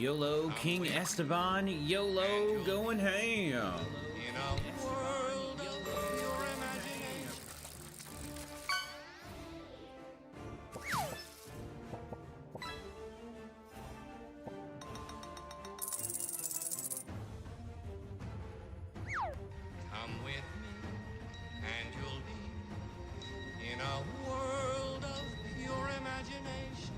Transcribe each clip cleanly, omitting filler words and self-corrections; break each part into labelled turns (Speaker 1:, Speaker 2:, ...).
Speaker 1: YOLO King Esteban, YOLO going ham.
Speaker 2: In a world of pure imagination. Come with me, and you'll be in a world of pure imagination.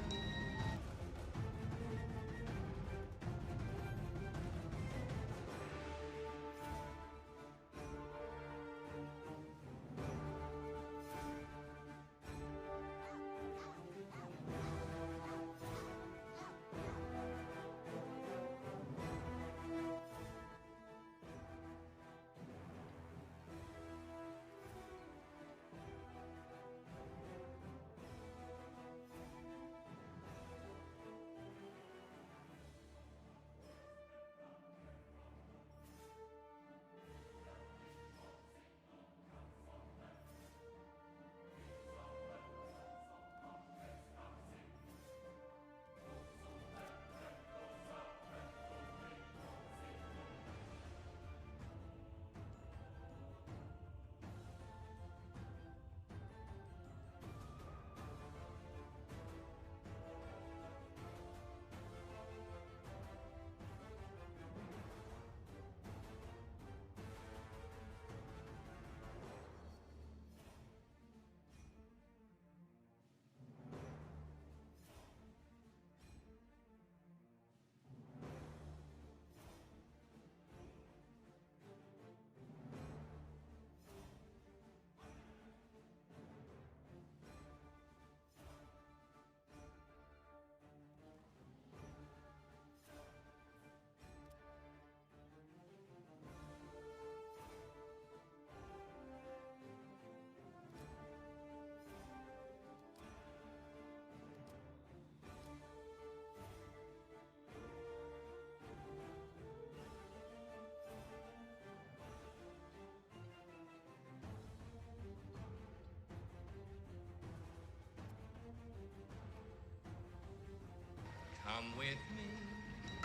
Speaker 2: Come with me.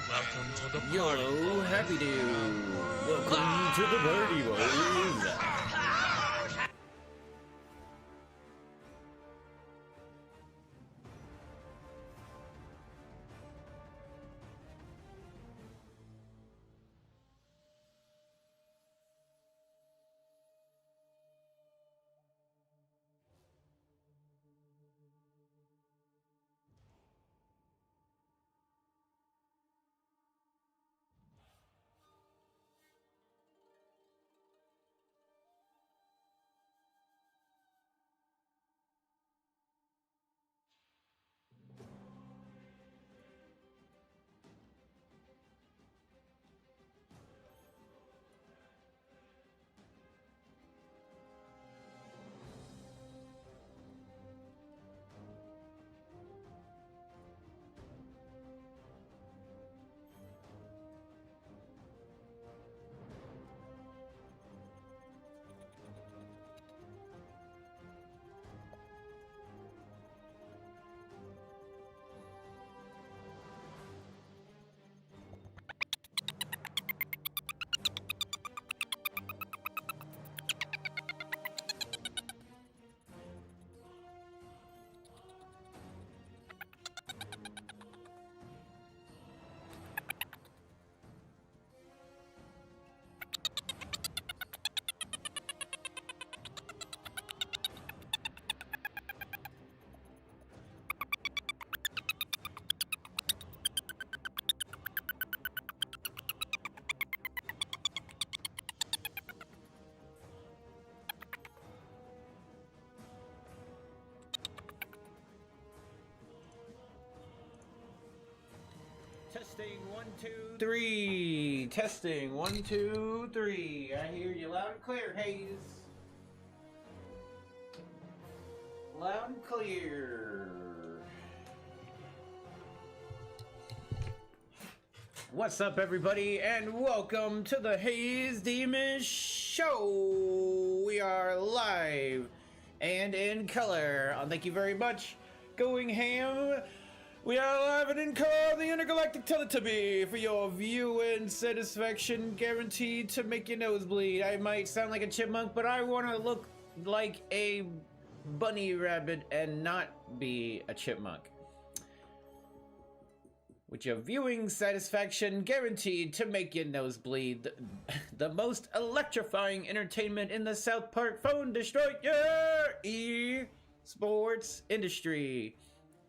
Speaker 3: Welcome to the party.
Speaker 1: YOLO Happy Dude. Welcome to the party, boys. Testing 1, 2, 3. Testing 1, 2, 3. I hear you loud and clear, Hayes. Loud and clear. What's up, everybody, and welcome to the Hayes Demon Show. We are live and in color. Thank you very much. Going ham. We are live and in color, the Intergalactic Teletubby, for your viewing satisfaction, guaranteed to make your nose bleed. I might sound like a chipmunk, but I want to look like a bunny rabbit and not be a chipmunk. With your viewing satisfaction guaranteed to make your nose bleed. The most electrifying entertainment in the South Park Phone Destroyer e-sports industry.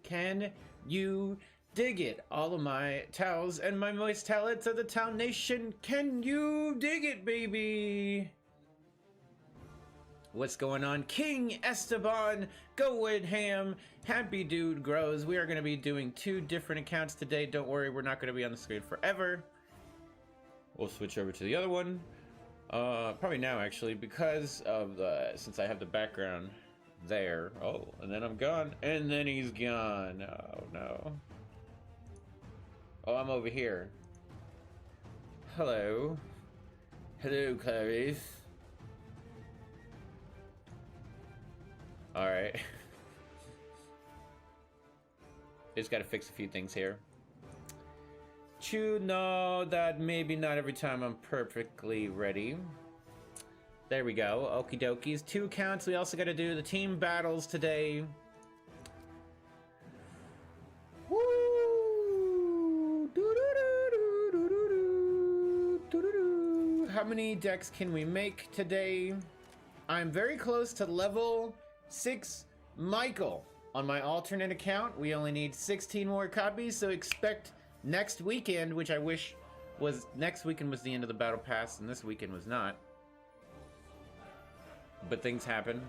Speaker 1: Can you dig it? All of my towels and my moist towelettes of the Town Nation. Can you dig it, baby? What's going on? King Esteban, going ham, Happy Dude Grows. We are going to be doing 2 different accounts today. Don't worry, we're not going to be on the screen forever. We'll switch over to the other one. Probably now, actually, because of the, since I have the background there. Oh, and then I'm gone, and then he's gone. Oh, no. Oh, I'm over here. Hello. Hello, Clarice. Alright. Just gotta fix a few things here. You know that maybe not every time I'm perfectly ready. There we go. Okie dokies. 2 accounts. We also gotta do the team battles today. Woo! How many decks can we make today? I'm very close to level 6 Michael on my alternate account. We only need 16 more copies, so expect next weekend, which I wish was next weekend was the end of the battle pass, and this weekend was not. But things happen.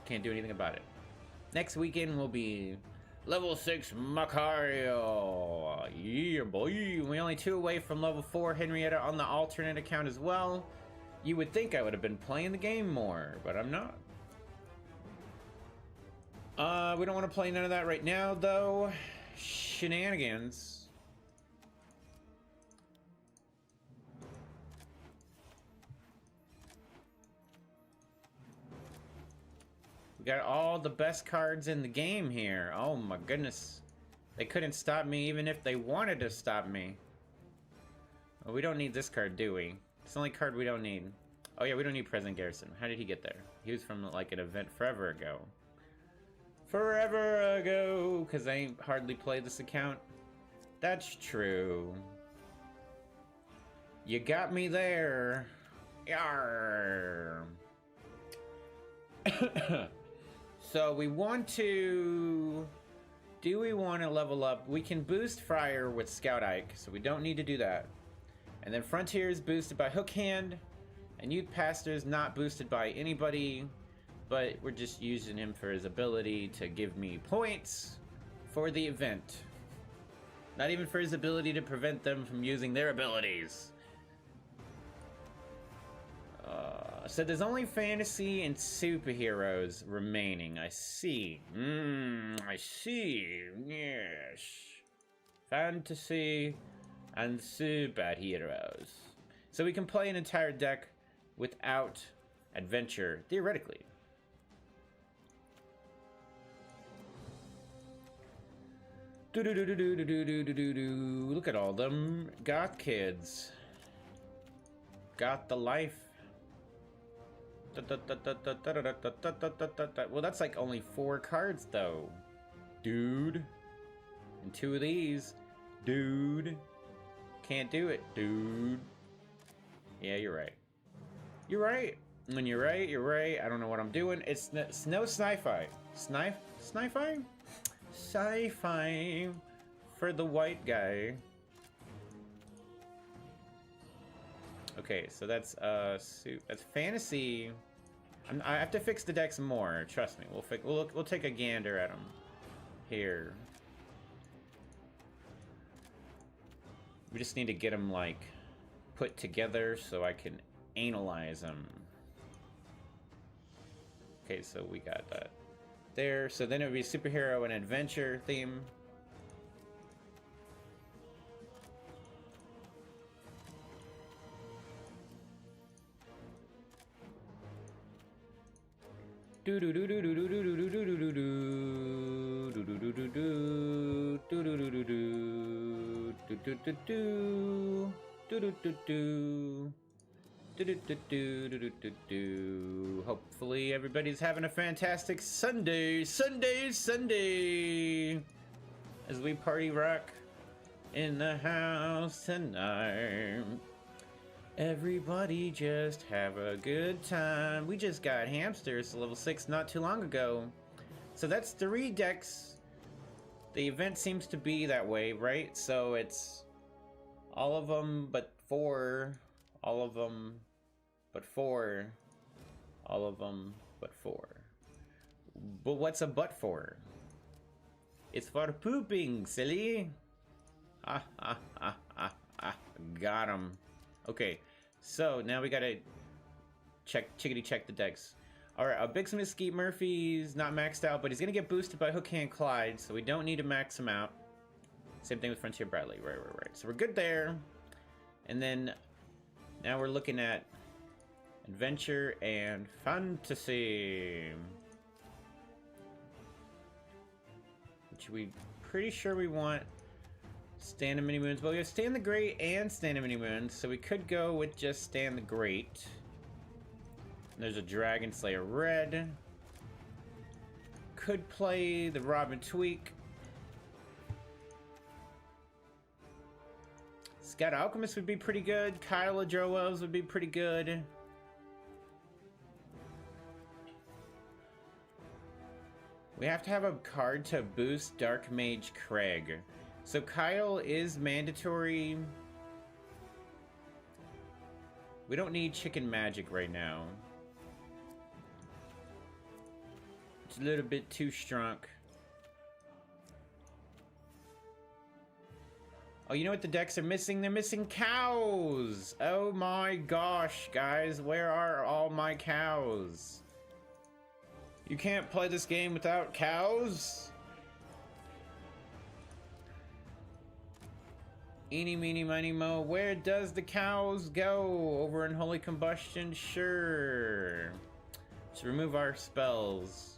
Speaker 1: Can't do anything about it. Next weekend will be level 6 Macario. Yeah, boy. We're only 2 away from level 4 Henrietta on the alternate account as well. You would think I would have been playing the game more, but I'm not. We don't want to play none of that right now, though. Shenanigans. We got all the best cards in the game here. Oh my goodness. They couldn't stop me even if they wanted to stop me. Well, we don't need this card, do we? It's the only card we don't need. Oh yeah, we don't need President Garrison. How did he get there? He was from like an event forever ago. Forever ago, because I ain't hardly played this account. That's true. You got me there. Yarr. So we want to... Do we want to level up? We can boost Fryer with Scout Ike, so we don't need to do that. And then Frontier is boosted by Hook Hand, and Youth Pastor is not boosted by anybody, but we're just using him for his ability to give me points for the event. Not even for his ability to prevent them from using their abilities. So there's only fantasy and superheroes remaining. I see. I see. Yes. Fantasy and superheroes. So we can play an entire deck without adventure, theoretically. Look at all them goth kids. Got the life. Well, that's like only 4 cards, though. Dude. And 2 of these. Dude. Can't do it, dude. Yeah, you're right. You're right. When you're right, you're right. I don't know what I'm doing. It's no sci-fi. Sci-fi? Sci-fi for the white guy. Okay, so that's fantasy. I have to fix the decks more. Trust me. We'll take a gander at them here. We just need to get them like put together so I can analyze them. Okay, so we got that there. So then it would be superhero and adventure theme. Do do do do do do do do do do do do do do Hopefully everybody's having a fantastic Sunday, as we party rock in the house tonight. Everybody just have a good time. We just got hamsters to level 6 not too long ago. So that's 3 decks. The event seems to be that way, right? So it's all of them but 4. All of them but 4. All of them but 4. But what's a but for? It's for pooping, silly. Got him. Okay, so now we gotta check the decks. Alright, Bixum Mesquite Murphy's not maxed out, but he's gonna get boosted by Hookhand Clyde, so we don't need to max him out. Same thing with Frontier Bradley, right. So we're good there. And then now we're looking at Adventure and Fantasy, which we pretty sure we want Stand the Mini Moons, but we have Stand the Great and Stand the Mini Moons, so we could go with just Stand the Great. And there's a Dragon Slayer Red. Could play the Robin Tweak. Scout Alchemist would be pretty good. Kyle Adroelves would be pretty good. We have to have a card to boost Dark Mage Craig. So Kyle is mandatory. We don't need Chicken Magic right now. It's a little bit too strong. Oh, you know what the decks are missing? They're missing cows! Oh my gosh, guys, where are all my cows? You can't play this game without cows? Eeny, meeny, miny, mo. Where does the cows go? Over in Holy Combustion? Sure. Let's remove our spells.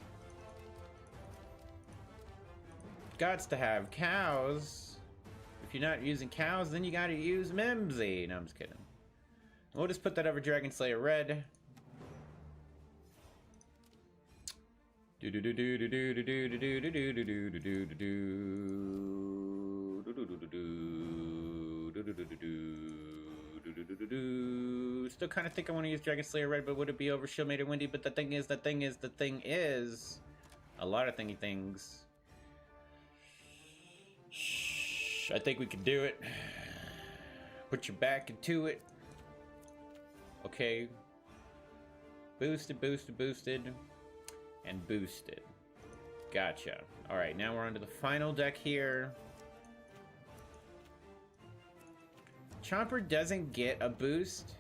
Speaker 1: Gots to have cows. If you're not using cows, then you gotta use Mimsy. No, I'm just kidding. We'll just put that over Dragon Slayer Red. Still kind of think I want to use Dragon Slayer Red, but would it be over Shield Maiden Windy? But the thing is, a lot of thingy things. Shh, I think we can do it. Put your back into it. Okay. Boosted, boosted, boosted. And boosted. Gotcha. Alright, now we're on to the final deck here. Chomper doesn't get a boost,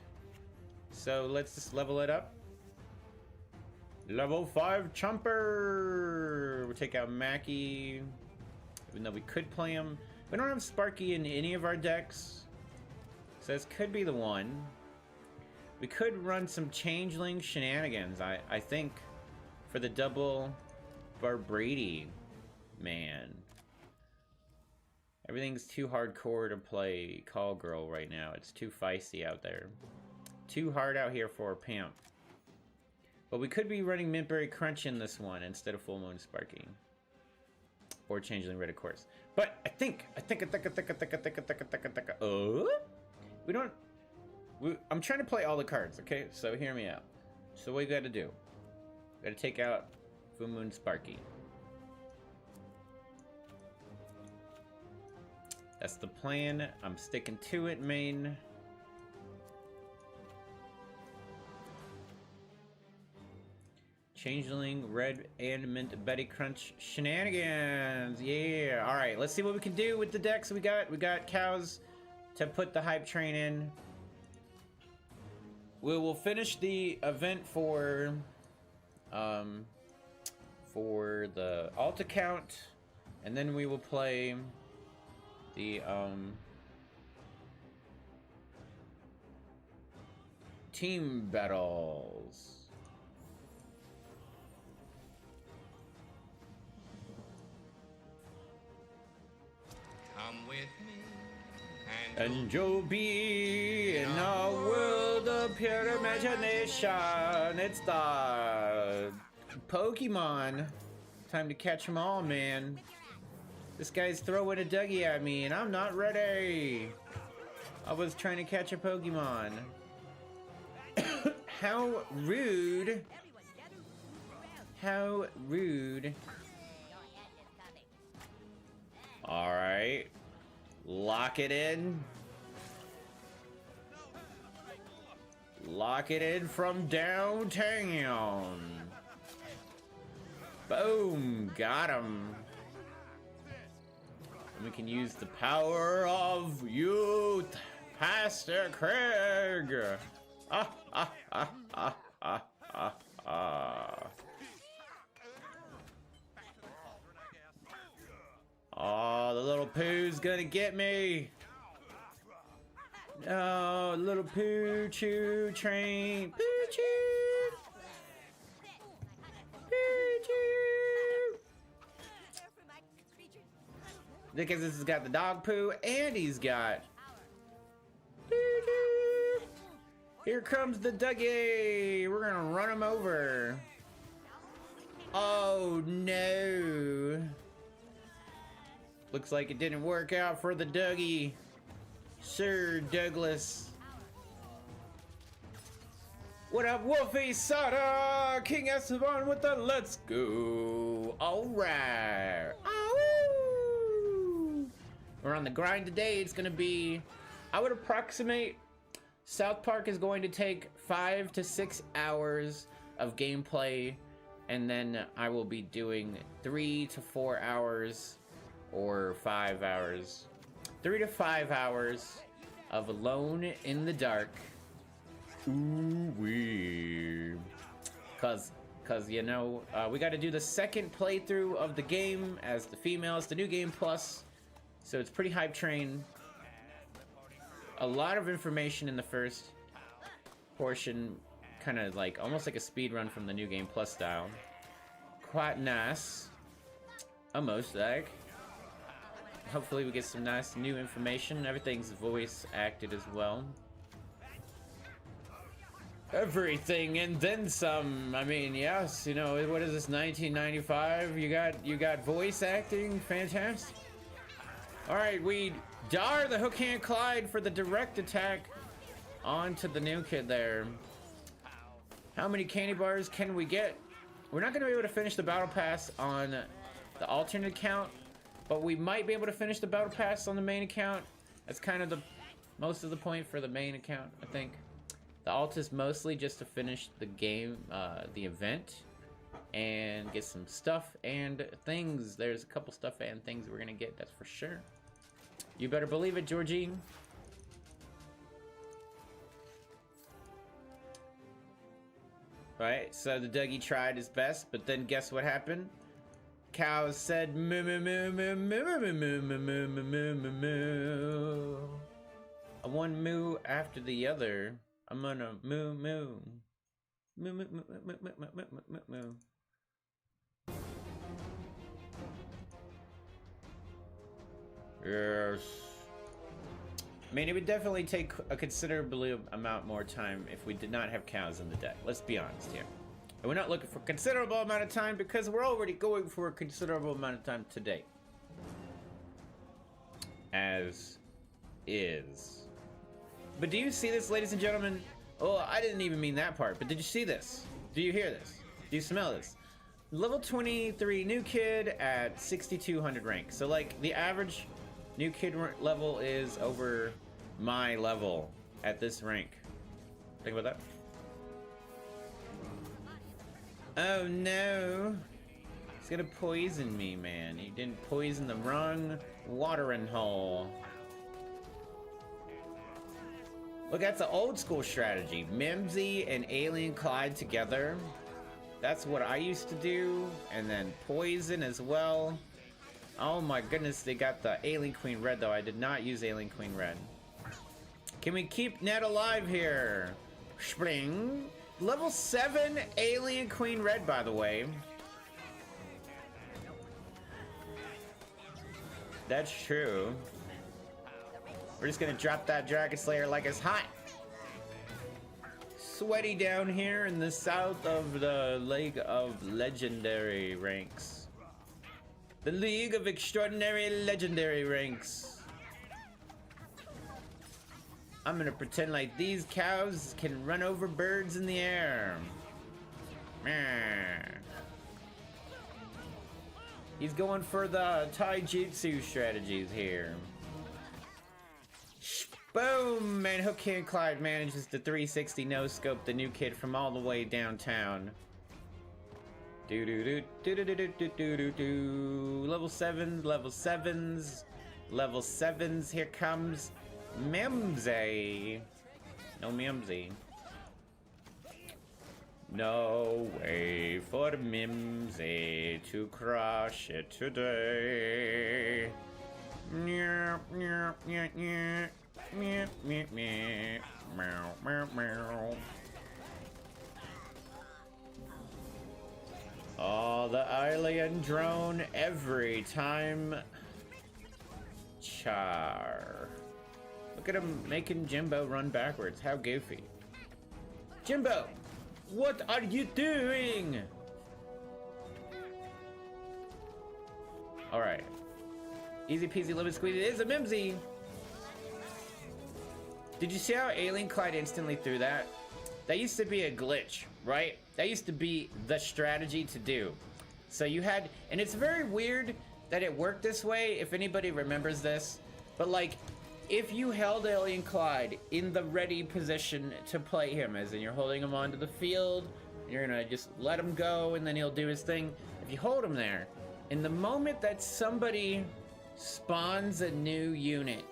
Speaker 1: so let's just level it up. Level 5 Chomper! We'll take out Mackie, even though we could play him. We don't have Sparky in any of our decks, so this could be the one. We could run some Changeling shenanigans, I think, for the double Barbrady man. Everything's too hardcore to play Call Girl right now. It's too feisty out there. Too hard out here for a Pamp. But we could be running Mintberry Crunch in this one instead of Full Moon Sparky. Or Changeling Red, of course. But I think, we don't, I'm trying to play all the cards, okay? So hear me out. So what you gotta do? Gotta take out Full Moon Sparky. That's the plan. I'm sticking to it, main. Changeling, Red, and Mint Betty Crunch shenanigans. Yeah. All right. Let's see what we can do with the decks we got. We got cows to put the hype train in. We will finish the event for the alt account, and then we will play the team battles. And you'll be in a world of pure imagination. It's the Pokemon. Time to catch them all, man. This guy's throwing a Dougie at me, and I'm not ready. I was trying to catch a Pokemon. How rude. How rude. Alright. Lock it in. Lock it in from downtown. Boom. Got him. And we can use the power of youth. Pastor Craig. Ah, ah, ah, ah, ah, ah, ah. Oh, the little poo's gonna get me. No, little poo choo train. Poo choo. Poo choo. Because this has got the dog poo and he's got poo choo. Here comes the Dougie. We're gonna run him over. Oh no. Looks like it didn't work out for the Dougie. Sir Douglas. What up, Wolfie Sada? King Esteban with the let's go. Alright. We're on the grind today. It's gonna be, I would approximate, South Park is going to take 5 to 6 hours of gameplay, and then I will be doing 3 to 4 hours or 5 hours, 3 to 5 hours of Alone in the Dark. Ooh wee. Cause you know, we got to do the second playthrough of the game as the females, the new game plus. So it's pretty hype train. A lot of information in the first portion, kind of like almost like a speed run from the new game plus style. Quite nice. Almost like. Hopefully we get some nice new information. Everything's voice acted as well. Everything and then some. I mean, yes, you know, what is this, 1995? You got voice acting, fantastic. All right, we dar the hook hand Clyde for the direct attack onto the new kid there. How many candy bars can we get? We're not gonna be able to finish the battle pass on the alternate account, but we might be able to finish the battle pass on the main account. That's kind of the most of the point for the main account, I think. The alt is mostly just to finish the game, the event, and get some stuff and things. There's a couple stuff and things we're gonna get, that's for sure. You better believe it, Georgine. Right, so the Dougie tried his best, but then guess what happened? Cows said moo moo moo moo moo moo moo moo moo moo moo moo moo. One moo after the other. I'm gonna moo moo. Moo moo moo moo moo moo moo moo moo. Yes. I mean, it would definitely take a considerably amount more time if we did not have cows in the deck. Let's be honest here. And we're not looking for a considerable amount of time because we're already going for a considerable amount of time today. As is. But do you see this, ladies and gentlemen? Oh, I didn't even mean that part, but did you see this? Do you hear this? Do you smell this? Level 23 new kid at 6,200 rank. So like the average new kid level is over my level at this rank. Think about that. Oh no. He's gonna poison me, man. He didn't poison the wrong watering hole. Look, that's an old school strategy. Mimsy and Alien Clyde together. That's what I used to do. And then poison as well. Oh my goodness, they got the Alien Queen Red though. I did not use Alien Queen Red. Can we keep Ned alive here? Spring. Level 7 Alien Queen Red, by the way. That's true. We're just gonna drop that Dragon Slayer like it's hot. Sweaty down here in the south of the League of Legendary ranks. The League of Extraordinary Legendary ranks. I'm gonna pretend like these cows can run over birds in the air. Meh. He's going for the taijutsu strategies here. Boom! And Hook Hand Clyde manages to 360 no-scope the new kid from all the way downtown. Do-do-do-do-do-do-do-do-do. Level 7s, level 7s, level 7s. Here comes Mimsy. No Mimsy. No way for Mimsy to crush it today. Meow, meow, meow, meow. Meow, meow, meow, meow, meow, meow. Oh, the alien drone every time. Char. Look at him making Jimbo run backwards. How goofy. Jimbo, what are you doing? All right. Easy peasy lemon squeezy. It is a Mimsy. Did you see how Alien Clyde instantly threw that? That used to be a glitch, right? That used to be the strategy to do. So you had, and it's very weird that it worked this way, if anybody remembers this. But like, if you held Alien Clyde in the ready position to play him, as in you're holding him onto the field, and you're gonna just let him go, and then he'll do his thing. If you hold him there, in the moment that somebody spawns a new unit,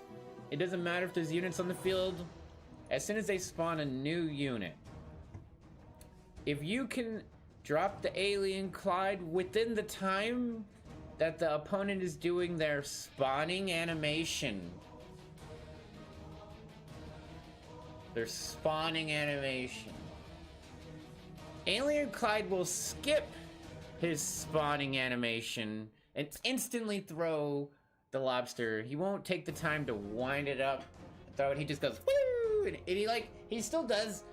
Speaker 1: it doesn't matter if there's units on the field, as soon as they spawn a new unit, if you can drop the Alien Clyde within the time that the opponent is doing their spawning animation, Alien Clyde will skip his spawning animation and instantly throw the lobster. He won't take the time to wind it up, throw it. He just goes woo, and he still does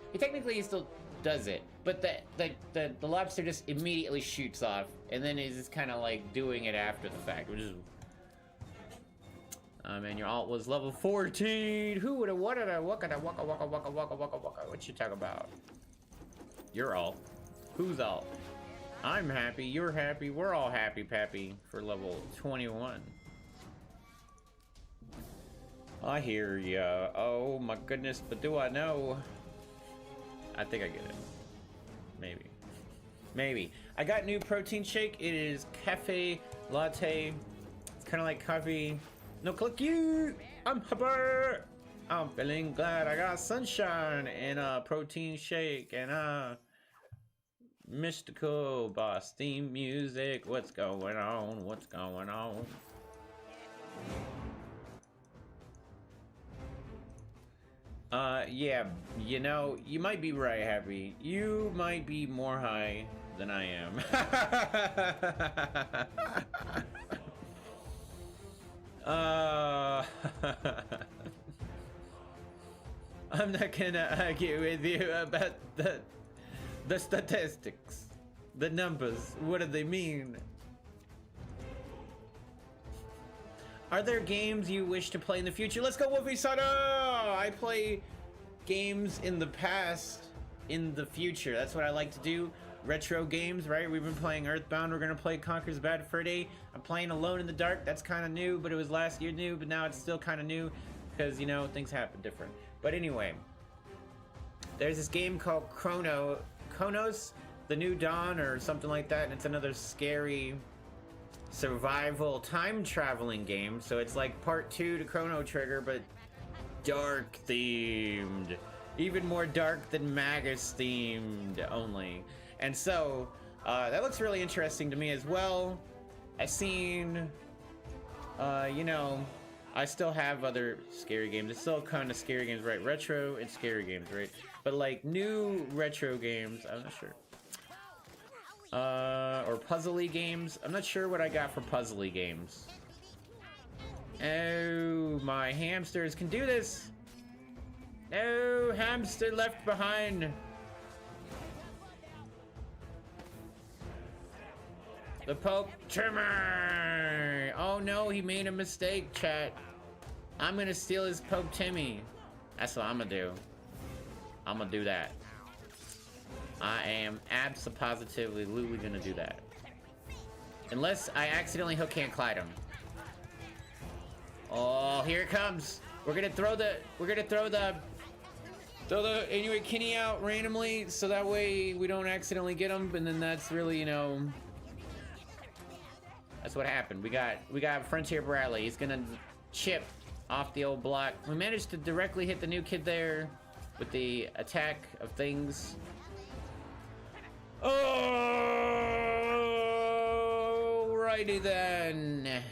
Speaker 1: it, but the lobster just immediately shoots off, and then he's just kind of like doing it after the fact, which is man, your alt was level 14. Who would have wanted a waka waka waka waka waka waka waka? What you talk about? Your alt. Who's alt? I'm happy. You're happy. We're all happy, Pappy, for level 21. I hear ya. Oh my goodness, but do I know? I think I get it. Maybe. I got new protein shake. It is cafe latte. It's kind of like coffee. No, click you. I'm hyper. I'm feeling glad I got sunshine and a protein shake and a mystical boss theme music. What's going on? What's going on? Yeah, you know, you might be right, Happy. You might be more high than I am. I'm not gonna argue with you about the statistics, the numbers. What do they mean? Are there games you wish to play in the future? Let's go, Wolfie Sada! I play games in the past, in the future. That's what I like to do. Retro games, right? We've been playing Earthbound. We're gonna play Conker's Bad Fur Day. I'm playing Alone in the Dark. That's kind of new, but it was last year new, but now it's still kind of new because, you know, things happen different. But anyway, there's this game called Chronos, The New Dawn, or something like that, and it's another scary survival time traveling game. So it's like part 2 to Chrono Trigger, but dark themed, even more dark than Magus themed only. And so that looks really interesting to me as well. I've seen you know, I still have other scary games. It's still kind of scary games, right? Retro and scary games, right? But like new retro games, I'm not sure. Or puzzly games. I'm not sure what I got for puzzly games. Oh, my hamsters can do this. No, hamster left behind. The Pope Timmy. Oh no, he made a mistake, chat. I'm gonna steal his Pope Timmy. That's what I'm gonna do. I'm gonna do that. I am absolutely gonna do that. Unless I accidentally hook hand Clyde him. Oh, here it comes. We're gonna throw the Inuit Kinney out randomly so that way we don't accidentally get him, and then that's really, you know, that's what happened. We got Frontier Bradley. He's gonna chip off the old block. We managed to directly hit the new kid there with the attack of things. Alrighty then.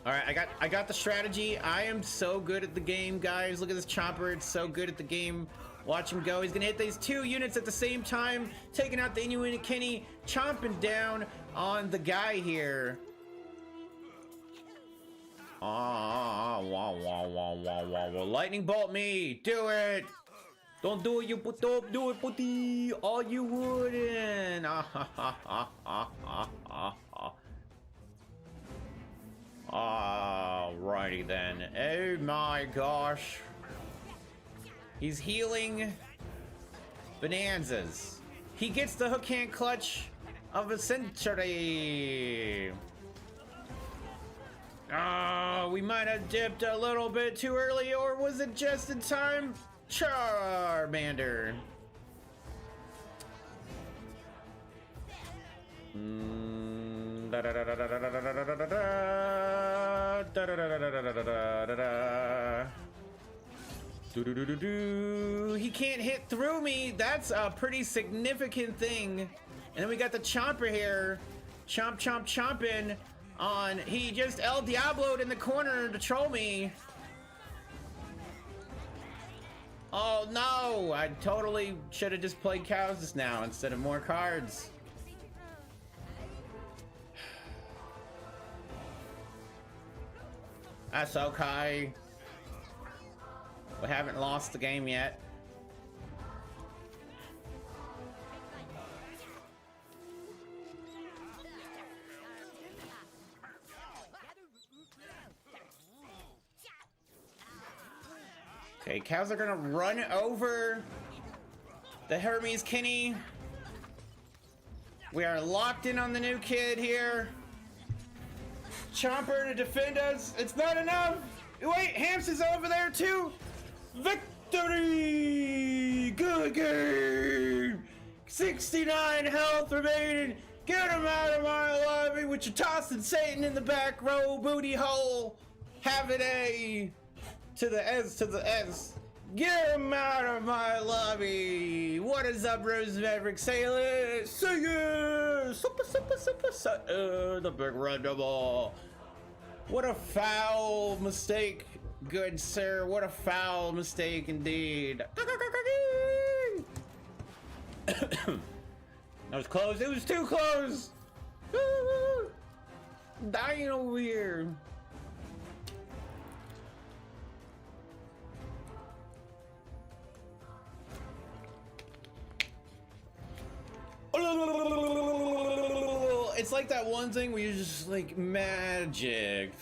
Speaker 1: Alright, I got the strategy. I am so good at the game, guys. Look at this chopper. It's so good at the game. Watch him go. He's gonna hit these 2 units at the same time, taking out the Inuit Kinney, chomping down on the guy here. Lightning bolt me. Do it. Don't do it, you put up. Do it, putty. Oh, you wouldn't. Alrighty then. Oh my gosh. He's healing bonanzas. He gets the hook hand clutch of the century. We might have dipped a little bit too early, or was it just in time? Charmander. He can't hit through me. That's a pretty significant thing. And then we got the Chomper here. Chomp, chomp, chomping on. He just El Diablo'd in the corner to troll me. Oh no, I totally should have just played cows just now instead of more cards. That's okay. We haven't lost the game yet. Okay, cows are gonna run over the Hermes Kinney. We are locked in on the new kid here. Chomper to defend us. It's not enough. Wait, Hamster's over there too. Victory! Good game. 69 health remaining. Get him out of my lobby with your tossing Satan in the back row booty hole. Have it A to the S to the S. Get him out of my lobby. What is up, Rose Maverick? Say it. Sing it. Super, super, super, the big red double. What a foul mistake, good sir. What a foul mistake indeed. That was close. It was too close. Dying over here. It's like that one thing where you just like magic.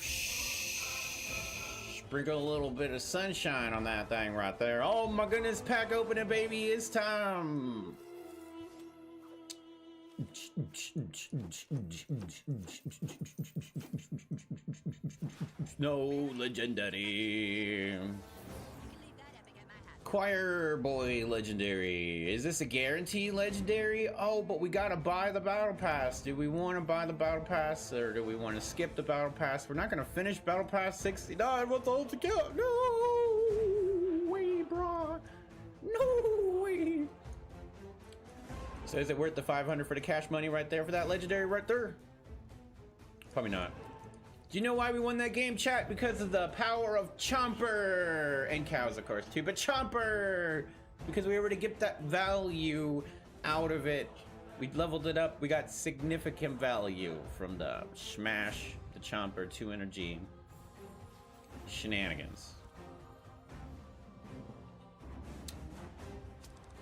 Speaker 1: Sprinkle a little bit of sunshine on that thing right there. Oh my goodness, pack open it, baby. It's time. No legendary. Choir Boy legendary. Is this a guaranteed legendary? Oh, but we gotta buy the battle pass. Do we want to buy the battle pass, or do we want to skip the battle pass? We're not gonna finish battle pass 69 with all together. No way, bro. No way. So is it worth the 500 for the cash money right there for that legendary right there? Probably not. Do you know why we won that game, chat? Because of the power of Chomper and cows, of course, too. But Chomper, because we were able to get that value out of it. We leveled it up. We got significant value from the smash, the the Chomper 2 energy shenanigans.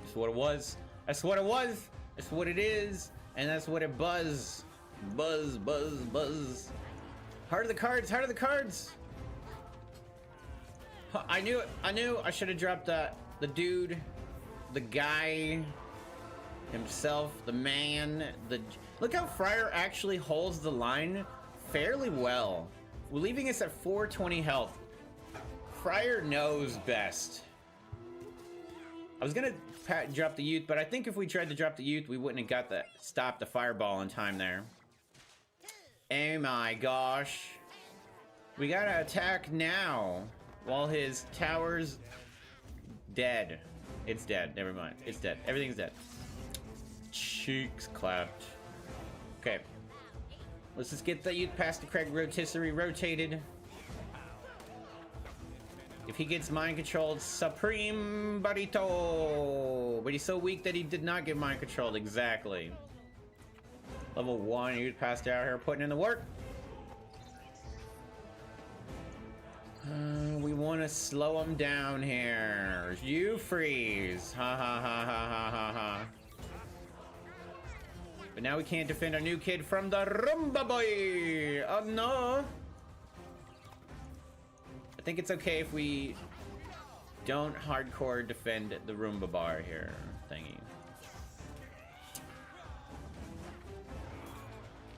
Speaker 1: That's what it was. That's what it was. That's what it is. And that's what it buzz. Buzz, buzz, buzz. Heart of the cards. Heart of the cards. I knew it. I knew I should have dropped the dude, the guy himself, the man. Look how Friar actually holds the line fairly well. We're leaving us at 420 health. Friar knows best. I was gonna drop the youth, but I think if we tried to drop the youth, we wouldn't have got the stop the fireball in time there. Oh my gosh. We gotta attack now while his tower's dead. It's dead. Never mind. It's dead. Everything's dead. Cheeks clapped. Okay. Let's just get the youth past the Craig rotisserie rotated. If he gets mind controlled, Supreme Burrito. But he's so weak that he did not get mind controlled. Exactly. Level 1, youth passed out here, putting in the work. We want to slow him down here. You freeze. Ha ha ha ha ha ha ha. But now we can't defend our new kid from the Roomba Boy. Oh no. I think it's okay if we don't hardcore defend the Roomba bar here, thingy.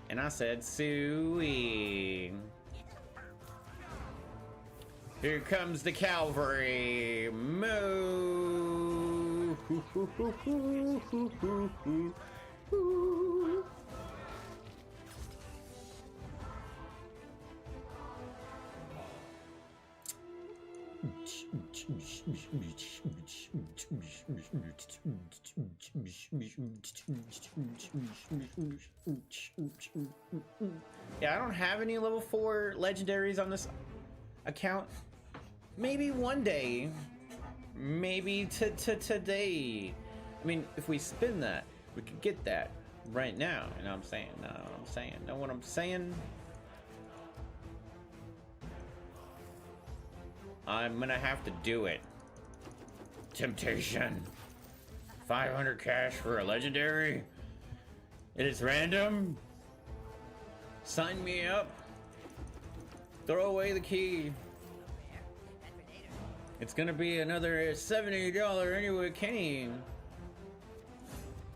Speaker 1: And I said, Suey. Here comes the cavalry. Moo. Yeah, I don't have any level 4 legendaries on this account. Maybe one day. Maybe today. I mean, if we spin that, we could get that right now. You know what I'm saying? Know what I'm saying? Know what I'm saying? I'm gonna have to do it. Temptation. 500 cash for a legendary? It is random? Sign me up. Throw away the key. It's gonna be another $70 anyway, Kenny.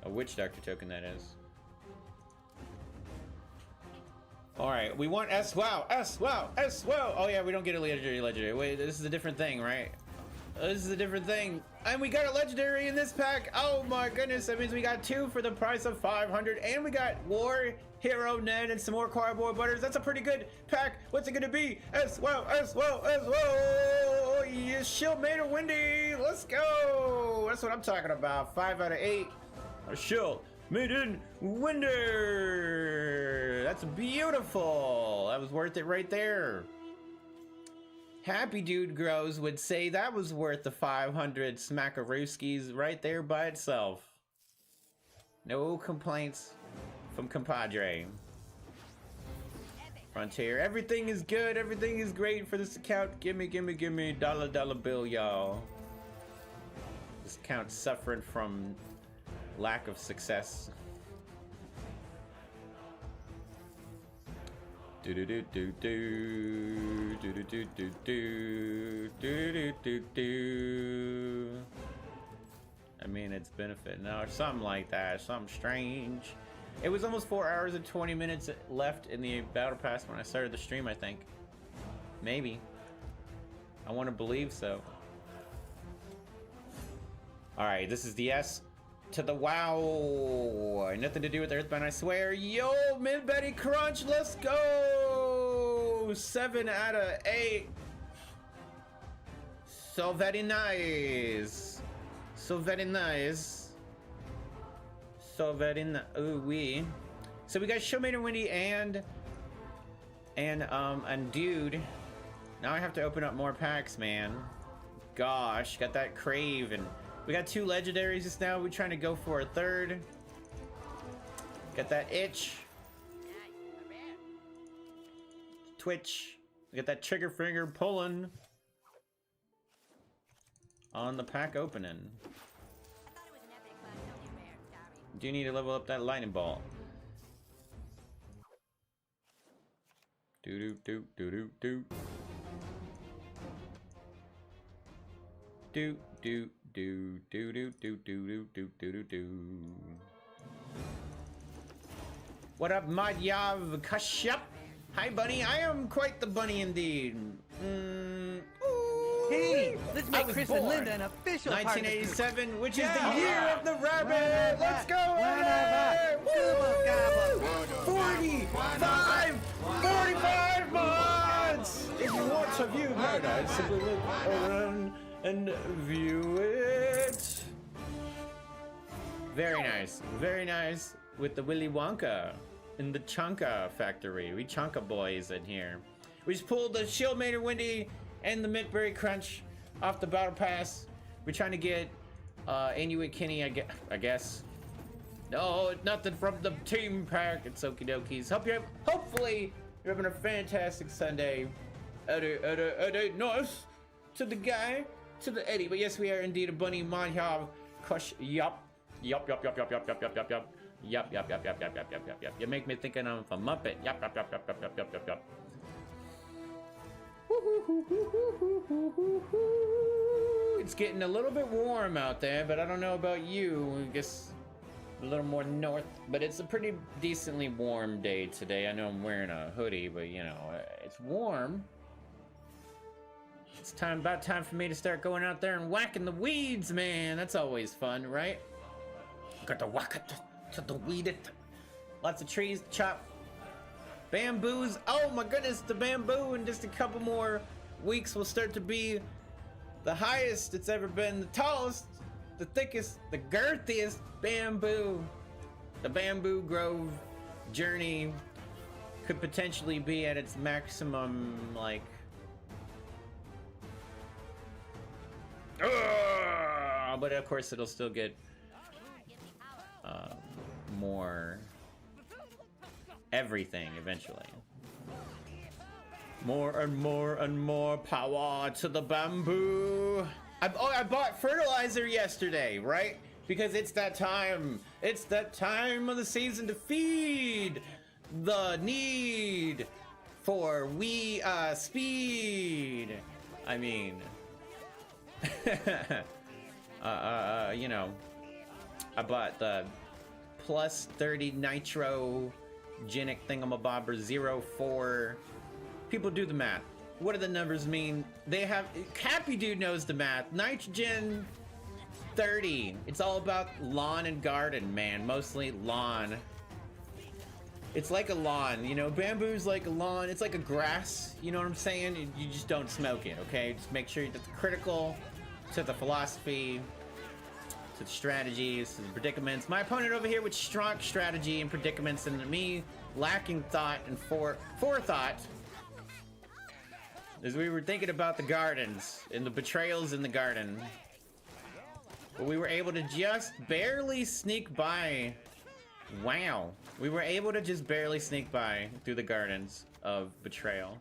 Speaker 1: A witch doctor token, that is. Alright, we want S-Wow, S-Wow, S-Wow! Oh yeah, we don't get a legendary. Wait, this is a different thing, right? This is a different thing. And we got a legendary in this pack! Oh my goodness, that means we got 2 for the price of 500, and we got War, Hero, Ned, and some more cardboard butters. That's a pretty good pack. What's it gonna be? S-Wow, S-Wow, S-Wow! Yeah, Shield Maiden Windy! Let's go! That's what I'm talking about. 5 out of 8. A Shield Maiden Winder! That's beautiful! That was worth it right there. Happy Dude Grows would say that was worth the 500 smackarooskies right there by itself. No complaints from compadre. Frontier, everything is good, everything is great for this account. Gimme, gimme, gimme, dollar bill, y'all. This account's suffering from lack of success. Do do do do do do do do do do do do do. I mean, it's benefit now or something like that, something strange. It was almost 4 hours and 20 minutes left in the battle pass when I started the stream, I think. Maybe. I want to believe so. Alright, this is the S to the wow. Nothing to do with Earthbound, I swear. Yo, Mid Betty Crunch, let's go! 7 out of 8. So very nice. So very nice. So very nice. Ooh wee. So we got Shield Maiden Windy and Dude. Now I have to open up more packs, man. Gosh, got that crave, and we got 2 legendaries just now. We're trying to go for a 3rd. Got that itch. twitch. Get that trigger finger pulling on the pack opening. Do need to level up that lightning bolt. Do do do do do do. Do do do do do do do do do do do. What up, Madhyav Kashyap? Hi, bunny. I am quite the bunny indeed.
Speaker 4: Hey, let's
Speaker 1: I
Speaker 4: make
Speaker 1: was
Speaker 4: Chris
Speaker 1: born
Speaker 4: and Linda an official
Speaker 1: 1987, which is
Speaker 4: Yeah.
Speaker 1: the year of the rabbit. Let's go!
Speaker 4: Rabbit.
Speaker 1: Woo! 45 mods! If you want to view Paradise, simply look around and view it. Very nice. Very nice with the Willy Wonka in the Chonka factory. We Chonka boys in here. We just pulled the Shieldmater Windy and the Mintberry Crunch off the Battle Pass. We're trying to get Inuit Kenny, I guess. No, nothing from the team pack. It's okie dokies. Hopefully you're having a fantastic Sunday. Eddie, nice to the guy, to the Eddie. But yes, we are indeed a bunny Madhyav Kush. Yup. Yup. You make me think I'm a Muppet. Yup. It's getting a little bit warm out there, but I don't know about you. I guess a little more north, but it's a pretty decently warm day today. I know I'm wearing a hoodie, but you know, it's warm. It's about time for me to start going out there and whacking the weeds, man. That's always fun, right? Got to whack it to the weed it. Lots of trees to chop. Bamboos. Oh my goodness, the bamboo in just a couple more weeks will start to be the highest it's ever been, the tallest, the thickest, the girthiest bamboo. The Bamboo Grove journey could potentially be at its maximum, like... but of course it'll still get more everything eventually. More and more and more power to the bamboo. I bought fertilizer yesterday, right? Because it's that time. It's that time of the season to feed the need for speed. I mean, you know, I bought the plus 30 nitrogenic thingamabobber 04. People do the math. What do the numbers mean? They have, Cappy Dude knows the math. Nitrogen 30. It's all about lawn and garden, man. Mostly lawn. It's like a lawn, you know, bamboo's like a lawn. It's like a grass, you know what I'm saying? You just don't smoke it, okay? Just make sure that's critical to the philosophy, to the strategies, to the predicaments. My opponent over here with strong strategy and predicaments, and me lacking thought and forethought, as we were thinking about the gardens and the betrayals in the garden. But we were able to just barely sneak by. Wow. We were able to just barely sneak by through the gardens of betrayal.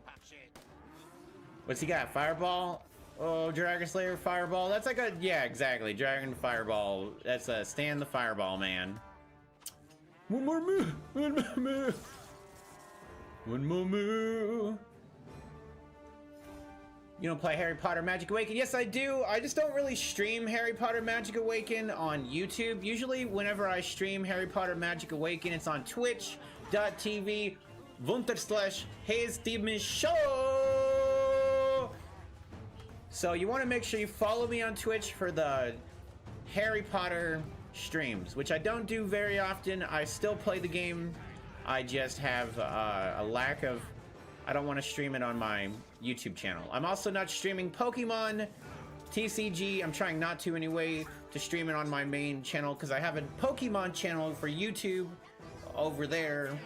Speaker 1: What's he got? Fireball? Oh, Dragon Slayer Fireball. That's like a, yeah, exactly. Dragon Fireball. That's a stand the fireball, man. One more move. One more move. One more move. You don't play Harry Potter Magic Awaken? Yes, I do. I just don't really stream Harry Potter Magic Awaken on YouTube. Usually, whenever I stream Harry Potter Magic Awaken, it's on twitch.tv/HeyStevenShow. So you want to make sure you follow me on Twitch for the Harry Potter streams, which I don't do very often. I still play the game. I just have a lack of... I don't want to stream it on my YouTube channel. I'm also not streaming Pokemon TCG. I'm trying not to anyway, to stream it on my main channel, because I have a Pokemon channel for YouTube over there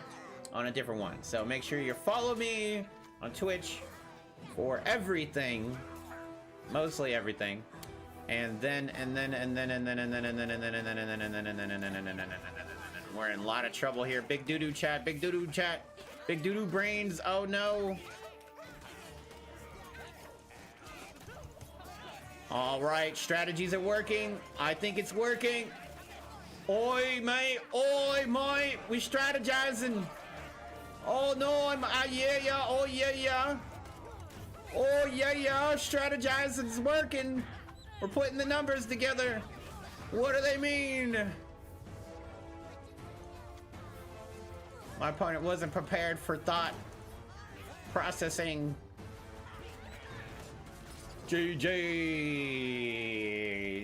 Speaker 1: on a different one. So make sure you follow me on Twitch for everything, mostly everything. We're in a lot of trouble here. Big doo-doo chat, big doo-doo chat. Big doo-doo brains, oh no. All right, strategies are working. I think it's working. Oi, mate. Oi, mate. We strategizing. Oh, no, yeah. Oh, yeah. Oh, yeah. Strategizing's working. We're putting the numbers together. What do they mean? My opponent wasn't prepared for thought processing. GG.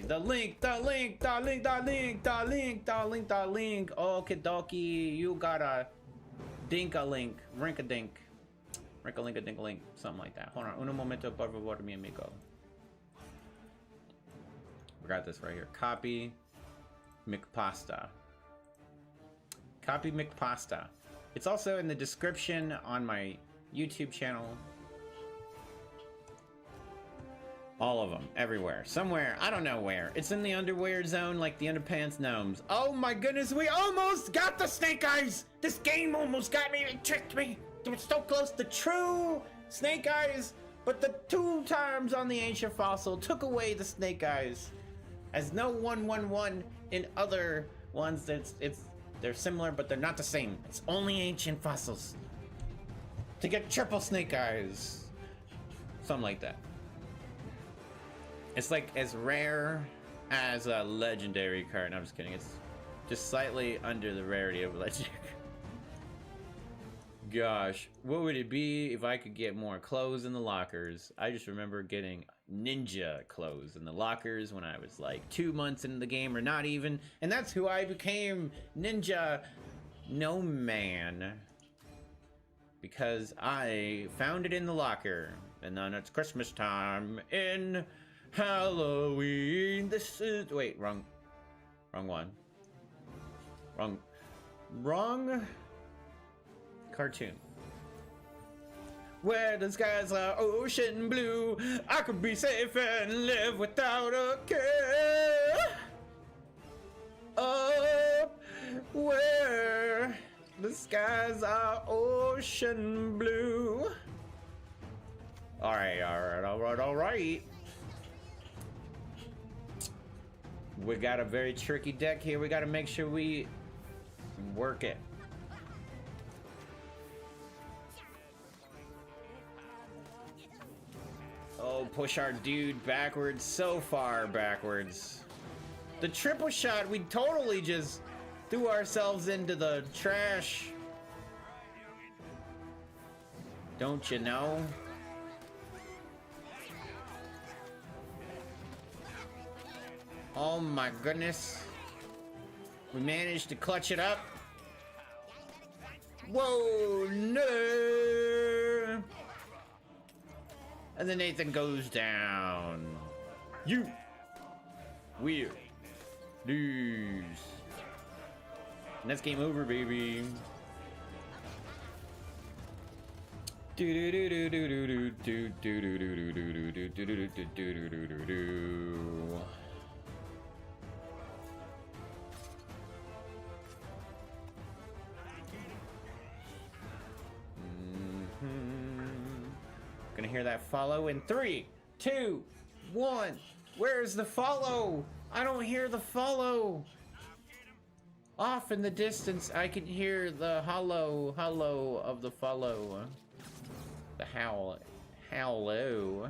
Speaker 1: The link. Okie dokie. You got a dink-a-link. Rink-a-dink. Rink-a-link-a-dink-a-link. Something like that. Hold on. Un momento, por favor, mi amigo. We got this right here. Copy McPasta. Copy McPasta. It's also in the description on my YouTube channel. All of them, everywhere, somewhere, I don't know where. It's in the underwear zone, like the underpants gnomes. Oh my goodness, we almost got the snake eyes! This game almost got me, it tricked me! It was so close to true snake eyes, but the 2 times on the ancient fossil took away the snake eyes. As no 111 in other ones, they're similar, but they're not the same. It's only ancient fossils. To get triple snake eyes. Something like that. It's like as rare as a legendary card. No, I'm just kidding. It's just slightly under the rarity of a legendary. Gosh, what would it be if I could get more clothes in the lockers? I just remember getting ninja clothes in the lockers when I was like 2 months into the game, or not even. And that's who I became, Ninja No Man. Because I found it in the locker. And then it's Christmas time in Halloween. This is, wait, wrong one. Wrong cartoon. Where the skies are ocean blue, I could be safe and live without a care. Up where the skies are ocean blue. All right. We got a very tricky deck here. We got to make sure we work it. Oh, push our dude backwards, so far backwards. The triple shot, we totally just threw ourselves into the trash. Don't you know? Oh my goodness. We managed to clutch it up. Whoa, no! And then Nathan goes down. You will lose. And that's game over, baby. Gonna hear that follow in 3, 2, 1. Where's the follow? I don't hear the follow. Off in the distance, I can hear the hollow of the follow. The howl, hello.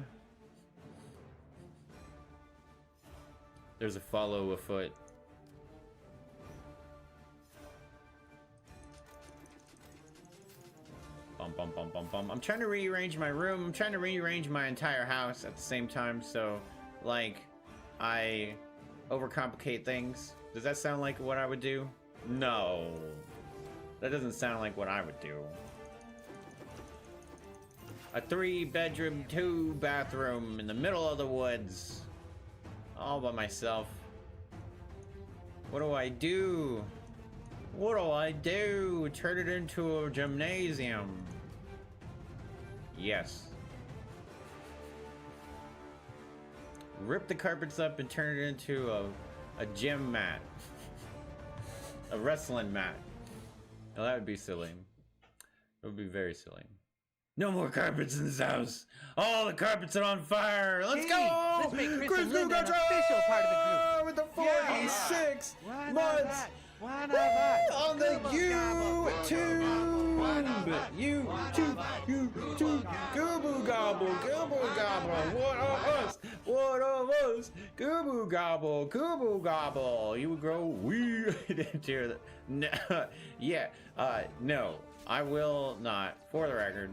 Speaker 1: There's a follow afoot. Bum. I'm trying to rearrange my room. I'm trying to rearrange my entire house at the same time, so like I overcomplicate things. Does that sound like what I would do? No. That doesn't sound like what I would do. A 3-bedroom, 2-bathroom in the middle of the woods. All by myself. What do I do? What do I do? Turn it into a gymnasium. Yes. Rip the carpets up and turn it into a gym mat. A wrestling mat. Now that would be silly. It would be very silly. No more carpets in this house. All the carpets are on fire. Let's
Speaker 4: Hey,
Speaker 1: go.
Speaker 4: let's make Chris
Speaker 1: Chris
Speaker 4: and Linda an
Speaker 1: Lugacho
Speaker 4: official part of the group.
Speaker 1: with the
Speaker 4: Yeah.
Speaker 1: 46
Speaker 4: Why not
Speaker 1: months.
Speaker 4: that? Why not that?
Speaker 1: On the YouTube, Goobo Gobble, Goobo Gobble, what of us, Goobo Gobble, Goobo Gobble, you grow weird into the, no, yeah, no, I will not, for the record,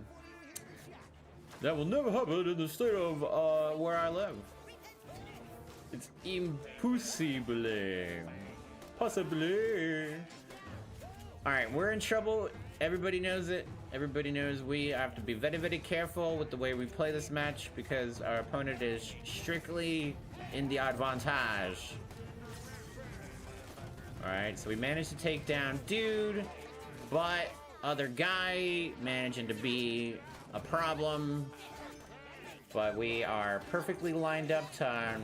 Speaker 1: that will never happen in the state of, where I live. It's impossible. Possibly. Alright, we're in trouble. Everybody knows it. Everybody knows we have to be very, very careful with the way we play this match because our opponent is strictly in the advantage. Alright, so we managed to take down dude, but other guy managing to be a problem. But we are perfectly lined up to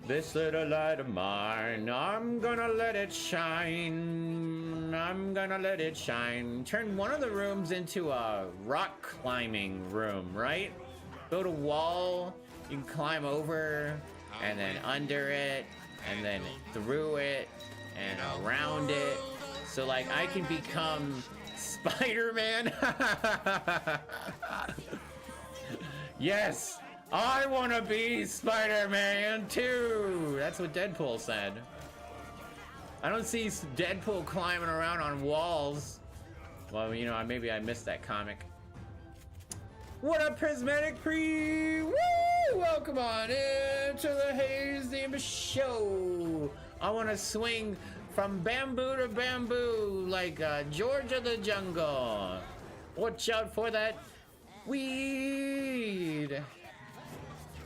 Speaker 1: this little light of mine, I'm gonna let it shine. I'm gonna let it shine. Turn one of the rooms into a rock climbing room, right? Build a wall, you can climb over, and then under it, and then through it, and around it. So like I can become Spider-Man. Yes! I want to be Spider-Man too! That's what Deadpool said. I don't see Deadpool climbing around on walls. Well, you know, maybe I missed that comic. What up, Prismatic Pre? Woo! Welcome on into the Haze Demon Show. I want to swing from bamboo to bamboo like George of the Jungle. Watch out for that weed.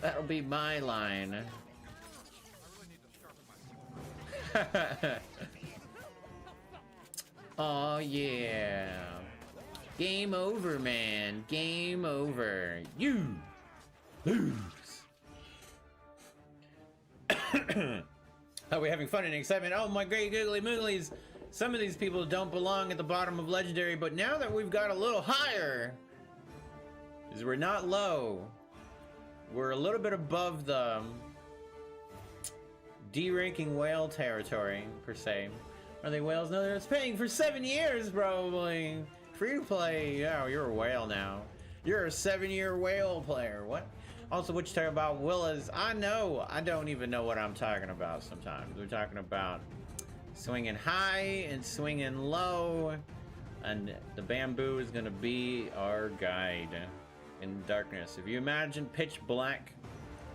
Speaker 1: That'll be my line. Oh yeah. Game over, man. Game over. You lose. Are we having fun and excitement? Oh my great googly mooglies. Some of these people don't belong at the bottom of Legendary, but now that we've got a little higher, is we're not low. We're a little bit above the D-ranking whale territory, per se. Are they whales? No, they're paying for 7 years, probably. Free to play. Oh, you're a whale now. You're a 7-year whale player. What? Also, what you talking about, Willas? I know. I don't even know what I'm talking about sometimes. We're talking about swinging high and swinging low. And the bamboo is going to be our guide in darkness. If you imagine pitch black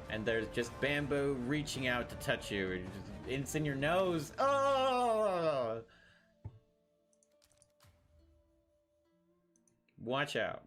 Speaker 1: and there's just bamboo reaching out to touch you, it's in your nose. Oh! Watch out.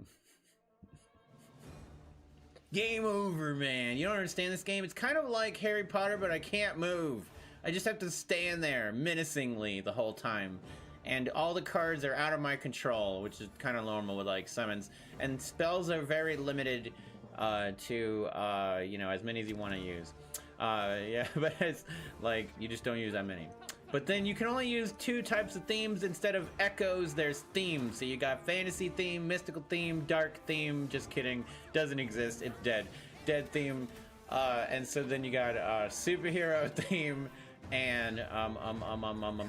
Speaker 1: Game over, man. You don't understand this game? It's kind of like Harry Potter, but I can't move. I just have to stand there menacingly the whole time. And all the cards are out of my control, which is kind of normal with like summons. And spells are very limited to, you know, as many as you want to use. Yeah, but it's like, you just don't use that many. But then you can only use 2 types of themes instead of echoes. There's themes. So you got fantasy theme, mystical theme, dark theme. Just kidding. Doesn't exist. It's dead. Dead theme. And so then you got superhero theme and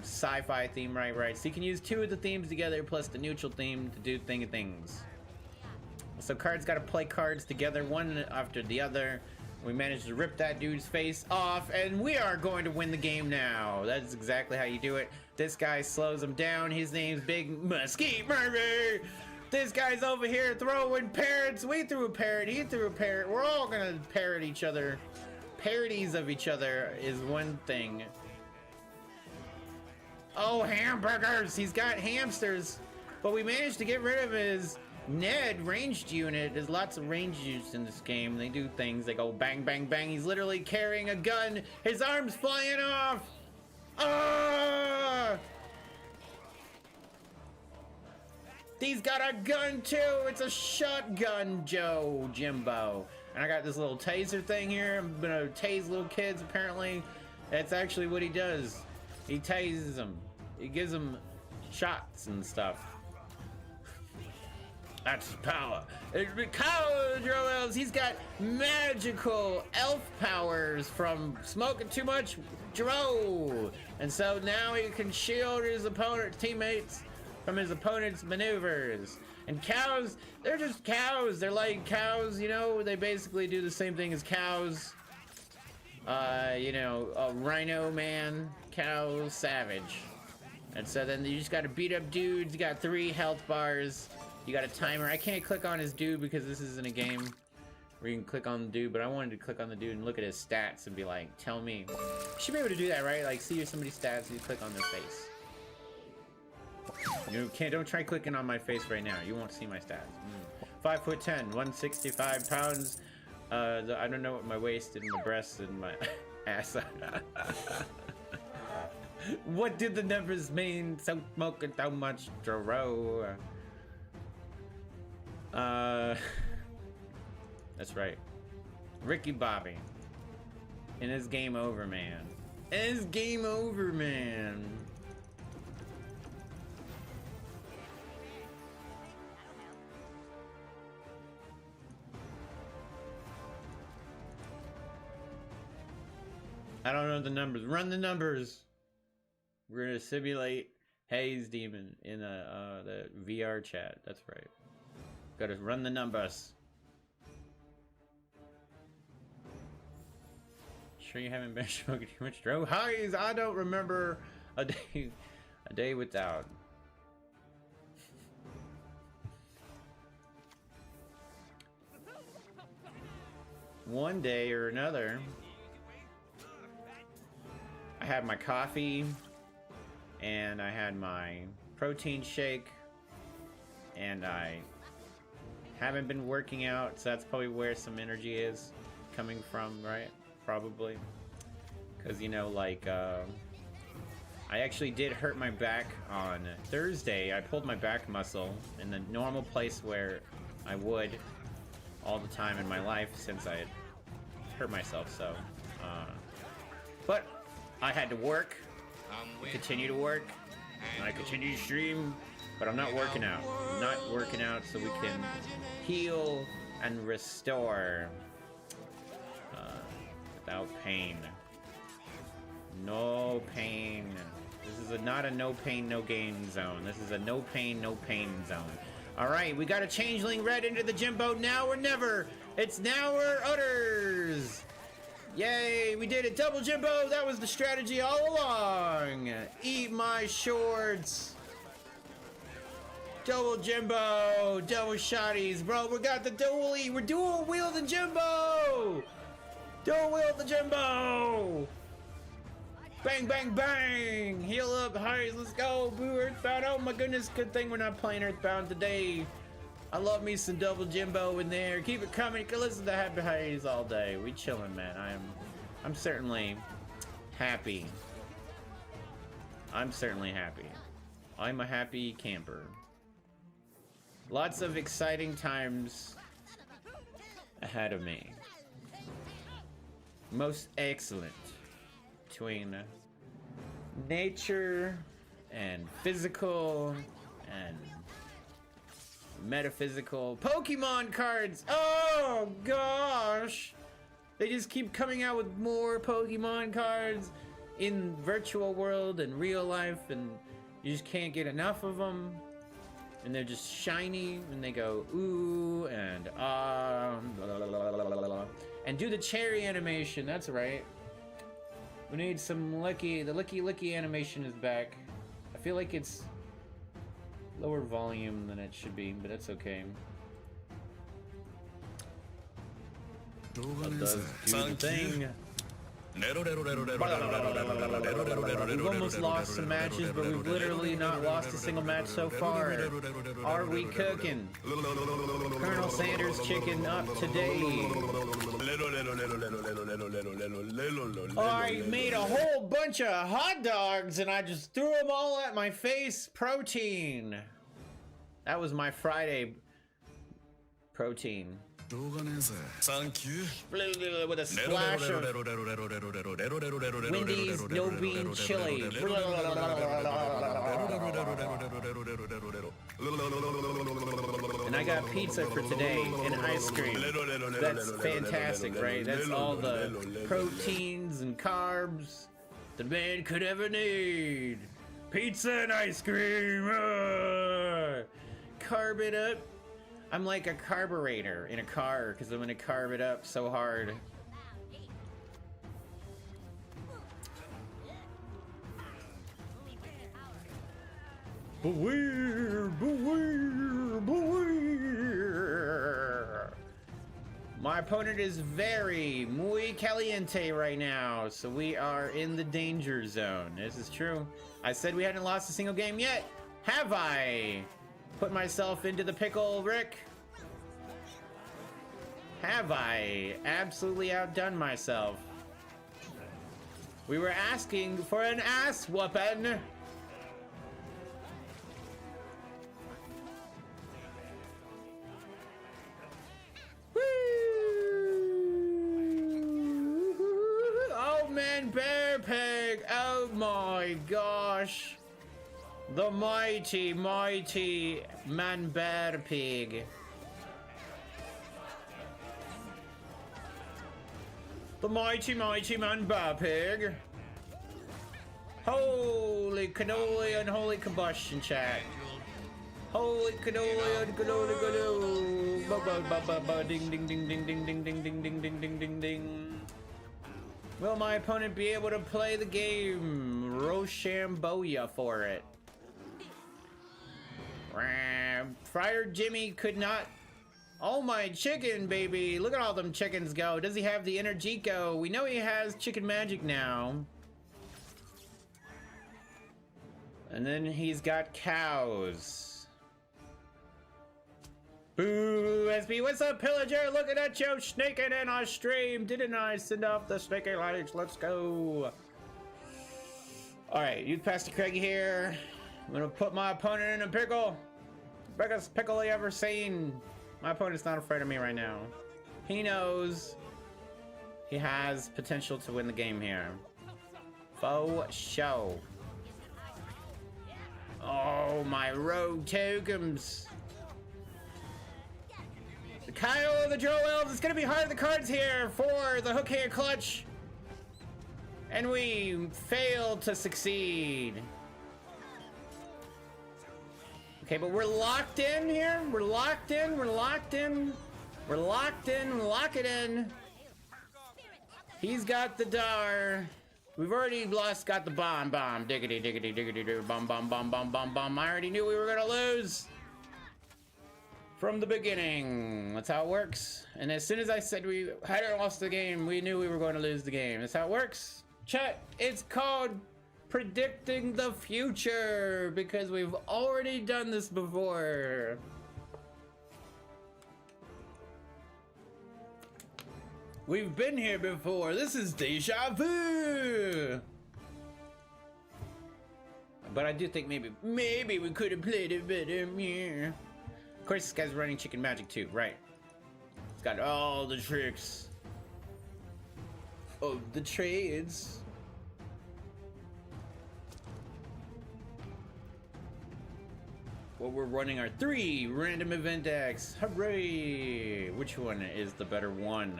Speaker 1: sci-fi theme, right? So you can use 2 of the themes together plus the neutral theme to do things. So cards got to play cards together, one after the other. We managed to rip that dude's face off, and we are going to win the game now. That's exactly how you do it. This guy slows him down. His name's Big Mesquite Murphy. This guy's over here throwing parrots. We threw a parrot. He threw a parrot. We're all gonna parrot each other. Parodies of each other is one thing. Oh, hamburgers! He's got hamsters. But we managed to get rid of his Ned ranged unit. There's lots of ranged units in this game. They do things. They go bang, bang, bang. He's literally carrying a gun. His arm's flying off. Ah! He's got a gun too. It's a shotgun, Jimbo. And I got this little taser thing here. I'm gonna tase little kids, apparently. That's actually what he does. He tases them. He gives them shots and stuff. That's his power. Kyle Drow, he's got magical elf powers from smoking too much Drow. And so now he can shield his opponent's teammates from his opponent's maneuvers. And cows, they're just cows. They're like cows, you know, they basically do the same thing as cows. You know, a rhino man, cow, savage. And so then you just gotta beat up dudes. You got 3 health bars. You got a timer. I can't click on his dude because this isn't a game where you can click on the dude, but I wanted to click on the dude and look at his stats and be like, tell me. You should be able to do that, right? Like, see somebody's stats and you click on their face. You can't, don't try clicking on my face right now. You won't see my stats. 5'10", 165 pounds. I don't know what my waist and my breasts and my ass are. What did the numbers mean? So smoking so much Drow. That's right. Ricky Bobby. And it's game over, man. It's game over, man. I don't know the numbers. Run the numbers. We're gonna simulate Haze Demon in the VR chat. That's right. Gotta run the numbers. Sure you haven't been smoking too much Drow? Haze, I don't remember a day without. One day or another, I had my coffee and I had my protein shake and I haven't been working out, so that's probably where some energy is coming from, right? Probably. Because, you know, like, I actually did hurt my back on Thursday. I pulled my back muscle in the normal place where I would all the time in my life since I had hurt myself, so, but I had to work, continue to work, and I continue to stream, but I'm not working out. I'm not working out so we can heal and restore without pain. No pain. This is not a no pain, no gain zone. This is a no pain, no pain zone. All right, we got a changeling red into the Jimbo. Now or never. It's now or utters. Yay, we did it. Double Jimbo. That was the strategy all along. Eat my shorts. Double Jimbo. Double shotties. Bro, we got the dually. We're dual wielding Jimbo. Dual wield the Jimbo. Bang, bang, bang. Heal up, Haze. Let's go. Boo, Earthbound. Oh my goodness. Good thing we're not playing Earthbound today. I love me some double Jimbo in there. Keep it coming. You can listen to Happy Haze all day. We chilling, man. I'm certainly happy. I'm certainly happy. I'm a happy camper. Lots of exciting times ahead of me. Most excellent between nature and physical and metaphysical Pokemon cards. Oh gosh, they just keep coming out with more Pokemon cards in virtual world and real life, and you just can't get enough of them, and they're just shiny and they go ooh and blah, blah, blah, blah, blah. And do the cherry animation. That's right, we need some licky. The licky animation is back. I feel like it's lower volume than it should be, but that's okay. That does do the thing. We've almost lost some matches, but we've literally not lost a single match so far. Are we cooking? Colonel Sanders chicken up today. I made a whole bunch of hot dogs and I just threw them all at my face. Protein. That was my Friday protein.
Speaker 3: Thank you.
Speaker 1: With a splash of Wendy's no bean chili. And I got pizza for today and ice cream. That's fantastic, right? That's all the proteins and carbs the man could ever need. Pizza and ice cream. Carb it up. I'm like a carburetor in a car because I'm gonna carb it up so hard. Beware, beware, beware. My opponent is very muy caliente right now, so we are in the danger zone. This is true. I said we hadn't lost a single game yet. Have I put myself into the pickle, Rick? Have I absolutely outdone myself? We were asking for an ass whooping. Oh man, Bear Pig! Oh my gosh! The mighty, mighty Man Bear Pig. The mighty, mighty Man Bear Pig. Holy cannoli and holy combustion, chat. Holy cannoli and cannoli cannoli. Ba ba ba ba ba ding ding ding ding ding ding ding ding ding ding ding ding ding. Will my opponent be able to play the game Rochambeau for it? Friar Jimmy could not. Oh my chicken, baby. Look at all them chickens go. Does he have the Energico? We know he has chicken magic now. And then he's got cows. Boo, SB, what's up, Pillager? Looking at you snaking in our stream. Didn't I send off the snaky lights? Let's go. All right, Youth Pastor Craig here. I'm gonna put my opponent in a pickle. Biggest pickle he ever seen. My opponent's not afraid of me right now. He knows he has potential to win the game here. Faux show. Oh, my rogue tokens. The Kyle, the Drow Elves, it's gonna be hard the cards here for the hook hand clutch. And we failed to succeed. Okay, but we're locked in here. We're locked in. We're locked in. We're locked in. Lock it in. He's got the Dar. We've already lost. Got the bomb. Bomb. Diggity, diggity, diggity, diggity. Bomb, bomb, bomb, bomb, bomb, bomb. I already knew we were gonna lose from the beginning. That's how it works. And as soon as I said we hadn't lost the game, we knew we were going to lose the game. That's how it works. Chat. It's called predicting the future because we've already done this before. We've been here before. This is deja vu. But I do think maybe we could have played it better. Yeah. Of course, this guy's running chicken magic too, right? It's got all the tricks of the trades. Well, we're running our 3 random event decks. Hooray! Which one is the better one?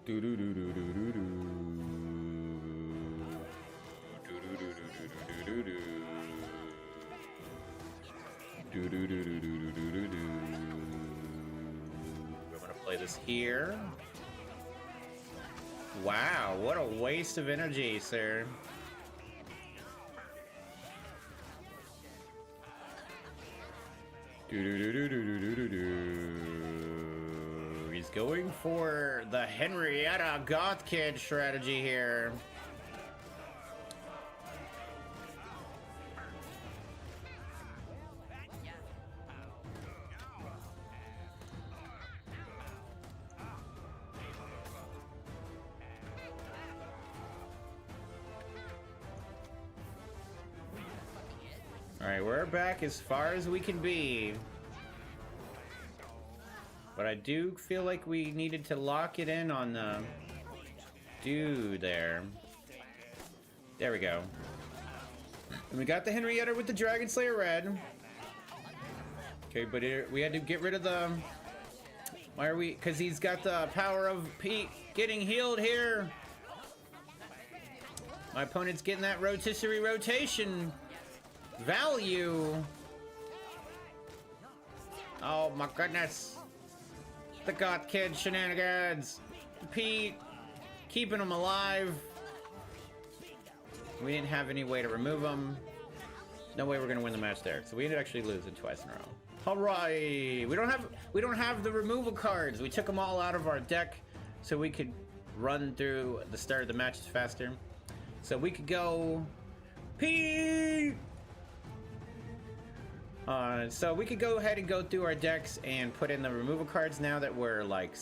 Speaker 1: Do do do do do do do. Do do do do do do do. Do do do do do do do do. We're gonna play this here. Wow, what a waste of energy, sir. He's going for the Henrietta Goth Kid strategy here. Alright, we're back as far as we can be. But I do feel like we needed to lock it in on the dude there. There we go. And we got the Henrietta with the Dragon Slayer red. Okay, but we had to get rid of the... Why are we... Because he's got the power of Pete getting healed here. My opponent's getting that rotisserie rotation value. Oh my goodness. The Goth Kid shenanigans. Pete keeping him alive. We didn't have any way to remove him. No way we're gonna win the match there. So we ended up actually losing twice in a row. Alright. We don't have the removal cards. We took them all out of our deck so we could run through the start of the matches faster. So we could go Pete! So we could go ahead and go through our decks and put in the removal cards now that we're like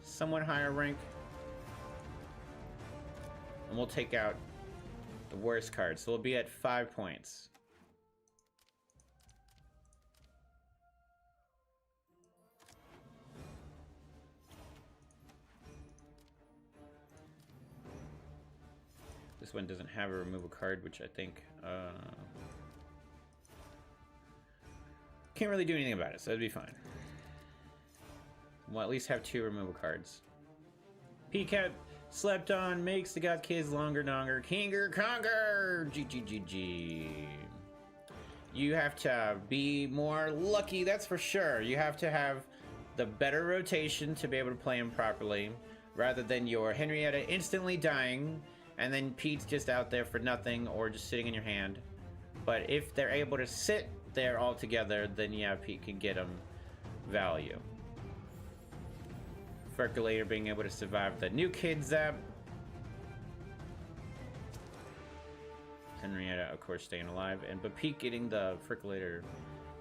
Speaker 1: somewhat higher rank. And we'll take out the worst cards. So we'll be at 5 points. This one doesn't have a removal card, which I think can't really do anything about it, so it'd be fine. We'll at least have 2 removal cards. P-Cat slept on, makes the Goth Kids longer donger. Kinger Conger! GGGG. You have to be more lucky, that's for sure. You have to have the better rotation to be able to play him properly, rather than your Henrietta instantly dying, and then Pete's just out there for nothing, or just sitting in your hand. But if they're able to sit there all together, then yeah, Pete can get him value. Ferculator being able to survive the new kid zap. Henrietta, of course, staying alive, but Pete getting the Ferculator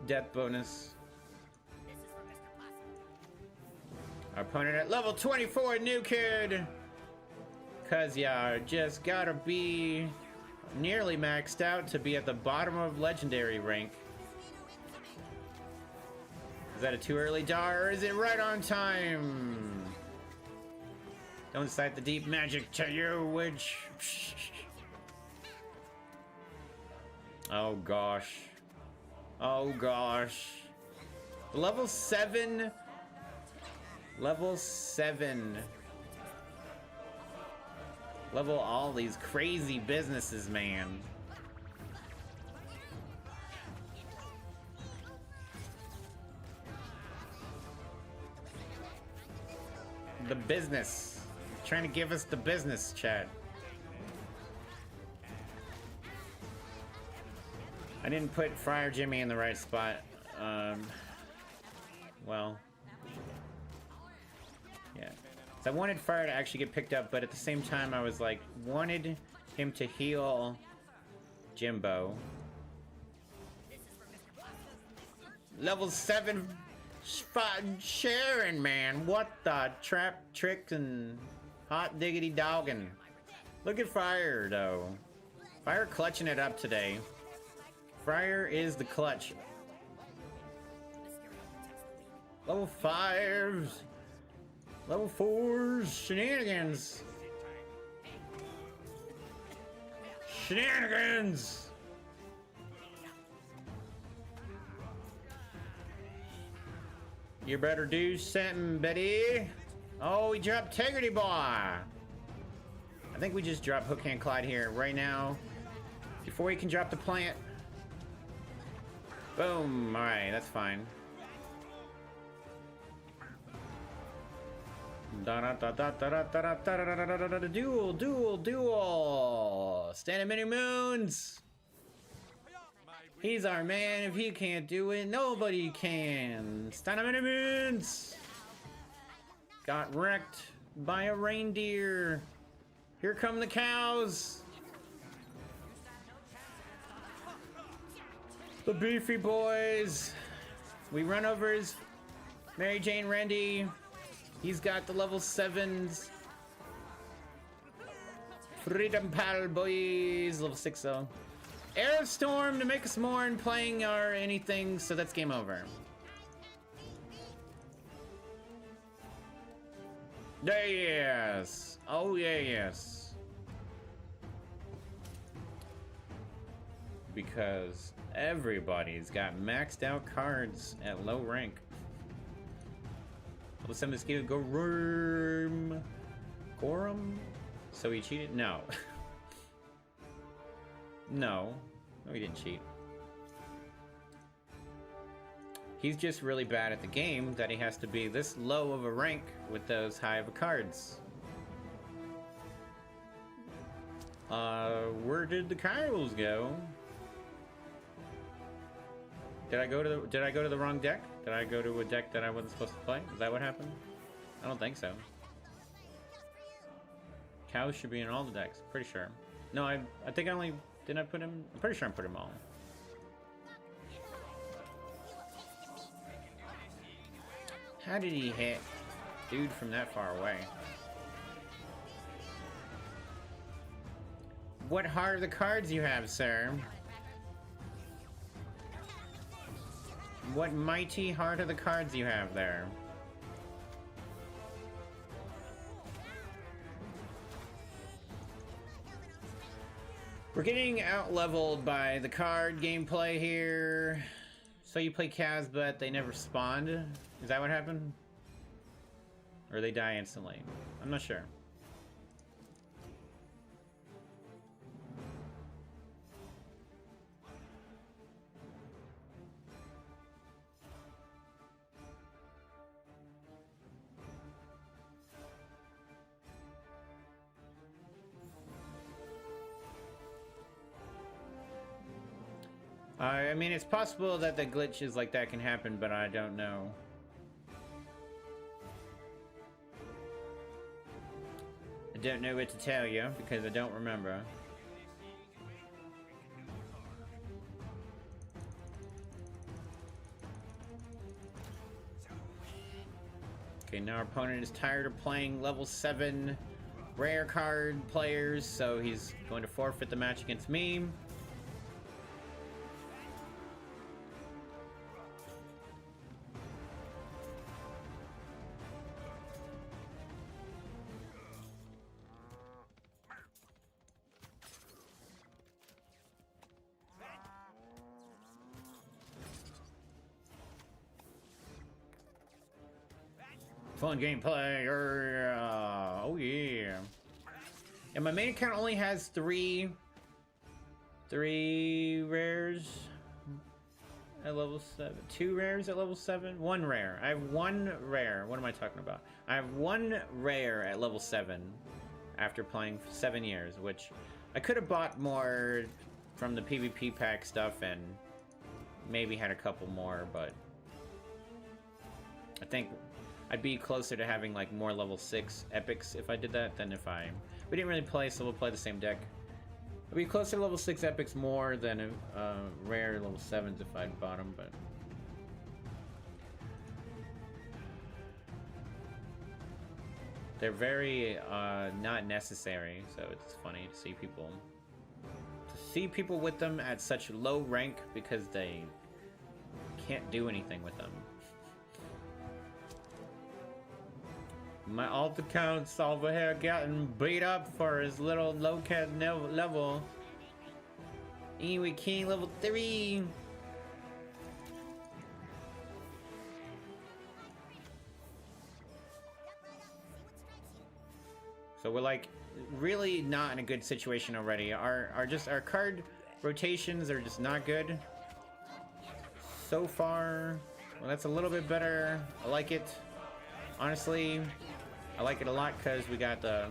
Speaker 1: death bonus. Our opponent at level 24, new kid. Cause yeah, just gotta be nearly maxed out to be at the bottom of legendary rank. Is that a too early dar, or is it right on time? Don't cite the deep magic to you, witch. Oh gosh. Oh gosh. Level 7. Level 7. Level all these crazy businesses, man. The business. Trying to give us the business, chat. I didn't put Friar Jimmy in the right spot. Well. Yeah. So I wanted Fire to actually get picked up, but at the same time I was like, wanted him to heal Jimbo. Level 7 spot Sharon, man. What the trap tricks and hot diggity doggin'. Look at Fire though. Fire clutching it up today. Friar is the clutch. Level 5s. Level 4s. Shenanigans. Shenanigans. You better do something, Betty. Oh, we dropped Tegrity Boy. I think we just dropped Hook Hand Clyde here right now. Before he can drop the plant. Boom. Alright, that's fine. Duel, duel, duel. Standing Mini Moons. He's our man. If he can't do it, nobody can. Standing Mini Moons. Got wrecked by a reindeer. Here come the cows. The Beefy Boys. We run over his Mary Jane Randy. He's got the level 7s. Freedom Pal Boys. Level 6 though. Airostorm to make us more in playing or anything, so that's game over. Yes. Oh yeah, yes. because everybody's got maxed out cards at low rank. Level 7 mosquito Gorum. Gorum? So he cheated? No. No. No, he didn't cheat. He's just really bad at the game that he has to be this low of a rank with those high of cards. Where did the Kyles go? Did I go to the wrong deck? Did I go to a deck that I wasn't supposed to play? Is that what happened? I don't think so. Cows should be in all the decks, pretty sure. No, I think I only didn't I put him? I'm pretty sure I put him all. How did he hit dude from that far away? What heart are the cards you have, sir? What mighty heart are the cards you have there? We're getting out-leveled by the card gameplay here. So you play Kaz, but they never spawned? Is that what happened? Or they die instantly? I'm not sure. I mean, it's possible that the glitches like that can happen, but I don't know. I don't know what to tell you, because I don't remember. Okay, now our opponent is tired of playing level 7 rare card players, so he's going to forfeit the match against me. Fun gameplay. Oh yeah. And my main account only has three rares at level 7. 2 rares at level 7. 1 rare. I have 1 rare. What am I talking about? I have 1 rare at level 7 after playing for 7 years, which I could have bought more from the PvP pack stuff and maybe had a couple more, but I think I'd be closer to having like more level 6 epics if I did that than if we didn't really play, so we'll play the same deck. I'd be closer to level 6 epics more than rare level 7s if I'd bought them, but they're very not necessary, so it's funny to see people with them at such low rank because they can't do anything with them. My alt account's over here getting beat up for his little low-cat level. Anyway, King level 3. So we're like really not in a good situation already. Our card rotations are just not good so far. Well, that's a little bit better. I like it. Honestly, I like it a lot because we got the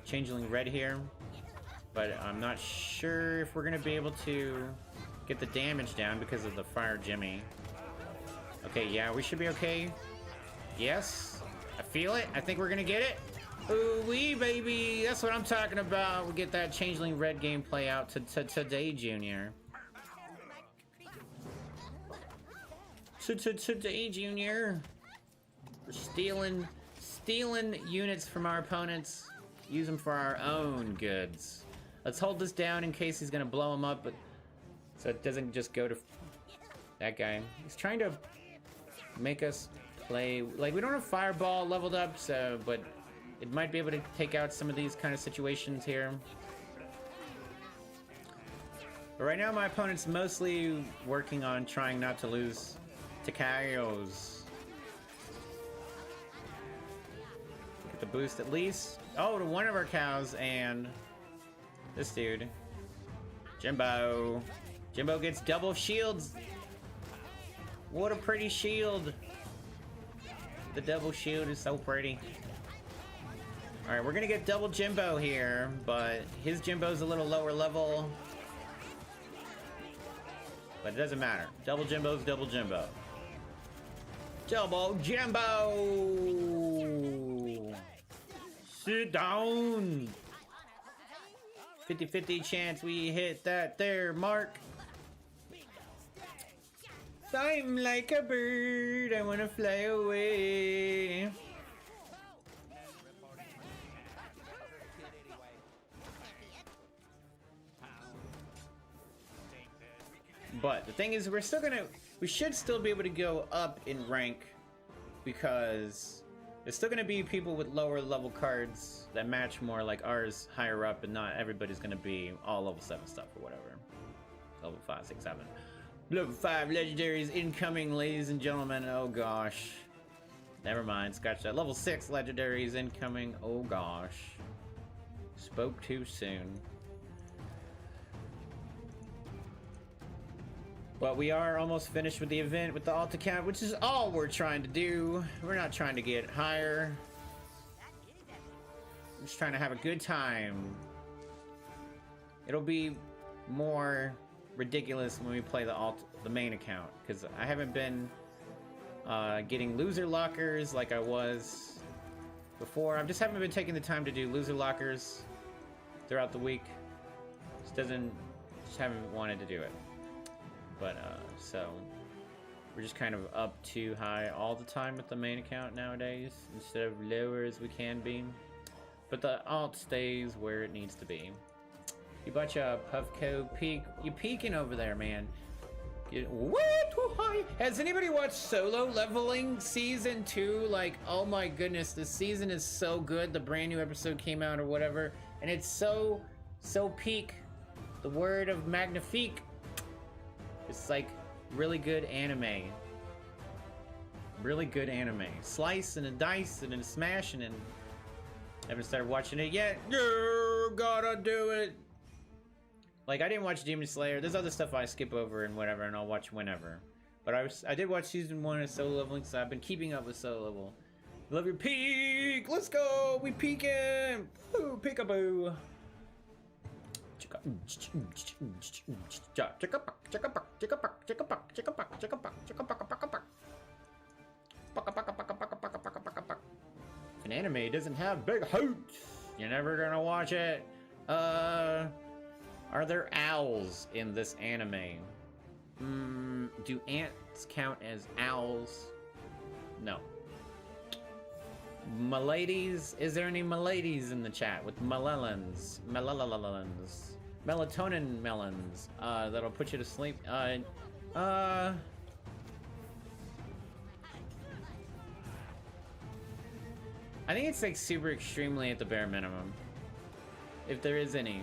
Speaker 1: Changeling Red here, but I'm not sure if we're gonna be able to get the damage down because of the Fire Jimmy. Okay, yeah, we should be okay. Yes, I feel it. I think we're gonna get it. Ooh wee, baby, that's what I'm talking about. We'll get that Changeling Red gameplay out today, Junior. Today, Junior. We're stealing units from our opponents, use them for our own goods. Let's hold this down in case he's gonna blow him up, but so it doesn't just go to that guy. He's trying to make us play like we don't have Fireball leveled up, so but it might be able to take out some of these kind of situations here. But right now my opponent's mostly working on trying not to lose to cows. Get the boost at least. Oh, to one of our cows and this dude. Jimbo. Jimbo gets double shields. What a pretty shield. The double shield is so pretty. Alright, we're gonna get double Jimbo here, but his Jimbo's a little lower level. But it doesn't matter. Double Jimbo's double Jimbo. Double Jimbo! Sit down! 50-50 chance we hit that there mark. I'm like a bird, I wanna fly away. But the thing is, we should still be able to go up in rank because there's still gonna be people with lower level cards that match more like ours higher up, and not everybody's gonna be all level 7 stuff or whatever. Level 5, 6, 7. Level 5 legendaries incoming, ladies and gentlemen. Oh gosh. Never mind, scratch that. Level 6 legendaries incoming. Oh gosh. Spoke too soon. But we are almost finished with the event with the alt account, which is all we're trying to do. We're not trying to get higher. We're just trying to have a good time. It'll be more ridiculous when we play the main account, because I haven't been getting loser lockers like I was before. I just haven't been taking the time to do loser lockers throughout the week. Just haven't wanted to do it. But so we're just kind of up too high all the time with the main account nowadays instead of lower as we can be. But the alt stays where it needs to be. You betcha, Puffco peek. You peeking over there, man. Get way too high. Has anybody watched Solo Leveling Season 2? Like, oh my goodness, this season is so good. The brand new episode came out or whatever, and it's so peak. The word of magnifique. It's like really good anime. Really good anime. Slice and a dice and a smash and haven't started watching it yet. You gotta do it. Like, I didn't watch Demon Slayer. There's other stuff I skip over and whatever, and I'll watch whenever. But I did watch season 1 of Solo Leveling, so I've been keeping up with Solo Level. Love your peak. Let's go. We peeking. Ooh, peekaboo. If an anime doesn't have big hoots, you're never gonna watch it. Are there owls in this anime? Do ants count as owls? No. Miladies? Is there any miladies in the chat with melons? Melatonin melons. That'll put you to sleep. I think it's like super extremely at the bare minimum. If there is any.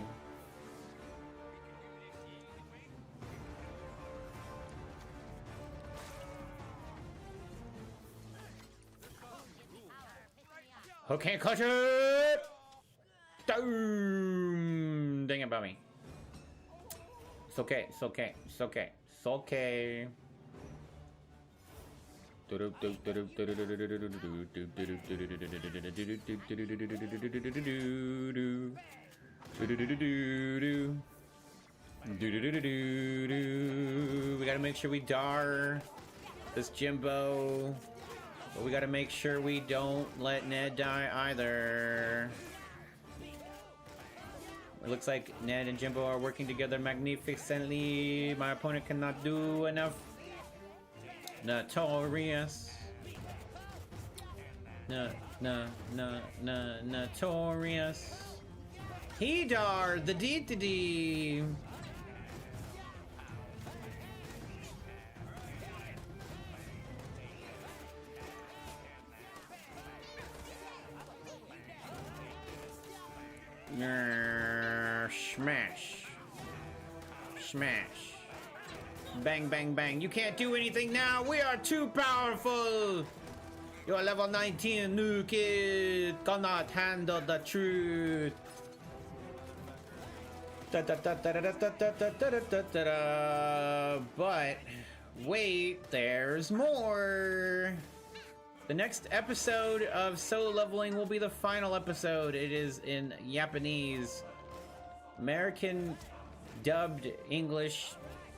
Speaker 1: Okay, clutch it! Boom! Dang it, Bummy. It's okay, it's okay, it's okay, it's okay. We gotta make sure we dar this Jimbo. But we gotta make sure we don't let Ned die either. It looks like Ned and Jimbo are working together magnificently. My opponent cannot do enough. Notorious. Notorious. Hedar, the D. Smash. smash. Bang, bang, bang. You can't do anything now. We are too powerful. Your level 19 new kid cannot handle the truth. But wait, there's more. The next episode of Solo Leveling will be the final episode. It is in Japanese. American dubbed English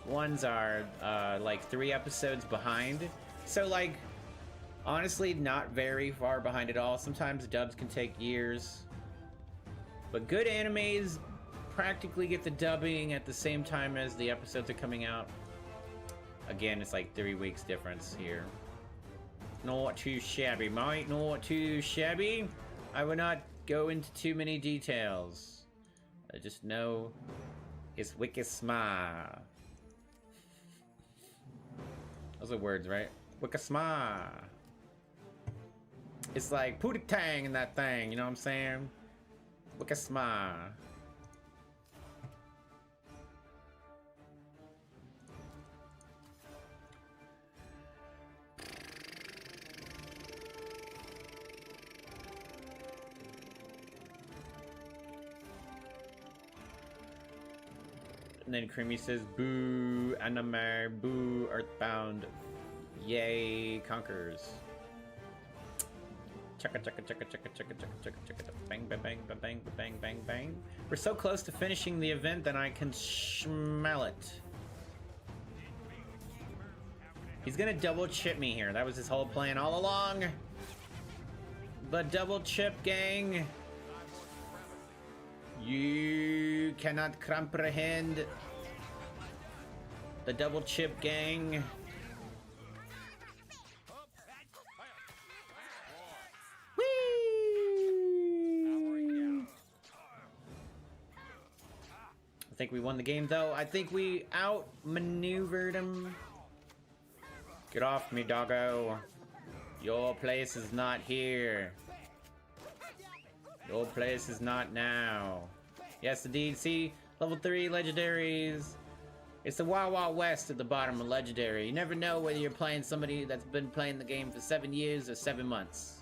Speaker 1: ones are like 3 episodes behind. So like, honestly, not very far behind at all. Sometimes dubs can take years. But good animes practically get the dubbing at the same time as the episodes are coming out. Again, it's like 3 weeks difference here. Not too shabby, mate. Not too shabby. I will not go into too many details. I just know it's Wikisma. Those are words, right? Wikisma. It's like Pootie Tang in that thing, you know what I'm saying? Wikisma. And then Creamy says, boo, Anamar, boo, Earthbound, yay, conquers. Checka, checka, checka, checka, checka, checka, checka, checka, bang, bang, bang, bang, bang, bang, bang, bang. We're so close to finishing the event that I can smell it. He's gonna double chip me here. That was his whole plan all along. The double chip gang. You cannot comprehend the double chip gang. Whee! I think we won the game though. I think we outmaneuvered him. Get off me, doggo. Your place is not here. Your place is not now. Yes, indeed. See, level 3 legendaries. It's the Wild Wild West at the bottom of legendary. You never know whether you're playing somebody that's been playing the game for 7 years or 7 months.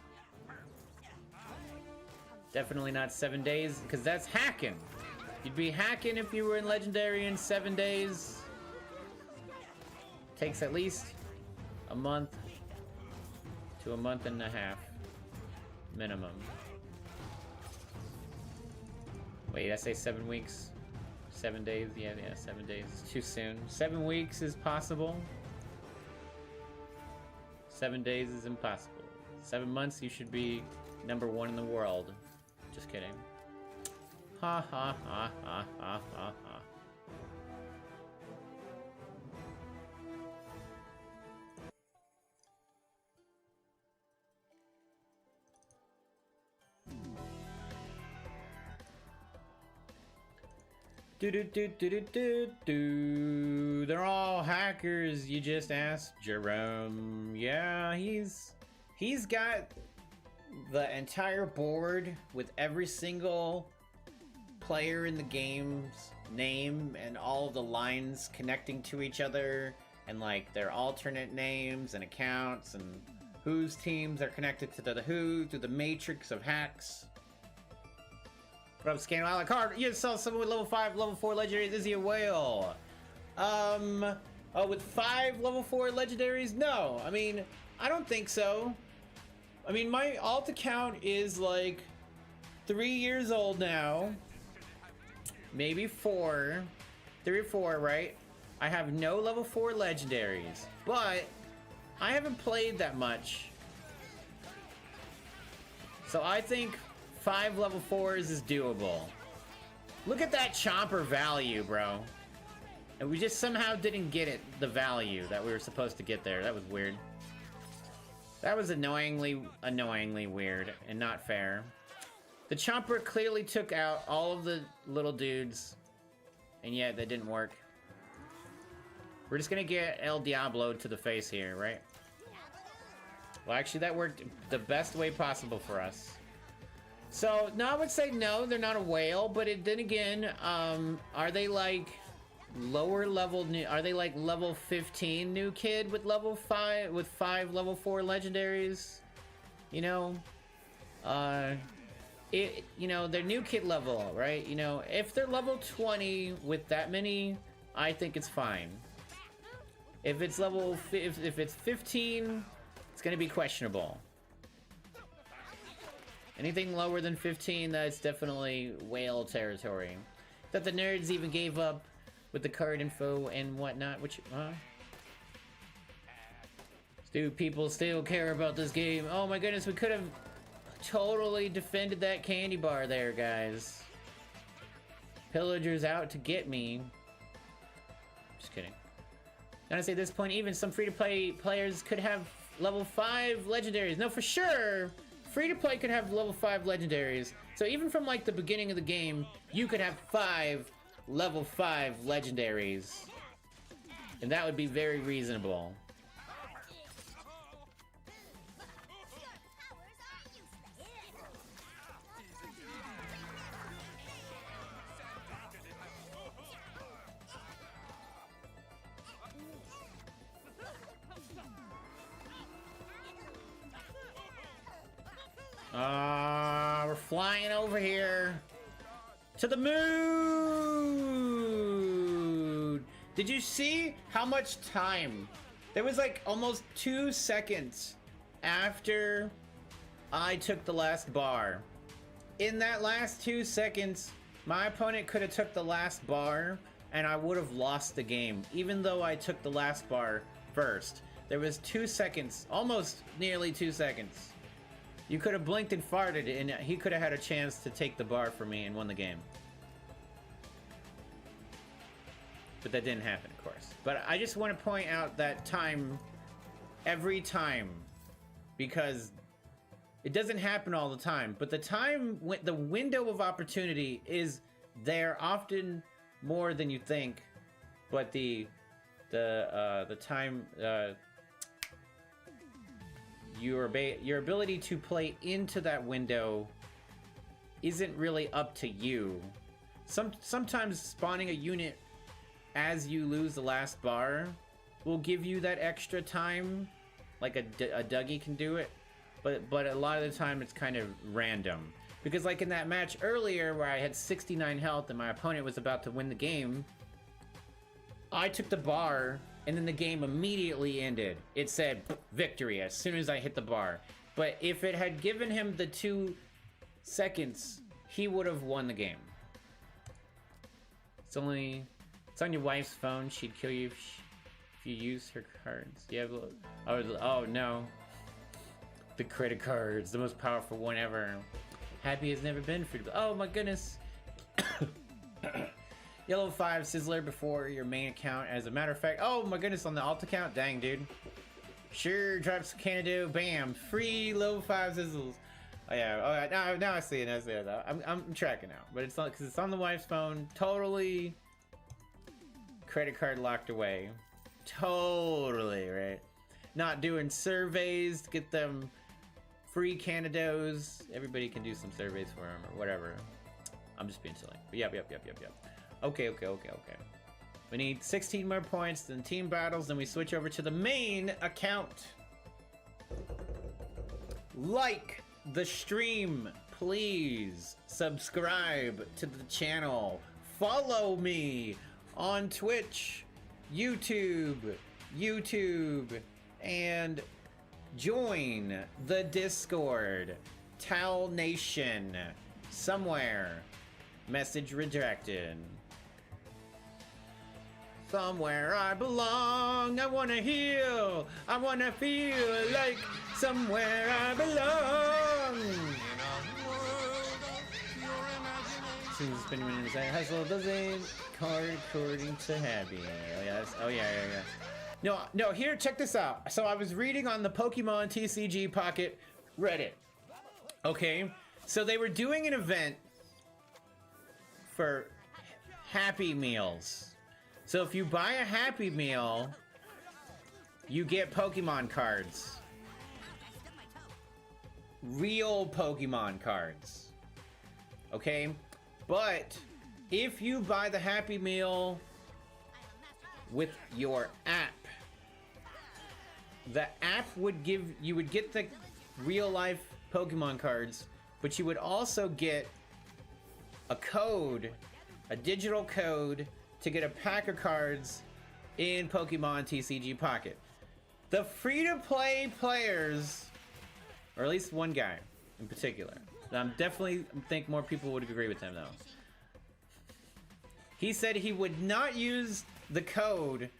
Speaker 1: Definitely not 7 days, because that's hacking. You'd be hacking if you were in legendary in 7 days. Takes at least a month to a month and a half minimum. Wait, did I say 7 weeks? 7 days? Yeah, 7 days. It's too soon. 7 weeks is possible. 7 days is impossible. 7 months, you should be #1 in the world. Just kidding. Ha ha ha ha ha ha ha. Do do do do do do do. They're all hackers. You just asked Jerome. Yeah, he's got the entire board with every single player in the game's name and all of the lines connecting to each other and like their alternate names and accounts and whose teams are connected to the who through the matrix of hacks. What up, Scan a la carte? You saw someone with level 5, level 4 legendaries. Is he a whale? Oh, with 5 level 4 legendaries? No. I mean, I don't think so. I mean, my alt account is like 3 years old now. Maybe 4. 3 or 4, right? I have no level 4 legendaries, but I haven't played that much. So I think 5 level 4s is doable. Look at that chomper value, bro. And we just somehow didn't get it, the value that we were supposed to get there. That was weird. That was annoyingly weird and not fair. The chomper clearly took out all of the little dudes, and yet that didn't work. We're just gonna get El Diablo to the face here, right? Well, actually, that worked the best way possible for us. So, no, I would say no, they're not a whale, but then again, are they like lower level new? Are they like level 15 new kid with level 5 with 5 level 4 legendaries? You know, you know, they're new kid level, right? You know, if they're level 20 with that many, I think it's fine. If it's level if it's 15, it's gonna be questionable. Anything lower than 15, that's definitely whale territory. That the nerds even gave up with the card info and whatnot, which, do people still care about this game? Oh my goodness, we could have totally defended that candy bar there, guys. Pillagers out to get me. Just kidding. Honestly, at this point, even some free-to-play players could have level 5 legendaries. No, for sure, free-to-play could have level 5 legendaries. So even from like the beginning of the game, you could have 5 level 5 legendaries. And that would be very reasonable. We're flying over here to the moon. Did you see how much time? There was like almost 2 seconds after I took the last bar. In that last 2 seconds, my opponent could have took the last bar and I would have lost the game, even though I took the last bar first. There was 2 seconds, almost nearly 2 seconds. You could have blinked and farted, and he could have had a chance to take the bar for me and won the game. But that didn't happen, of course. But I just want to point out that time, every time, because it doesn't happen all the time. But the time, the window of opportunity is there often more than you think. But the time. Your ability to play into that window isn't really up to you. Sometimes spawning a unit as you lose the last bar will give you that extra time, like a Dougie can do it, but a lot of the time it's kind of random. Because like in that match earlier where I had 69 health and my opponent was about to win the game, I took the bar and then the game immediately ended. It said victory as soon as I hit the bar. But if it had given him the 2 seconds, he would have won the game. It's on your wife's phone. She'd kill you if you use her cards. Yeah, oh no. The credit cards, the most powerful one ever. Happy has never been free to. Oh my goodness. Yellow 5 Sizzler before your main account. As a matter of fact, oh my goodness, on the alt account, dang dude. Sure, drops Canada, bam, free level 5 Sizzles. Oh yeah, oh, now I see it. I see it. I'm tracking now, but it's not because it's on the wife's phone. Totally, credit card locked away. Totally right. Not doing surveys to get them free Canados. Everybody can do some surveys for them or whatever. I'm just being silly. But yep. Okay. We need 16 more points, then team battles, then we switch over to the main account. Like the stream, please. Subscribe to the channel. Follow me on Twitch, YouTube, and join the Discord, Tal Nation, somewhere. Message redirected. Somewhere I belong, I wanna heal, I wanna feel like somewhere I belong.
Speaker 2: In a world of pure imagination.
Speaker 1: Seems spinning in his hustle doesn't card according to Happy. Oh yeah. No, here, check this out. So I was reading on the Pokemon TCG Pocket Reddit. Okay, so they were doing an event for Happy Meals. So if you buy a Happy Meal, you get Pokemon cards. Real Pokemon cards. Okay? But if you buy the Happy Meal with your app. The app would give you would get the real life Pokemon cards, but you would also get a code, a digital code to get a pack of cards in Pokemon TCG Pocket. The free-to-play players, or at least one guy in particular, I'm definitely think more people would agree with him though. He said he would not use the code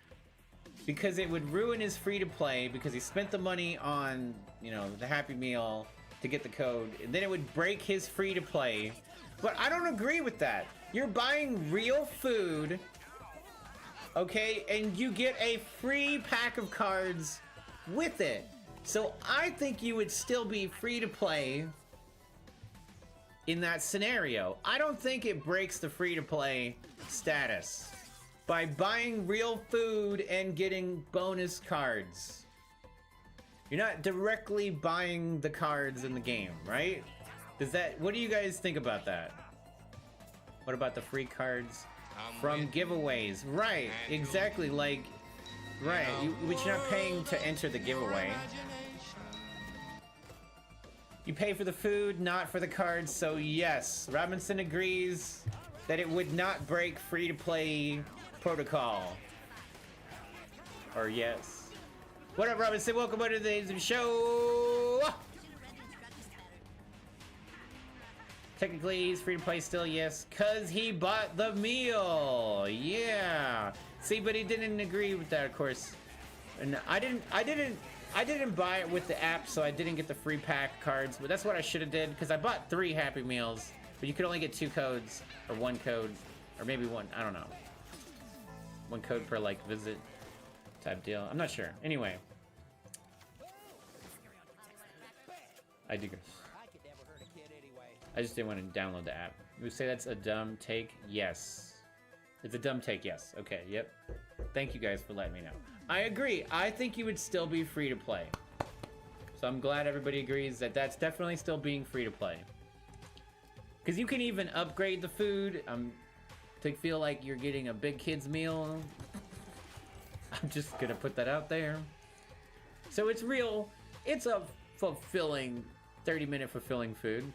Speaker 1: because it would ruin his free-to-play because he spent the money on, you know, the Happy Meal to get the code, and then it would break his free-to-play. But I don't agree with that. You're buying real food, okay, and you get a free pack of cards with it. So I think you would still be free-to-play in that scenario. I don't think it breaks the free-to-play status by buying real food and getting bonus cards. You're not directly buying the cards in the game, right? What do you guys think about that? What about the free cards from giveaways? Right, exactly, like, right, which you're not paying to enter the giveaway. You pay for the food, not for the cards, so yes, Robinson agrees that it would not break free-to-play protocol. Or yes. What up, Robinson? Welcome to today's show! Technically, he's free-to-play still, yes, cause he bought the meal! Yeah! See, but he didn't agree with that, of course. And I didn't buy it with the app, so I didn't get the free pack cards, but that's what I should have did, because I bought 3 Happy Meals, but you could only get 2 codes, or 1 code, or maybe 1, I don't know. 1 code per, like, visit type deal. I'm not sure. Anyway. I digress. I just didn't want to download the app. You say that's a dumb take? Yes. It's a dumb take, yes. Okay, yep. Thank you guys for letting me know. I agree. I think you would still be free to play. So I'm glad everybody agrees that that's definitely still being free to play. Because you can even upgrade the food to feel like you're getting a big kid's meal. I'm just gonna put that out there. So it's real. It's a fulfilling, 30-minute fulfilling food.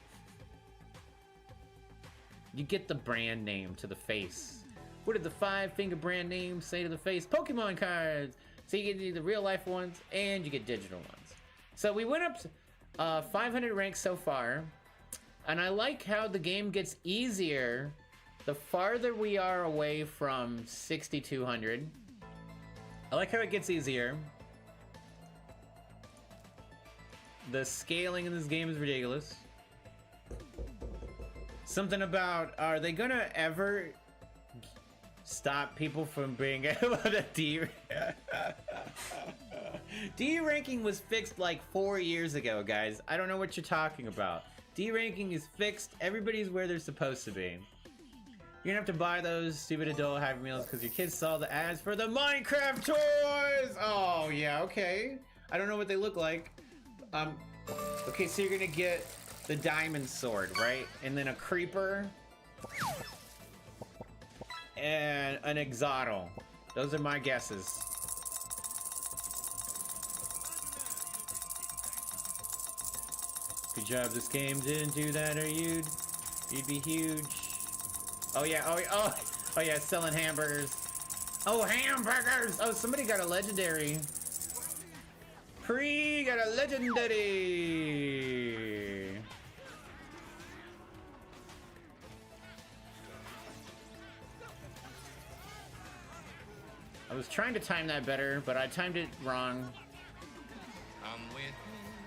Speaker 1: You get the brand name to the face. What did the 5-finger brand name say to the face? Pokemon cards! So you get the real life ones and you get digital ones. So we went up to 500 ranks so far. And I like how the game gets easier the farther we are away from 6,200. I like how it gets easier. The scaling in this game is ridiculous. Something about, are they gonna ever stop people from being able to D ranking was fixed like 4 years ago, guys. I don't know what you're talking about. D ranking is fixed. Everybody's where they're supposed to be. You're gonna have to buy those stupid adult Happy Meals because your kids saw the ads for the Minecraft toys. Oh yeah, okay. I don't know what they look like. Okay, so you're gonna get the diamond sword, right? And then a creeper and an Exottle. Those are my guesses. Good job, this game didn't do that, or you'd be huge. Oh yeah, oh yeah, selling hamburgers. Oh, hamburgers! Oh, somebody got a legendary. Got a legendary. I was trying to time that better, but I timed it wrong.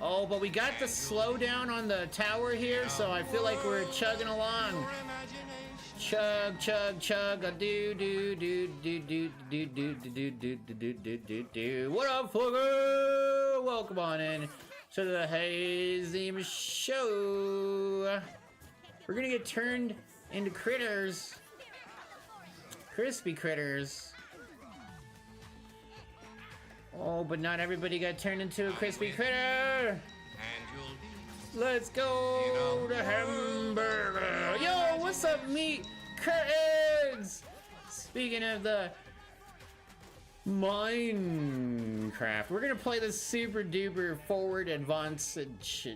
Speaker 1: Oh, but we got the slowdown on the tower here, so I feel like we're chugging along. Chug, chug, chug, a do do do do do do do do do do do do. What up, Flugger? Welcome on in to the Hazy Show. We're gonna get turned into critters, crispy critters. Oh, but not everybody got turned into a crispy critter. Let's go to hamburger. Yo, what's up, meat curtains? Speaking of the Minecraft. We're gonna play this super duper forward advantage.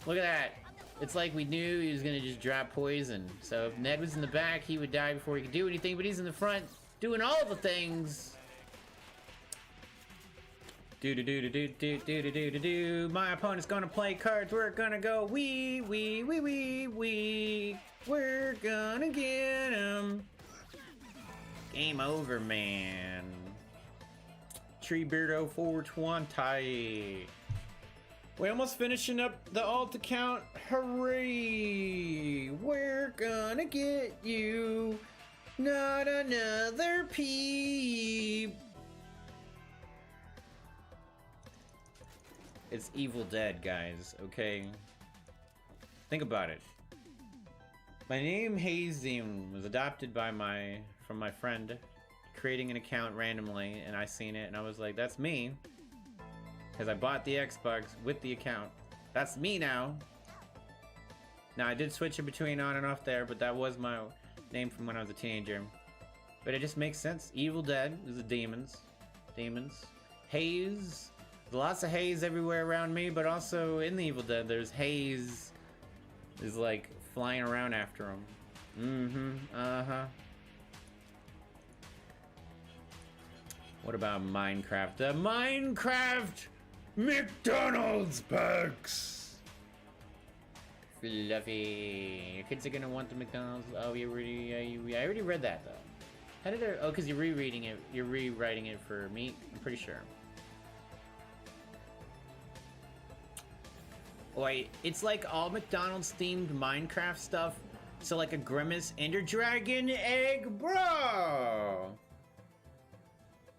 Speaker 1: Look at that. It's like we knew he was gonna just drop poison. So if Ned was in the back, he would die before he could do anything, but he's in the front doing all the things. Do. My opponent's gonna play cards. We're gonna go wee. We're gonna get him. Game over, man. Treebeardo 420. We're almost finishing up the alt account. Hooray! We're gonna get you. Not another peep. It's Evil Dead, guys, okay? Think about it. My name Hazim was adopted by from my friend, creating an account randomly, and I seen it and I was like, that's me. Because I bought the Xbox with the account. That's me now. Now I did switch it between on and off there, but that was my name from when I was a teenager. But it just makes sense. Evil Dead is the demons. Haze. There's lots of haze everywhere around me, but also in the Evil Dead, there's haze is like flying around after him. What about Minecraft? The Minecraft McDonald's packs! Fluffy. Your kids are gonna want the McDonald's. Oh, I already read that though. How did I? Oh, because you're rereading it. You're rewriting it for me. I'm pretty sure. Wait, it's like all McDonald's themed Minecraft stuff. So like a Grimace Ender Dragon Egg, bro.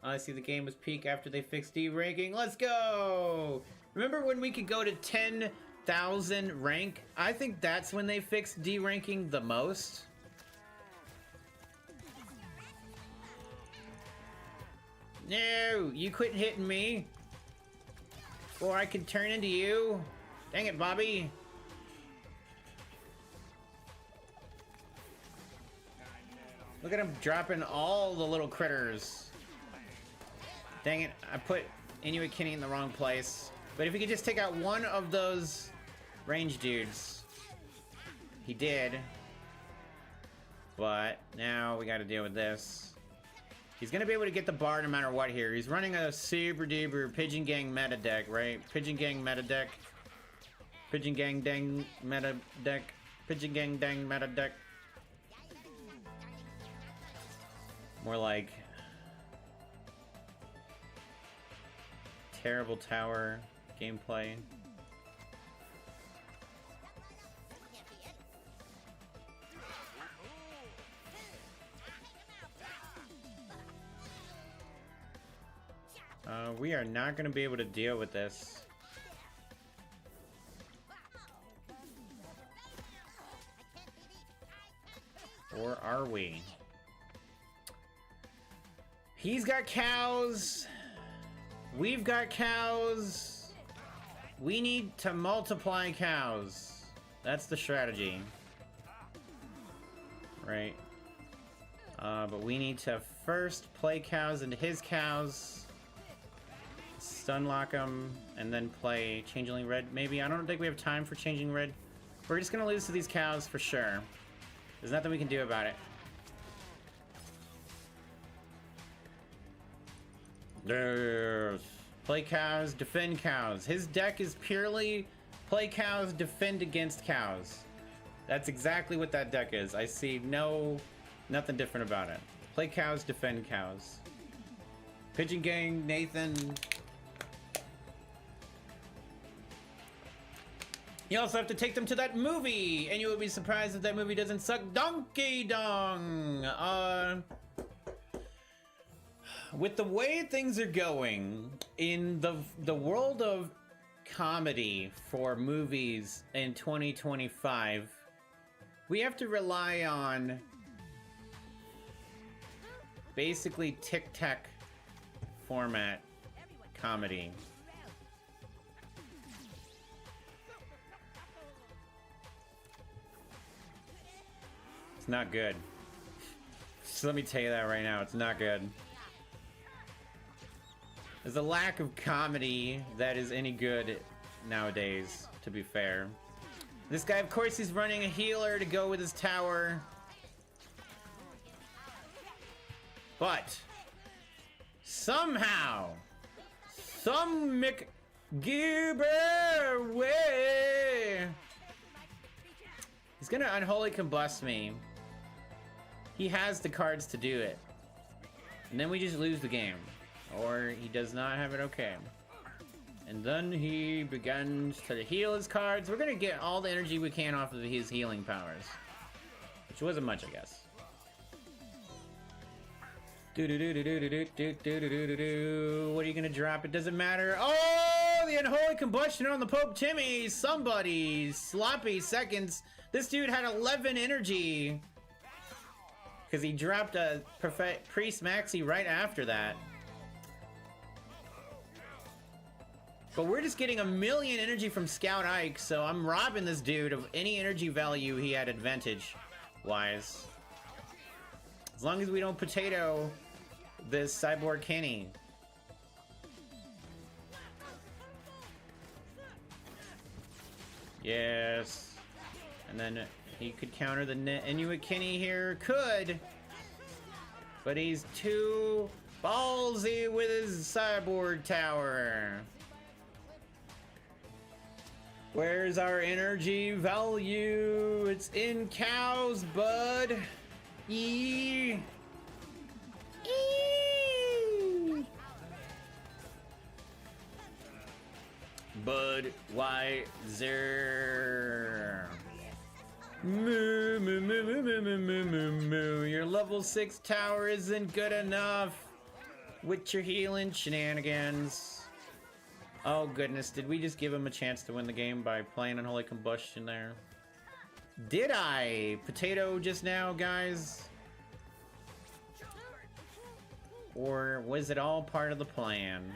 Speaker 1: I see the game was peak after they fixed D-ranking. Let's go! Remember when we could go to 10,000 rank? I think that's when they fixed D-ranking the most. No, you quit hitting me. Or I could turn into you. Dang it, Bobby. Look at him dropping all the little critters. Dang it, I put Inuit Kenny in the wrong place. But if he could just take out one of those range dudes. He did. But now we gotta deal with this. He's gonna be able to get the bar no matter what here. He's running a super duper Pigeon Gang meta deck, right? Pigeon Gang meta deck. Pigeon Gang dang meta deck. Pigeon Gang dang meta deck. More like terrible tower gameplay. We are not going to be able to deal with this. Or are we? He's got cows. We've got cows. We need to multiply cows. That's the strategy. Right. But we need to first play cows into his cows. Stun lock him. And then play Changeling Red, maybe. I don't think we have time for Changing Red. We're just gonna lose to these cows for sure. There's nothing we can do about it. Yes. Play cows, defend cows. His deck is purely play cows, defend against cows. That's exactly what that deck is. I see nothing different about it. Play cows, defend cows. Pigeon Gang, Nathan. You also have to take them to that movie, and you will be surprised if that movie doesn't suck donkey dong. With the way things are going in the world of comedy for movies in 2025, we have to rely on basically tic-tac format comedy. It's not good. Just let me tell you that right now, it's not good. There's a lack of comedy that is any good nowadays, to be fair. This guy, of course, he's running a healer to go with his tower. But somehow, some McGuber way, he's gonna unholy combust me. He has the cards to do it. And then we just lose the game. Or he does not have it okay. And then he begins to heal his cards. We're gonna get all the energy we can off of his healing powers. Which wasn't much, I guess. What are you gonna drop? It doesn't matter. Oh, the unholy combustion on the Pope Timmy. Somebody sloppy seconds. This dude had 11 energy. Because he dropped a Priest Maxi right after that. But we're just getting 1,000,000 energy from Scout Ike, so I'm robbing this dude of any energy value he had advantage-wise. As long as we don't potato this Cyborg Kenny. Yes. And then he could counter the Inuit Kenny here. Could. But he's too ballsy with his Cyborg Tower. Where's our energy value? It's in cows, bud. Eee. Budweiser. Moo, moo, moo, moo, moo, moo, moo, moo, moo. Your level 6 tower isn't good enough with your healing shenanigans. Oh goodness, did we just give him a chance to win the game by playing Unholy Combustion there? Did I? Potato just now, guys? Or was it all part of the plan?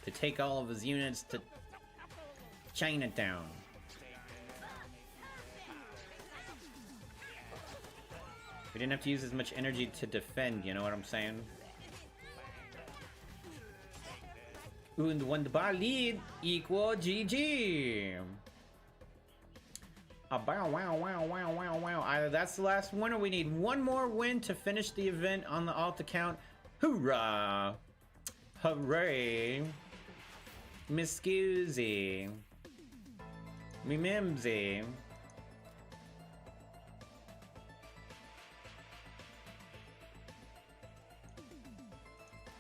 Speaker 1: To take all of his units to Chinatown. We didn't have to use as much energy to defend, you know what I'm saying? And when the bar lead equal GG. Bow, wow, wow, wow, wow, wow. Either that's the last one or we need one more win to finish the event on the alt account. Hoorah! Hooray! Miss Scusi. Me Mimsy.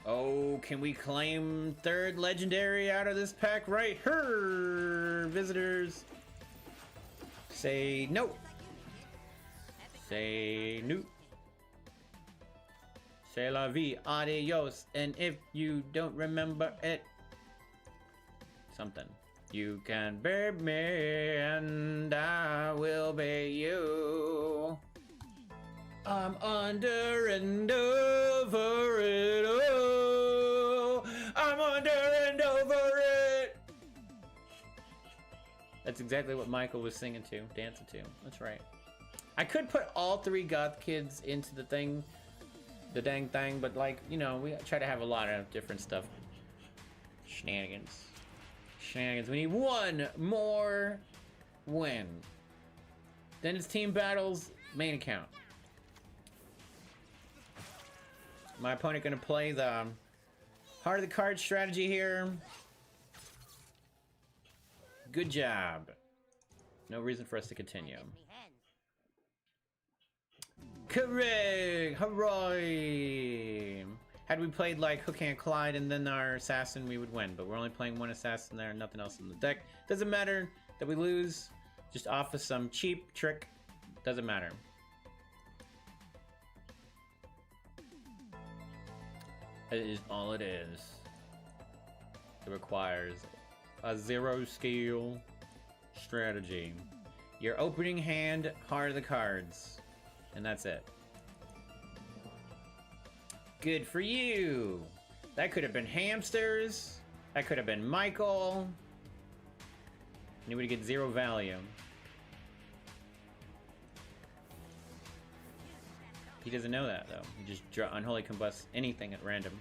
Speaker 1: Oh, can we claim third legendary out of this pack right here, visitors? Say no. Say no. Say la vie, adios. And if you don't remember it, something. You can bear me and I will bear you. I'm under and over it. Oh, I'm under and over it. That's exactly what Michael was singing to, dancing to. That's right. I could put all 3 goth kids into the thing, the dang thing, but like, you know, we try to have a lot of different stuff. Shenanigans. Shenanigans. We need one more win. Then it's Team Battles main account. My opponent gonna play the heart of the card strategy here. Good job. No reason for us to continue. Correct! Hooray! Had we played like Hook Hand Clyde and then our assassin, we would win. But we're only playing one assassin there and nothing else in the deck. Doesn't matter that we lose. Just off of some cheap trick. Doesn't matter. It is all it is. It requires a 0 skill strategy. Your opening hand, heart of the cards. And that's it. Good for you. That could have been hamsters. That could have been Michael. And you would get 0 value. He doesn't know that though. He just unholy combusts anything at random.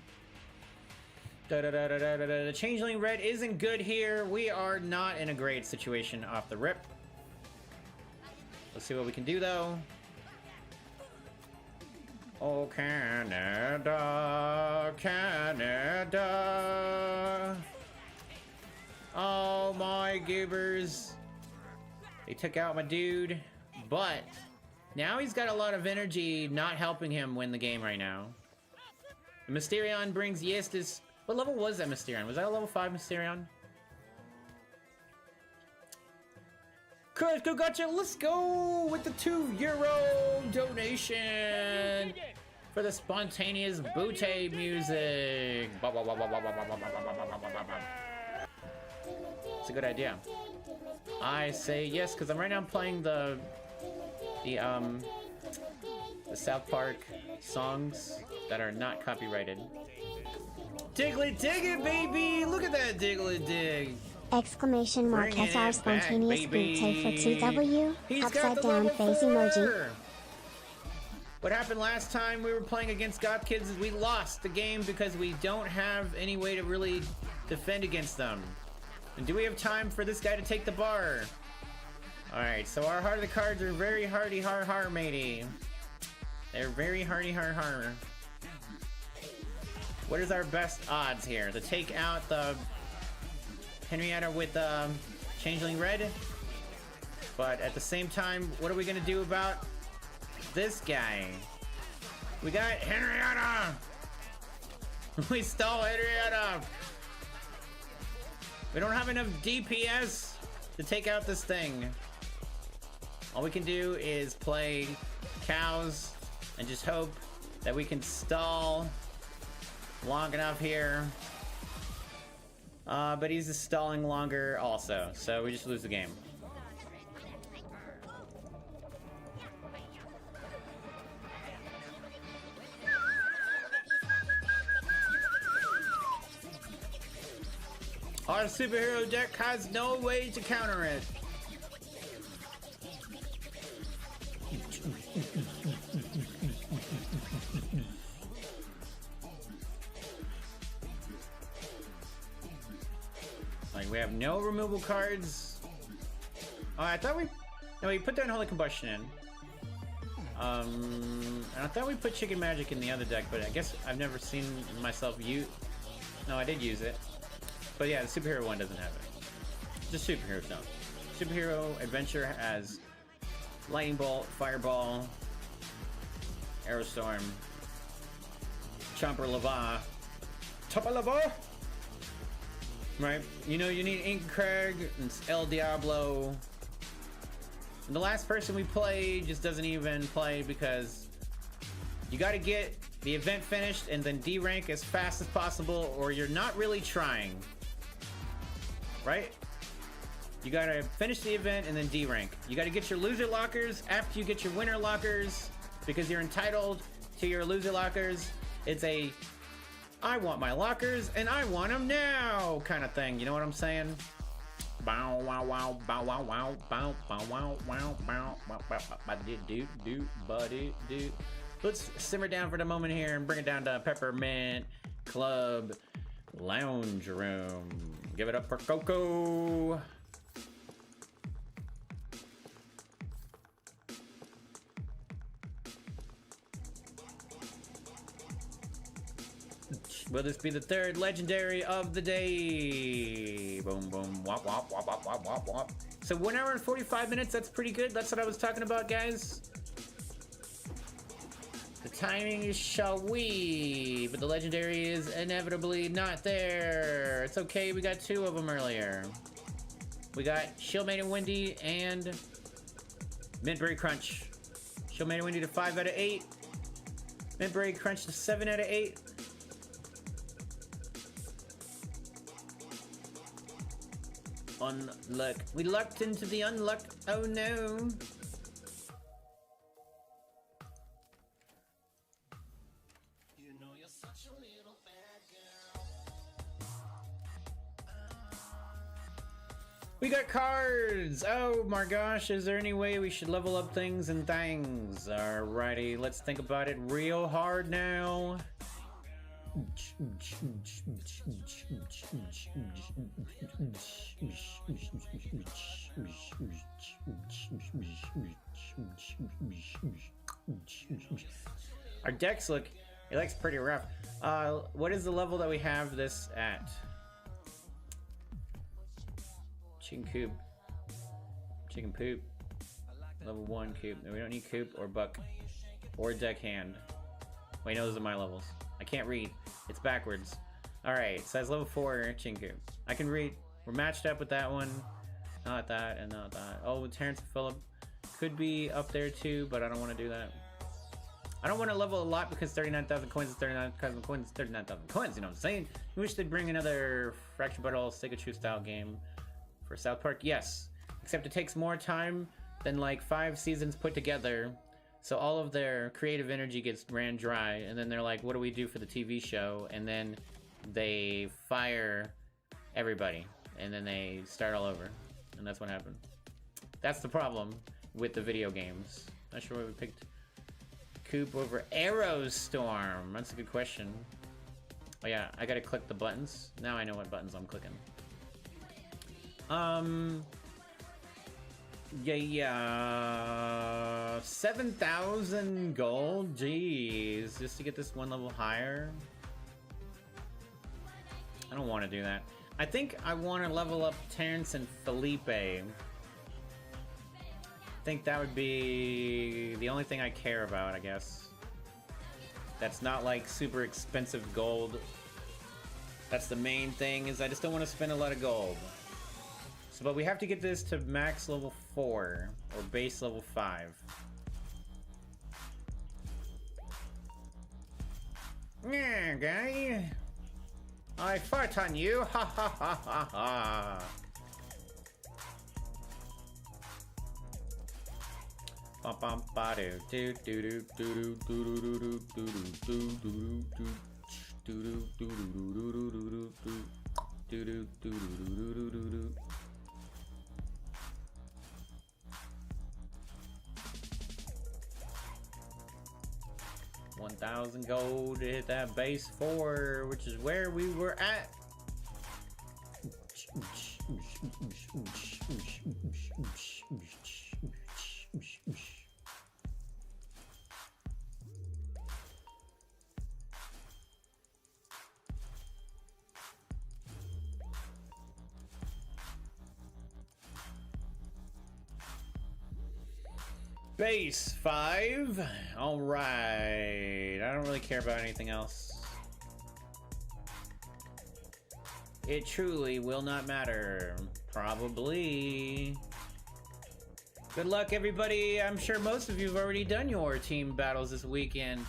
Speaker 1: The Changeling Red isn't good here. We are not in a great situation off the rip. Let's see what we can do though. Oh, Canada, Canada. Oh my goobers. They took out my dude, but now he's got a lot of energy not helping him win the game right now. The Mysterion brings Yestis. What level was that Mysterion? Was that a level 5 Mysterion? Chris, go gotcha. Let's go with the €2 donation for the spontaneous Butte music. It's a good idea. I say yes because I'm right now playing the South Park songs that are not copyrighted. Diggly dig it, baby! Look at that Diggly dig.
Speaker 5: Exclamation mark
Speaker 1: Bringing
Speaker 5: SR
Speaker 1: it
Speaker 5: spontaneous
Speaker 1: back,
Speaker 5: boot
Speaker 1: baby.
Speaker 5: for 2W,
Speaker 1: He's got
Speaker 5: upside
Speaker 1: the
Speaker 5: down
Speaker 1: level
Speaker 5: face emoji.
Speaker 1: 4. What happened last time we were playing against God Kids is we lost the game because we don't have any way to really defend against them. And do we have time for this guy to take the bar? Alright, so our heart of the cards are very hardy har matey. They're very hardy har. What is our best odds here? To take out the Henrietta with Changeling Red? But at the same time, what are we gonna do about this guy? We got Henrietta! We stole Henrietta! We don't have enough DPS to take out this thing. All we can do is play cows and just hope that we can stall long enough here. But he's just stalling longer also, so we just lose the game. Our superhero deck has no way to counter it. Like, we have no removal cards. Oh, I thought we... No, we put the Unholy Combustion in. And I thought we put Chicken Magic in the other deck, but I guess I've never seen myself use... No, I did use it. But yeah, the superhero one doesn't have it. Just superheroes don't. Superhero Adventure has Lightning Bolt, Fireball, Aerostorm, Chomper Lava, Chomper Lava! Right? You know, you need Ink Craig and El Diablo. And the last person we played just doesn't even play because you gotta get the event finished and then D-rank as fast as possible or you're not really trying. Right? You gotta finish the event and then D-rank. You gotta get your loser lockers after you get your winner lockers because you're entitled to your loser lockers. It's a I want my lockers and I want them now kind of thing. You know what I'm saying? Bow wow wow bow wow wow bow bow wow wow bow bow bow bow do buddy do. Let's simmer down for the moment here and bring it down to Peppermint Club Lounge Room. Give it up for Coco. Will this be the third legendary of the day? Boom, boom, wop, wop, wop, wop, wop, wop, wop. So 1 hour and 45 minutes, that's pretty good. That's what I was talking about, guys. The timing is shall-we, but the legendary is inevitably not there. It's okay, we got 2 of them earlier. We got Shield Maiden Wendy and Mintberry Crunch. Shield Maiden Wendy to 5 out of 8. Mintberry Crunch to 7 out of 8. Unluck. We lucked into the unluck. Oh no.
Speaker 6: You know you're such a little bad girl.
Speaker 1: We got cards! Oh my gosh, is there any way we should level up things and things? Alrighty, let's think about it real hard now. Our decks look, it looks pretty rough. What is the level that we have this at? Chicken coop. Chicken poop. Level 1 coop. No, we don't need coop or buck or deckhand. Wait, no, those are my levels. I can't read. It's backwards. Alright, so that's level 4 chicken coop. I can read. We're matched up with that one. Not that and not that. Oh, Terrence and Phillip could be up there too, but I don't want to do that. I don't want to level a lot because 39,000 coins is 39,000 coins is 39,000 coins, you know what I'm saying? I wish they'd bring another Fractured Battle Sega style game for South Park. Yes, except it takes more time than like 5 seasons put together. So all of their creative energy gets ran dry, and then they're like, what do we do for the TV show? And then they fire everybody, and then they start all over. And that's what happened. That's the problem with the video games. Not sure why we picked Coop over Aerostorm. That's a good question. Oh yeah, I gotta click the buttons. Now I know what buttons I'm clicking. Yeah, 7,000 gold, jeez, just to get this one level higher. I don't want to do that. I think I want to level up Terrence and Felipe. I think that would be the only thing I care about, I guess. That's not like super expensive gold. That's the main thing, is I just don't want to spend a lot of gold. So, but we have to get this to max level 4 or base level 5. Yeah, guy. I fart on you. Ha ha ha ha ha. Bum bum ba do do do do do do do do do do do do do do. 1,000 gold to hit that base 4, which is where we were at. Base 5. All right. I don't really care about anything else. It truly will not matter. Probably. Good luck, everybody. I'm sure most of you have already done your team battles this weekend.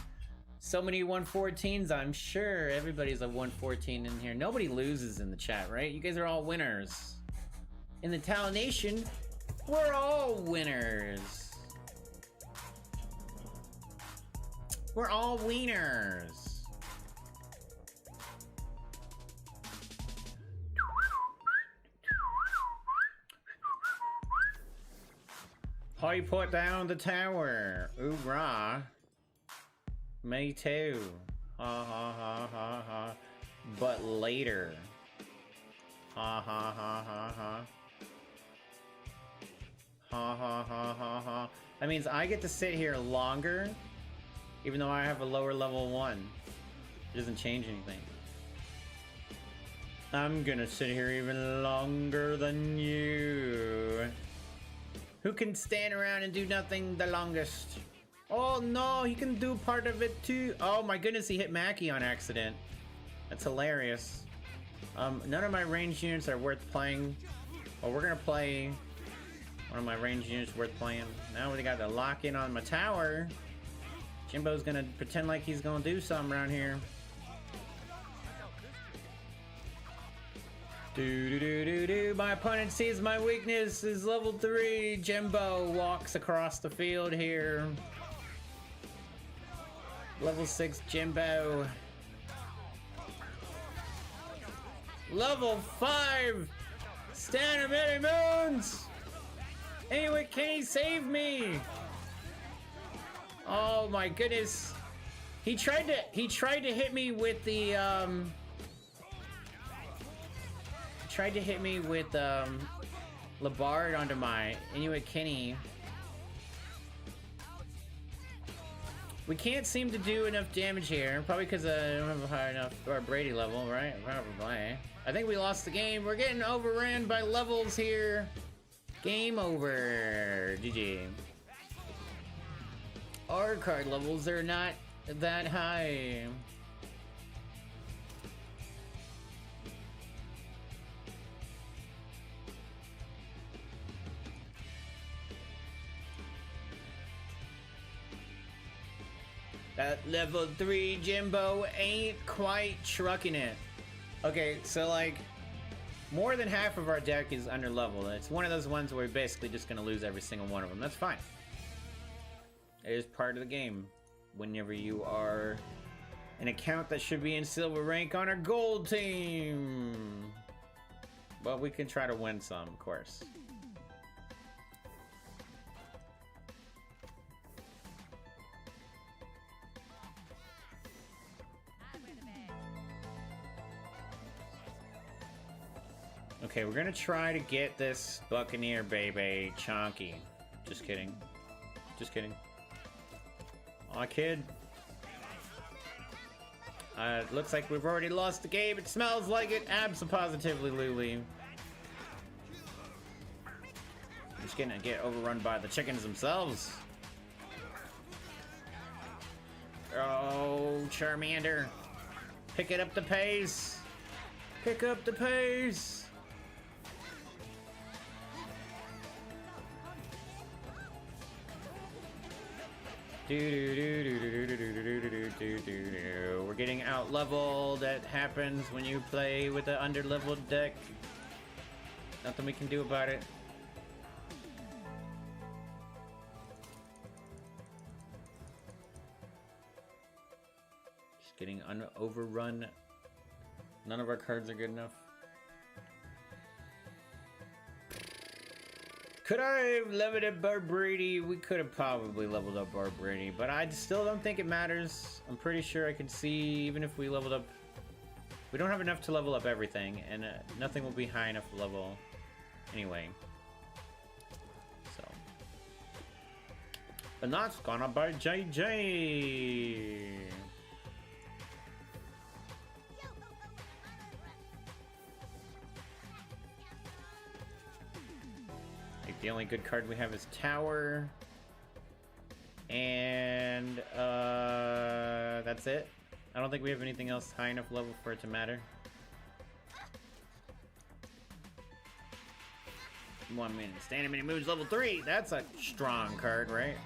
Speaker 1: So many 114s. I'm sure everybody's a 114 in here. Nobody loses in the chat, right? You guys are all winners. In the Talon Nation, we're all winners. We're all wieners. I put down the tower. Oorah. Me too. Ha ha ha ha ha. But later. Ha ha ha ha ha. Ha ha ha ha ha. That means I get to sit here longer. Even though I have a lower level 1. It doesn't change anything. I'm gonna sit here even longer than you. Who can stand around and do nothing the longest? Oh no, he can do part of it too. Oh my goodness, he hit Mackie on accident. That's hilarious. None of my ranged units are worth playing. Well, we're gonna play one of my ranged units worth playing. Now we got to lock in on my tower. Jimbo's gonna pretend like he's gonna do something around here. Do do do do do. My opponent sees my weakness is level 3. Jimbo walks across the field here. Level 6 Jimbo. Level 5 Stand of many moons! Anyway, can he save me? Oh my goodness. He tried to hit me with the tried to hit me with Labard onto my Inuit Kenny. We can't seem to do enough damage here, probably because I don't have a high enough or Brady level, right? Probably. I think we lost the game. We're getting overran by levels here. Game over. GG. Our card levels are not that high. That level 3 Jimbo ain't quite trucking it. Okay, so like, more than half of our deck is under level. It's one of those ones where we're basically just gonna lose every single one of them. That's fine. It is part of the game. Whenever you are an account that should be in silver rank on our gold team. But we can try to win some, of course. Okay, we're gonna try to get this Buccaneer baby chonky. Just kidding. Just kidding. Aw, kid. It looks like we've already lost the game. It smells like it. Abso-positively, Luli. Just gonna get overrun by the chickens themselves. Oh, Charmander. Pick it up the pace. Pick up the pace. We're getting out leveled. That happens when you play with an under leveled deck. Nothing we can do about it. Just getting overrun. None of our cards are good enough. Could I have leveled up Barbrady? We could have probably leveled up Barbrady, but I still don't think it matters. I'm pretty sure I can see, even if we leveled up... We don't have enough to level up everything, and nothing will be high enough level anyway. So. And that's gonna by JJ! The only good card we have is Tower. And that's it. I don't think we have anything else high enough level for it to matter. 1 minute. Standing many moves level 3. That's a strong card, right?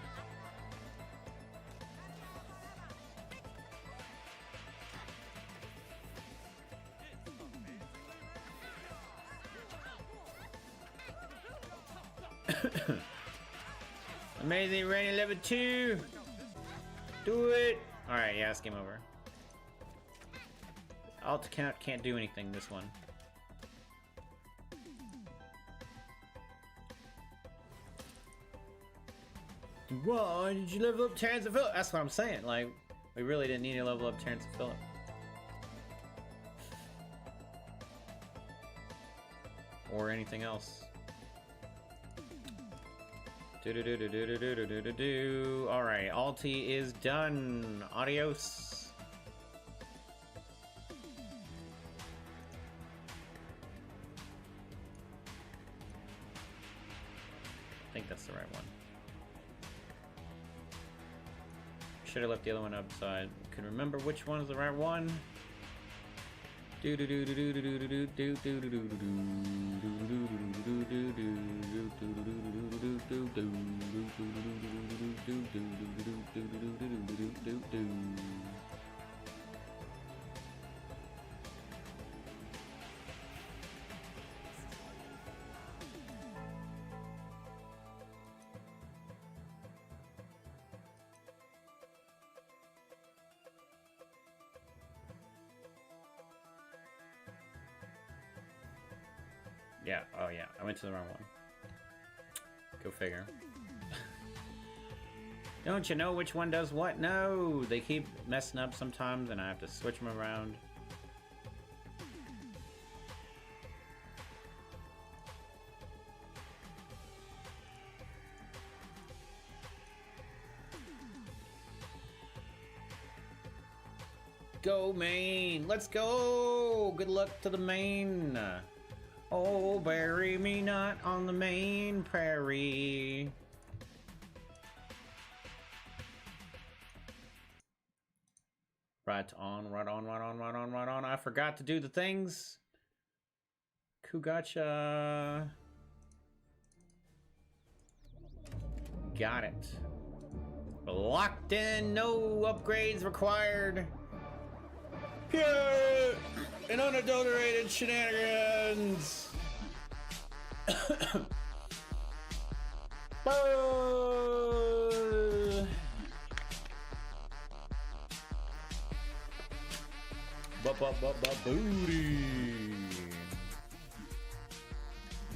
Speaker 1: Amazing Rainy level 2. Do it. Alright, yeah, it's game over. Alt account can't do anything this one. Why did you level up Terrence and Phillip? That's what I'm saying. Like, we really didn't need to level up Terrence and Phillip. Or anything else. Alright, Alti is done. Adios. I think that's the right one. Should have left the other one up so I could remember which one is the right one. Yeah, oh yeah, I went to the wrong one. Go figure. Don't you know which one does what? No, they keep messing up sometimes and I have to switch them around. Go Maine, let's go. Good luck to the Maine. Oh, bury me not on the Maine prairie. Right on, right on, right on, right on, right on. I forgot to do the things. Kugacha. Got it. Locked in, no upgrades required. Pure and unadulterated shenanigans. Booty.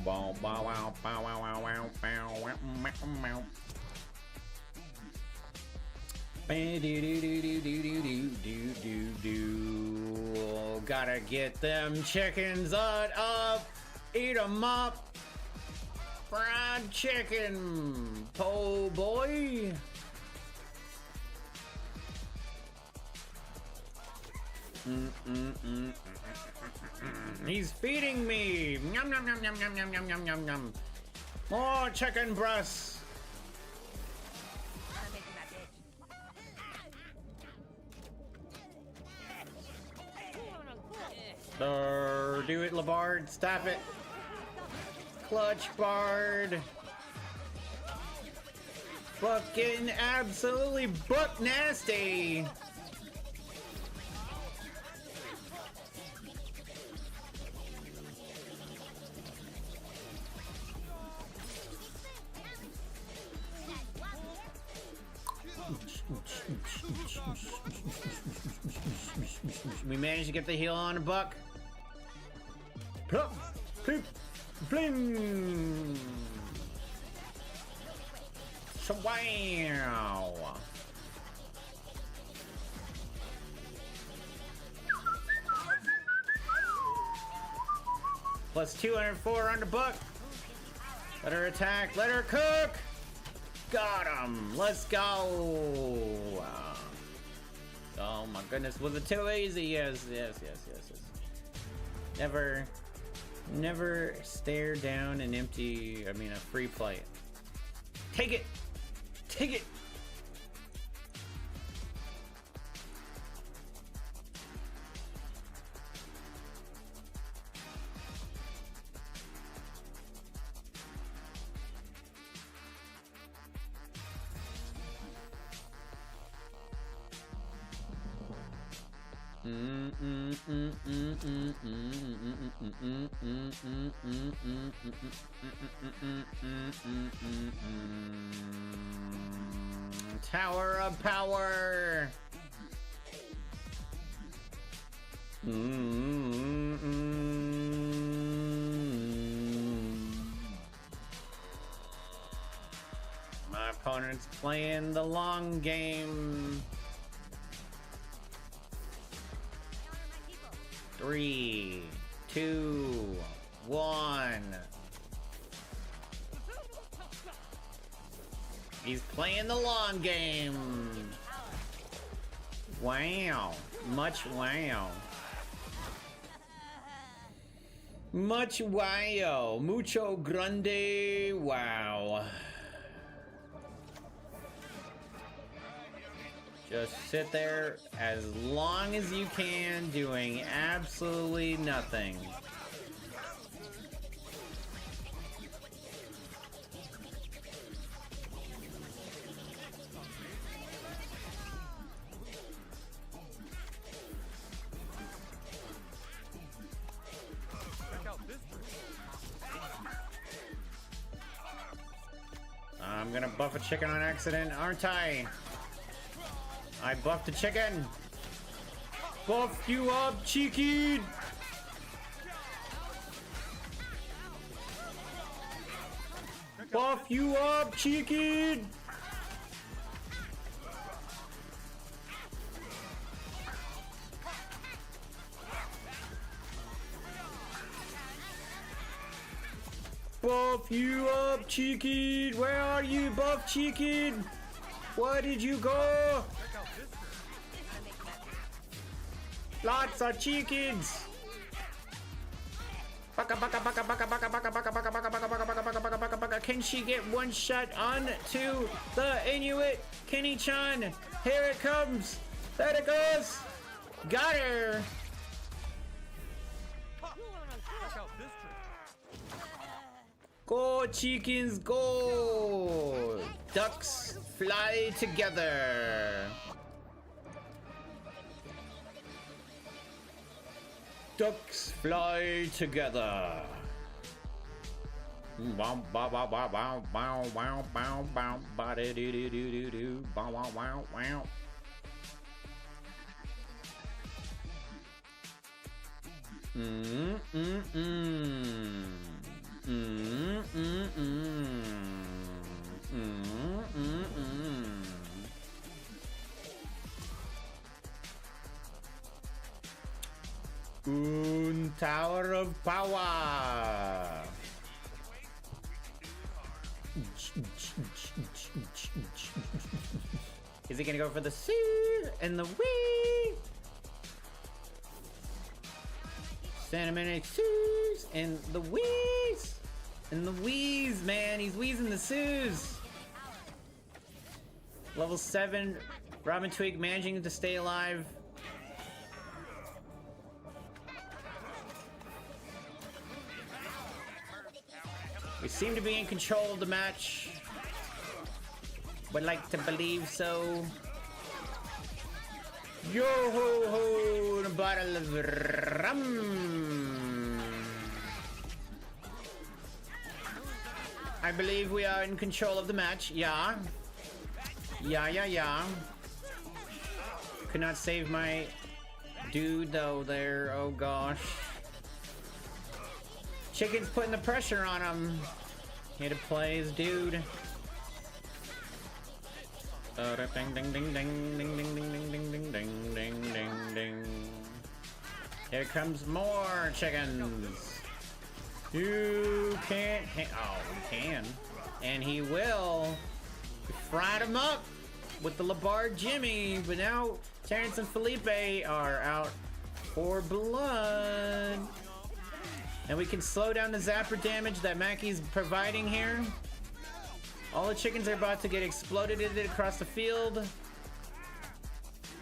Speaker 1: Bow bow wow bow wow wow wow bow wow. Gotta get them chickens up, eat 'em up. Fried chicken, po boy. He's feeding me. Yum yum yum yum yum yum yum yum yum yum. More chicken breasts. Do it, Labard. Stop it. Clutch Bard. Fucking absolutely buck nasty. We managed to get the heal on a buck. Plop, plop, fling. Wow. Plus 204 on the buck. Let her attack. Let her cook. Got him. Let's go. Oh my goodness. Was it too easy? Yes. Never stare down an empty, a free plate. Take it. Take it. Tower of Power. My opponent's playing the long game. 3, 2, 1. He's playing the long game. Wow. Much wow. Much wow. Mucho grande wow. Just sit there as long as you can, doing absolutely nothing. I'm gonna buff a chicken on accident, aren't I? I buffed the chicken. Buff you up, cheeky. Buff you up, chicken! Buff you up, chicken! Where are you, Buff Chicken? Where did you go? Lots of chickens! Can she get one shot on to the Inuit? Kenny-chan! Here it comes! There it goes! Got her! Go, chickens, go! Ducks fly together! Ducks fly together! Wow, wow, wow, wow, wow, wow, wow, wow, wow, ba do do do do do, wow, wow, wow, wow. Tower of Power. Is he gonna go for the C and the wee? Cinnamon Sues and the wheeze and the wheeze, man. He's wheezing the Sues. Level 7, Robin Twig managing to stay alive. We seem to be in control of the match. Would like to believe so. Yo ho ho, a bottle of rum. I believe we are in control of the match. Yeah. Yeah. Could not save my dude though there. Oh gosh. Chicken's putting the pressure on him. Here to play his dude. Ding ding ding ding ding ding ding ding ding ding ding ding ding ding. Here comes more chickens. You can't. Oh, he can, and he will. We fried him up with the Labarre Jimmy, but now Terrence and Felipe are out for blood. And we can slow down the zapper damage that Mackey's providing here. All the chickens are about to get exploded across the field.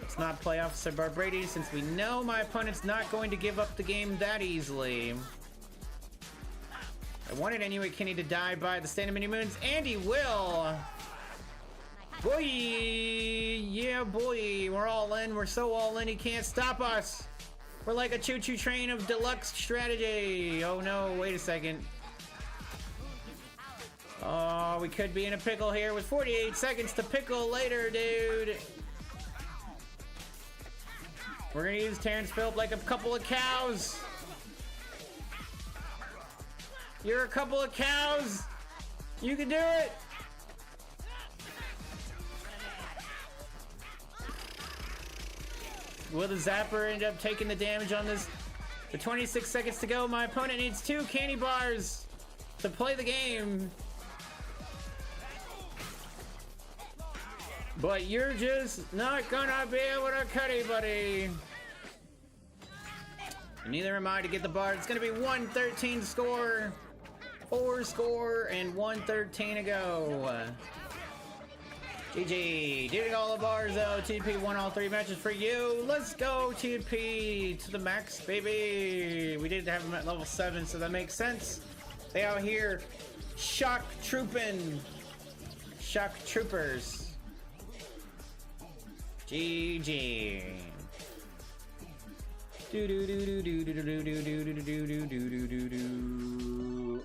Speaker 1: Let's not play Officer Barbrady since we know my opponent's not going to give up the game that easily. I wanted Inuit Kenny to die by the Stand of Mini Moons, and he will! Boy! Yeah, boy! We're all in. We're so all in, he can't stop us! We're like a choo-choo train of deluxe strategy. Oh no, wait a second. Oh, we could be in a pickle here with 48 seconds to pickle later, dude. We're gonna use Terrence Phillip like a couple of cows. You're a couple of cows. You can do it. Will the zapper end up taking the damage on this? With 26 seconds to go, my opponent needs 2 candy bars to play the game. But you're just not gonna be able to cut it, buddy. And neither am I to get the bar. It's gonna be 113 score, 4 score, and 113 to go. GG. Doing all the bars though. TP won all 3 matches for you. Let's go TP to the max, baby. We did have him at level 7, so that makes sense. They out here shock trooping. Shock troopers. GG. Do do do do do do do do do do do do do do do.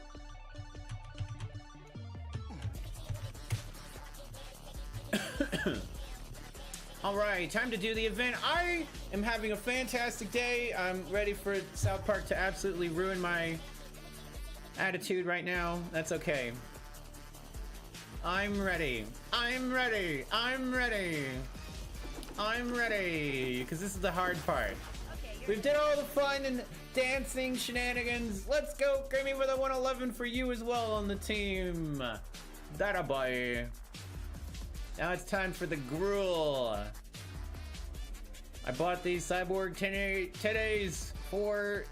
Speaker 1: All right, time to do the event. I am having a fantastic day. I'm ready for South Park to absolutely ruin my attitude right now. That's okay. I'm ready. I'm ready. I'm ready. I'm ready. Because this is the hard part. We've did all the fun and dancing shenanigans. Let's go, Grammy, with a 111 for you as well on the team. That a boy. Now it's time for the gruel. I bought these Cyborg today's for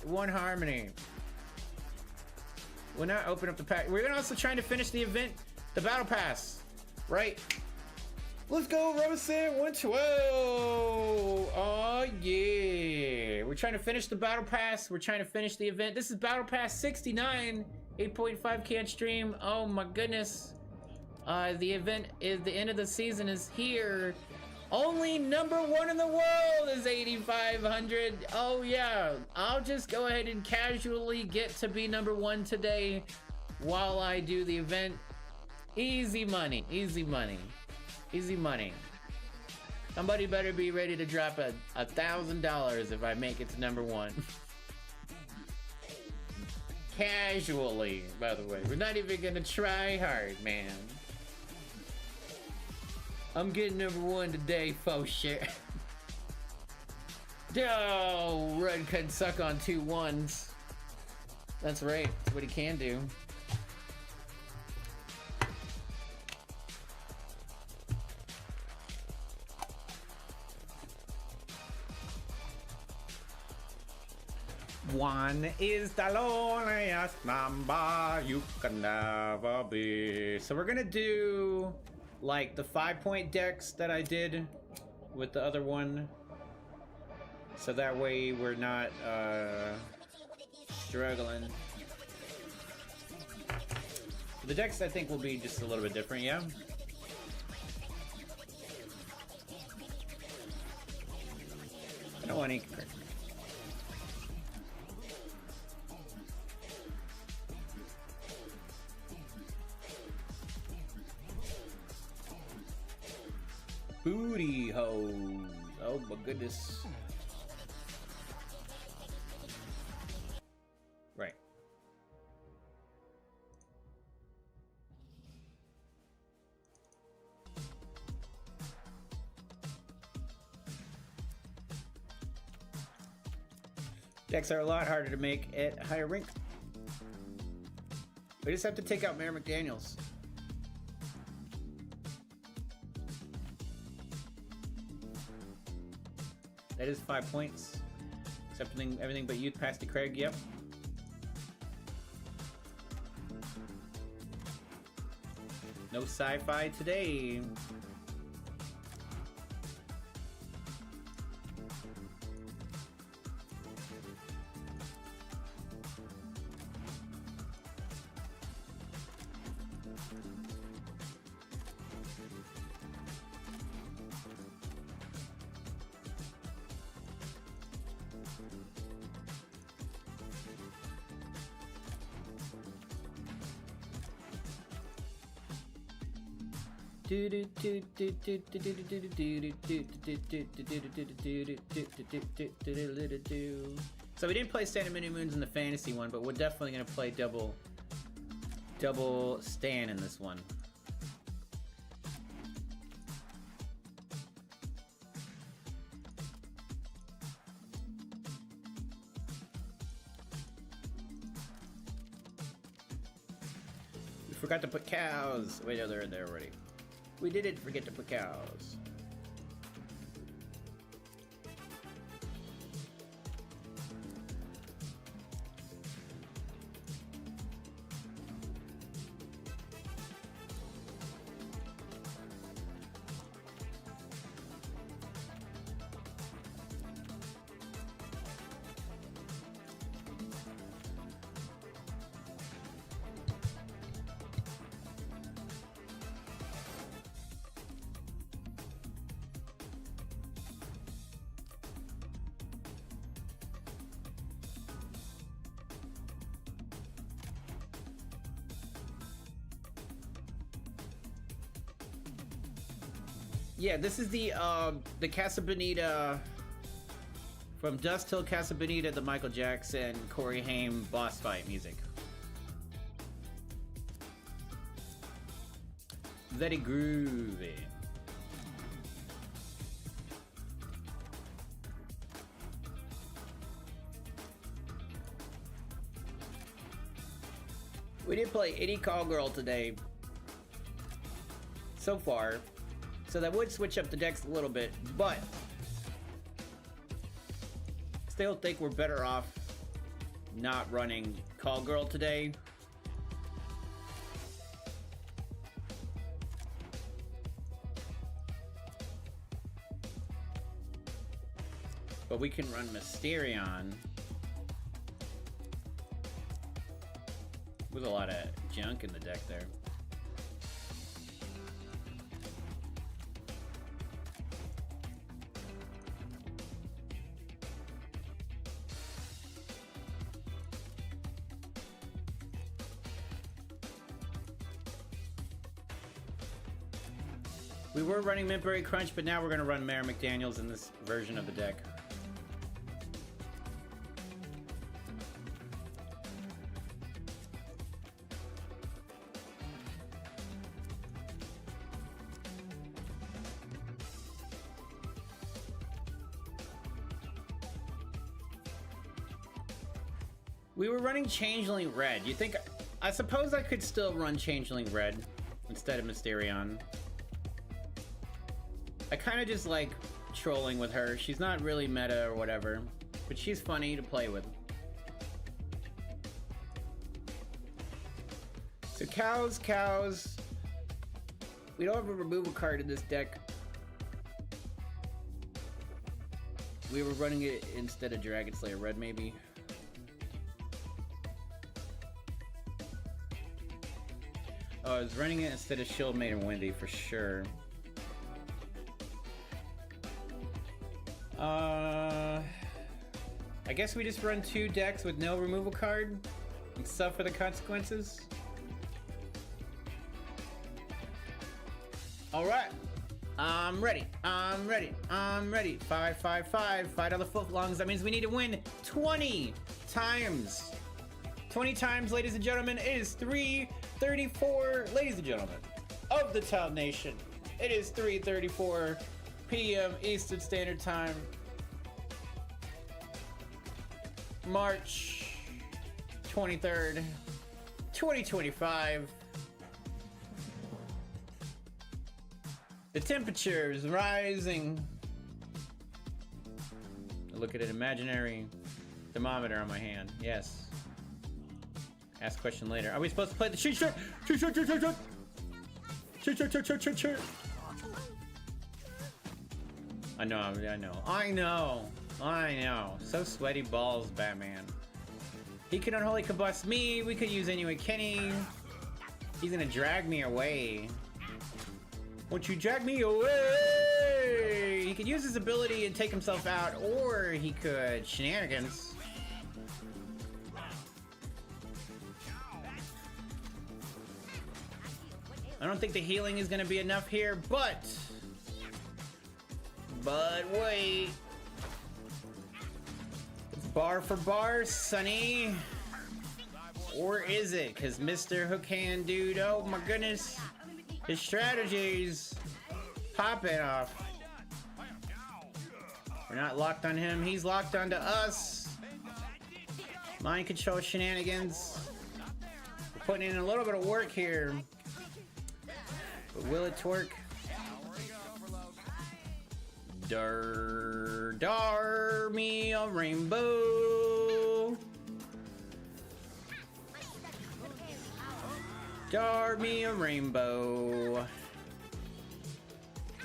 Speaker 1: One Harmony. We're not open up the pack. We're gonna also trying to finish the event, the battle pass, right? Let's go, Robosan 112. Oh yeah, we're trying to finish the battle pass. We're trying to finish the event. This is battle pass 69, 8.5 can stream. Oh my goodness. The event is the end of the season is here. Only #1 in the world is 8,500. Oh yeah, I'll just go ahead and casually get to be #1 today while I do the event. Easy money, easy money, easy money. Somebody better be ready to drop $1,000 if I make it to #1. Casually, by the way. We're not even gonna try hard, man. I'm getting #1 today, faux shit. Oh, Red can suck on 2 1s. That's right, that's what he can do. One is the loneliest number you can never be. So we're gonna do like the 5-point decks that I did with the other one. So that way we're not struggling. The decks I think will be just a little bit different, yeah? I don't want any... Booty hose. Oh my goodness. Right. Decks are a lot harder to make at higher rank. We just have to take out Mary McDaniels. That is 5 points. Except everything but youth past the Craig, yep. No sci-fi today. So we didn't play Standard Mini Moons in the fantasy one, but we're definitely gonna play double Stan in this one. We forgot to put cows. Wait, no, they're in there already. We didn't forget to put cows. Yeah, this is the Casa Bonita from Dust Till Casa Bonita, the Michael Jackson, Corey Haim boss fight music. very groovy. We did play Itty Call Girl today. So far. So that would switch up the decks a little bit, but still think we're better off not running Call Girl today. But we can run Mysterion with a lot of junk in the deck there. We were running Mintberry Crunch, but now we're going to run Mayor McDaniels in this version of the deck. We were running Changeling Red. You think... I suppose I could still run Changeling Red instead of Mysterion. I kind of just like trolling with her. She's not really meta or whatever, but she's funny to play with. So cows. We don't have a removal card in this deck. We were running it instead of Dragon Slayer Red, maybe. Oh, I was running it instead of Shield Maiden Wendy for sure. I guess we just run 2 decks with no removal card and suffer the consequences. Alright. I'm ready. 5, 5, 5. Fight all the footlongs. That means we need to win 20 times. 20 times, ladies and gentlemen. It is 3:34, ladies and gentlemen, of the Town Nation. It is 3:34 p.m. Eastern Standard Time. March 23rd, 2025. The temperature is rising. Look at an imaginary thermometer on my hand. Yes. Ask question later. Are we supposed to play the cheat shirt? Cheat shirt. I know. So sweaty balls, Batman. He can unholy combust me. We could use Inuit Kenny. He's gonna drag me away. Won't you drag me away? He could use his ability and take himself out, or he could shenanigans. I don't think the healing is gonna be enough here, but wait. It's bar for bar, Sonny. Or is it? Because Mr. Hook Hand Dude, oh my goodness. His strategies popping off. We're not locked on him. He's locked onto us. Mind control shenanigans. We're putting in a little bit of work here. But will it twerk? Dar me a rainbow. Dar me a rainbow.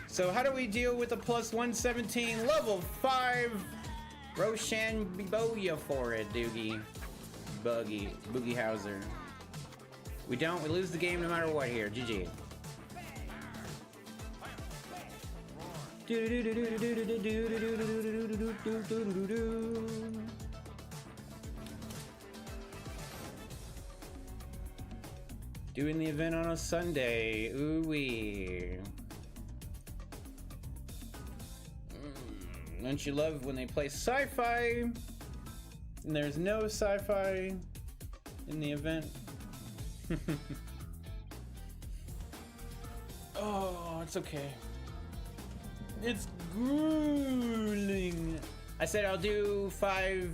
Speaker 1: So how do we deal with a plus 117 level 5 Roshan Biboya for it, Doogie? Boogie Hauser. We don't, we lose the game no matter what here. GG. Doing the event on a Sunday. Ooh-wee. Don't you love when they play sci-fi and there's no sci-fi in the event? it's okay. It's grueling. I said I'll do 5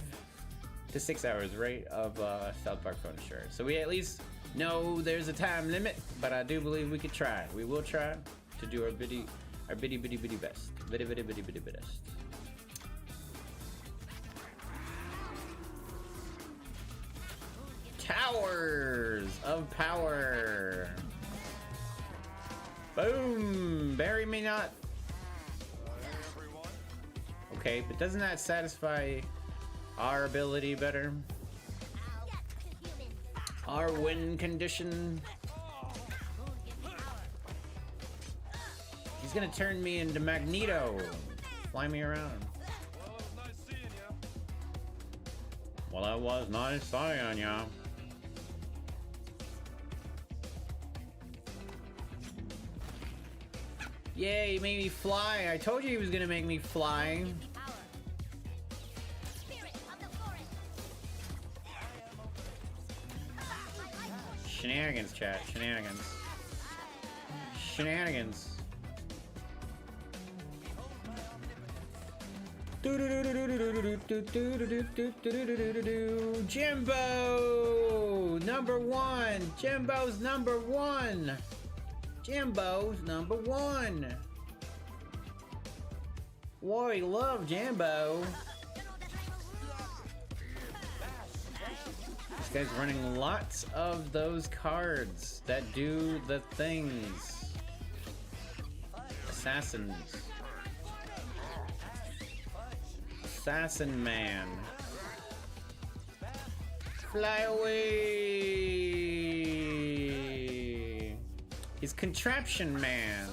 Speaker 1: to 6 hours, right, of South Park Punisher. So we at least know there's a time limit, but I do believe we could try. We will try to do our bitty bitty best. Bitty best. Towers of Power. Boom! Bury me not. Okay, but doesn't that satisfy our ability better? Our win condition. He's gonna turn me into Magneto. Fly me around. Well, that was nice seeing ya. Yay, he made me fly. I told you he was gonna make me fly. Shenanigans, chat. Shenanigans. Shenanigans. Jimbo! Number 1! Jimbo's number 1! Jimbo's number 1! Whoa, he love Jimbo. This guy's running lots of those cards that do the things. Assassins. Assassin Man. Fly away! He's Contraption Man.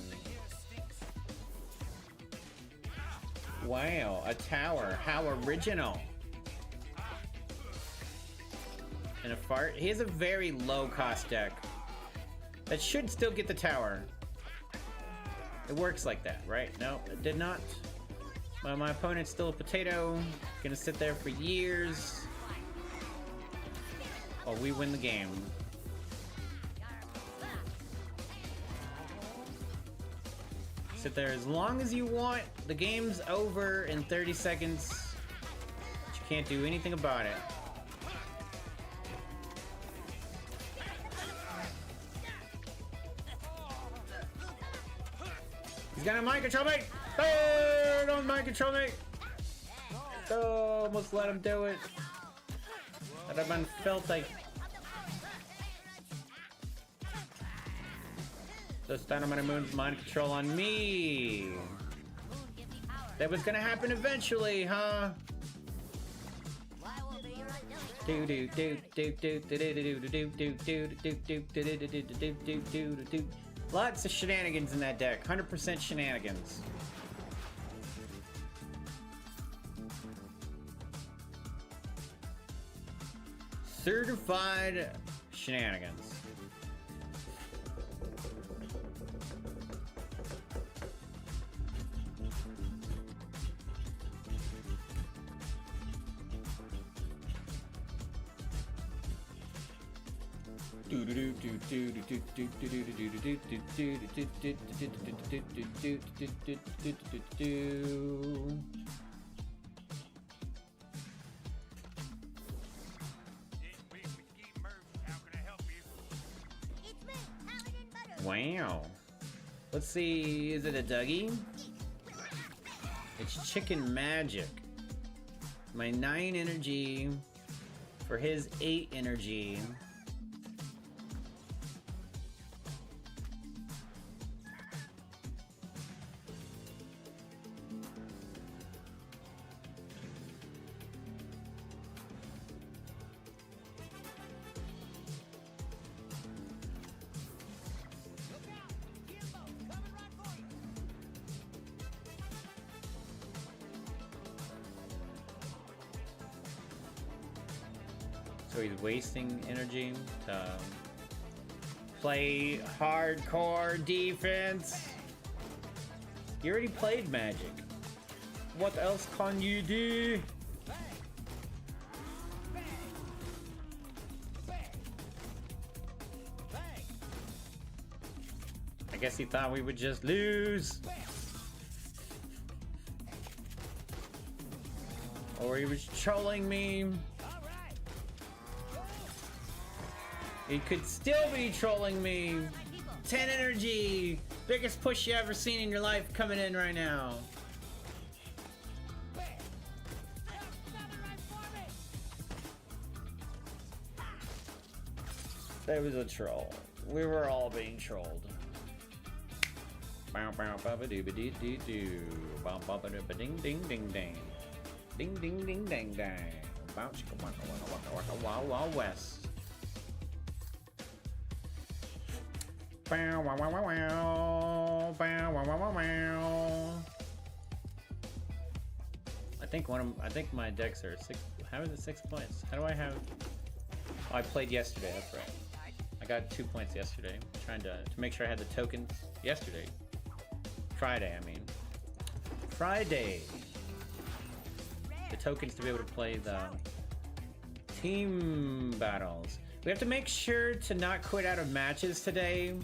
Speaker 1: Wow, a tower. How original. And a fart. He has a very low cost deck. That should still get the tower. It works like that, right? No, it did not. My opponent's still a potato. Gonna sit there for years. While we win the game. Sit there as long as you want. The game's over in 30 seconds. But you can't do anything about it. He's gonna mind control me! Oh, don't mind control me! Oh, almost let him do it. That'd have been filthy. This Dynamite Moon's mind control on me. That was gonna happen eventually, huh? Do do do do do do do do do do do do do do do. Lots of shenanigans in that deck. 100% shenanigans. Certified shenanigans. Wow. Let's see, is it a Dougie? It's Chicken Magic. My 9 energy for his 8 energy. So he's wasting energy to play hardcore defense. You already played Magic. What else can you do? I guess he thought we would just lose. Or he was trolling me. He could still be trolling me. 10 energy! Biggest push you ever seen in your life coming in right now. That was a troll. We were all being trolled. Bow bow ba ba doo ba dee dee doo. Bow bow ba doo ba ding ding ding ding. Ding ding ding ding ding. Bow chicka waka waka waka waka wow wow west. Bow wow wow wow wow. Bow wow wow wow wow. I think my decks are 6. How is it 6 points? How do I have? Oh, I played yesterday. That's right. I got 2 points yesterday. Trying to make sure I had the tokens yesterday. Friday, I mean. Friday. The tokens to be able to play the team battles. We have to make sure to not quit out of matches today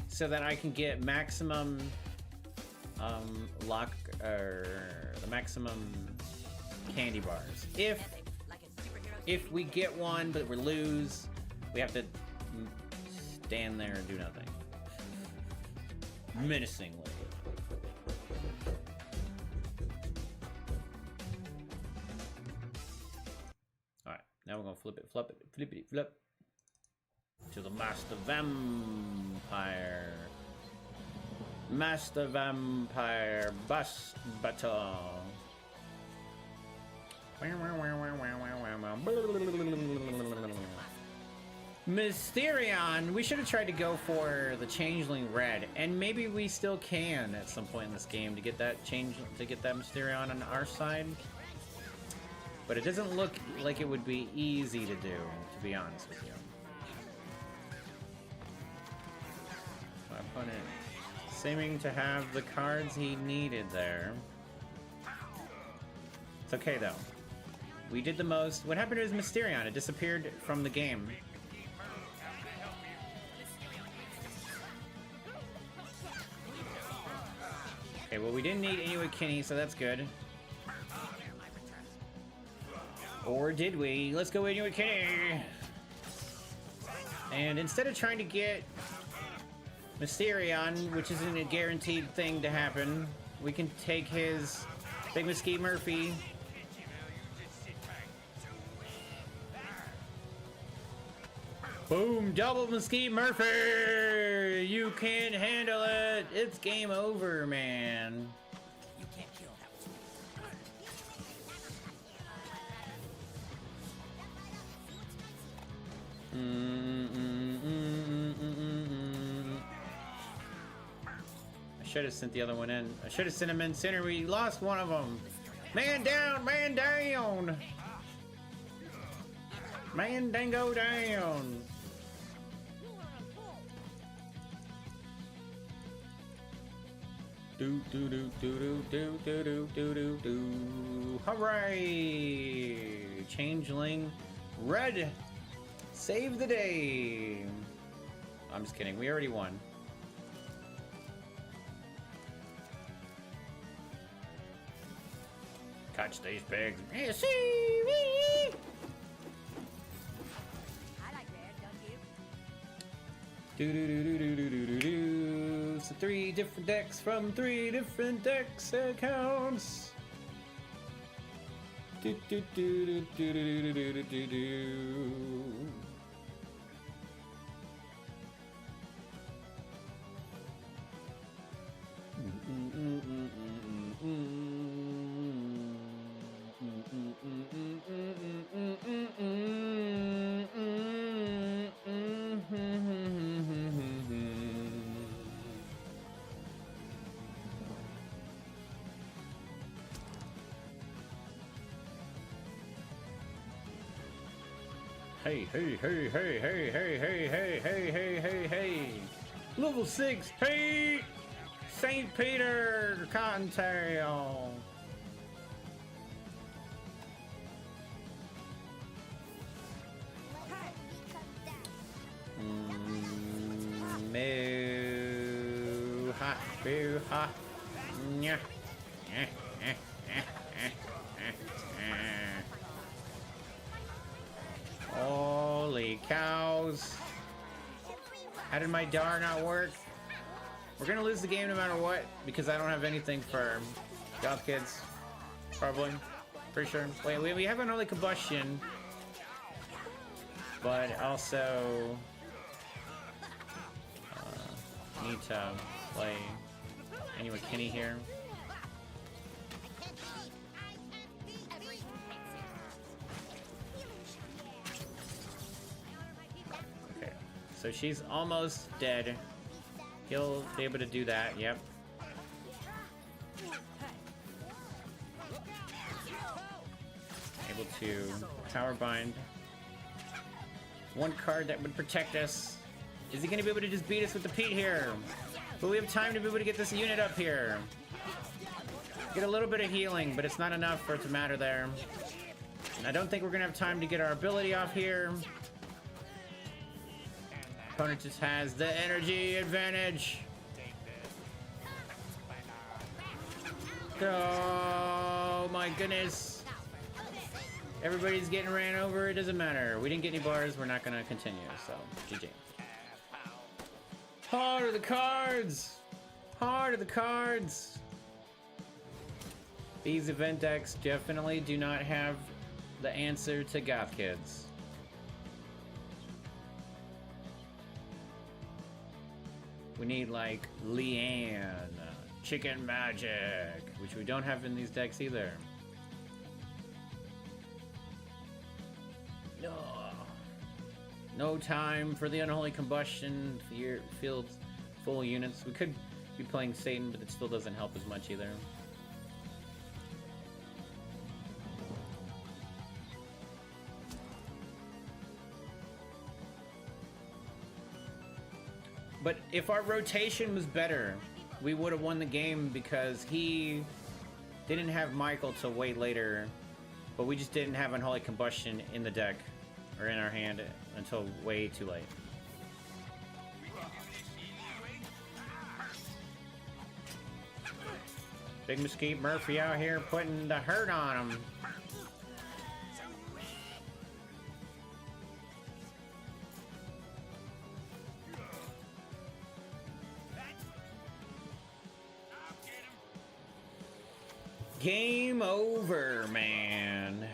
Speaker 1: so that I can get maximum luck or the maximum candy bars. If we get one but we lose, we have to stand there and do nothing. Menacingly. Alright, now we're gonna flippity flip to the Master Vampire. Master Vampire Bust Battle. Mysterion! We should have tried to go for the Changeling Red, and maybe we still can at some point in this game to get that Mysterion on our side. But it doesn't look like it would be easy to do, to be honest with you. My opponent seeming to have the cards he needed there. It's okay though. We did the most. What happened to his Mysterion? It disappeared from the game. Okay, well we didn't need Inuit-Kinney, so that's good. Or did we? Let's go Inuit-Kinney! And instead of trying to get Mysterion, which isn't a guaranteed thing to happen, we can take his Big Mesquite Murphy. Boom! Double Mesquite Murphy! You can't handle it! It's game over, man.
Speaker 4: You can't kill
Speaker 1: I should have sent the other one in. I should have sent him in sooner. We lost one of them. Man down! Man down! Man dango down! Do do do do do do do do do do. Hooray! Changeling Red. Save the day. I'm just kidding. We already won. Catch these pigs. Yeah, see. Wee.
Speaker 7: I like red, don't you?
Speaker 1: Do do do do do do do do do. So 3 different decks from 3 different decks accounts. Do do do do do do do do do do. Hey, hey, hey, hey, hey, hey, hey, hey, hey, hey, hey, hey. Level 6, hey! St. Peter Cottontail. ha, boo ha. Nya. Eh, eh, eh, eh, eh, eh. Holy cows. How did my dar not work? We're gonna lose the game no matter what because I don't have anything for Goth Kids. Probably. For sure. Wait, we have an early combustion. But also need to play Annie McKinney here. Okay, so she's almost dead. He'll be able to do that, yep. Able to power bind. One card that would protect us. Is he gonna be able to just beat us with the Pete here? But we have time to be able to get this unit up here. Get a little bit of healing, but it's not enough for it to matter there. And I don't think we're gonna have time to get our ability off here. Opponent just has the energy advantage. Oh my goodness. Everybody's getting ran over, it doesn't matter. We didn't get any bars, we're not gonna continue, so GG. Heart of the cards! Heart of the cards! These event decks definitely do not have the answer to Goth Kids. We need like Leanne, Chicken Magic, which we don't have in these decks either. No. No time for the Unholy Combustion fields full units. We could be playing Satan, but it still doesn't help as much either. But if our rotation was better, we would have won the game because he didn't have Michael till way later, but we just didn't have Unholy Combustion in the deck or in our hand until way too late. Big Mesquite Murphy out here putting the hurt on him. Game over, man.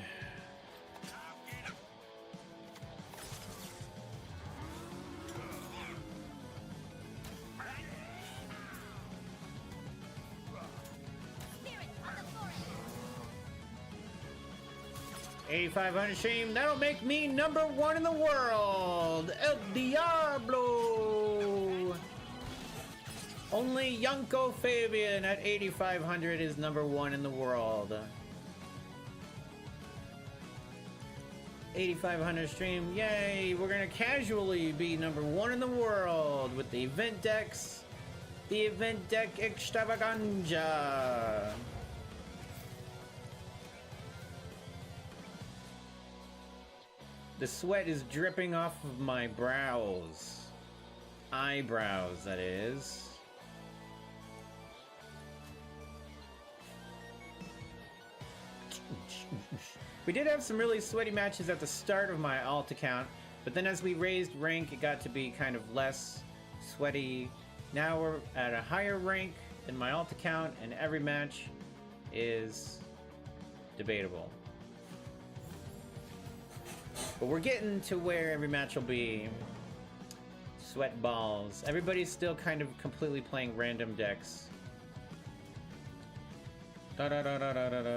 Speaker 1: $8,500 stream. That'll make me #1 in the world. El Diablo. Only Yanko Fabian at 8,500 is #1 in the world. 8,500 stream. Yay. We're going to casually be #1 in the world with the event decks. The event deck extravaganza. The sweat is dripping off of my brows. Eyebrows, that is. We did have some really sweaty matches at the start of my alt account, but then as we raised rank, it got to be kind of less sweaty. Now we're at a higher rank than my alt account, and every match is debatable. But we're getting to where every match will be sweat balls. Everybody's still kind of completely playing random decks. Yeah,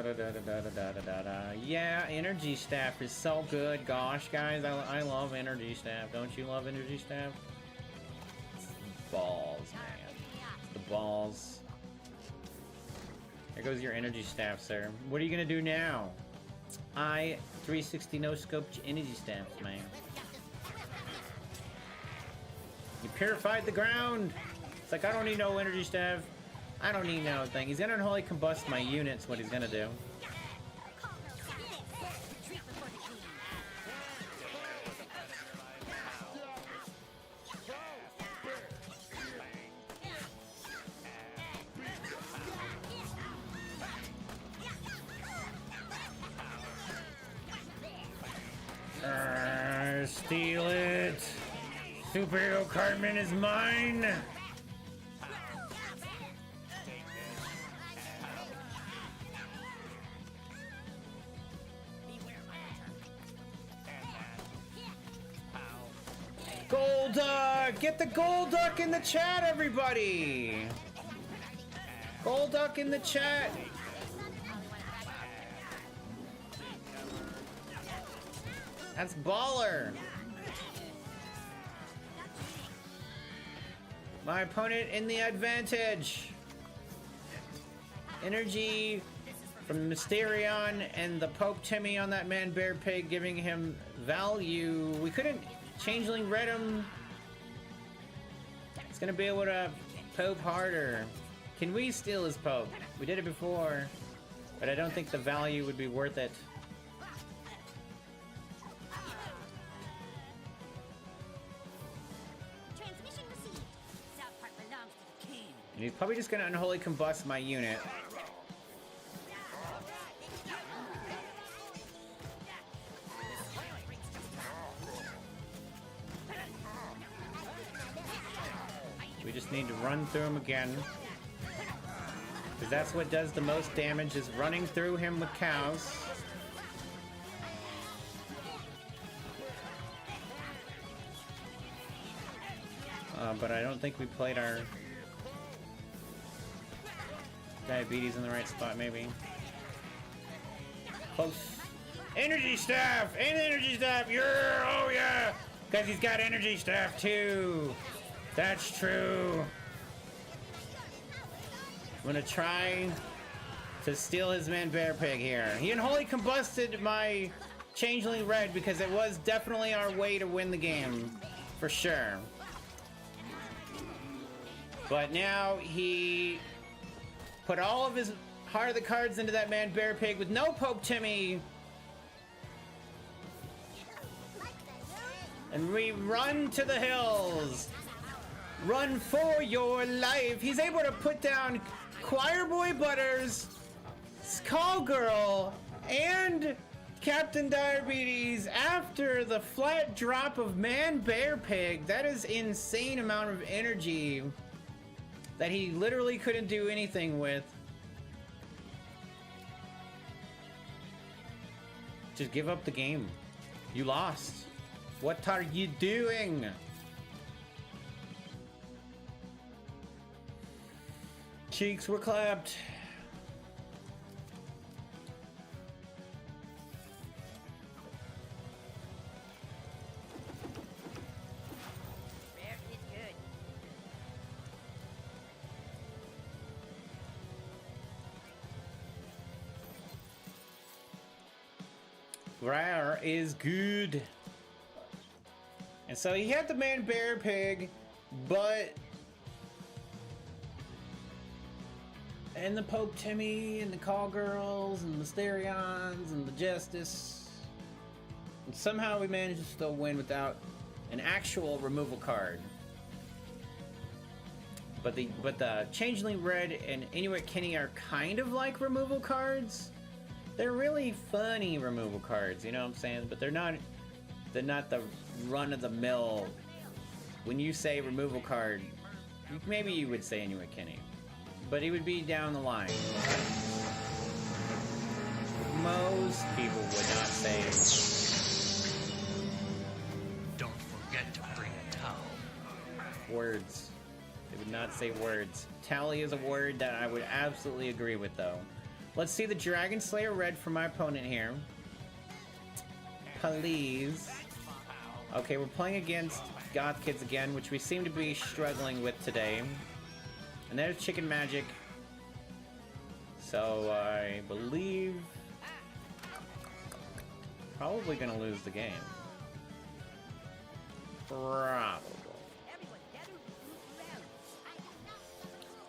Speaker 1: Energy Staff is so good. Gosh, guys, I love Energy Staff. Don't you love Energy Staff? It's the balls, man. It's the balls. There goes your Energy Staff, sir. What are you gonna do now? 360 no scope Energy Staffs, man. You purified the ground. It's like, I don't need no Energy Staff. I don't need no thing. He's gonna Unholy Combust my units, what he's gonna do. Steal it! Superhero Cartman is mine! Golduck! Get the Golduck in the chat, everybody! Golduck in the chat! That's baller! My opponent in the advantage! Energy from Mysterion and the Pope Timmy on that man Bear Pig giving him value. We couldn't Changeling Red him. It's gonna be able to Pope harder. Can we steal his Pope? We did it before, but I don't think the value would be worth it.
Speaker 7: Transmission received. South part belongs to the king.
Speaker 1: And he's probably just gonna unholy combust my unit. We just need to run through him again. Because that's what does the most damage, is running through him with cows. But I don't think we played our diabetes in the right spot, maybe. Close. Energy staff! And energy staff! Yeah! Oh yeah! Because he's got energy staff too! That's true! I'm gonna try to steal his man Bear Pig here. He unholy combusted my Changeling Red because it was definitely our way to win the game. For sure. But now he put all of his Heart of the Cards into that man Bear Pig with no Pope Timmy. And we run to the hills. Run for your life. He's able to put down Choir Boy Butters, Call Girl, and Captain Diabetes after the flat drop of Man Bear Pig. That is insane amount of energy that he literally couldn't do anything with. Just give up the game. You lost. What are you doing? Cheeks were clapped.
Speaker 7: Bear is good.
Speaker 1: Rare is good. And so he had the man Bear Pig, but... and the Pope Timmy, and the Call Girls, and the Mysterions, and the Justice. And somehow we managed to still win without an actual removal card. But the Changeling Red and Inuit Kenny are kind of like removal cards. They're really funny removal cards, you know what I'm saying? But they're not the run-of-the-mill. When you say removal card, maybe you would say Inuit Kenny. But he would be down the line. Most people would not say
Speaker 6: Don't forget to bring a towel.
Speaker 1: words. They would not say words. Tally is a word that I would absolutely agree with, though. Let's see the Dragon Slayer Red for my opponent here. Please. Okay, we're playing against Goth Kids again, which we seem to be struggling with today. And there's Chicken Magic. So I believe probably gonna lose the game. Probably.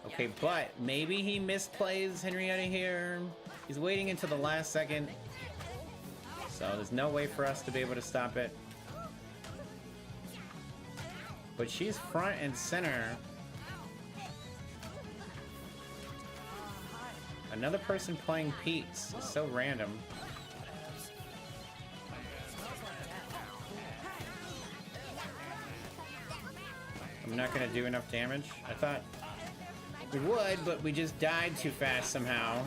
Speaker 1: Okay, but maybe he misplays Henrietta here. He's waiting until the last second. So there's no way for us to be able to stop it. But she's front and center. Another person playing Pete's is so random. not gonna do enough damage? I thought we would, but we just died too fast somehow.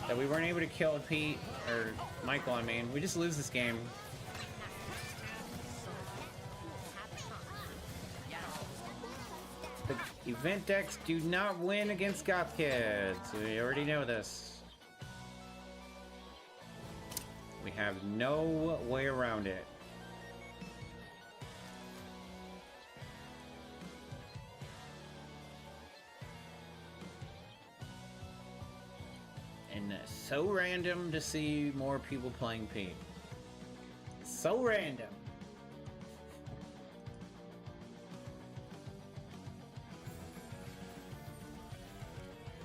Speaker 1: That we weren't able to kill Pete, or Michael, I mean. We just lose this game. The event decks do not win against Goth Kids. We already know this. We have no way around it. And so random to see more people playing Pete. So random.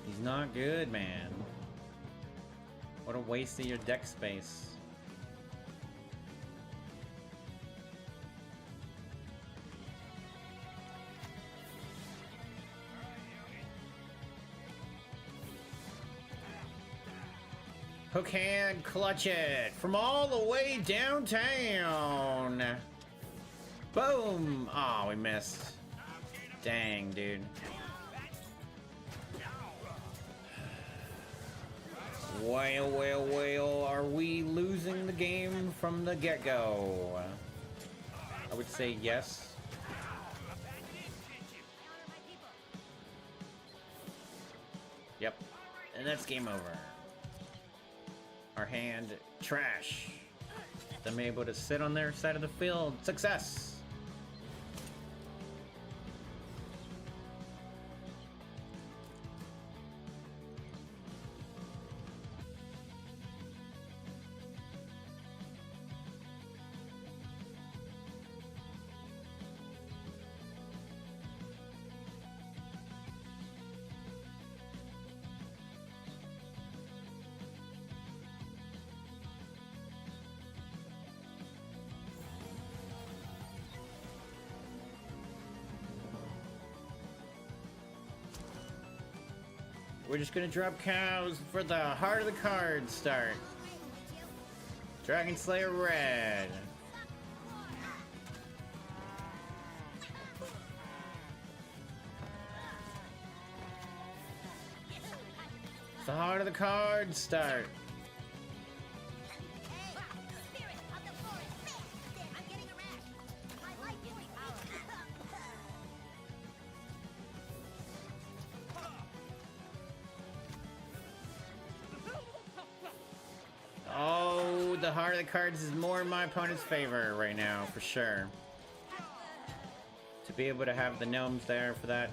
Speaker 1: He's not good, man. What a waste of your deck space. Hook hand, clutch it from all the way downtown. Boom! Oh, we missed. Dang, dude. Well, are we losing the game from the get-go? I would say yes. Yep. And that's game over. Our hand, trash. Them able to sit on their side of the field. Success! We're just gonna drop cows for the heart of the card start. Dragon Slayer Red. The heart of the card start.
Speaker 7: Spirit of the forest. I'm getting a rash. My life gives me power.
Speaker 1: Oh, the heart of the cards is more in my opponent's favor right now, for sure. To be able to have the gnomes there for that.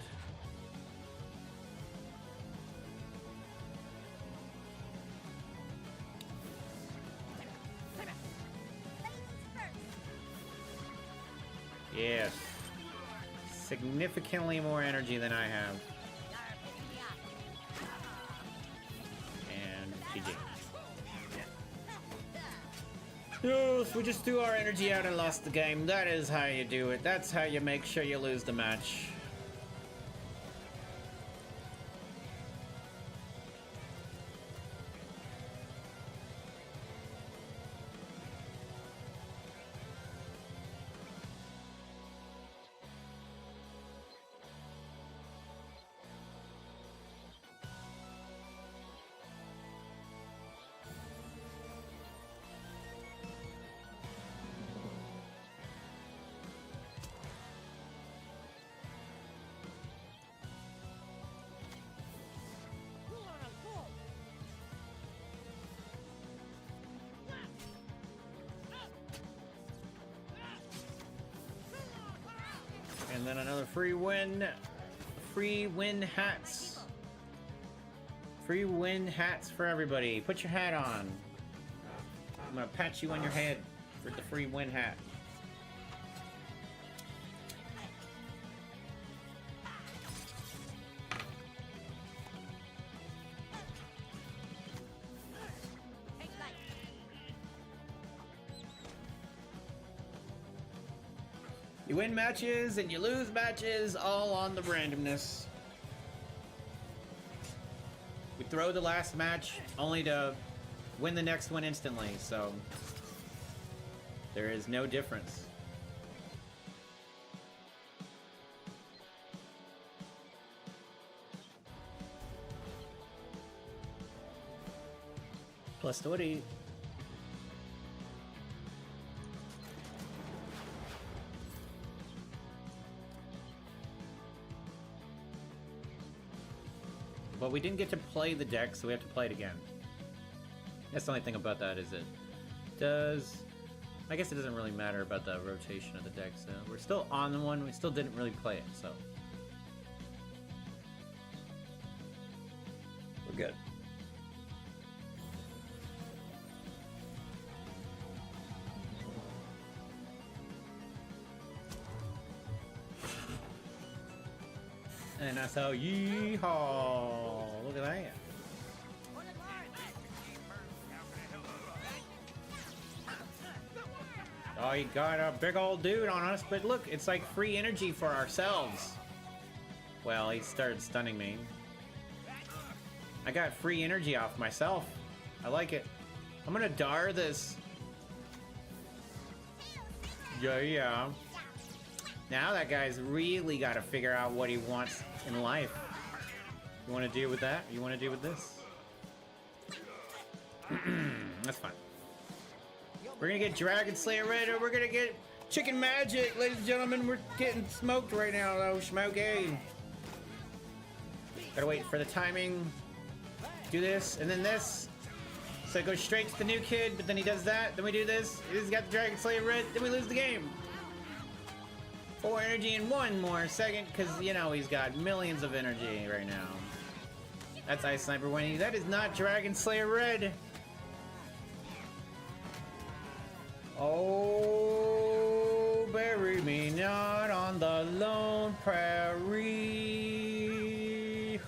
Speaker 1: Yes. Significantly more energy than I have. And GG. Yes, we just threw our energy out and lost the game. That is how you do it. That's how you make sure you lose the match. And then another free win. Free win hats. Free win hats for everybody. Put your hat on. I'm gonna pat you on your head for the free win hat. You win matches and you lose matches, all on the randomness. We throw the last match only to win the next one instantly, so There is no difference. Plus 20. But we didn't get to play the deck, so we have to play it again. That's the only thing about that, is it does... I guess it doesn't really matter about the rotation of the deck, so we're still on the one, we still didn't really play it, so... We're good. And that's how yeehaw! Look at that. Oh, you got a big old dude on us, but look, it's like free energy for ourselves. Well, he started stunning me. I got free energy off myself. I like it. I'm gonna dar this. Yeah. Now that guy's really got to figure out what he wants in life. You want to deal with that? You want to deal with this? That's fine. We're gonna get Dragon Slayer Red, or we're gonna get Chicken Magic, ladies and gentlemen. We're getting smoked right now, though. Smokey. Gotta wait for the timing. Do this, and then this. So it goes straight to the new kid, but then he does that. Then we do this. He's got the Dragon Slayer Red. Then we lose the game. 4 energy in 1 more second, because, you know, he's got millions of energy right now. That's Ice Sniper winning. That is not Dragon Slayer Red. Oh, bury me not on the lone prairie.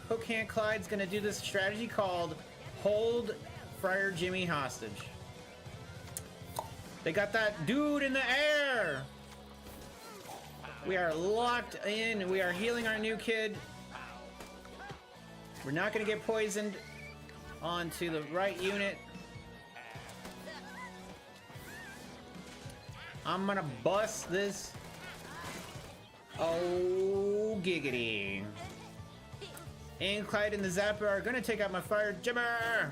Speaker 1: Hookhand Clyde's gonna do this strategy called Hold Friar Jimmy hostage. They got that dude in the air. We are locked in. We are healing our new kid. We're not gonna get poisoned onto the right unit. I'm gonna bust this. Oh, giggity. And Clyde and the Zapper are gonna take out my Fire Jimmer.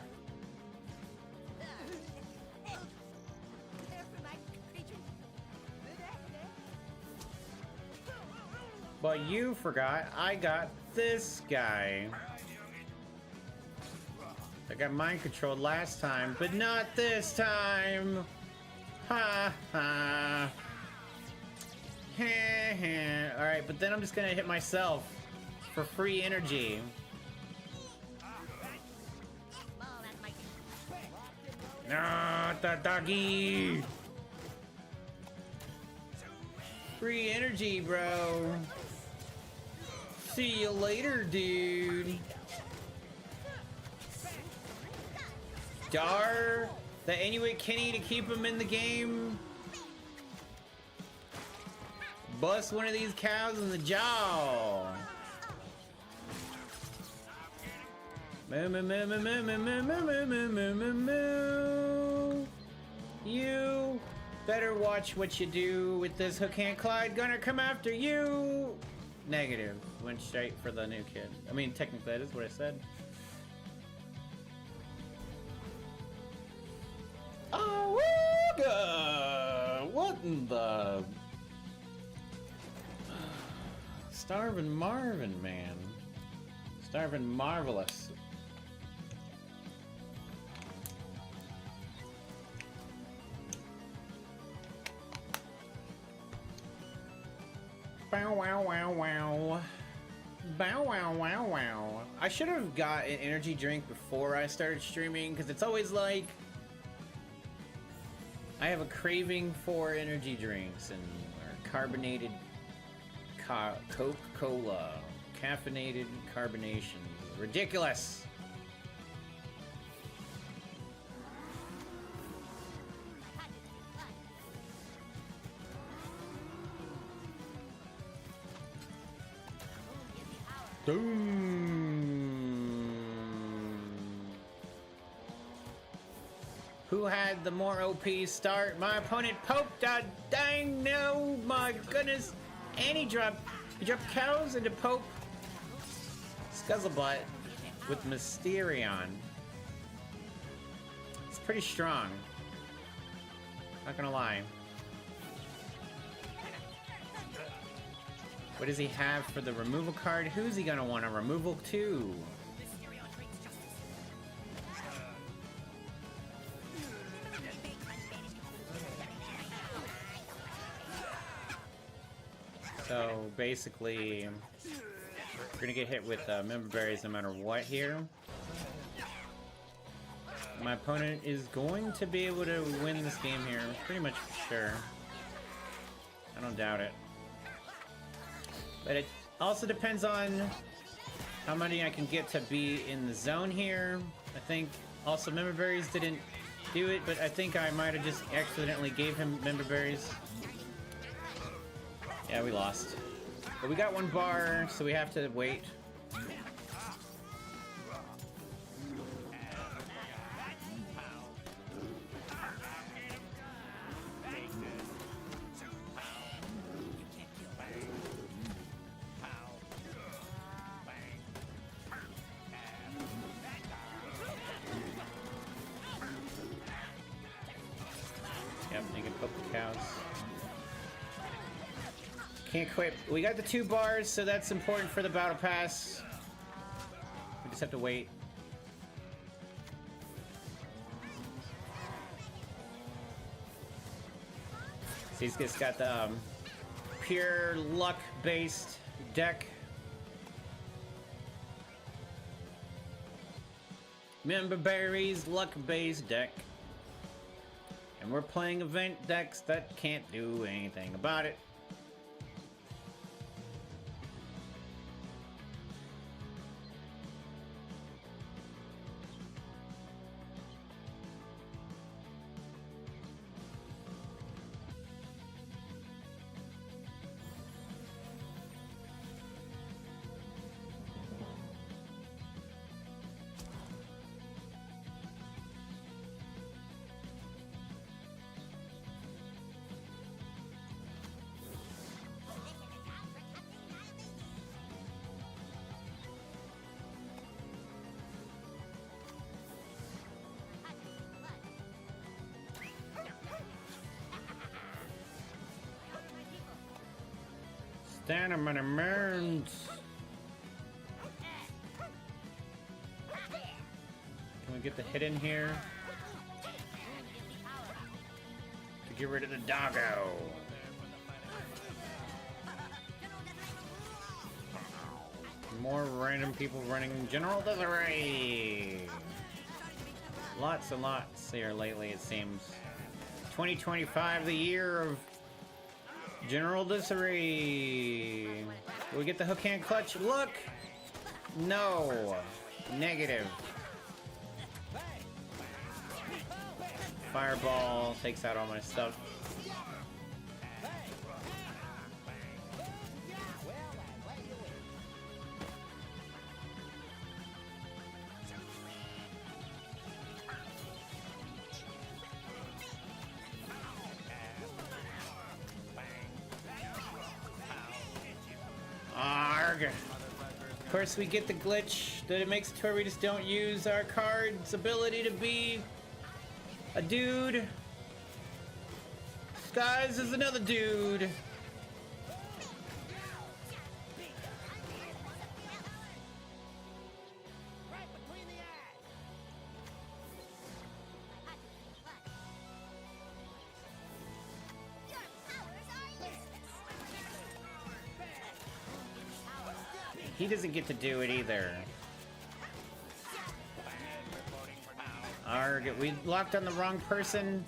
Speaker 1: But you forgot, I got this guy. I got mind controlled last time, but not this time. Ha ha. Alright, but then I'm just gonna hit myself for free energy. No, the doggy. Free energy, bro. See you later, dude. Dar the Inuit Kenny to keep him in the game. Bust one of these cows in the jaw. Moo moo moo moo moo moo moo moo moo moo moo moo. You better watch what you do with this Hookhand Clyde. Gonna come after you. Negative. Went straight for the new kid. I mean, technically that is what I said. Oh, what in the... Starvin' Marvin, man. Starvin' Marvelous. Bow wow wow wow. Bow wow wow wow. I should have got an energy drink before I started streaming, because it's always like I have a craving for energy drinks and or carbonated Coca-Cola, caffeinated carbonation. Ridiculous. Boom. Who had the more OP start? My opponent Pope. Dang no! My goodness! And he dropped cows into Pope. Scuzzlebutt with Mysterion. It's pretty strong. Not gonna lie. What does he have for the removal card? Who's he gonna want a removal to? So basically, we're gonna get hit with member berries no matter what here. My opponent is going to be able to win this game here, pretty much for sure. I don't doubt it. But it also depends on how many I can get to be in the zone here. I think also member berries didn't do it, but I think I might have just accidentally gave him member berries. Yeah, we lost. But we got one bar, so we have to wait. Yep, you can poke the cows. Can't quit. We got the 2 bars, so that's important for the battle pass. We just have to wait. So he's just got the pure luck-based deck. Member berries, luck-based deck. And we're playing event decks that can't do anything about it. Stanimans. Can we get the hit in here? To get rid of the doggo. More random people running General Desiree. Lots and lots here lately, it seems. 2025, the year of General Desiree. Will we get the hook hand clutch? Look! No. Negative. Fireball takes out all my stuff. Arg. Of course, we get the glitch that it makes it to where we just don't use our card's ability to be a dude. Skies is another dude. He doesn't get to do it either. Arg, we locked on the wrong person.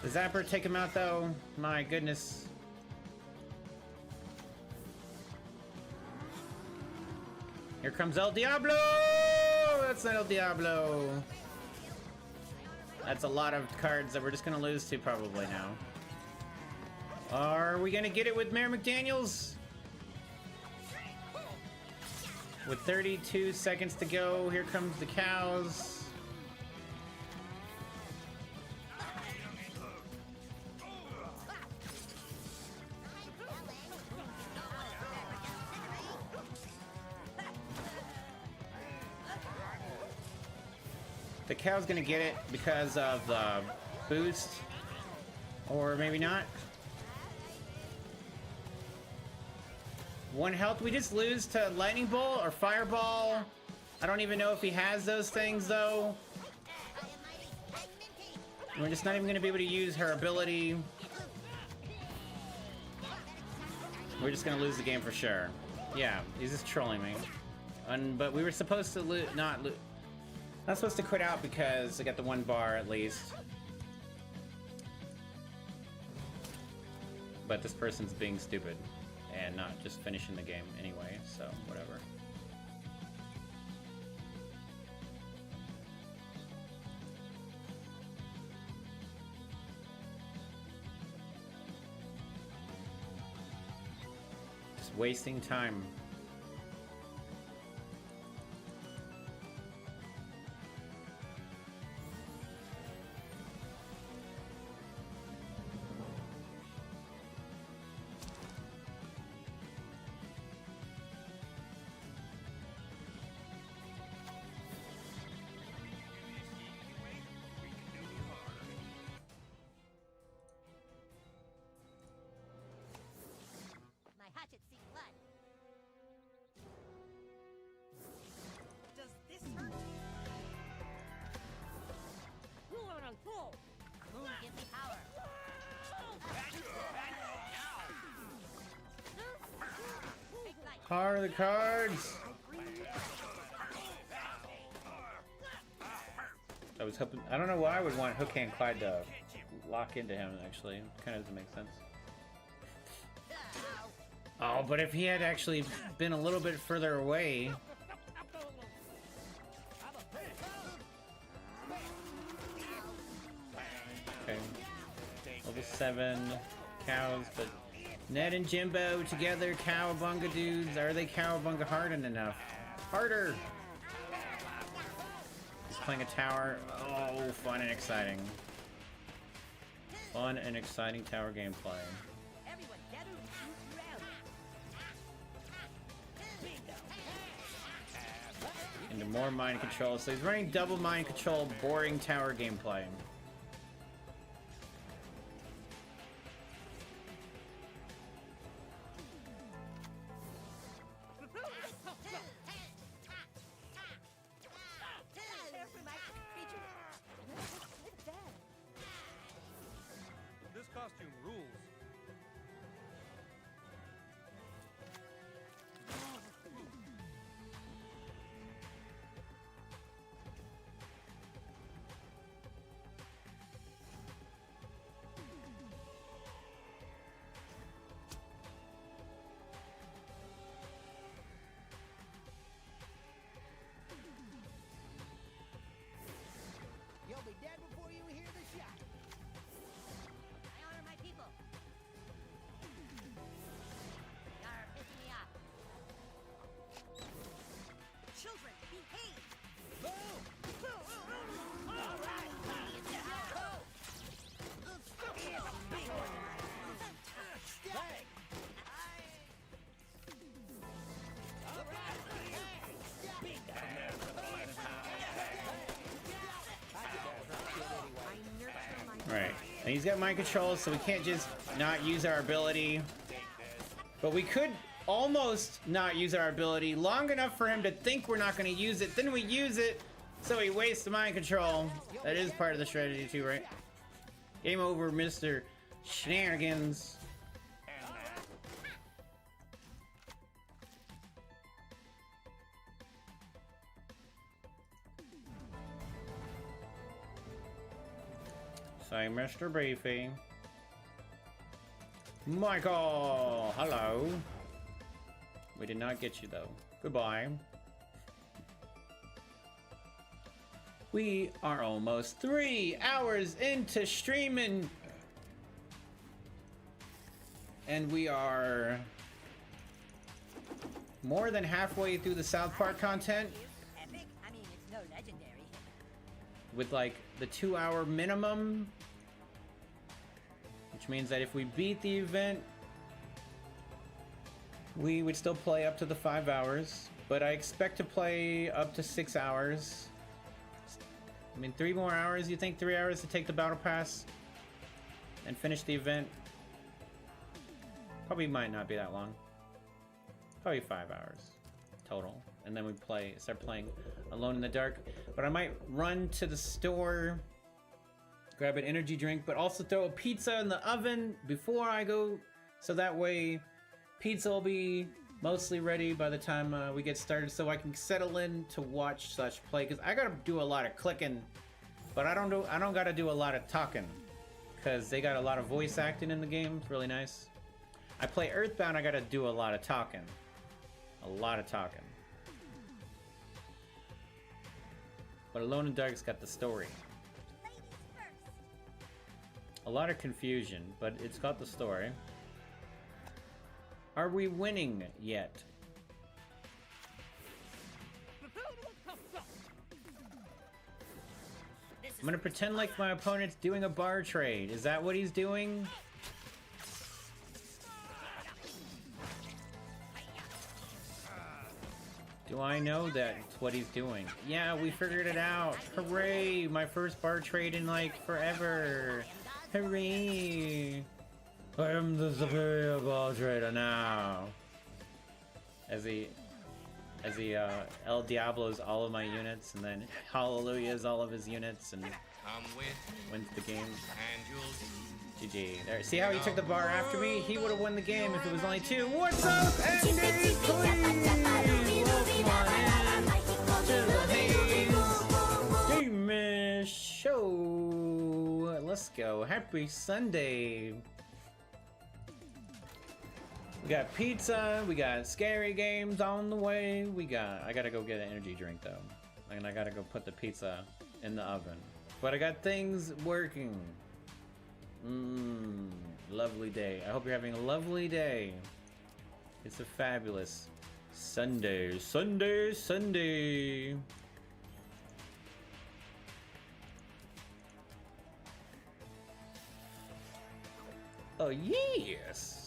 Speaker 1: Does Zapper take him out though? My goodness. Here comes El Diablo! That's not El Diablo. That's a lot of cards that we're just gonna lose to probably now. Are we gonna get it with Mayor McDaniels? With 32 seconds to go, here comes the cows. The cow's gonna get it because of the boost. Or maybe not. 1 health. We just lose to Lightning Bolt or Fireball. I don't even know if he has those things though. We're just not even gonna be able to use her ability. We're just gonna lose the game for sure. Yeah, he's just trolling me. But we were supposed to not supposed to quit out because I got the 1 bar at least. But this person's being stupid and not just finishing the game anyway, so whatever. Just wasting time.
Speaker 7: My hatchet see blood. Does this hurt? Moon gives me power. Big light.
Speaker 1: How are the cards? I was hoping. I don't know why I would want Hookhand Clyde to lock into him, actually. It kind of doesn't make sense. Oh, but if he had actually been a little bit further away. Okay. Level 7 cows, but Ned and Jimbo together, cowabunga dudes. Are they cowabunga hardened enough? Harder! He's playing a tower. Oh, fun and exciting. Fun and exciting tower gameplay.
Speaker 7: Everyone gather round.
Speaker 1: Into more mind control. So he's running double mind control, boring tower gameplay.
Speaker 8: This costume rules.
Speaker 4: You'll be dead before you hear the shot.
Speaker 7: I honor my people. You're pissing me off. Children, behave!
Speaker 1: Right. And he's got mind control, so we can't just not use our ability. But we could almost not use our ability long enough for him to think we're not going to use it. Then we use it, so he wastes the mind control. That is part of the strategy too, right? Game over, Mr. Shenanigans. Say, Mr. Beefy. Michael! Hello. We did not get you, though. Goodbye. We are almost 3 hours into streaming. And we are more than halfway through the South Park content.
Speaker 7: Epic? I mean, it's no legendary.
Speaker 1: With like the 2-hour minimum. Which means that if we beat the event, we would still play up to the 5 hours. But I expect to play up to 6 hours. I mean, 3 more hours? You think 3 hours to take the battle pass and finish the event? Probably might not be that long. Probably 5 hours total. And then we start playing Alone in the Dark. But I might run to the store, grab an energy drink, but also throw a pizza in the oven before I go. So that way, pizza will be mostly ready by the time we get started, so I can settle in to watch/play. Because I gotta do a lot of clicking, but I don't gotta do a lot of talking, because they got a lot of voice acting in the game. It's really nice. I play Earthbound. I gotta do a lot of talking. A lot of talking. But Alone in the Dark's got the story.
Speaker 7: Ladies first.
Speaker 1: A lot of confusion, but it's got the story. Are we winning yet? I'm gonna pretend like my opponent's doing a bar trade. Is that what he's doing? Do I know that's what he's doing? Yeah, we figured it out. Hooray! My first bar trade in like forever. Hooray! I am the superior bar trader now. As he El Diablo's all of my units, and then Hallelujah's all of his units, and
Speaker 2: Come with me
Speaker 1: wins the game.
Speaker 2: and you'll
Speaker 1: GG. There. See how he took the bar after me? He would have won the game if it was only 2. What's up, Andy? Please welcome on in to the Game Show. Let's go. Happy Sunday. We got pizza. We got scary games on the way. I gotta go get an energy drink though, and I gotta go put the pizza in the oven. But I got things working. Lovely day. I hope you're having a lovely day. It's a fabulous Sunday. Sunday, Sunday. Oh, yes.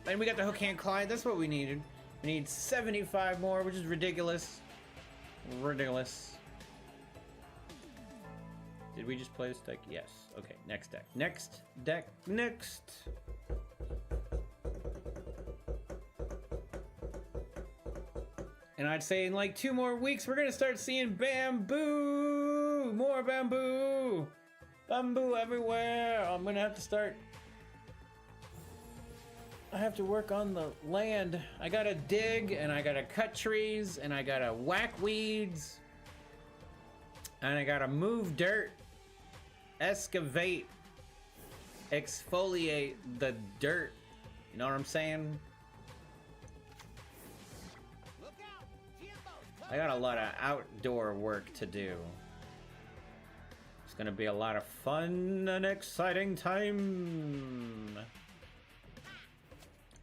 Speaker 1: And we got the hook hand Clyde. That's what we needed. We need 75 more, which is ridiculous. Ridiculous. Did we just play this deck? Yes. Okay, next deck. Next deck. Next. And I'd say in like 2 more weeks, we're gonna start seeing bamboo! More bamboo! Bamboo everywhere! I'm gonna have to start... I have to work on the land. I gotta dig, and I gotta cut trees, and I gotta whack weeds, and I gotta move dirt, excavate, exfoliate the dirt. You know what I'm saying?
Speaker 4: Look out! GMO's
Speaker 1: I got a lot of outdoor work to do. It's gonna be a lot of fun and exciting time.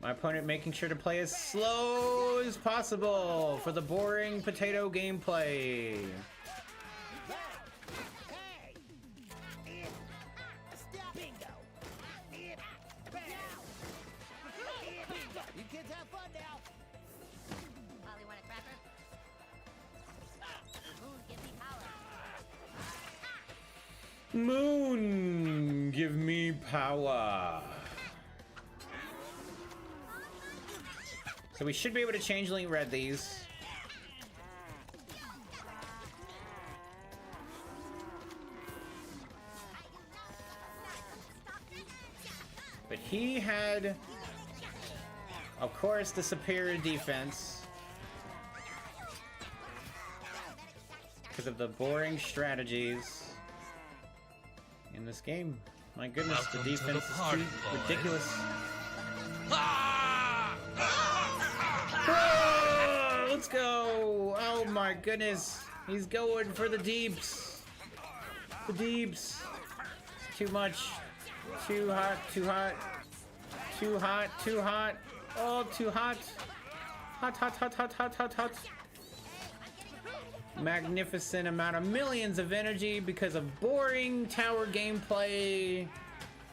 Speaker 1: My opponent making sure to play as slow as possible for the boring potato gameplay.
Speaker 4: Hey! Stop! Bingo! You kids have fun now!
Speaker 7: Polly, want a cracker? Moon, give me power.
Speaker 1: Moon, give me power. So we should be able to changeling red these. But he had, of course, the superior defense because of the boring strategies in this game. My goodness,
Speaker 6: Welcome
Speaker 1: the
Speaker 6: to the
Speaker 1: defense
Speaker 6: party,
Speaker 1: is too
Speaker 6: boys.
Speaker 1: ridiculous.
Speaker 6: Ah!
Speaker 1: Whoa, let's go! Oh my goodness, he's going for the deeps. The deeps. Too much. Too hot. Too hot. Too hot. Too hot. Oh, too hot. Hot, hot, hot, hot, hot, hot, hot. Magnificent amount of millions of energy because of boring tower gameplay.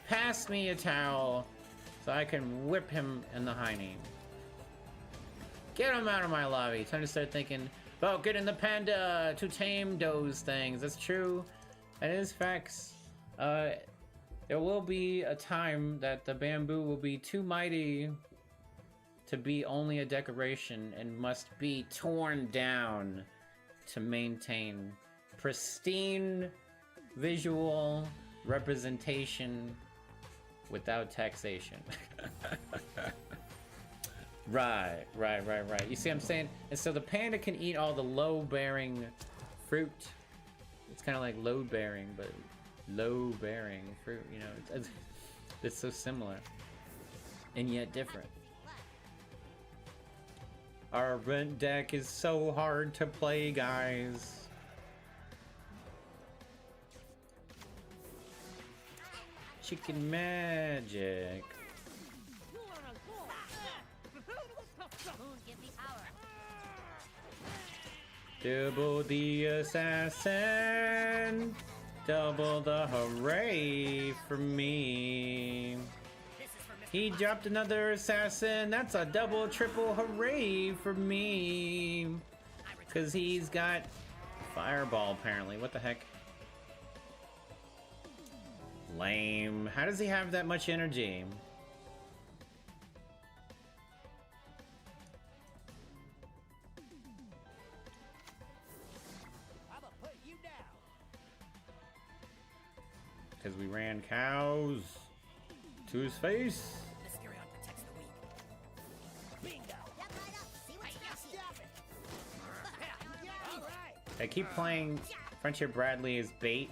Speaker 1: Pass me a towel so I can whip him in the hiney. Get him out of my lobby. Time to start thinking about getting the panda to tame those things. That's true. That is facts. There will be a time that the bamboo will be too mighty to be only a decoration and must be torn down to maintain pristine visual representation without taxation. Right. You see what I'm saying? And so the panda can eat all the low-bearing fruit. It's kind of like load-bearing, but low-bearing fruit, you know. It's so similar and yet different. Our rent deck is so hard to play, guys. Chicken magic.
Speaker 7: Moon, give me power.
Speaker 1: Double the assassin. Double the hooray for me.
Speaker 7: This is for Mr.
Speaker 1: He dropped another assassin. That's a double, triple hooray for me. Because he's got fireball, apparently. What the heck? Lame. How does he have that much energy?
Speaker 4: I'ma put you down.
Speaker 1: Because we ran cows to his face.
Speaker 7: Mysterion protects the weak.
Speaker 4: Bingo.
Speaker 7: Step right up. See what's next here.
Speaker 4: Stop it. All right.
Speaker 1: I keep playing Frontier Bradley as bait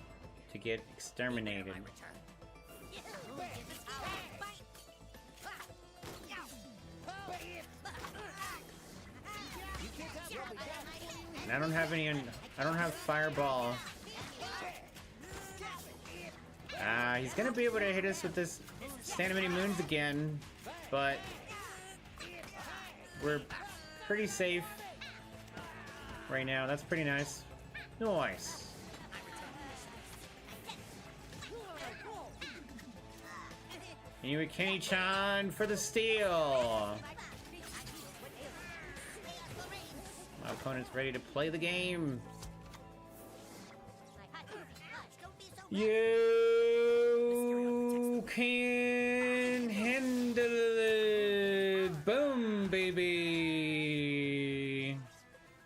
Speaker 1: to get exterminated.
Speaker 7: Moon, give me power. Bite.
Speaker 4: You kick up, you'll be dead.
Speaker 1: And I don't have any. I don't have fireball. He's gonna be able to hit us with this Stand of Many Moons again, but we're pretty safe right now. That's pretty nice. Nice. Anyway, Kenny-chan for the steal. My opponent's ready to play the game.
Speaker 7: Don't be so bad.
Speaker 1: You can handle it. Boom, baby.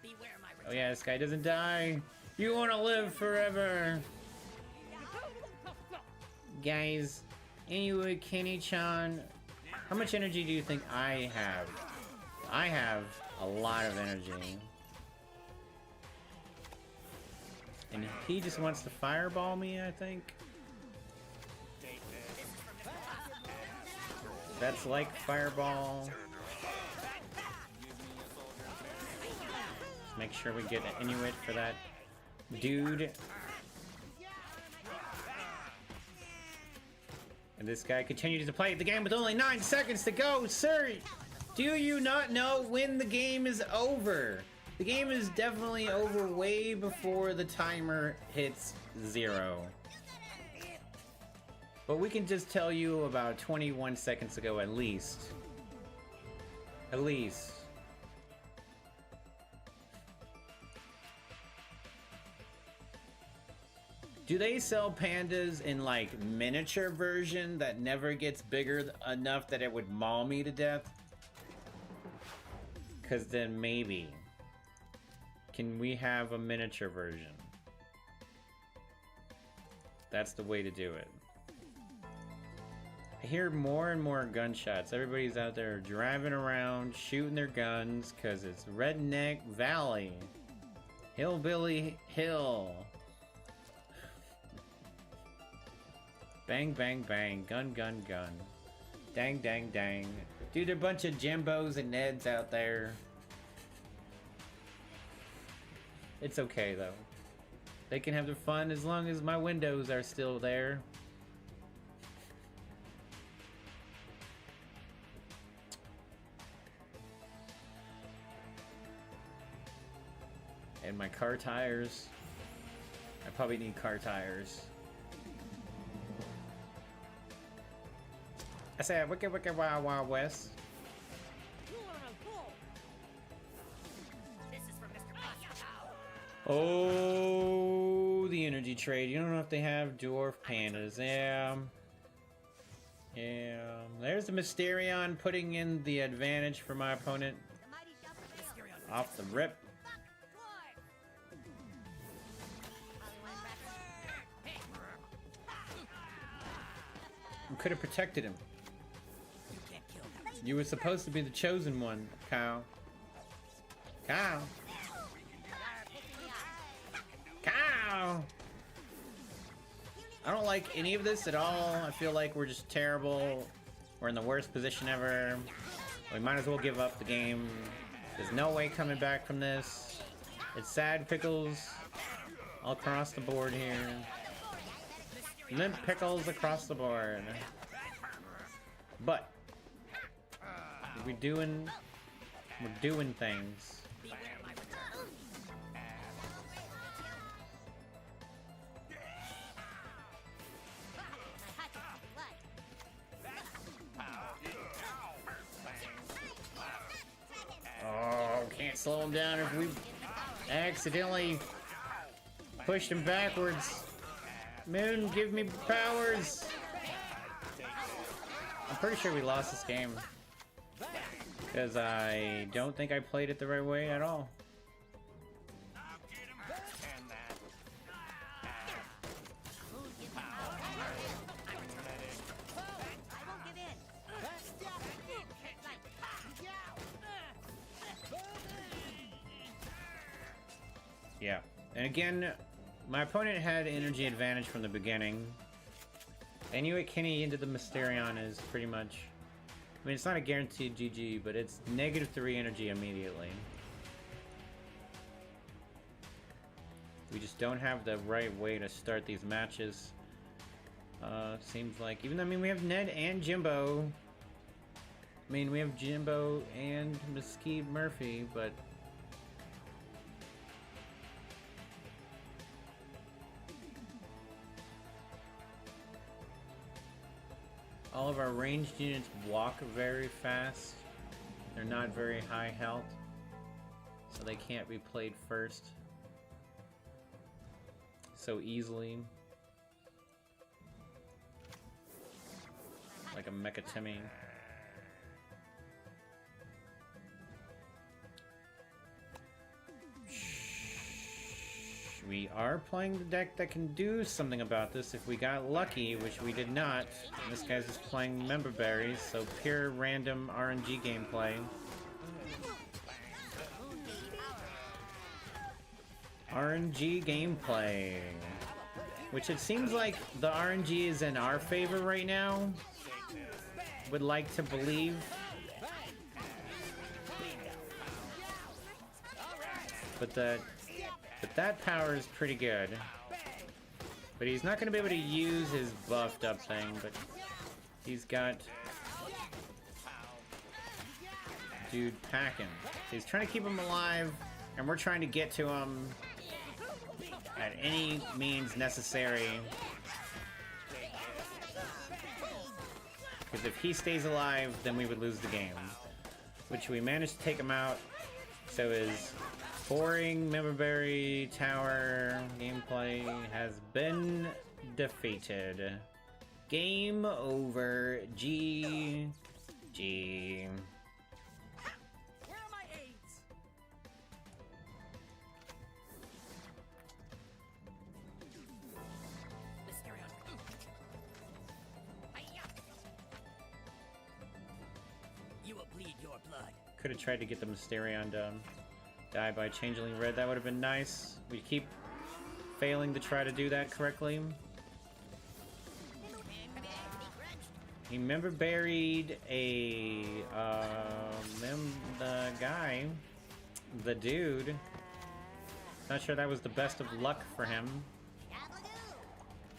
Speaker 7: Beware my
Speaker 1: Oh yeah, this guy doesn't die. You want to live forever. Guys, anyway, Kenny-chan, how much energy do you think I have? I have a lot of energy. And he just wants to fireball me, I think. That's like fireball. Let's make sure we get an Inuit for that dude. And this guy continues to play the game with only 9 seconds to go. Sir, do you not know when the game is over? The game is definitely over way before the timer hits 0. But we can just tell you about 21 seconds ago at least. At least. Do they sell pandas in like miniature version that never gets bigger enough that it would maul me to death? Cause then maybe. Can we have a miniature version? That's the way to do it. I hear more and more gunshots. Everybody's out there driving around, shooting their guns, cause it's Redneck Valley. Hillbilly Hill. Bang, bang, bang. Gun, gun, gun. Dang, dang, dang. Dude, there are a bunch of Jimbos and Neds out there. It's okay, though. They can have their fun as long as my windows are still there. And my car tires. I probably need car tires. I said, wicked, wicked, wild, wild west. Oh, the energy trade. You don't know if they have dwarf pandas. Yeah. Yeah. There's the Mysterion putting in the advantage for my opponent.
Speaker 7: The mighty double shield.
Speaker 1: Off the rip. You could have protected him. You were supposed to be the chosen one, Kyle. Kyle. Kyle! I don't like any of this at all. I feel like we're just terrible. We're in the worst position ever. We might as well give up the game. There's no way coming back from this. It's sad pickles all across the board here. Limp pickles across the board. But we're doing things. Oh, can't slow him down if we accidentally pushed him backwards. Moon, give me powers! I'm pretty sure we lost this game. Because I don't think I played it the right way at all. Yeah, and again, my opponent had energy advantage from the beginning. Inuit Kenny into the Mysterion is pretty much... I mean, it's not a guaranteed GG, but it's -3 energy immediately. We just don't have the right way to start these matches. Seems like... Even though, I mean, we have Ned and Jimbo. I mean, we have Jimbo and Mesquite Murphy, but... All of our ranged units walk very fast. They're not very high health, so they can't be played first so easily. Like a Mecha Timmy. We are playing the deck that can do something about this if we got lucky, which we did not. And this guy's just playing member berries, so pure random RNG gameplay. RNG gameplay. Which it seems like the RNG is in our favor right now. Would like to believe. But that power is pretty good. But he's not going to be able to use his buffed up thing, but he's got dude packing. So he's trying to keep him alive, and we're trying to get to him at any means necessary. Because if he stays alive, then we would lose the game. Which we managed to take him out. So his boring Memberberry Tower gameplay has been defeated. Game over. GG.
Speaker 4: Where are my aides? You will bleed your blood.
Speaker 1: Could have tried to get the Mysterion done. Die by Changeling Red, that would have been nice. We keep failing to try to do that correctly. He member buried a the guy, the dude. Not sure that was the best of luck for him.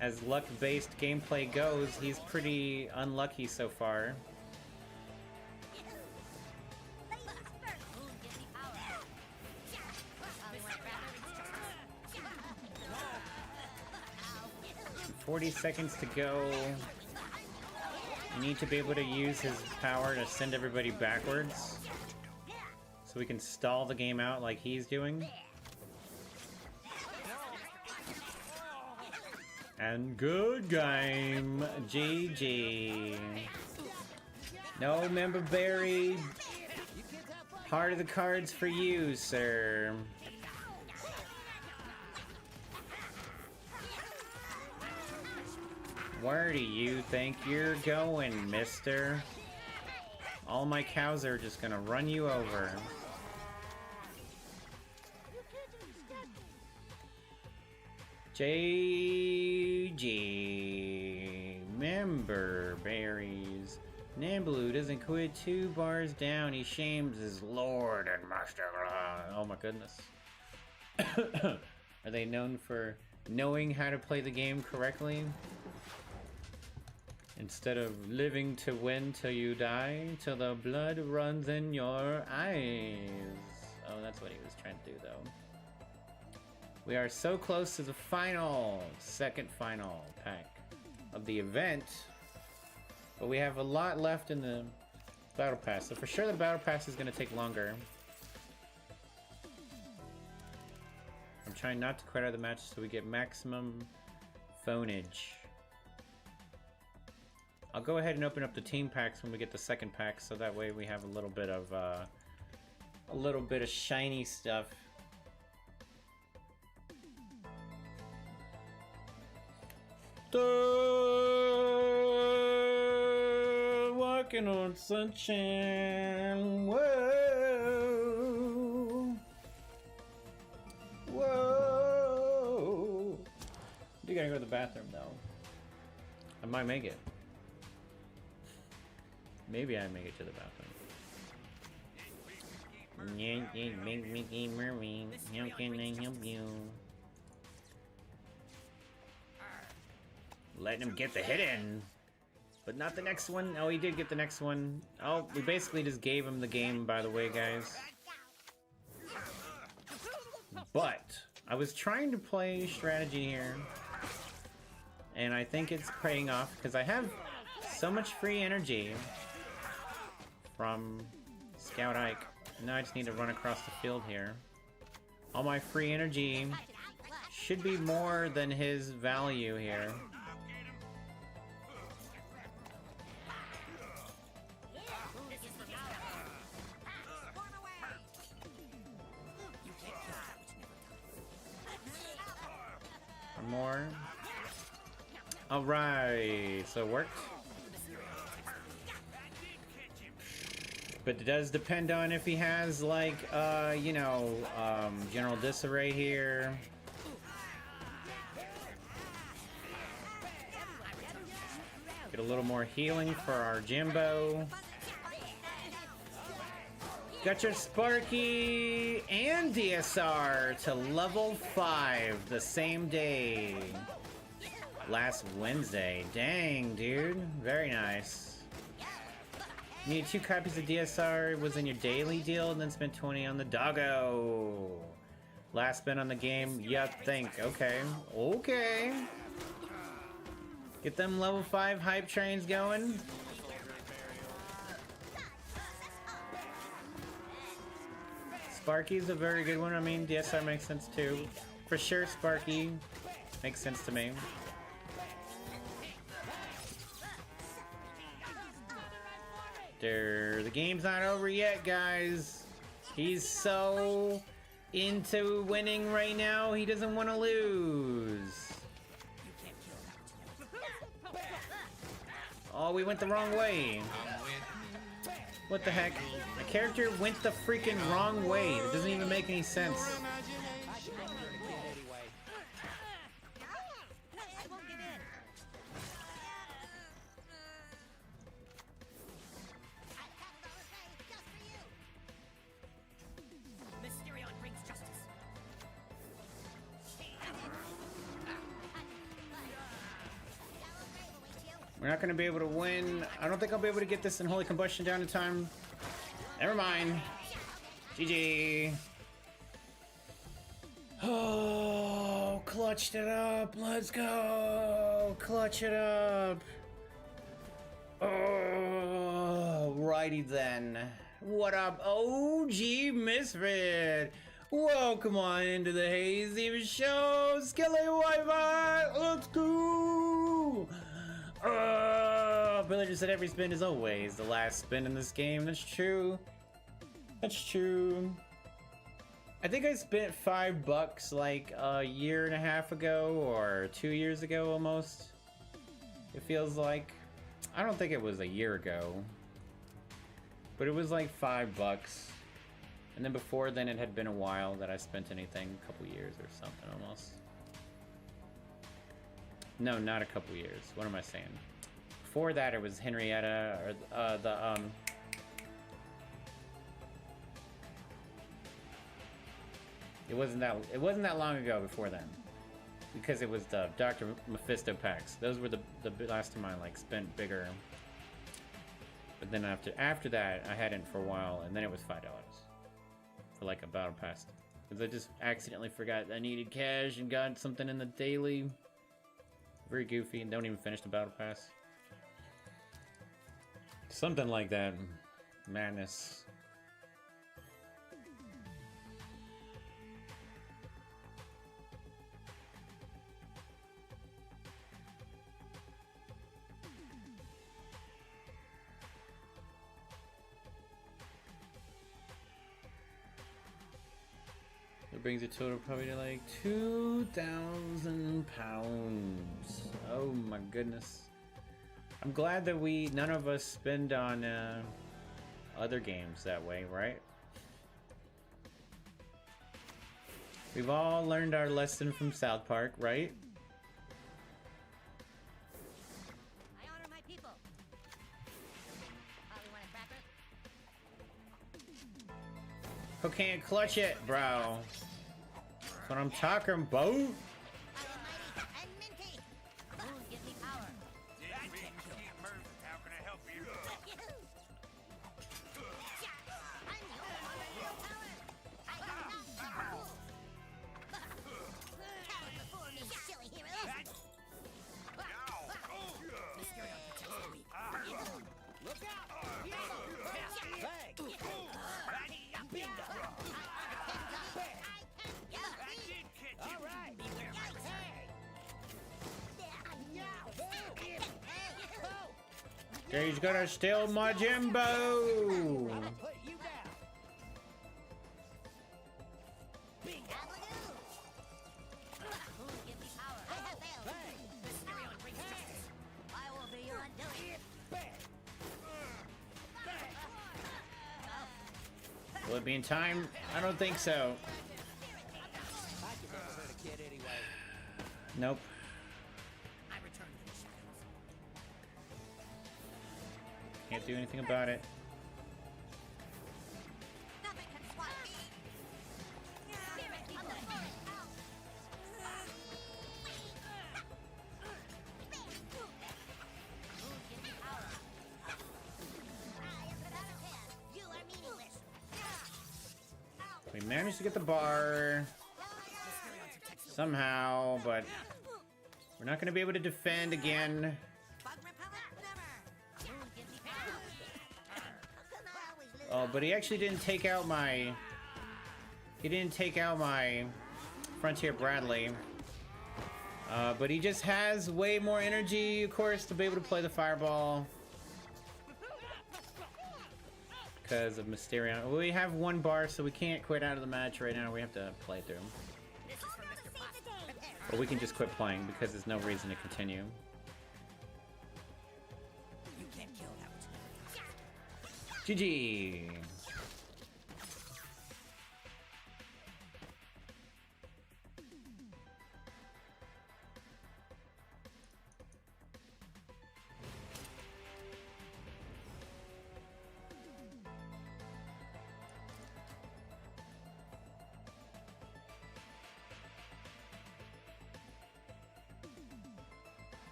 Speaker 1: As luck-based gameplay goes, he's pretty unlucky so far. 40 seconds to go. You need to be able to use his power to send everybody backwards. So we can stall the game out like he's doing. And good game. GG. No member buried. Heart of the cards for you, sir. Where do you think you're going, mister? All my cows are just gonna run you over. JG. Member berries. Namblu doesn't quit 2 bars down. He shames his lord and master. Oh my goodness. Are they known for knowing how to play the game correctly? Instead of living to win till you die, till the blood runs in your eyes. Oh, that's what he was trying to do, though. We are so close to the second final pack of the event. But we have a lot left in the battle pass. So for sure the battle pass is going to take longer. I'm trying not to quit out of the match so we get maximum phonage. I'll go ahead and open up the team packs when we get the second pack, so that way we have a little bit of shiny stuff. Walking on sunshine. Whoa. Whoa. You gotta go to the bathroom though. I might make it. Maybe I make it to the bathroom. Mickey Mermaid, how can I help you? Letting him get the hit in, but not the next one. Oh, he did get the next one. Oh, we basically just gave him the game, by the way, guys. But I was trying to play strategy here, and I think it's paying off because I have so much free energy from Scout Ike. Now I just need to run across the field here. All my free energy should be more than his value here. One more. Alright, so it worked. But it does depend on if he has, like, General Disarray here. Get a little more healing for our Jimbo. Got your Sparky and DSR to level 5 the same day. Last Wednesday. Dang, dude. Very nice. Need 2 copies of DSR, was in your daily deal, and then spent 20 on the doggo. Last spin on the game, you think. Okay. Okay. Get them level 5 hype trains going. Sparky's a very good one. I mean, DSR makes sense too. For sure, Sparky makes sense to me. The game's not over yet, guys. He's so into winning right now, he doesn't want to lose. Oh, we went the wrong way. What the heck? My character went the freaking wrong way. It doesn't even make any sense. We're not going to be able to win. I don't think I'll be able to get this in Holy Combustion down in time. Never mind. GG. Oh, clutched it up. Let's go. Clutch it up. Oh, righty then. What up, OG Misfit? Welcome on into the Hazy Show, Skelly Wi-Fi. Let's go. Villager said every spin is always the last spin in this game. That's true. That's true. I think I spent $5 like a year and a half ago or 2 years ago almost. It feels like. I don't think it was a year ago. But it was like $5. And then before then it had been a while that I spent anything, a couple years or something almost. No, not a couple years. What am I saying? Before that it was Henrietta or It wasn't that long ago before then. Because it was the Dr. Mephisto packs. Those were the last time I like spent bigger. But then after that I hadn't for a while, and then it was $5 for like a battle pass. Because I just accidentally forgot I needed cash and got something in the daily. Very goofy and don't even finish the battle pass. Something like that. Madness. It brings a total probably to like 2,000 pounds. Oh my goodness. I'm glad that none of us spend on other games that way, right? We've all learned our lesson from South Park, right?
Speaker 7: I honor my people. Oh, you want a cracker?
Speaker 1: Cocaine, clutch it, bro. That's what I'm talking about.
Speaker 7: I am mighty and minty. Boom, give me power.
Speaker 8: How can I help you?
Speaker 7: I'm the only one with real power. I am not the fool. Cower before me, silly hero.
Speaker 4: Look out! Bang! All right.
Speaker 1: He's gonna steal my Jimbo.
Speaker 4: Put you down.
Speaker 7: Boom, give me power. I have failed. Mysterion brings justice. I will be your undoing.
Speaker 1: Will it be in time? I don't think so.
Speaker 4: I can never hurt a kid anyway.
Speaker 1: Nope.
Speaker 7: I return to the shadows.
Speaker 1: Can't do anything about it.
Speaker 7: Nothing can swat me. Spirit of the forest. Boom, give me power. I am the battlefield. You are meaningless.
Speaker 1: We managed to get the bar somehow, but we're not going to be able to defend again.
Speaker 7: Bug repellent? Never. Boom, give me power. Come on, always lose.
Speaker 1: Oh, but he actually didn't take out my... He didn't take out my Frontier Bradley. But he just has way more energy, of course, to be able to play the Fireball. Because of Mysterion. Well, we have one bar, so we can't quit out of the match right now. We have to play through.
Speaker 7: This is for Mr. Potts.
Speaker 1: But we can just quit playing because there's no reason to continue.
Speaker 4: You can't kill that.
Speaker 1: GG.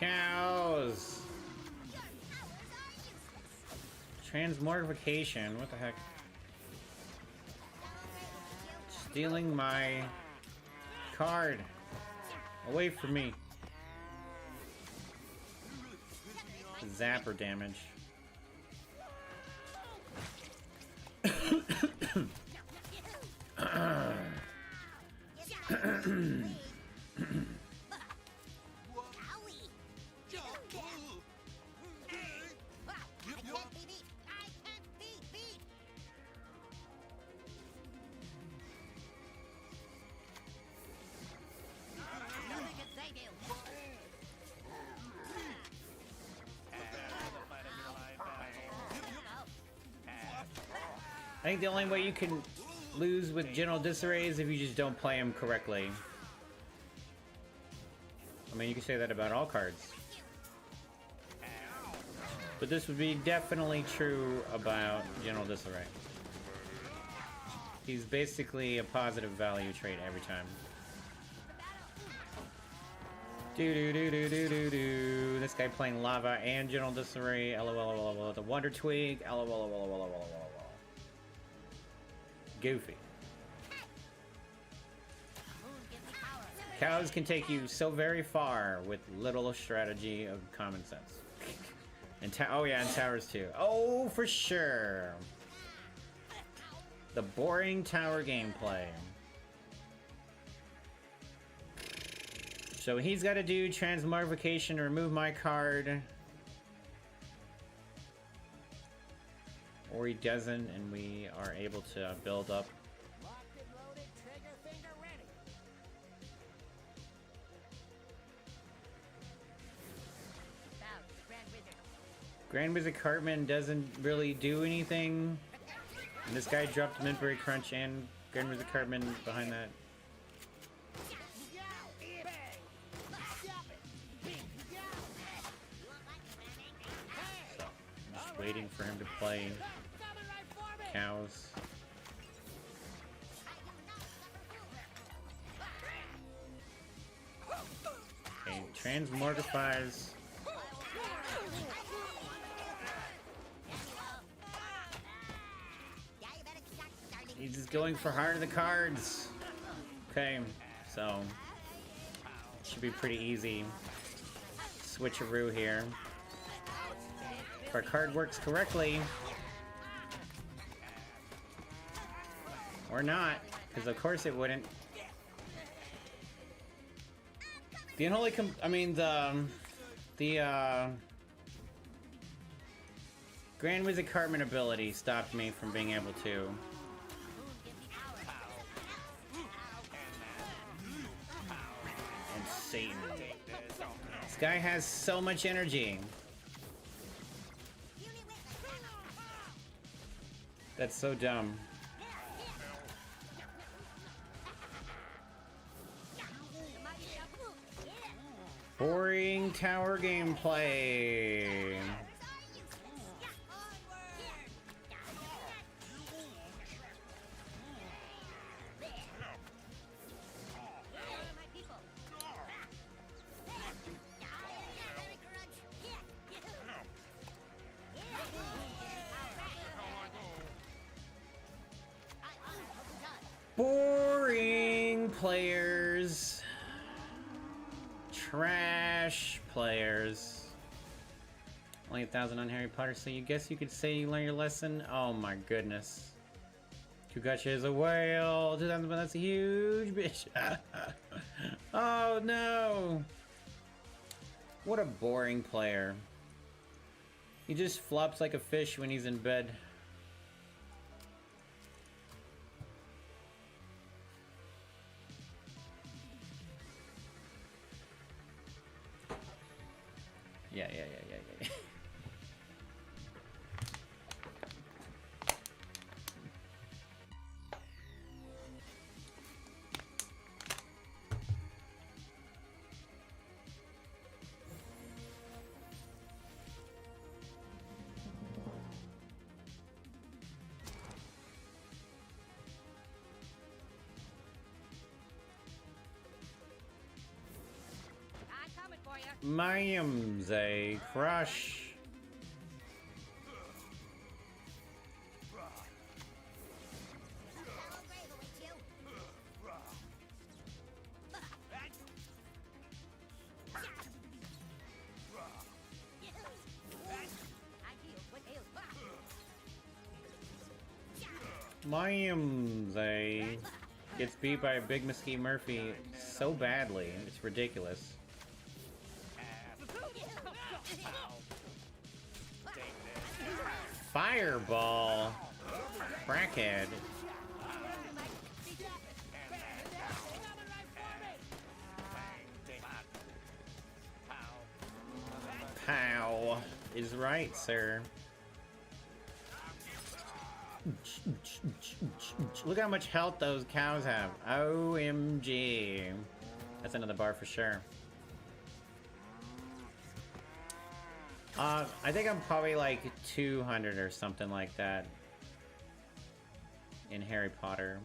Speaker 1: Cows! Transmogrification, what the heck? Stealing my card. Away from me. Zapper damage. I think the only way you can lose with General Disarray is if you just don't play him correctly. I mean, you can say that about all cards. But this would be definitely true about General Disarray. He's basically a positive value trait every time. Do. This guy playing Lava and General Disarray. LOL. The Wonder Twig. LOL. Goofy. Cows can take you so very far with little strategy of common sense. And oh yeah, and towers too. Oh, for sure. The boring tower gameplay. So he's got to do transmogrification to remove my card. Or he doesn't, and we are able to build up.
Speaker 4: Locked and loaded, trigger finger ready.
Speaker 1: Grand Wizard Cartman doesn't really do anything. And this guy dropped Mintberry Crunch and Grand Wizard Cartman behind that. So, I'm just waiting for him to play cows. Okay, transmortifies. He's just going for heart of the cards. Okay, so should be pretty easy. Switcheroo here. If our card works correctly. Or not, because of course it wouldn't. The unholy Grand Wizard Cartman ability stopped me from being able to. And Satan. This guy has so much energy. That's so dumb. Boring tower gameplay. Boring players. Trash players. Only 1,000 on Harry Potter, so you guess you could say you learned your lesson? Oh my goodness. Kugacha is a whale. 2,000, but that's a huge bitch. Oh no. What a boring player. He just flops like a fish when he's in bed. Yeah.
Speaker 7: I'm coming for you.
Speaker 1: Mayim's a crush.
Speaker 7: Sour grave awaits you. I heal with heals.
Speaker 1: Mayim's a gets beat by Big Mesquite Murphy so badly. It's ridiculous. Fireball. Crackhead. Pow is right, sir. Look how much health those cows have. OMG. That's another bar for sure. I think I'm probably like 200 or something like that in Harry Potter.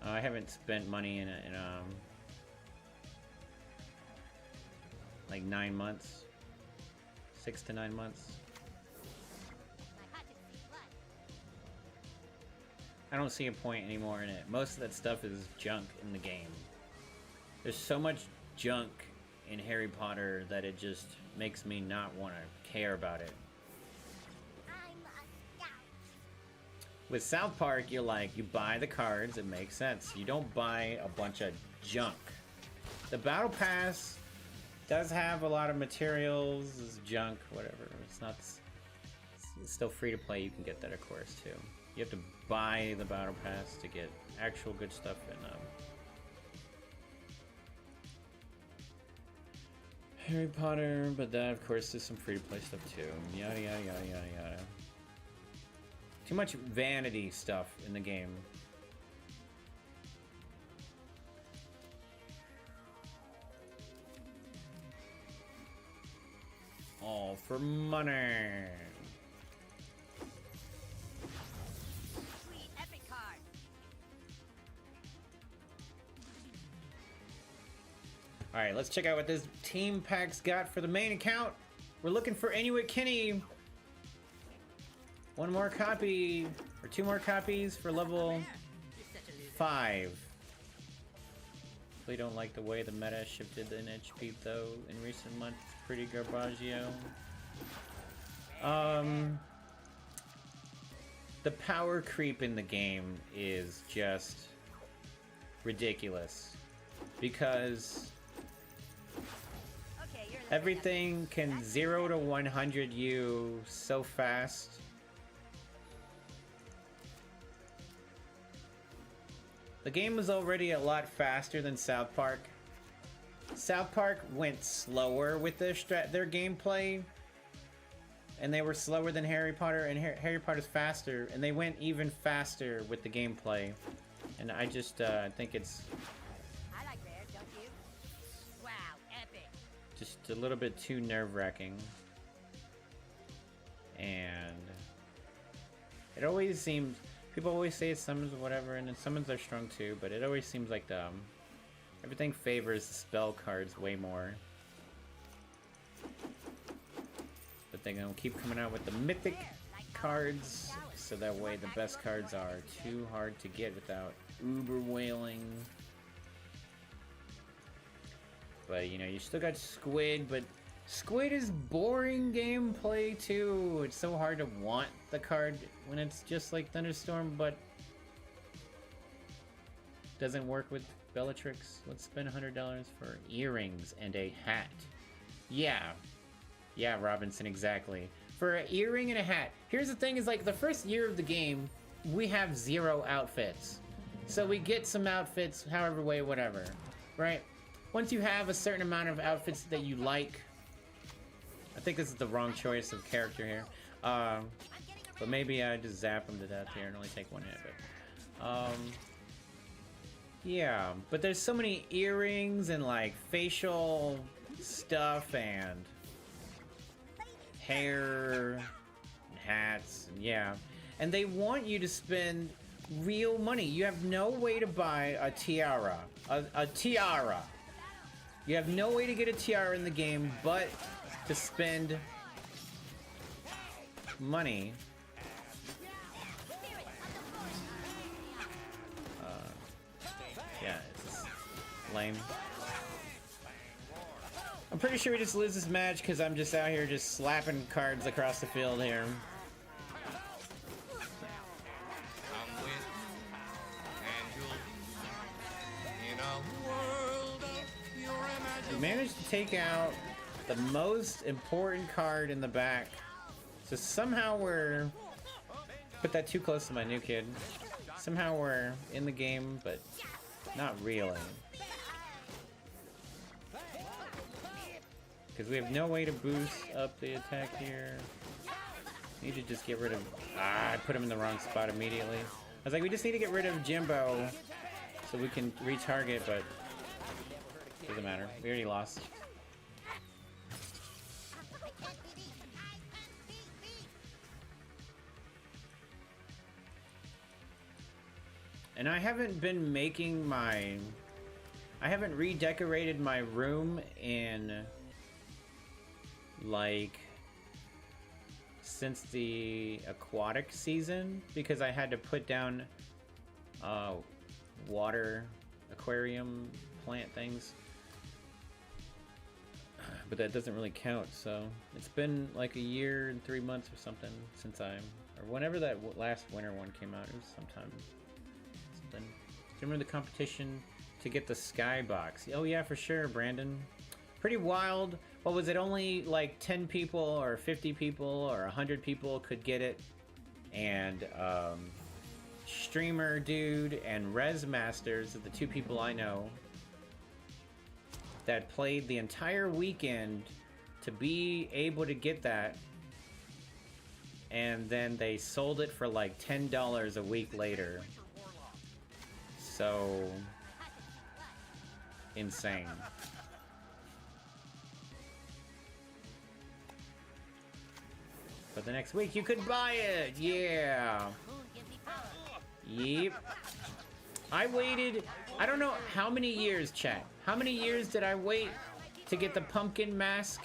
Speaker 1: I haven't spent money in like 9 months, 6 to 9 months.
Speaker 7: My heart is blood.
Speaker 1: I don't see a point anymore in it. Most of that stuff is junk in the game. There's so much junk in Harry Potter that it just makes me not want to care about it.
Speaker 7: I'm a scout.
Speaker 1: With South Park, you're like, you buy the cards, it makes sense. You don't buy a bunch of junk. The Battle Pass does have a lot of materials, is junk, whatever. It's not. It's still free to play. You can get that, of course, too. You have to buy the Battle Pass to get actual good stuff in Harry Potter, but that, of course, is some free-to-play stuff, too. Yada, yada, yada, yada, yada. Too much vanity stuff in the game. All for money.
Speaker 7: Sweet epic card.
Speaker 1: Alright, let's check out what this team pack's got for the main account. We're looking for Inuit Kenny. 1 more copy, or 2 more copies for level 5. We don't like the way the meta shifted in HP though in recent months. Pretty garbaggio. The power creep in the game is just ridiculous because
Speaker 7: Okay, you're the
Speaker 1: everything can 0 to 100 you so fast. The game was already a lot faster than South Park. South Park went slower with their gameplay, and they were slower than Harry Potter, and Harry Potter's faster, and they went even faster with the gameplay. And I just think it's
Speaker 7: I like bears, don't you? Wow, epic.
Speaker 1: just a little bit too nerve-wracking. And it always seems, people always say summons or whatever, and then summons are strong too, but it always seems like everything favors the spell cards way more. But they're gonna keep coming out with the mythic cards, so that way the best cards are too hard to get without uber wailing. But you know, you still got Squid, but Squid is boring gameplay too. It's so hard to want the card when it's just like Thunderstorm, but doesn't work with Bellatrix. Let's spend $100 for earrings and a hat. Yeah, Robinson, exactly. For an earring and a hat. Here's the thing, is like the first year of the game, we have 0 outfits. So we get some outfits, however way, whatever, right? Once you have a certain amount of outfits that you like, I think this is the wrong choice of character here. But maybe I just zap him to death here and only take 1 hit, but, yeah, but there's so many earrings and like facial stuff and hair and hats, and yeah. And they want you to spend real money. You have no way to buy a tiara. A tiara. You have no way to get a tiara in the game but to spend money. Yeah, it's just lame. I'm pretty sure we just lose this match because I'm just out here just slapping cards across the field here.
Speaker 2: Come with me, and you'll be in a world of pure
Speaker 1: We
Speaker 2: imagination.
Speaker 1: managed to take out the most important card in the back. So somehow we're... Put that too close to my new kid. Somehow we're in the game, but not really. Because we have no way to boost up the attack here. Need to just get rid of... I put him in the wrong spot immediately. I was like, we just need to get rid of Jimbo so we can retarget, but doesn't matter. We already lost. And I haven't been making my... I haven't redecorated my room in... like... since the aquatic season. Because I had to put down... water aquarium plant things. But that doesn't really count, so... It's been like a year and 3 months or something since I... Or whenever that last winter one came out. It was sometime... Do you remember the competition to get the skybox? Oh yeah, for sure, Brandon. Pretty wild. What was it? Only like 10 people or 50 people or 100 people could get it. And Streamer Dude and Res Masters are the two people I know that played the entire weekend to be able to get that. And then they sold it for like $10 a week later. So insane. But the next week you could buy it. Yeah. Yep. I waited, I don't know how many years, chat. How many years did I wait to get the pumpkin mask?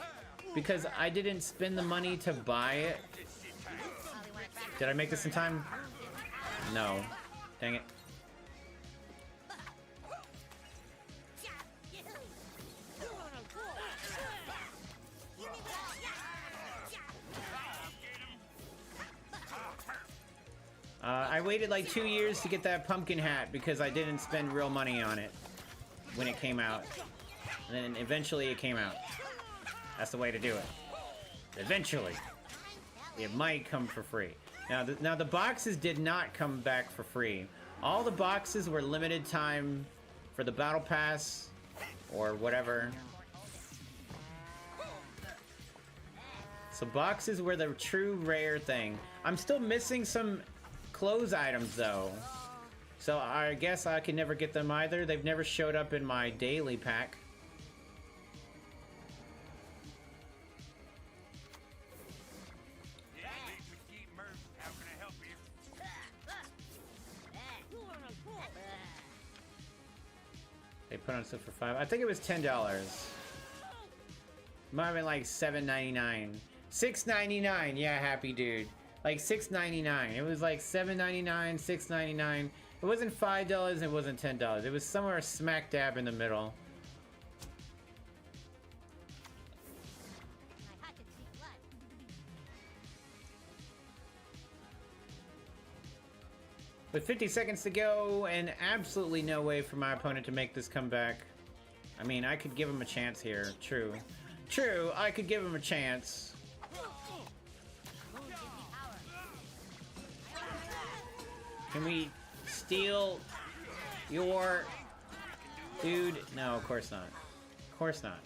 Speaker 1: Because I didn't spend the money to buy it. Did I make this in time? No. Dang it. I waited like 2 years to get that pumpkin hat because I didn't spend real money on it when it came out. And then eventually it came out. That's the way to do it. Eventually. It might come for free. Now the boxes did not come back for free. All the boxes were limited time for the battle pass or whatever. So boxes were the true rare thing. I'm still missing some clothes items though. So I guess I can never get them either. They've never showed up in my daily pack. They put on stuff for $5. I think it was $10. Might have been like $7.99. $6.99. Yeah, happy dude. Like $6.99. It was like $7.99, $6.99. It wasn't $5. It wasn't $10. It was somewhere smack dab in the middle. With 50 seconds to go, and absolutely no way for my opponent to make this comeback. I mean, I could give him a chance here. True. True, I could give him a chance. Can we steal your... Dude? No, of course not. Of course not.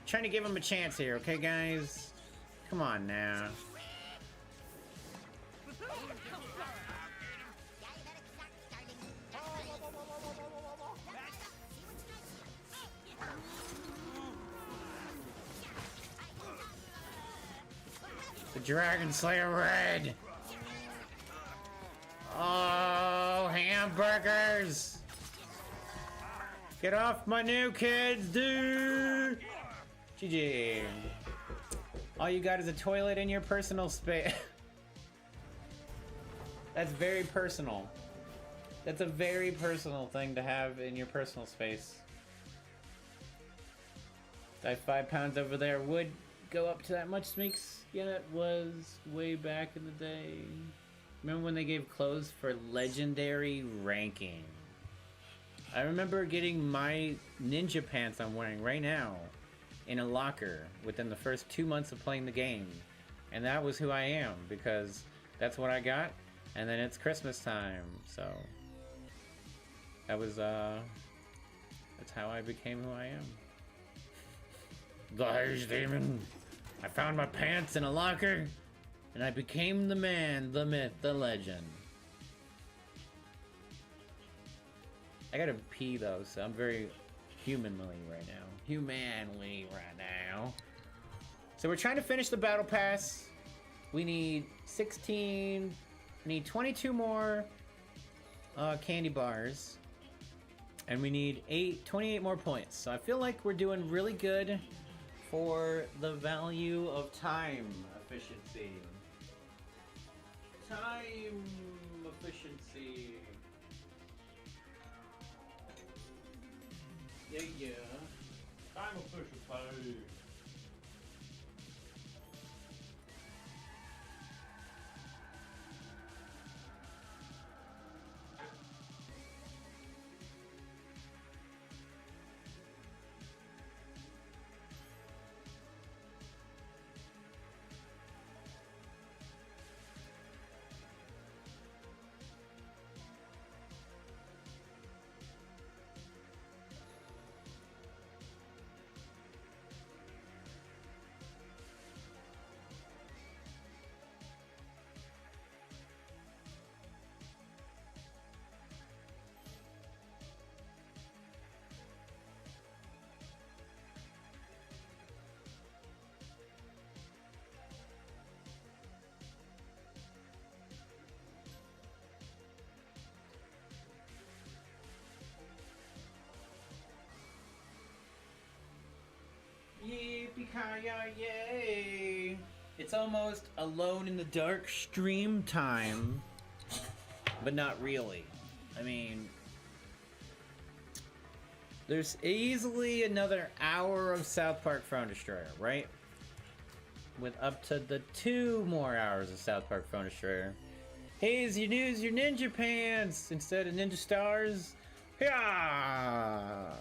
Speaker 1: Trying to give him a chance here, okay, guys? Come on now. The Dragon Slayer Red! Oh, hamburgers! Get off my new kids, dude! GG. All you got is a toilet in your personal space. That's very personal. That's a very personal thing to have in your personal space. That 5 pounds over there would go up to that much, Smeeks. Yeah, that was way back in the day. Remember when they gave clothes for legendary ranking? I remember getting my ninja pants I'm wearing right now in a locker within the first 2 months of playing the game. And that was who I am, because that's what I got. And then it's Christmas time, so that was that's how I became who I am. The Haze Demon. I found my pants in a locker, and I became the man, the myth, the legend. I gotta pee though, so I'm very humanly right now. Humanly right now. So we're trying to finish the battle pass. We need 16. We need 22 more candy bars. And we need 28 more points. So I feel like we're doing really good for the value of time efficiency. Time efficiency. Yeah, yeah. Time efficiency. Yippee-ki-yay! It's almost Alone in the Dark stream time, but not really. I mean, there's easily another hour of South Park Phone Destroyer, right? With up to the 2 more hours of South Park Phone Destroyer. Hey, you use your ninja pants instead of ninja stars. Yeah.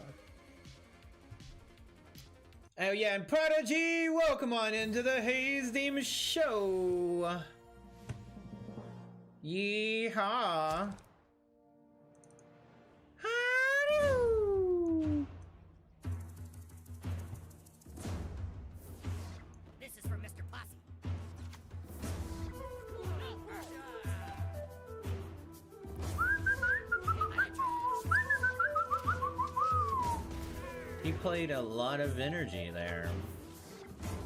Speaker 1: Oh yeah, and Prodigy, welcome on into the Haze Demon Show. Yeehaw. Hello.
Speaker 7: This is from Mr. Posse.
Speaker 1: He played a lot of energy there.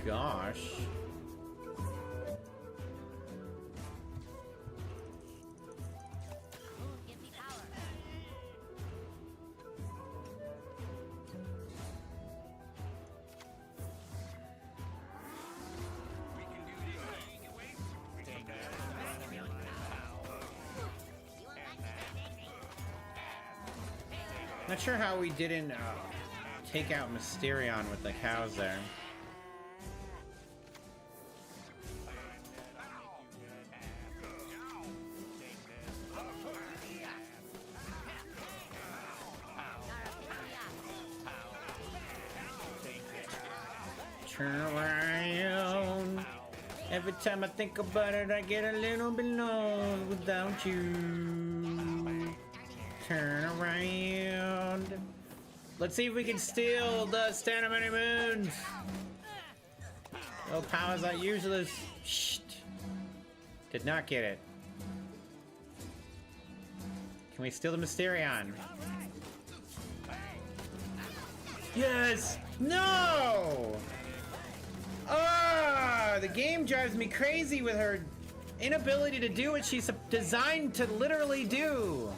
Speaker 1: Gosh.
Speaker 7: Give me power.
Speaker 1: Not sure how we didn't take out Mysterion with the cows there. Turn around. Every time I think about it, I get a little bit lost without you. Turn around. Let's see if we can steal the Stand of Many Moons. Oh, powers are useless. Shh. Did not get it. Can we steal the Mysterion? Yes! No! Ah! The game drives me crazy with her inability to do what she's designed to literally do.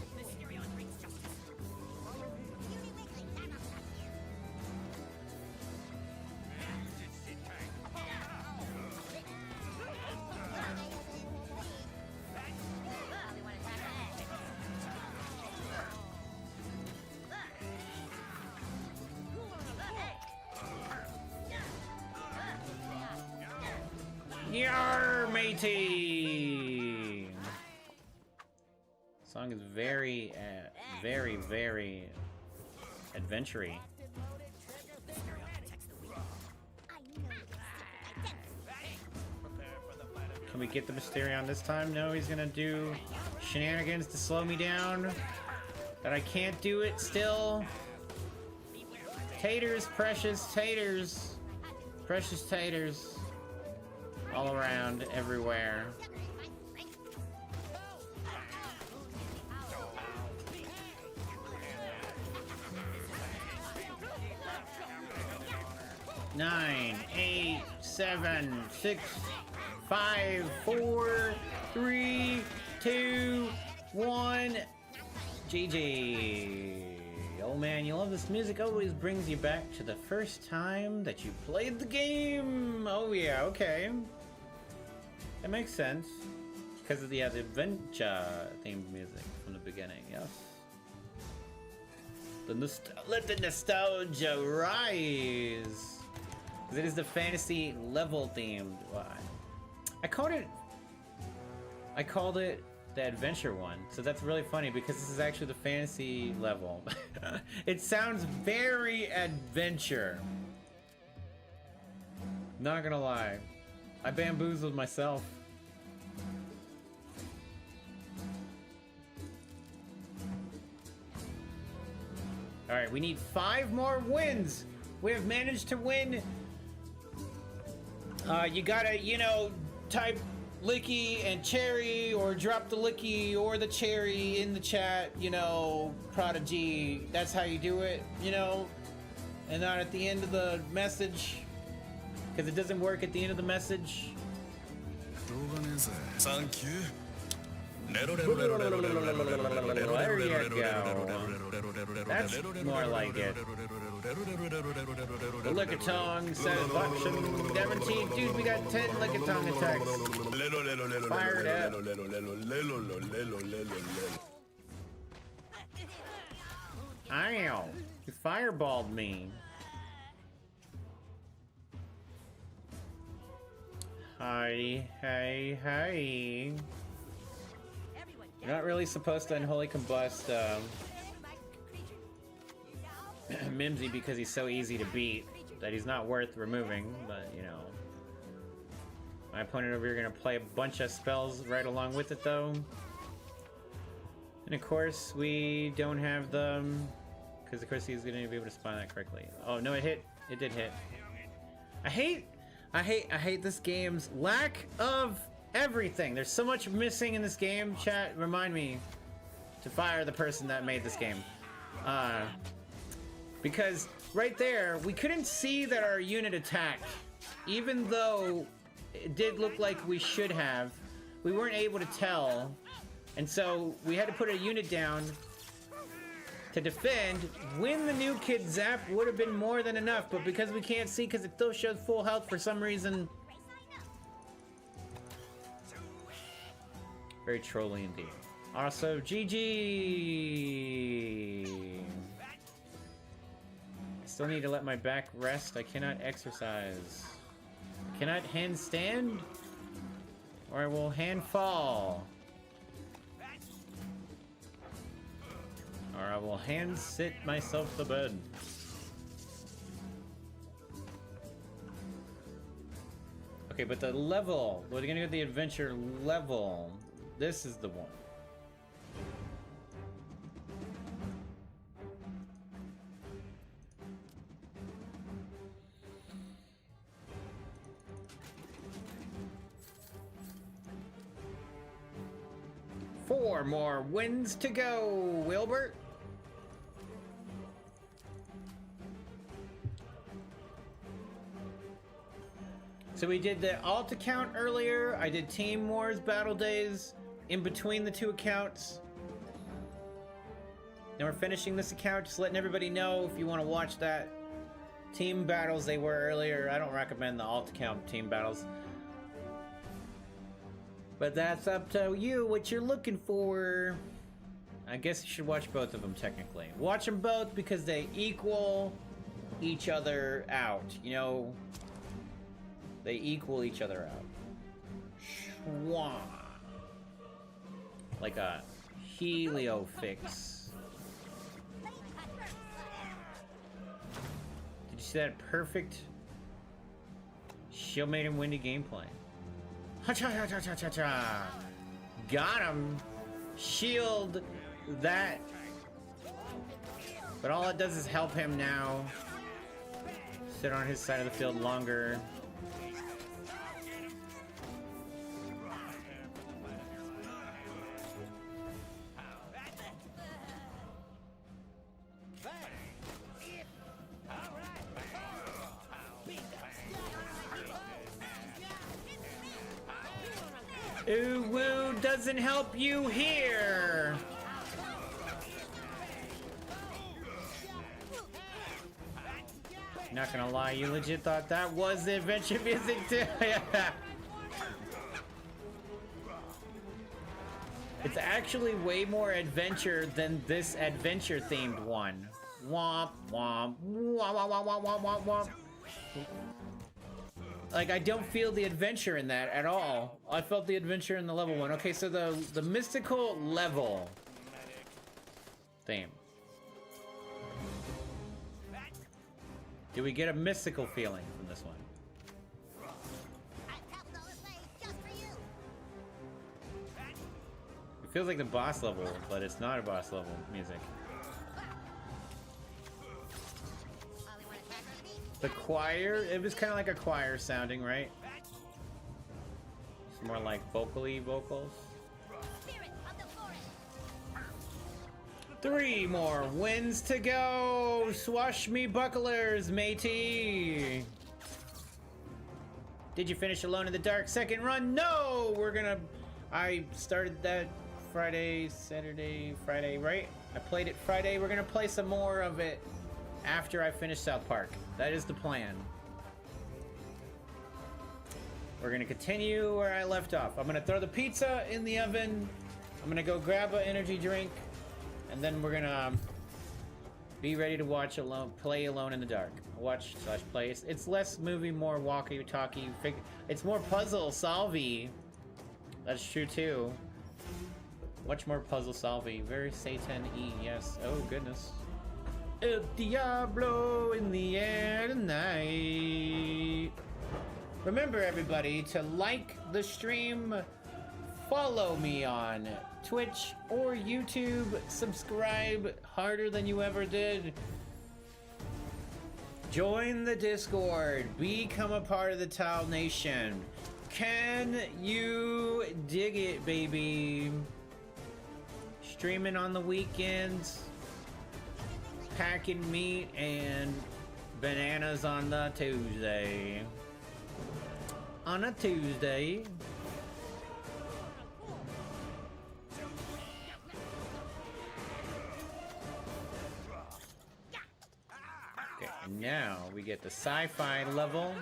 Speaker 1: Yar, matey! Song is very, very adventure-y. Can we get the Mysterion this time? No, he's gonna do shenanigans to slow me down. That I can't do it still. Taters, precious taters. Precious taters. All around, everywhere. Nine, 8, 7, 6, 5, 4, 3, 2, 1. GG. Oh man, you love this music. Always brings you back to the first time that you played the game. Oh yeah, okay. That makes sense. Because of the adventure themed music from the beginning, yes. Let the nostalgia rise. Because it is the fantasy level themed one. I called it the adventure one, so that's really funny because this is actually the fantasy level. It sounds very adventure. Not gonna lie, I bamboozled myself. All right, we need 5 more wins. We have managed to win. You gotta, you know, type Licky and Cherry, or drop the Licky or the Cherry in the chat, you know, Prodigy. That's how you do it, you know, and not at the end of the message, because it doesn't work at the end of the message.
Speaker 3: しょうがねえぜ。サンキュー。
Speaker 1: There you go. That's more like it. The Lickitung satisfaction. 17, dude, we got 10 Lickitung attacks. Fired up. Ow. You fireballed me. Hi, hey, hey. You're not really supposed to unholy combust Mimsy because he's so easy to beat that he's not worth removing, but you know. My opponent over here gonna play a bunch of spells right along with it though. And of course we don't have them because of course he's gonna be able to spawn that correctly. Oh no, it hit. It did hit. I hate this game's lack of everything. There's so much missing in this game. Chat, remind me to fire the person that made this game. Because right there, we couldn't see that our unit attacked. Even though it did look like we should have, we weren't able to tell. And so we had to put a unit down to defend. When the new kid zap would have been more than enough, but because we can't see because it still shows full health for some reason. Very trolly indeed. Also, GG! I still need to let my back rest. I cannot exercise. I cannot handstand, or I will hand fall. Or I will hand sit myself to bed. Okay, but the level, we're gonna get the adventure level. This is the one. Four more wins to go, Wilbert. So we did the alt account earlier. I did Team Wars Battle Days in between the two accounts. Now we're finishing this account, just letting everybody know if you want to watch that. Team battles they were earlier. I don't recommend the alt account team battles. But that's up to you, what you're looking for. I guess you should watch both of them technically. Watch them both because they equal each other out. You know, they equal each other out. Wah. Like a helio fix. Did you see that perfect shield made him windy gameplay? Ha-cha, ha-cha, ha-cha, ha-cha. Got him. Shield that. But all it does is help him now sit on his side of the field longer. Ooh woo doesn't help you here. Not gonna lie, you legit thought that was the adventure music too. It's actually way more adventure than this adventure themed one. Womp womp womp womp womp womp womp womp. Like, I don't feel the adventure in that at all. I felt the adventure in the level one. Okay, so the mystical level theme. Do we get a mystical feeling from this one? It feels like the boss level, but it's not a boss level music. The choir, it was kind of like a choir sounding, right? It's more like vocally vocals. 3 more wins to go! Swash me bucklers, matey! Did you finish Alone in the Dark second run? No! I started that Friday, right? I played it Friday. We're gonna play some more of it after I finish South Park. That is the plan. We're gonna continue where I left off. I'm gonna throw the pizza in the oven. I'm gonna go grab an energy drink. And then we're gonna be ready to play Alone in the Dark. Watch/play. It's less movie, more walkie-talkie. It's more puzzle solvey. That's true too. Much more puzzle solvey. Very Satan-y, yes. Oh goodness. El Diablo in the air tonight. Remember everybody to like the stream, follow me on Twitch or YouTube, subscribe harder than you ever did. Join the Discord, become a part of the Tile Nation. Can you dig it, baby? Streaming on the weekends, packing meat and bananas on the Tuesday. On a Tuesday. Okay, now we get the sci-fi level.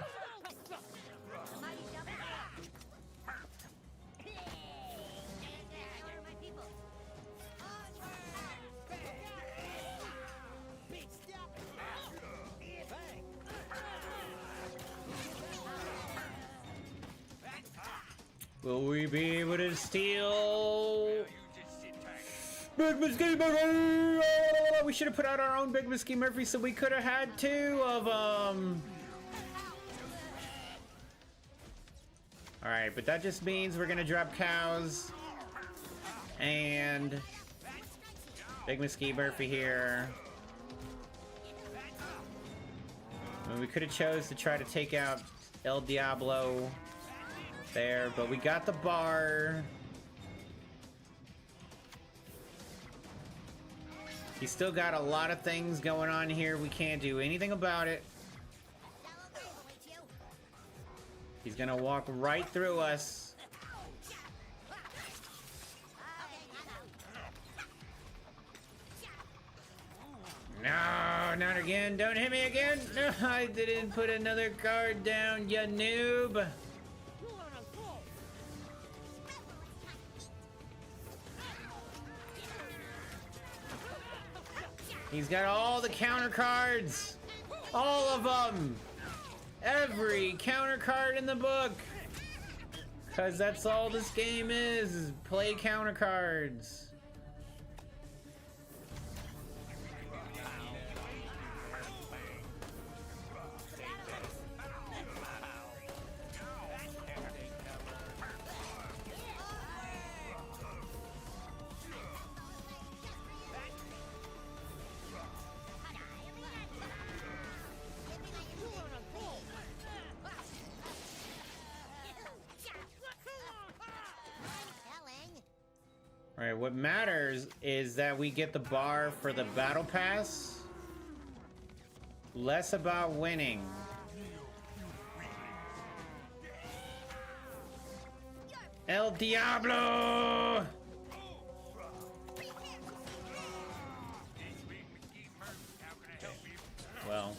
Speaker 1: Will we be able to steal Big Whiskey Murphy? We should have put out our own Big Whiskey Murphy, so we could have had 2 of them. Alright, but that just means we're gonna drop cows and Big Whiskey Murphy here. I mean, we could have chose to try to take out El Diablo there, but we got the bar. He's still got a lot of things going on here. We can't do anything about it. He's gonna walk right through us. No, not again. Don't hit me again. No, I didn't put another card down, you noob. He's got all the counter cards. All of them. Every counter card in the book. Cause that's all this game is play counter cards.
Speaker 7: Telling.
Speaker 1: Alright, what matters is that we get the bar for the battle pass. Less about winning. El Diablo! Well.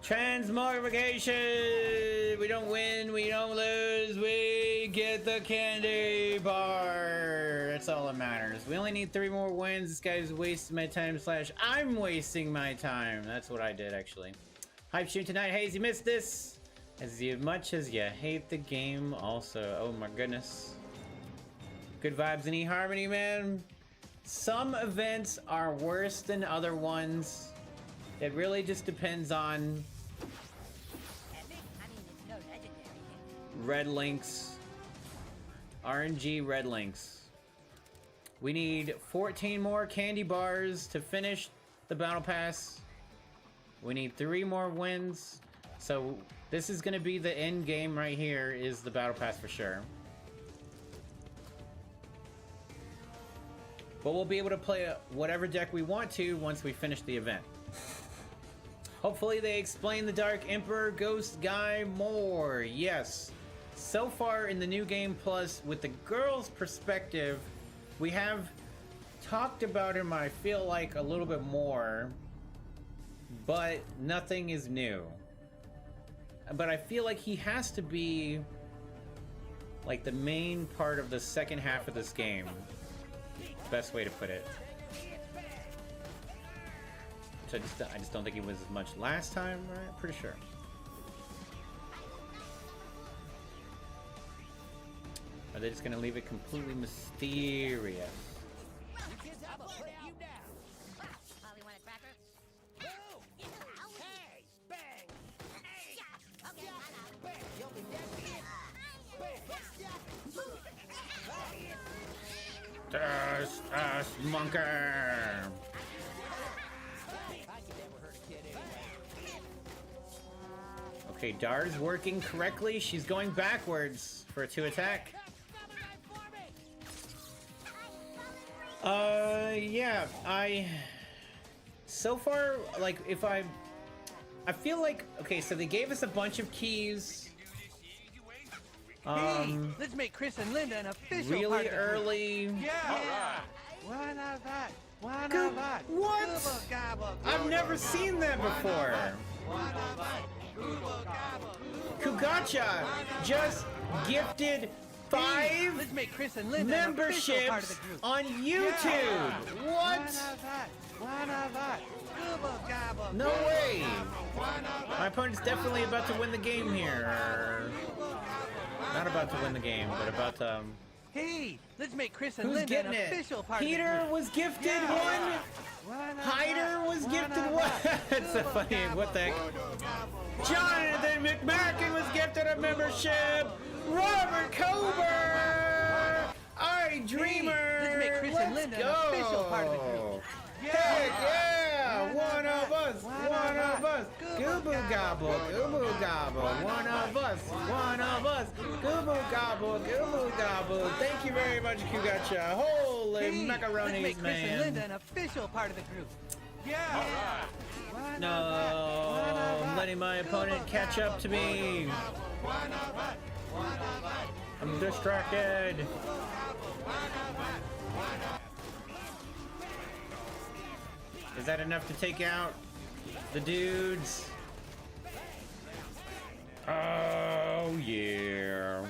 Speaker 1: Transmogrification! We don't win, we don't lose, we get the candy bar! That's all that matters. We only need 3 more wins. This guy's wasting my time / I'm wasting my time. That's what I did, actually. Hype stream tonight. Haze, you missed this! As much as you hate the game also. Oh my goodness. Good vibes in eHarmony, man. Some events are worse than other ones. It really just depends on
Speaker 7: It's no legendary.
Speaker 1: red links. RNG red links. We need 14 more candy bars to finish the battle pass. We need 3 more wins. So this is gonna be the end game right here, is the battle pass for sure. But we'll be able to play whatever deck we want to once we finish the event. Hopefully they explain the Dark Emperor Ghost guy more. Yes. So far in the New Game Plus, with the girl's perspective, we have talked about him, I feel like, a little bit more. But nothing is new. But I feel like he has to be like the main part of the second half of this game. Best way to put it. So I just don't think he was as much last time, right? Pretty sure. Are they just gonna leave it completely mysterious?
Speaker 4: Kids, I'ma put you down.
Speaker 7: Probably want a cracker?
Speaker 4: Boom! Hey! Bang!
Speaker 7: Okay, I know.
Speaker 4: Bang! You'll be dead. Bang!
Speaker 1: Monker!
Speaker 4: I could never hurt a kid anyway.
Speaker 1: Okay, Dar's working correctly. She's going backwards for a 2 attack. Yeah, so far, like, I feel like, okay, so they gave us a bunch of keys.
Speaker 9: Hey, let's make Chris and Linda an official part
Speaker 1: Really
Speaker 9: of the group.
Speaker 1: early.
Speaker 9: Yeah. Why not that? Why
Speaker 1: Good-
Speaker 9: not that?
Speaker 1: what?
Speaker 9: Google gobble,
Speaker 1: I've
Speaker 9: Google
Speaker 1: never
Speaker 9: gobble.
Speaker 1: seen that before.
Speaker 9: Why not that? Google gobble, Google
Speaker 1: Kugacha just gifted
Speaker 9: Hey,
Speaker 1: 5
Speaker 9: let's make Chris and Linda an official part of the
Speaker 1: memberships
Speaker 9: group.
Speaker 1: on YouTube.
Speaker 9: Yeah. Why
Speaker 1: What?
Speaker 9: not that? Why not that? Google gobble.
Speaker 1: No way.
Speaker 9: Why not that?
Speaker 1: My opponent's definitely about to win the game here. Not about to win the game, but about to.
Speaker 9: Hey, let's make Chris and
Speaker 1: Who's
Speaker 9: Linda
Speaker 1: getting
Speaker 9: an
Speaker 1: it?
Speaker 9: official part
Speaker 1: Peter
Speaker 9: of the group.
Speaker 1: was gifted
Speaker 9: Yeah.
Speaker 1: one.
Speaker 9: Why not
Speaker 1: Hyder
Speaker 9: that?
Speaker 1: was
Speaker 9: Why
Speaker 1: gifted
Speaker 9: not
Speaker 1: one.
Speaker 9: that?
Speaker 1: That's so
Speaker 9: Google
Speaker 1: funny. What the heck?
Speaker 9: Google gobble.
Speaker 1: Jonathan McMacken was gifted a membership. Robert Cober. I Dreamer.
Speaker 9: let's make Chris and Linda an
Speaker 1: go.
Speaker 9: official part of the group.
Speaker 1: Heck yeah!
Speaker 9: Why
Speaker 1: One
Speaker 9: not
Speaker 1: of
Speaker 9: that?
Speaker 1: us!
Speaker 9: Why
Speaker 1: One
Speaker 9: not
Speaker 1: of
Speaker 9: that?
Speaker 1: us! Gooble gobble! Gooble gobble! One of us! One of us! Gooble gobble! Gooble gobble! Thank you very much, Kugacha! Holy
Speaker 9: Hey, let's
Speaker 1: macaronis,
Speaker 9: make Chris and Linda
Speaker 1: man!
Speaker 9: an official part of the group. Yeah. Why not
Speaker 1: No,
Speaker 9: that? Why not
Speaker 1: I'm
Speaker 9: that?
Speaker 1: letting my opponent catch up to me.
Speaker 9: Why not that? Why not that?
Speaker 1: I'm distracted. Is that enough to take out the dudes? Oh, yeah.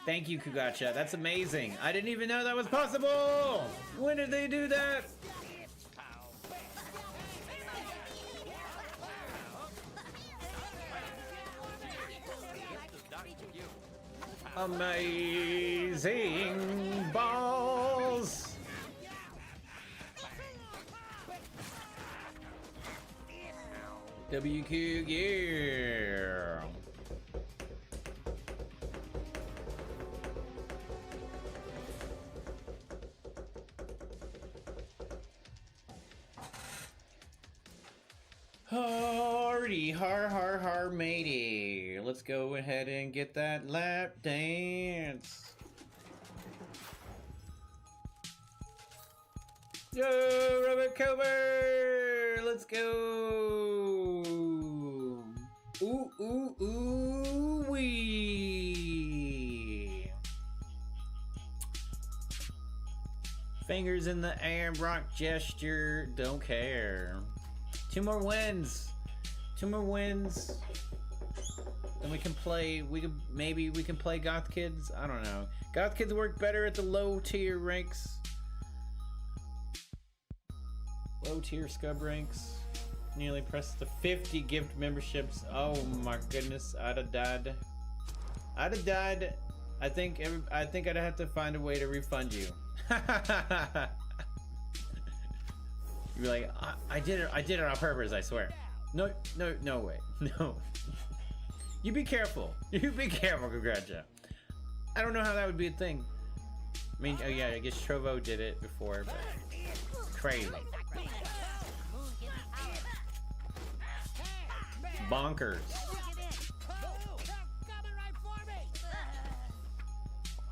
Speaker 1: Thank you, Kugacha. That's amazing. I didn't even know that was possible. When did they do that? Amazing balls. WQ, yeah. Hardy, har, matey. Let's go ahead and get that lap dance. Yo, Robert Cover! Let's go! Ooh, wee! Fingers in the air, Brock gesture, don't care. 2 more wins. 2 more wins. Then we can play. Maybe we can play Goth Kids. I don't know. Goth Kids work better at the low tier ranks. Low tier scub ranks. Nearly pressed the 50 gift memberships. Oh my goodness! I'd have died. I'd have died. I think I'd have to find a way to refund you. You'd be like, I did it on purpose, I swear. No way. No. You be careful. You be careful, Congrats. I don't know how that would be a thing. I mean, oh yeah, I guess Trovo did it before, but crazy. Bonkers.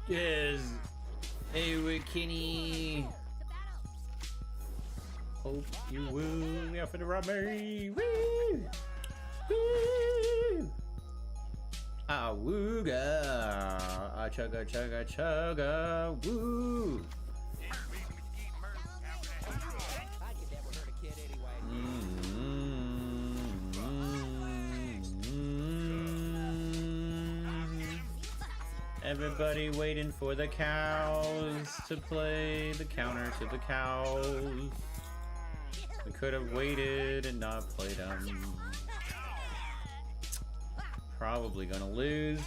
Speaker 1: Yes. Hey, Kenny. Hope you will. Yeah, for the robbery. Woo! Woo! Ah, wooga. Ah, chugga, chugga, chugga. Woo!
Speaker 4: I could never hurt a kid anyway.
Speaker 1: Everybody waiting for the cows to play the counter to the cows. We could have waited and not played them. Probably gonna lose.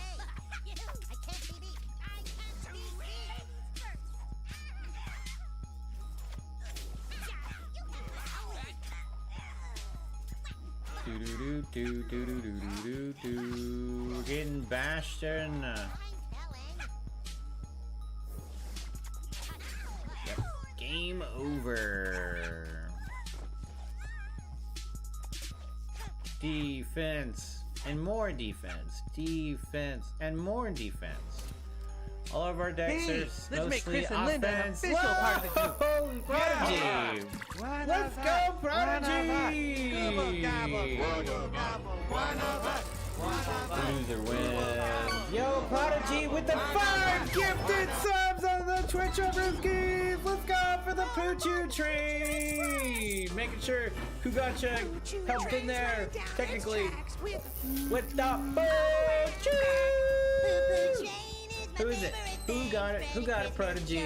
Speaker 1: We're getting bashed in. Game over. Defense and more defense. Defense and more defense. All of our decks
Speaker 9: Hey,
Speaker 1: are
Speaker 9: let's
Speaker 1: mostly
Speaker 9: make Chris and Linda an
Speaker 1: offense.
Speaker 9: official part of the group.
Speaker 1: Whoa, Prodigy! Let's go, Prodigy! Loser wins. Yo, Prodigy with the 5 gifted subs on the Twitch Brewskis. Let's go for the Poochoo train. Making sure Kugacha helped in there, technically, with the Poochoo. Who is it? Who got it? Who got it, Prodigy?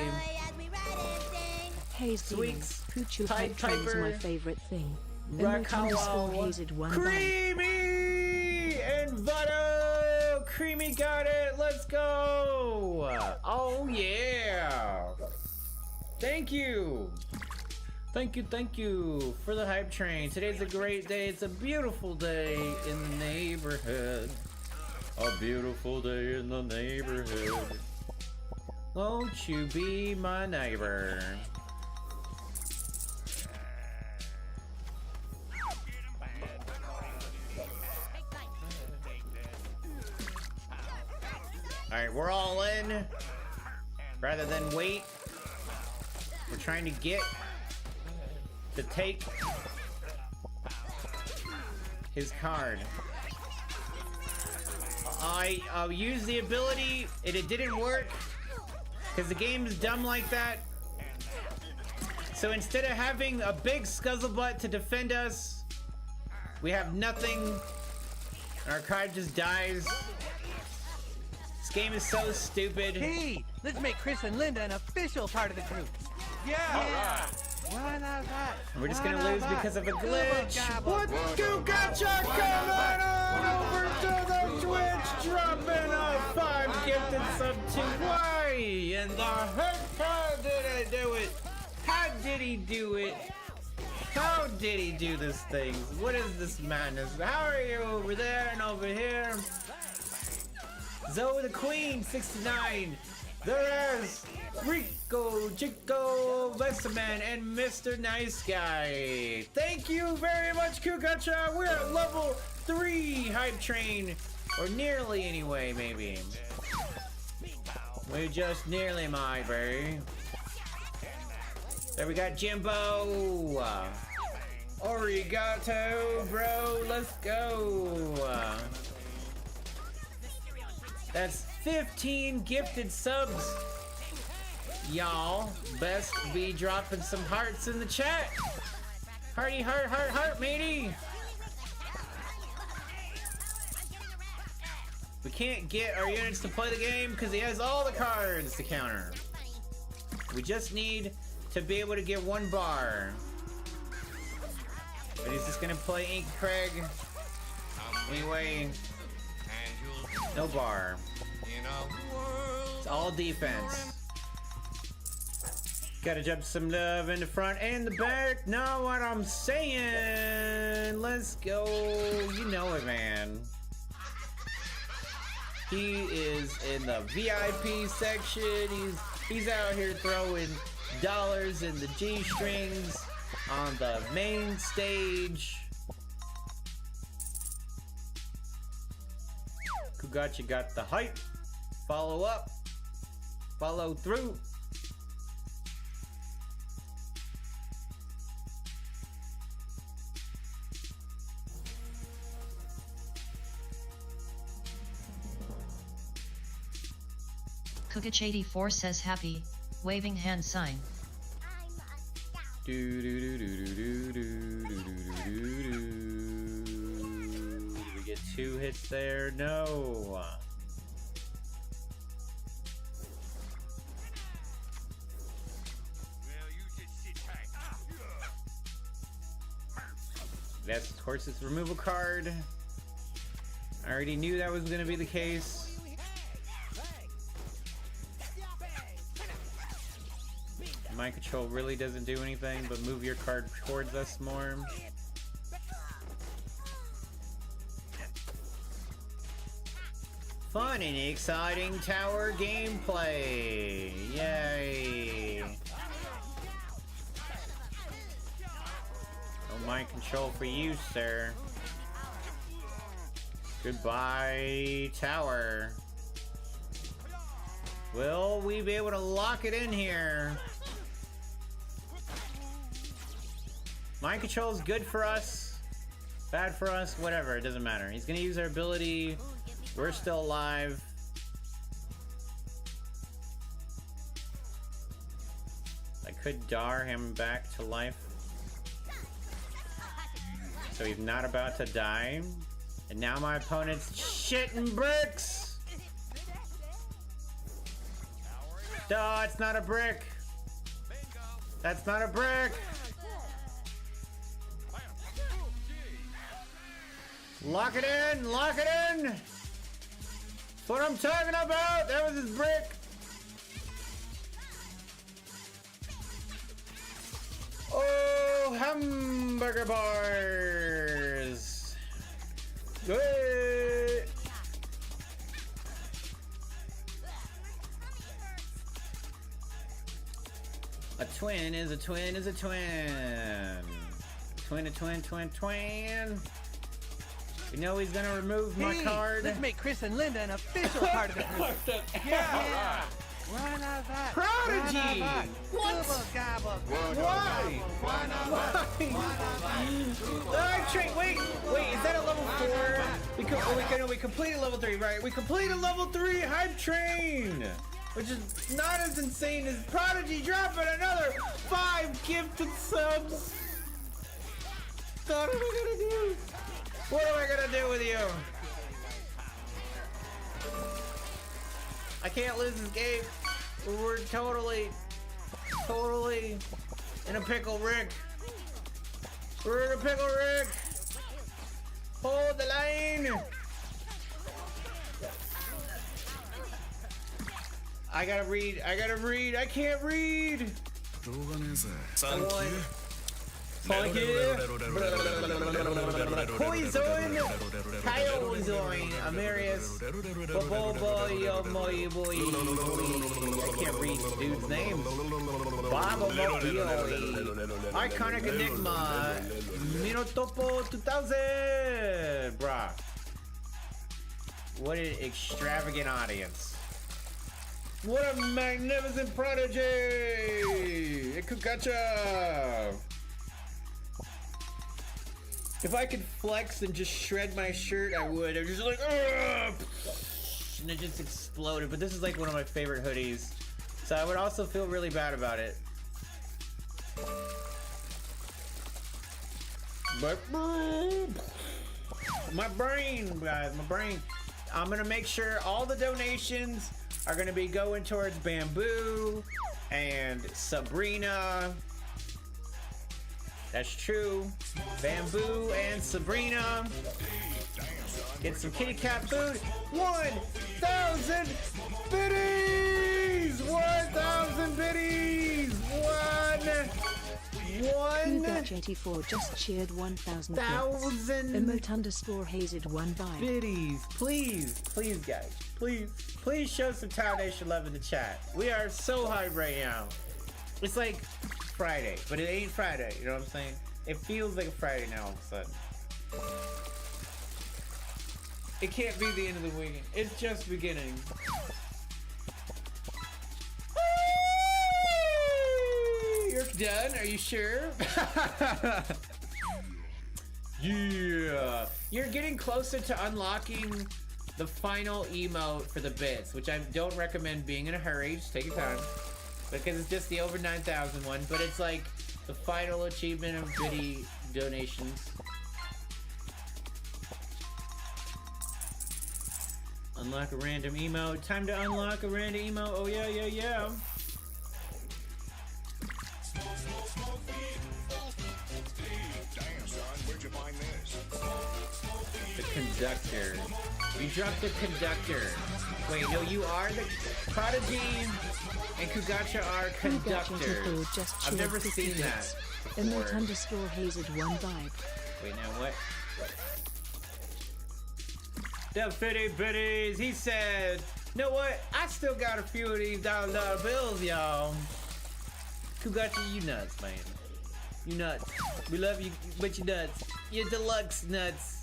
Speaker 10: Hey,
Speaker 1: Sweets,
Speaker 10: Poochoo
Speaker 1: Pied
Speaker 10: hype train is my
Speaker 1: Piper,
Speaker 10: favorite thing.
Speaker 1: Rakawa,
Speaker 10: one
Speaker 1: Creamy, and Vado. Creamy got it. Let's go. Oh yeah. Thank you. Thank you for the hype train. Today's a great day. It's a beautiful day in the neighborhood. A beautiful day in the neighborhood. Won't you be my neighbor? Alright, we're all in. Rather than wait, we're trying to take his card. I used the ability, and it didn't work, because the game is dumb like that. So instead of having a big Scuzzlebutt to defend us, we have nothing, and our card just dies. This game is so stupid.
Speaker 9: Hey, let's make Chris and Linda an official part of the group. Yeah. Why not that?
Speaker 1: We're just
Speaker 9: Why
Speaker 1: gonna
Speaker 9: not
Speaker 1: lose
Speaker 9: that?
Speaker 1: because of a
Speaker 9: Gobble,
Speaker 1: glitch.
Speaker 9: gobble.
Speaker 1: What? Gotcha! Coming on over to the Twitch, dropping a 5 gifted sub to why? And the heck, how did I do it? How did he do it? How did he do this thing? What is this madness? How are you over there and over here? Zoe the Queen, 69. There's Rico, Chico, Vesaman, and Mr. Nice Guy. Thank you very much, Kugacha. We're at level 3 hype train. Or nearly anyway, maybe. We just nearly might be. There we got Jimbo. Arigato, bro. Let's go. That's 15 gifted subs. Y'all best be dropping some hearts in the chat. Hearty, heart, heart, heart, matey. We can't get our units to play the game because he has all the cards to counter. We just need to be able to get 1 bar. But he's just gonna play Ink Craig. Anyway, no bar. It's all defense. Gotta jump some love in the front and the back. Know what I'm saying? Let's go. You know it, man. He is in the VIP section. He's out here throwing dollars in the G-strings on the main stage. Kugacha got the hype. Follow up. Follow through.
Speaker 10: Kugach84 says happy, waving hand sign.
Speaker 1: Do do do do do do do do do do. Did we get 2 hits there? No. That's of course its removal card. I already knew that was gonna be the case. Mind control really doesn't do anything but move your card towards us more. Fun and exciting tower gameplay. Yay. No mind control for you, sir. Goodbye, tower. Will we be able to lock it in here? Mind control is good for us, bad for us, whatever, it doesn't matter. He's gonna use our ability. We're still alive. I could dar him back to life. So he's not about to die. And now my opponent's shitting bricks! Duh, it's not a brick! That's not a brick! Lock it in! Lock it in! That's what I'm talking about! That was his brick! Oh, hamburger bars! Good! A twin is a twin is a twin. Twin, a twin, twin, twin. You know he's gonna remove my card.
Speaker 9: Let's make Chris and Linda an official part of the group. Yeah. Why not that?
Speaker 1: Prodigy!
Speaker 9: Why not that?
Speaker 1: What?
Speaker 9: Gobble, gobble.
Speaker 1: Why?
Speaker 9: Why not that?
Speaker 1: Wait, is that a level 4? We completed level 3, right? We completed level 3 hype train! Which is not as insane as Prodigy dropping another 5 gifted subs! What are we gonna do? What am I gonna do with you? I can't lose this game. We're totally Totally. In a pickle, Rick. We're in a pickle, Rick. Hold the line. I gotta read. I can't read.
Speaker 3: しょうがねえぜサンキュー
Speaker 1: Thank you. Poison. Kyozoin. Amarius. Boy. I can't read the dude's name. Baba Mobioli. Iconic Enigma. Minotopo 2000. Bruh. What an extravagant audience. What a magnificent prodigy! Ikugacha! If I could flex and just shred my shirt, I would. I'm just like, ugh! And it just exploded. But this is like one of my favorite hoodies. So I would also feel really bad about it. But my brain, guys, my brain. I'm gonna make sure all the donations are gonna be going towards Bamboo and Sabrina. That's true. Bamboo and Sabrina. Get some kitty cat food. 1,000 biddies! 1,000 biddies! One
Speaker 11: Batch84 just cheered 1,000
Speaker 1: thousand
Speaker 11: Hazed 1 vibe.
Speaker 1: biddies. Please, guys. Please show some Town Nation love in the chat. We are so hyped right now. It's like Friday, but it ain't Friday. You know what I'm saying? It feels like a Friday now all of a sudden. It can't be the end of the weekend. It's just beginning. You're done? Are you sure? Yeah. You're getting closer to unlocking the final emote for the bits, which I don't recommend being in a hurry. Just take your time. Because it's just the over 9,000 one, but it's like the final achievement of biddy donations. Unlock a random emote. Time to unlock a random emote. Oh yeah. The conductor. You dropped the conductor. Wait, no, you are the Prodigy and Kugacha are conductors. I've never seen that before.
Speaker 11: Hazed 1 vibe.
Speaker 1: Wait, now what? The Fitty Bitties, he said, you know what? I still got a few of these dollar bills, y'all. Kugacha, you nuts, man. You nuts. We love you, but you nuts. You're deluxe nuts.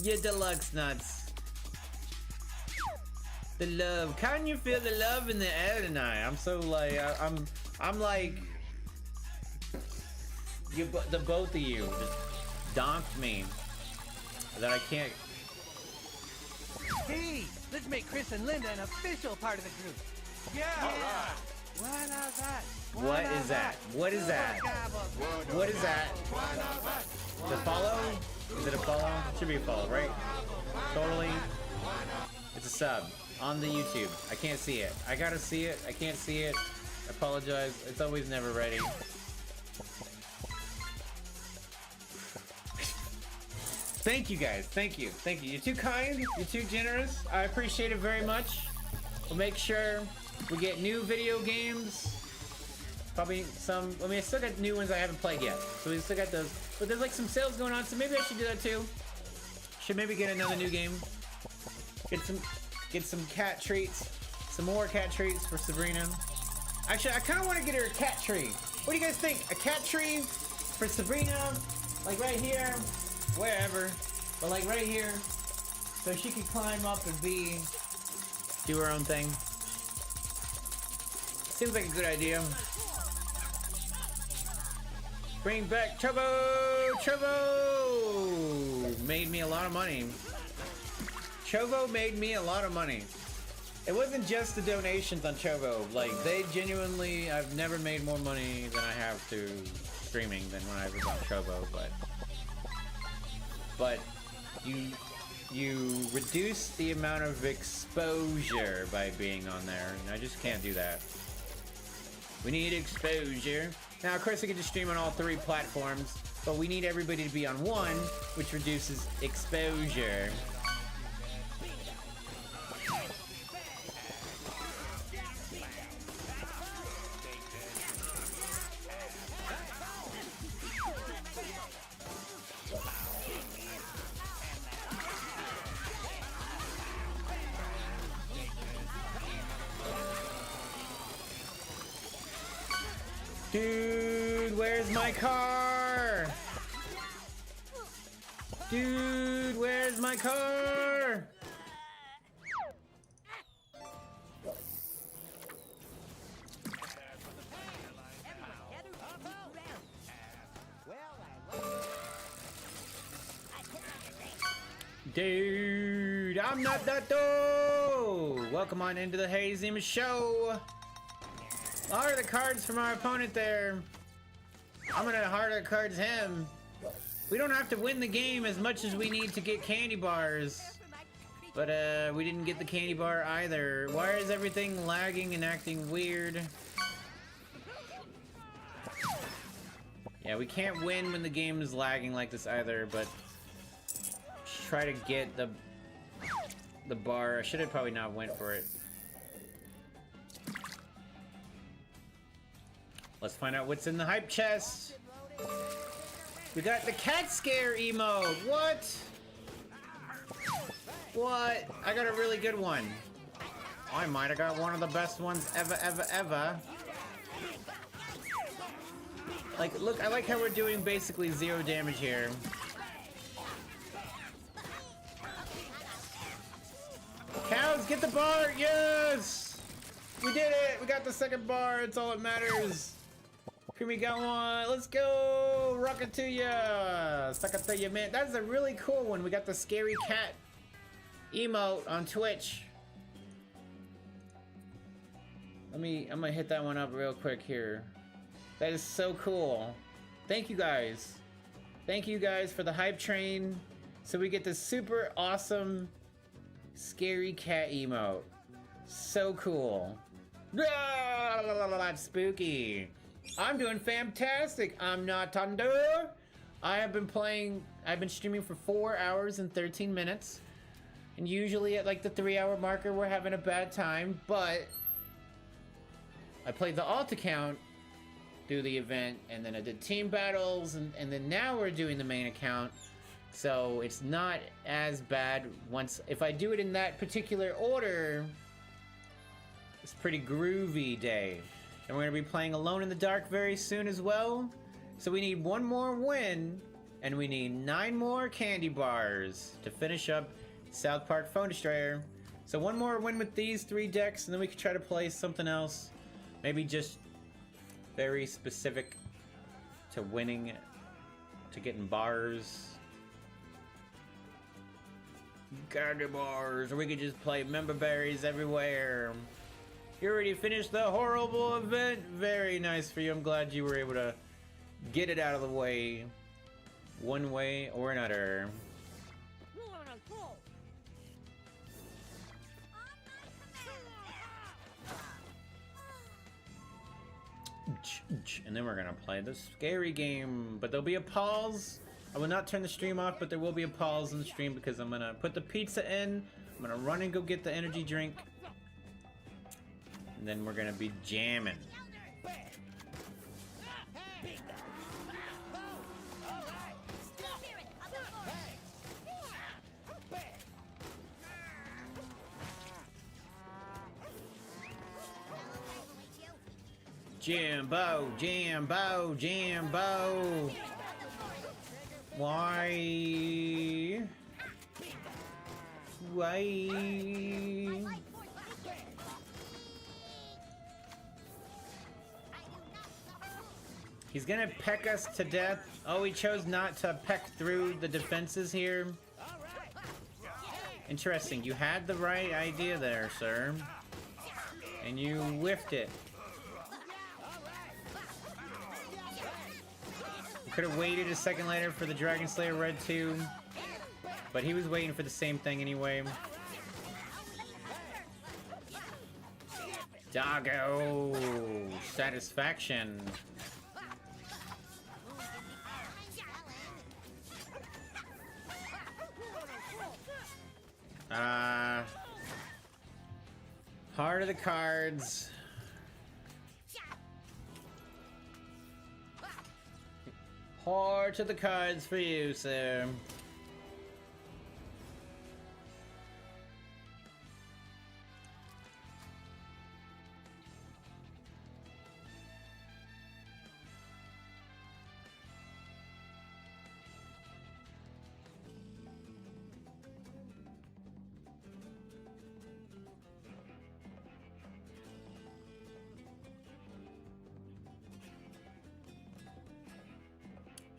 Speaker 1: You're deluxe nuts. The love. Can you feel the love in the air tonight? I'm so like, I'm like, you, the both of you just donked me that I can't.
Speaker 9: Hey, let's make Chris and Linda an official part of the group. Yeah. All right.
Speaker 1: What is that? What is that? What is that? The follow? Is it a follow? Should be a follow, right? Totally. It's a sub on the YouTube. I can't see it. I gotta see it. I can't see it. I apologize. It's always never ready. Thank you guys. Thank you. You're too kind. You're too generous. I appreciate it very much. We'll make sure we get new video games. Probably some. I mean, I still got new ones I haven't played yet. So we still got those. But there's like some sales going on, so maybe I should do that too. Should maybe get another new game. Get some cat treats. Some more cat treats for Sabrina. Actually, I kind of want to get her a cat tree. What do you guys think? A cat tree for Sabrina? Like right here. Wherever. But like right here. So she can climb up and do her own thing. Seems like a good idea. Bring back Chobo! Chobo! Made me a lot of money. Chobo made me a lot of money. It wasn't just the donations on Chobo. Like, they genuinely, I've never made more money than I have to streaming than when I was on Chobo, but you reduce the amount of exposure by being on there, and I just can't do that. We need exposure. Now, of course, we can just stream on all 3 platforms, but we need everybody to be on one, which reduces exposure. Dude, where's my car? Dude, where's my car? Dude, I'm not that though. Welcome on into the Hazim show. Are the cards from our opponent there? I'm gonna harder cards him. We don't have to win the game as much as we need to get candy bars. But we didn't get the candy bar either. Why is everything lagging and acting weird? Yeah, we can't win when the game is lagging like this either, but try to get the bar. I should have probably not went for it. Let's find out what's in the hype chest. We got the cat scare emote. What? What? I got a really good one. I might have got one of the best ones ever. Like, look, I like how we're doing basically 0 damage here. Cows, get the bar! Yes! We did it! We got the second bar. It's all that matters. Creamy got one. Let's go! Rocket to ya! Suck it to ya, man. That's a really cool one. We got the scary cat emote on Twitch. I'm gonna hit that one up real quick here. That is so cool. Thank you guys. Thank you guys for the hype train. So we get this super awesome scary cat emote. So cool. That's spooky. I'm doing fantastic. I'm not Thunder. I've been streaming for 4 hours and 13 minutes. And usually at like the 3-hour marker, we're having a bad time, but I played the alt account through the event, and then I did team battles, and then now we're doing the main account. So it's not as bad if I do it in that particular order. It's a pretty groovy day. And we're gonna be playing Alone in the Dark very soon as well. So we need 1 more win, and we need 9 more candy bars to finish up South Park Phone Destroyer. So 1 more win with these 3 decks, and then we can try to play something else. Maybe just very specific to winning, to getting bars. Candy bars, or we could just play member berries everywhere. You already finished the horrible event. Very nice for you. I'm glad you were able to get it out of the way, one way or another. And then we're gonna play the scary game, but there'll be a pause. I will not turn the stream off, but there will be a pause in the stream because I'm gonna put the pizza in. I'm gonna run and go get the energy drink. And then we're gonna be jamming. Jambo, Jambo, Jambo. Why? He's gonna peck us to death. Oh, he chose not to peck through the defenses here. Interesting. You had the right idea there, sir. And you whiffed it. Could have waited a second later for the Dragon Slayer Red 2, but he was waiting for the same thing anyway. Doggo satisfaction. Heart of the cards. Heart of the cards for you, sir.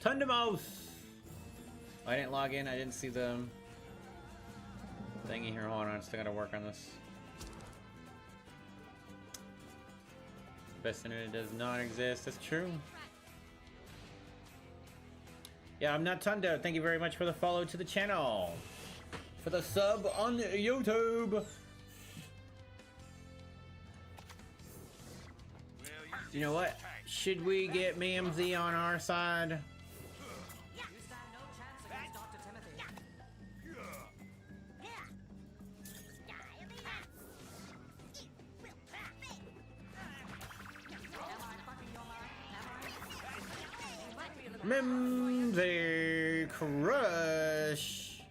Speaker 1: Thundermouth! I didn't log in, I didn't see the thingy here. Hold on, I still gotta work on this. Best internet does not exist, that's true. Yeah, I'm not Tundo. Thank you very much for the follow to the channel. For the sub on YouTube. You know what? Should we get Mamsie on our side? Mimsy Crush.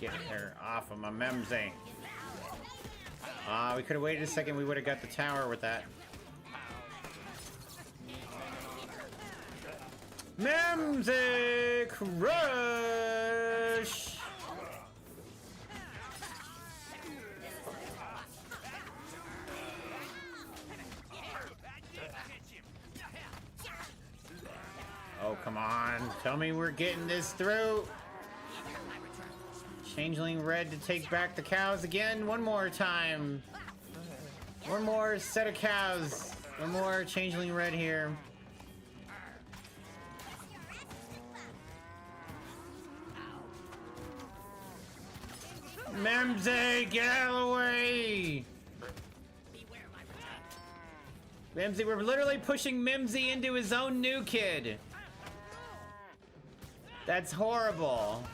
Speaker 1: Get her off of my Mimsy. We could have waited a second, we would have got the tower with that. Mimsy Crush! Oh, come on. Tell me we're getting this through. Changeling Red to take back the cows again. One more time. One more set of cows. One more Changeling Red here. Mimsy, get out of the way! Mimsy, we're literally pushing Mimsy into his own new kid. That's horrible.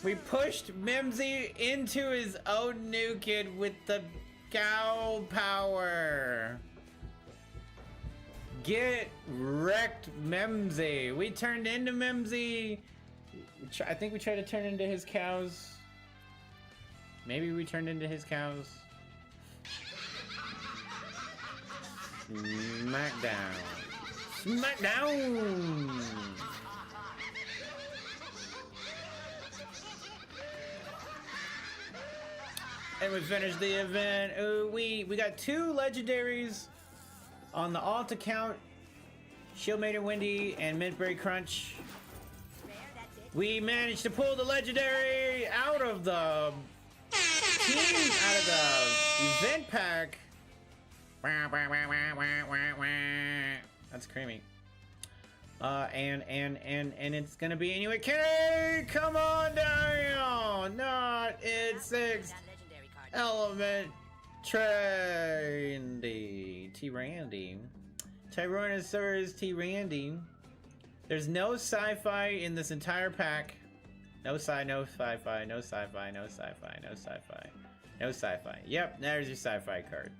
Speaker 1: We pushed Mimsy into his own new kid with the cow power. Get wrecked, Mimsy. We turned into Mimsy. I think we tried to turn into his cows. Maybe we turned into his cows. Smackdown. Smackdown! And we finished the event. Ooh, we got 2 legendaries on the alt account. Shield Maiden Wendy and Mintberry Crunch. We managed to pull the legendary out of the team, out of the event pack. That's creamy. And it's gonna be anyway. Kenny, come on down. Not it's 6th element trendy. T-Randy. Tyrannosaurus T-Randy. There's no sci-fi in this entire pack. No sci-fi, no sci-fi, no sci-fi, no sci-fi, no sci-fi. No sci-fi. Yep, there's your sci-fi card.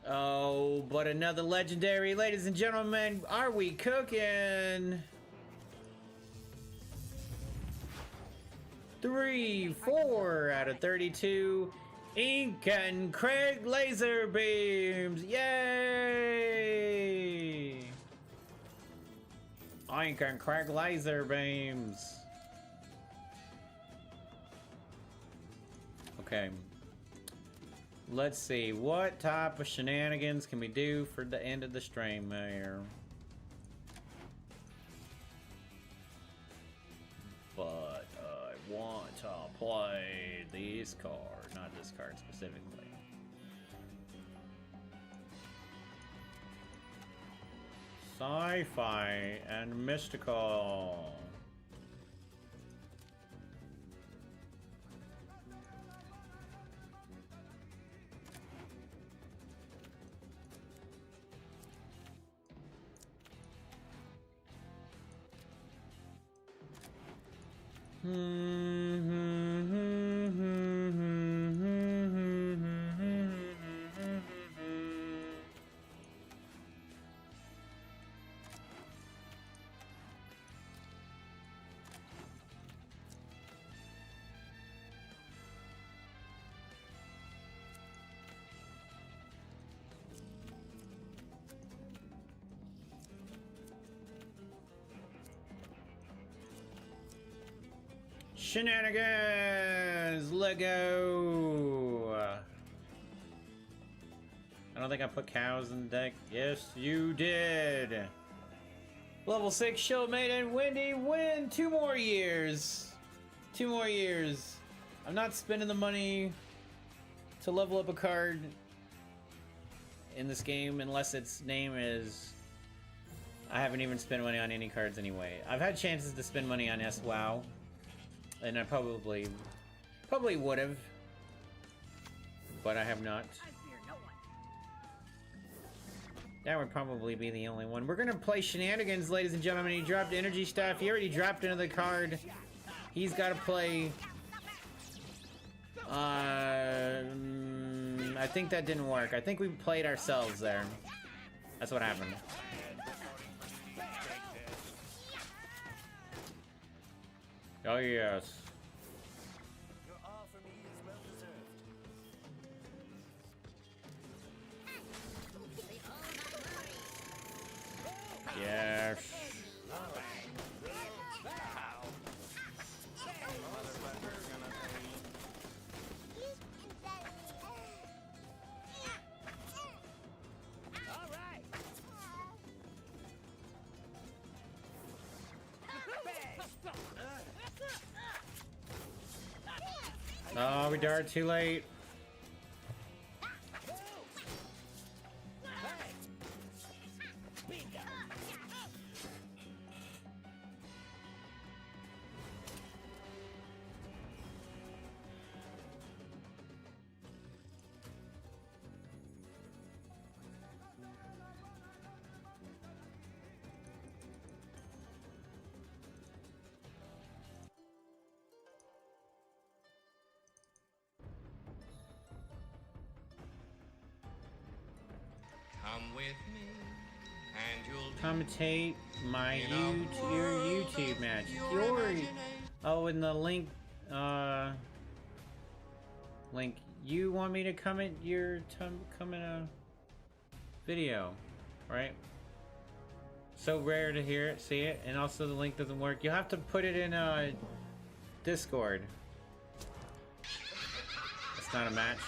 Speaker 1: Oh, but another legendary. Ladies and gentlemen, are we cooking? 3, 4 out of 32. Ink and Craig laser beams. Yay! Ink and Craig laser beams. Okay. Let's see. What type of shenanigans can we do for the end of the stream here? But I want to play the this card, not this card specifically. Sci-fi and mystical. Shenanigans! Lego! I don't think I put cows in the deck. Yes, you did! Level 6 Shield Maiden Wendy win! 2 more years! 2 more years. I'm not spending the money to level up a card in this game unless its name is... I haven't even spent money on any cards anyway. I've had chances to spend money on S-WoW. And I probably would have, but I have not. That would probably be the only one. We're gonna play Shenanigans, ladies and gentlemen. He dropped energy stuff. He already dropped another card. He's got to play. I think that didn't work. I think we played ourselves there. That's what happened. Oh yes.
Speaker 4: Your all for me is well deserved.
Speaker 1: Yes.
Speaker 4: All right.
Speaker 1: Oh, we died too late.
Speaker 2: Come with me, and you'll
Speaker 1: Commentate my your YouTube match. Oh, in the link, link. You want me to comment your comment a video, right? So rare to hear it, see it, and also the link doesn't work. You'll have to put it in Discord. It's not a match.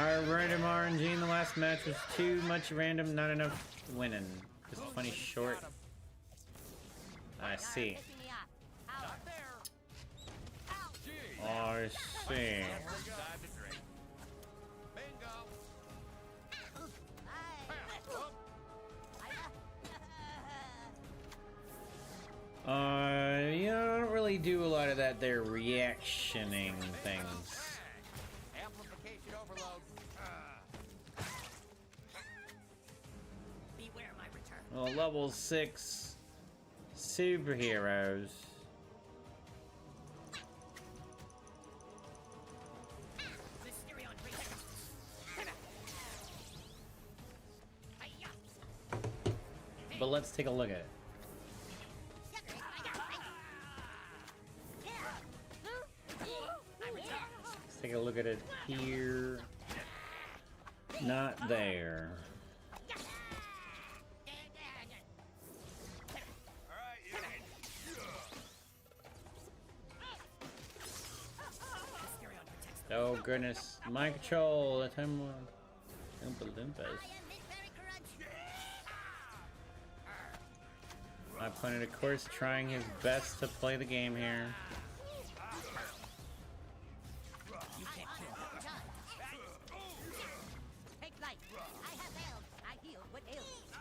Speaker 1: Our random RNG in the last match was too much random, not enough winning. Just 20 short. I see. I see. Yeah, I don't really do a lot of that there reactioning things.
Speaker 4: Amplification overload. Beware my return.
Speaker 1: Well, level 6 superheroes. But let's take a look at it. Let's take a look at it here. Not there. Oh goodness, mind control. The time Oompa Loompas. My opponent, of course, trying his best to play the game here.
Speaker 4: You can't kill that.
Speaker 7: Take flight. I have failed. I healed what ails me.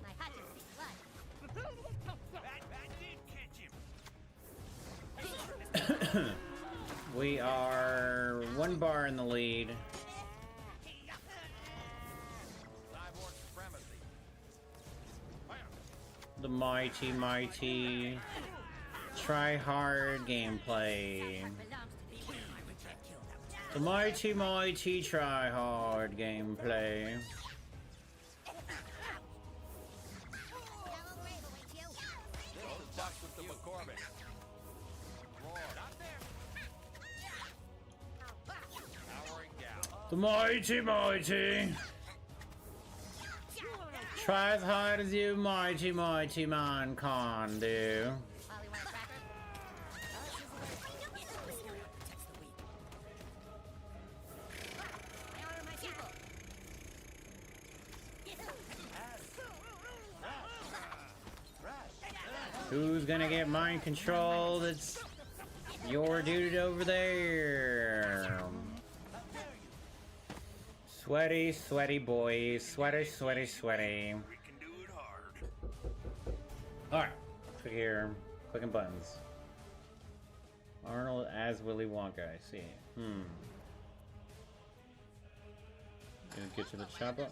Speaker 7: My hatchet seeks blood.
Speaker 1: We are 1 bar in the lead. The mighty try hard gameplay. The mighty try hard gameplay.
Speaker 7: Yellow grave awaits you.
Speaker 1: The mighty try as hard as you mighty man can do.
Speaker 7: Polywire cracker. I honor my people.
Speaker 1: Who's gonna get mind controlled? It's your dude over there. Sweaty boy. Sweaty.
Speaker 3: We can do it hard.
Speaker 1: Alright, click here. Clicking buttons. Arnold as Willy Wonka, I see. Gonna get to the chopper.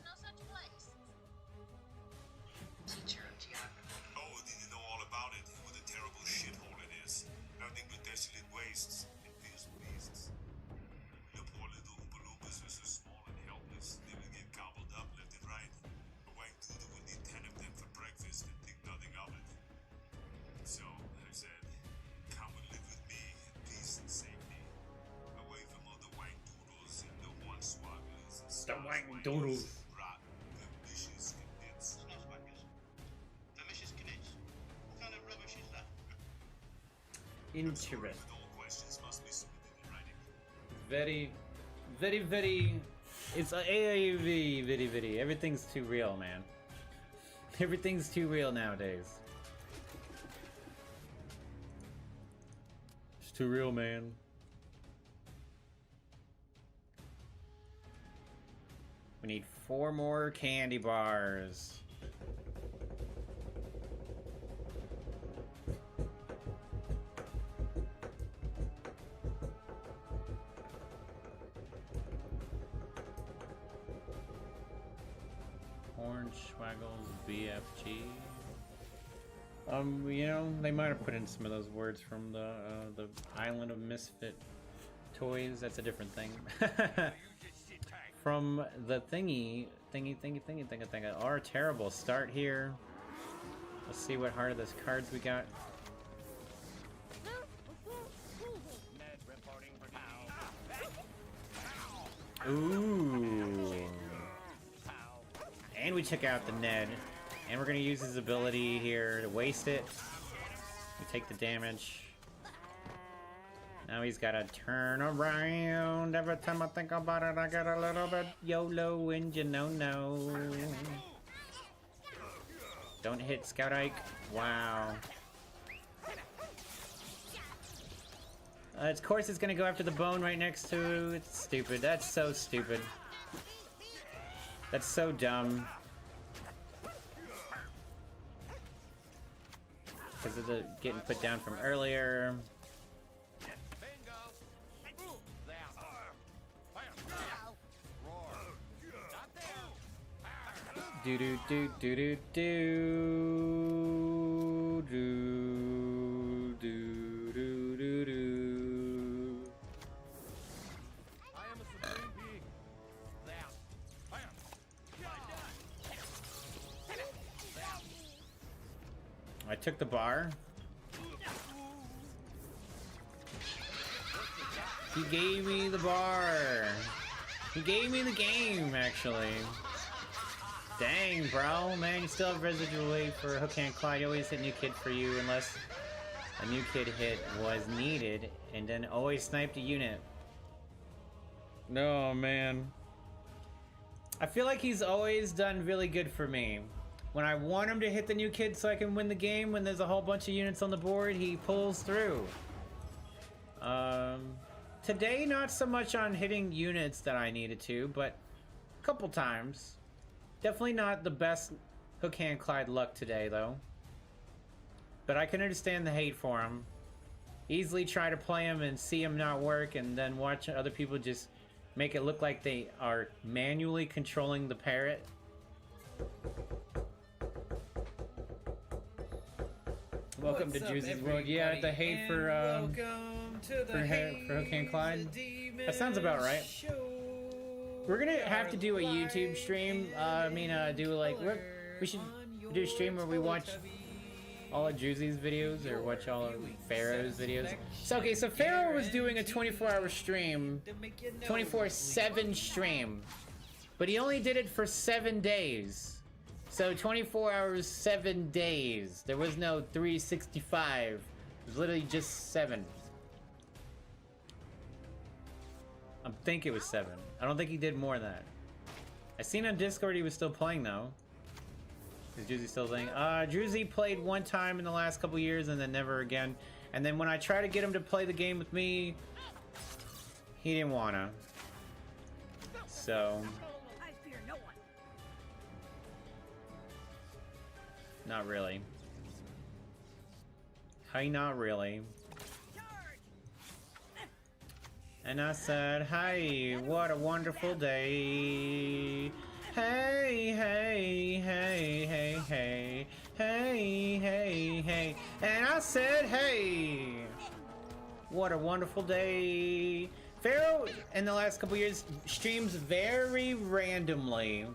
Speaker 3: Oh, did you know all about it? What a terrible shithole it is. Nothing but desolate wastes and fierce beasts. The poor little Oompa Loompas are so small and helpless, they will get gobbled up left and right. A white doodle will need 10 of them for breakfast and think nothing of it. So, I said, come and live with me in peace and safety. Away from all the white doodles and the one-swagglers and
Speaker 1: The white doodles.
Speaker 3: rotten, vicious condensed.
Speaker 1: Interesting.
Speaker 3: All questions must be submitted in writing.
Speaker 1: Very. It's AAV, very. Everything's too real, man. Everything's too real nowadays. It's too real, man. We need 4 more candy bars. Hornswaggles BFG. You know, they might have put in some of those words from the Island of Misfit Toys. That's a different thing. From the thingy. Our terrible start here. Let's see what heart of those cards we got. Ooh. And we took out the Ned. And we're gonna use his ability here to waste it. We take the damage. Now he's gotta turn around. Every time I think about it, I get a little bit YOLO and you know no. Don't hit Scout Ike. Wow. Of course it's gonna go after the bone right next to it. It's stupid. That's so stupid. That's so dumb. Because of the getting put down from earlier. Do do do do do do do do do do do.
Speaker 8: I am a supreme being.
Speaker 1: I took the bar. He gave me the bar. He gave me the game, actually. Dang, bro. Man, you still have residual weight for Hook Hand Clyde. You always hit new kid for you unless a new kid hit was needed, and then always sniped a unit. No, man. I feel like he's always done really good for me. When I want him to hit the new kid so I can win the game, when there's a whole bunch of units on the board, he pulls through. Today, not so much on hitting units that I needed to, but a couple times. Definitely not the best Hook Hand Clyde luck today, though. But I can understand the hate for him. Easily try to play him and see him not work, and then watch other people just make it look like they are manually controlling the parrot. Welcome to Juicy's World. Yeah, the hate for Hook Hand Clyde. That sounds about right. We're gonna have to do a YouTube stream. We should do a stream where we watch all of Juicy's videos or watch all of Pharaoh's videos. So okay, so Pharaoh was doing a 24-hour stream, 24/7 stream, but he only did it for 7 days. So 24 hours, 7 days. There was no 365. It was literally just 7. I think it was 7. I don't think he did more than that. I seen on Discord he was still playing though. Is Juicy still playing? Juicy played one time in the last couple years and then never again. And then when I tried to get him to play the game with me, he didn't wanna. So
Speaker 7: I fear no one.
Speaker 1: not really. Hey, not really. And I said, hey, what a wonderful day. Hey, hey, hey, hey, hey, hey, hey, hey. And I said, hey, what a wonderful day. Pharaoh, in the last couple years, streams very randomly.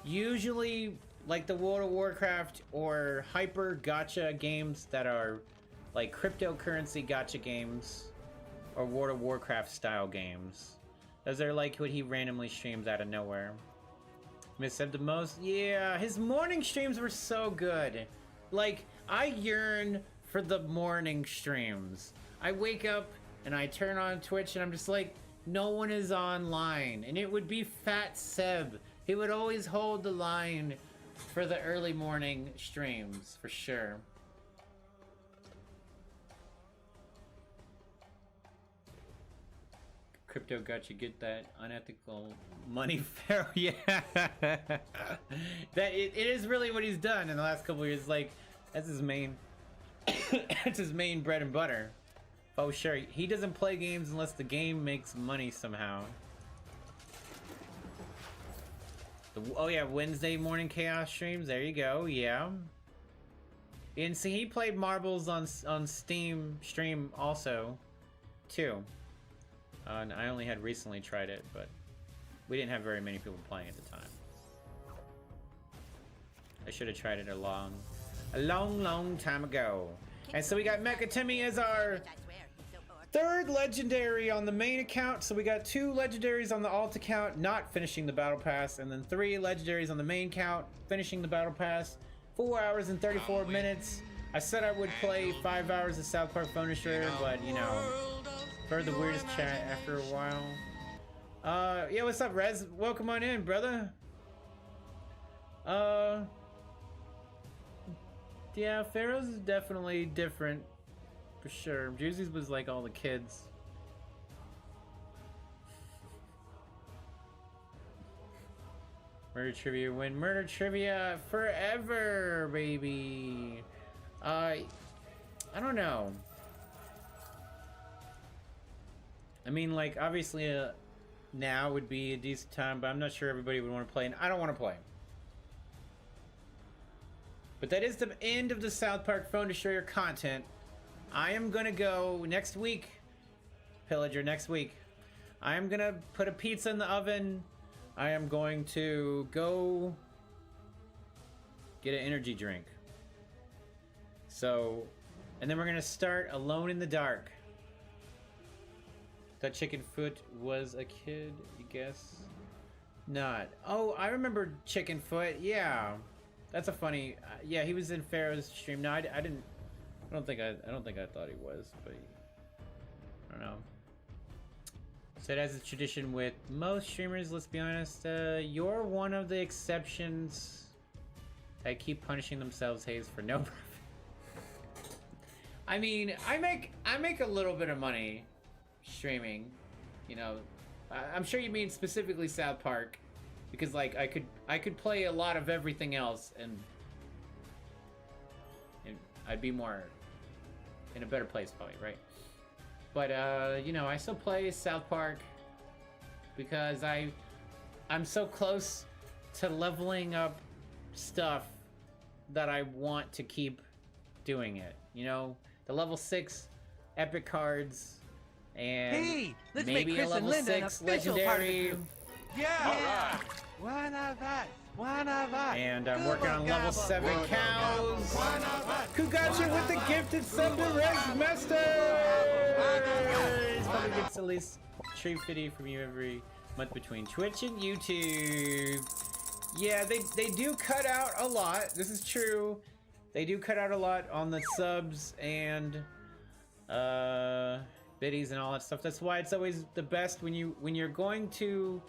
Speaker 1: Usually, like the World of Warcraft or hyper gacha games that are like cryptocurrency gacha games. Or World of Warcraft style games. Those are like what he randomly streams out of nowhere. Miss him the most? Yeah, his morning streams were so good. Like, I yearn for the morning streams. I wake up and I turn on Twitch and I'm just like, no one is online. And it would be Fat Seb. He would always hold the line for the early morning streams, for sure. Crypto got you, get that unethical money, Pharaoh. Yeah, that it is really what he's done in the last couple of years. Like, that's his main, that's his main bread and butter. Oh sure, he doesn't play games unless the game makes money somehow. Oh yeah, Wednesday morning chaos streams. There you go. Yeah. And see, he played marbles on Steam stream also, too. And I only had recently tried it, but we didn't have very many people playing at the time. I should have tried it a long time ago. And so we got Mecha Timmy as our third legendary on the main account. So we got 2 legendaries on the alt account, not finishing the battle pass, and then 3 legendaries on the main account, finishing the battle pass. 4 hours and 34 minutes. I said I would play 5 hours of South Park Phone Destroyer, but you know, heard the weirdest chat after a while. Yeah, what's up, Rez? Welcome on in, brother. Yeah, Pharaoh's is definitely different, for sure. Juicy's was like all the kids. Murder Trivia win. Murder Trivia forever, baby. I don't know. I mean, like, obviously, now would be a decent time, but I'm not sure everybody would want to play, and I don't want to play. But that is the end of the South Park Phone Destroyer content. I am gonna go next week, Pillager, next week. I am gonna put a pizza in the oven. I am going to go get an energy drink. So, and then we're gonna start Alone in the Dark. That Chicken Foot was a kid, you guess? Not. Oh, I remember Chicken Foot. Yeah, that's a funny. Yeah, he was in Pharaoh's stream. No, I didn't. I don't think I thought he was, but I don't know. So it has a tradition with most streamers, let's be honest. You're one of the exceptions that keep punishing themselves, Hayes, for no profit. I mean, I make a little bit of money streaming, you know. I'm sure you mean specifically South Park, because like I could play a lot of everything else and I'd be more in a better place probably, right? But you know, I still play South Park because I'm so close to leveling up stuff that I want to keep doing it. You know, the level 6 epic cards and
Speaker 9: Hey, let's
Speaker 1: maybe
Speaker 9: make Chris
Speaker 1: a level
Speaker 9: and Linda an
Speaker 1: 6
Speaker 9: official part of the
Speaker 1: legendary.
Speaker 9: group. Yeah. One of us. One of us.
Speaker 1: And I'm
Speaker 9: Gobble,
Speaker 1: working on level
Speaker 9: gobble.
Speaker 1: 7 cows.
Speaker 9: One of us.
Speaker 1: Who got you with the gifted sub to Resmaster? Probably gets at least stream video from you every month between Twitch and YouTube. Yeah, they do cut out a lot. This is true. They do cut out a lot on the subs and biddies and all that stuff. That's why it's always the best when you're going to,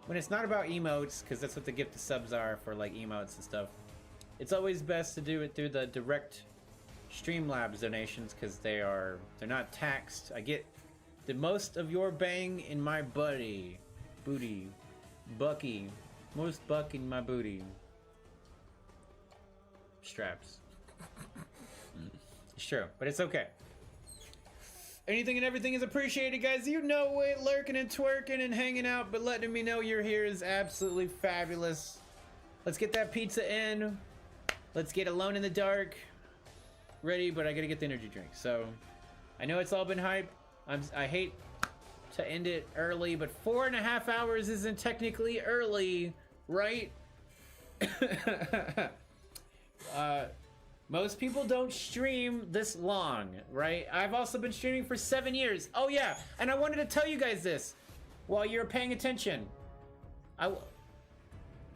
Speaker 1: when it's not about emotes, because that's what the gifted subs are for, like emotes and stuff. It's always best to do it through the direct Streamlabs donations because they're not taxed. I get the most of your bang in my booty, Bucky, most buck in my booty. Straps. It's true, but it's okay. Anything and everything is appreciated, guys. You know it. Lurking and twerking and hanging out, but letting me know you're here is absolutely fabulous. Let's get that pizza in. Let's get Alone in the Dark ready, but I gotta get the energy drink. So I know it's all been hype. I hate to end it early, but 4.5 hours isn't technically early, right? Most people don't stream this long, right? I've also been streaming for 7 years. Oh yeah, and I wanted to tell you guys this while you're paying attention. What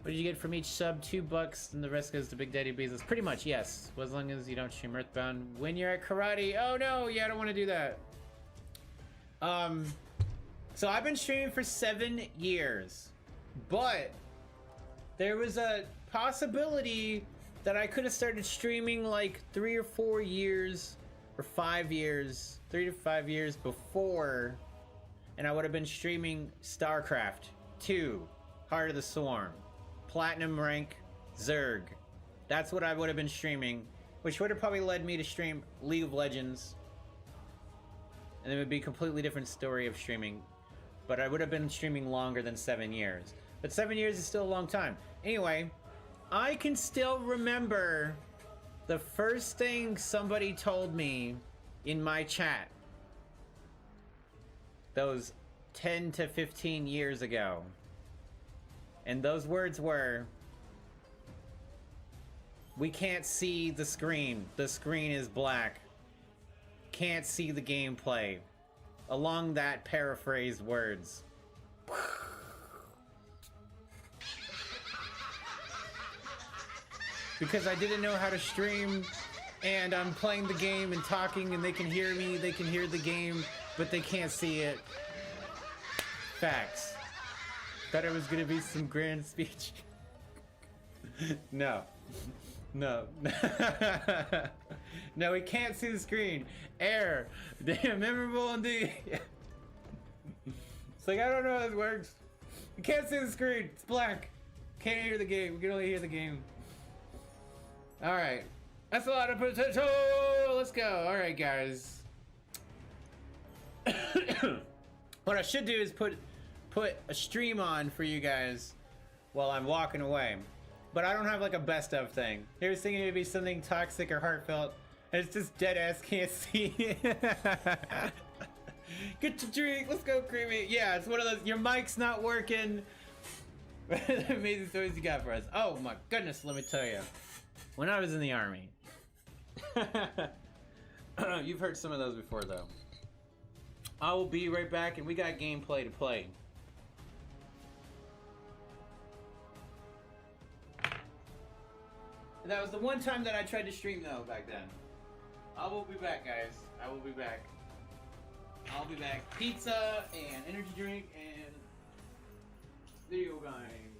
Speaker 1: did you get from each sub? $2, and the rest goes to Big Daddy Bezos. Pretty much, yes. As long as you don't stream Earthbound when you're at karate. Oh no, yeah, I don't want to do that. So I've been streaming for 7 years, but there was a possibility that I could have started streaming like 3 or 4 years or 5 years, 3 to 5 years before, and I would have been streaming StarCraft 2, Heart of the Swarm, Platinum Rank, Zerg. That's what I would have been streaming, which would have probably led me to stream League of Legends, and it would be a completely different story of streaming, but I would have been streaming longer than 7 years. But 7 years is still a long time. Anyway, I can still remember the first thing somebody told me in my chat those 10 to 15 years ago. And those words were, "We can't see the screen. The screen is black. Can't see the gameplay." Along that paraphrased words. Because I didn't know how to stream, and I'm playing the game and talking, and they can hear me, they can hear the game, but they can't see it. Facts. Thought it was gonna be some grand speech. No. No. No, we can't see the screen. Error. Damn, memorable indeed. It's like, I don't know how this works. We can't see the screen. It's black. Can't hear the game. We can only hear the game. Alright. That's a lot of potential. Let's go. Alright, guys. What I should do is put a stream on for you guys while I'm walking away. But I don't have like a best of thing. Here's thinking it'd be something toxic or heartfelt, and it's just dead ass can't see. Get to drink. Let's go, Creamy. Yeah, it's one of those. Your mic's not working. Amazing stories you got for us. Oh my goodness, let me tell you. When I was in the army. You've heard some of those before, though. I will be right back, and we got gameplay to play. That was the one time that I tried to stream, though, back then. I will be back, guys. I will be back. I'll be back. Pizza and energy drink and video game.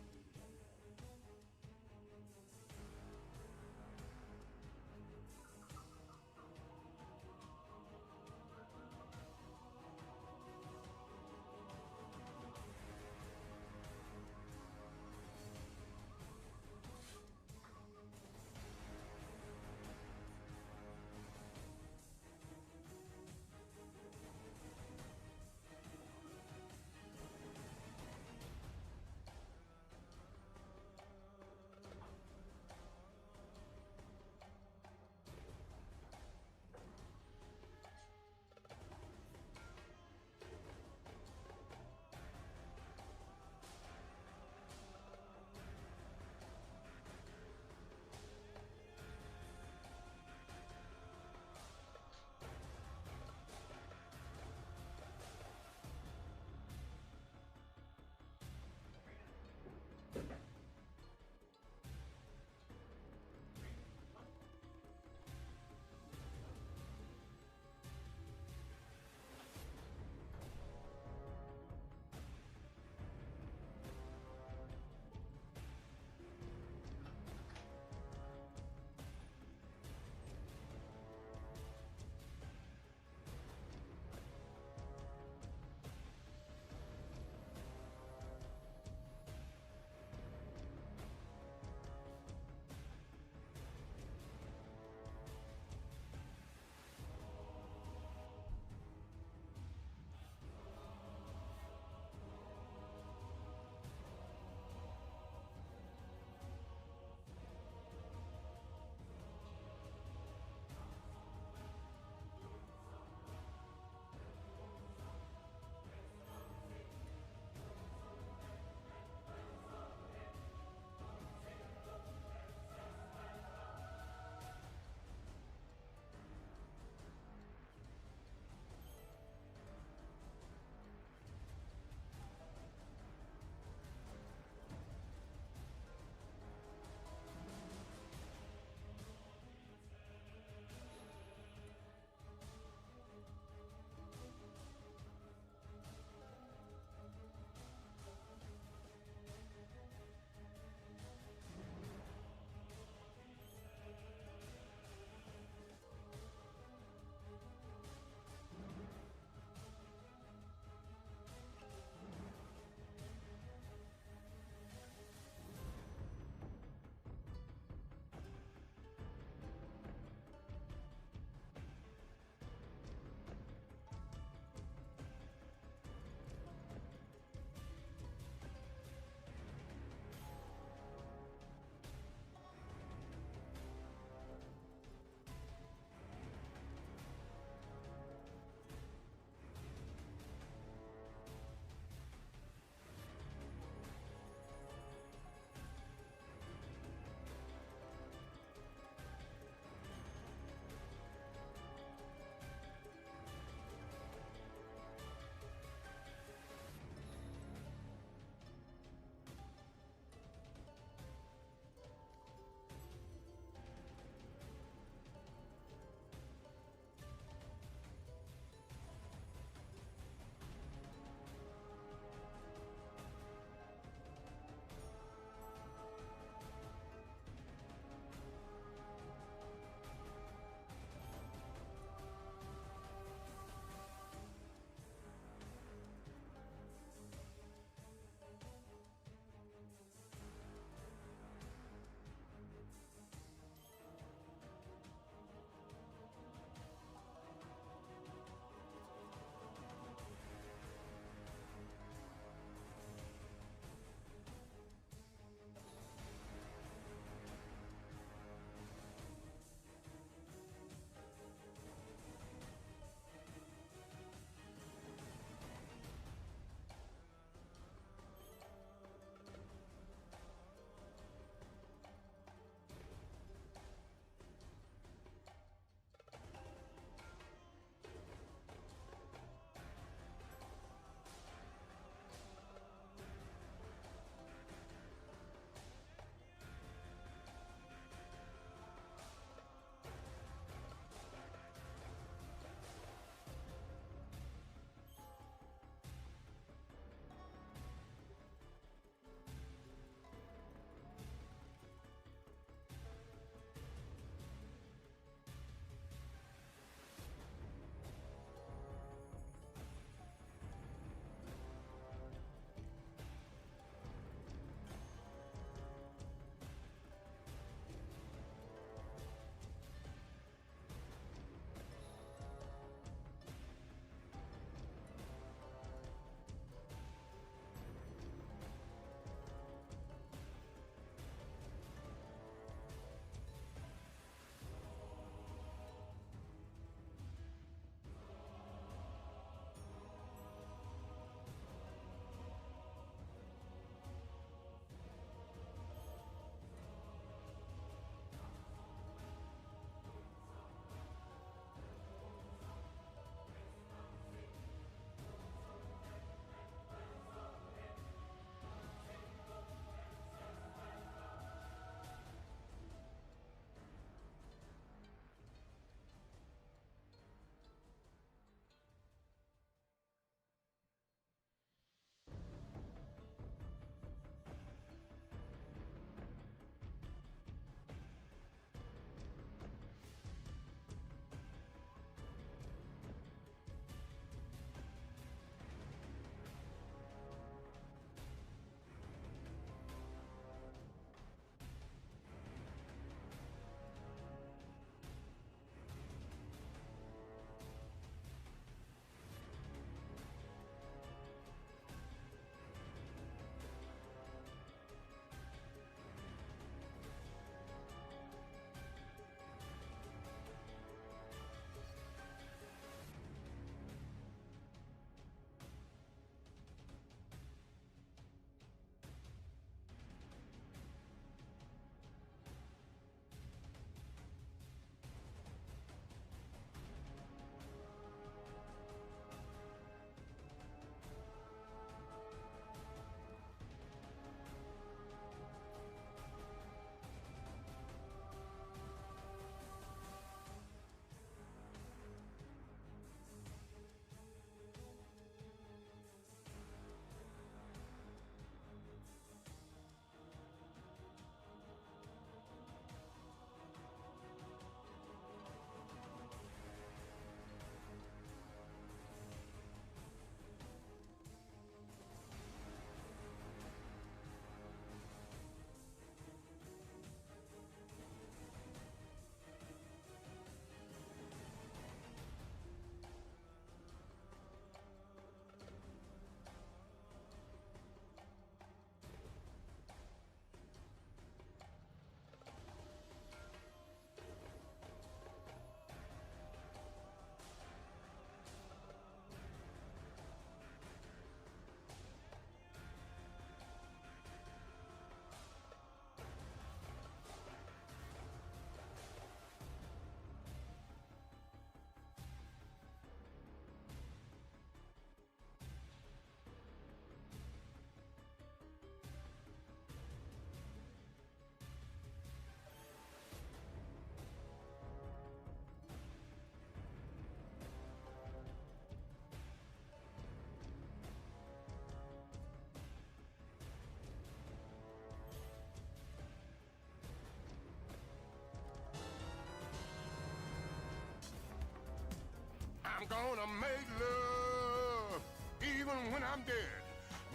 Speaker 3: I'm gonna make love even when I'm dead.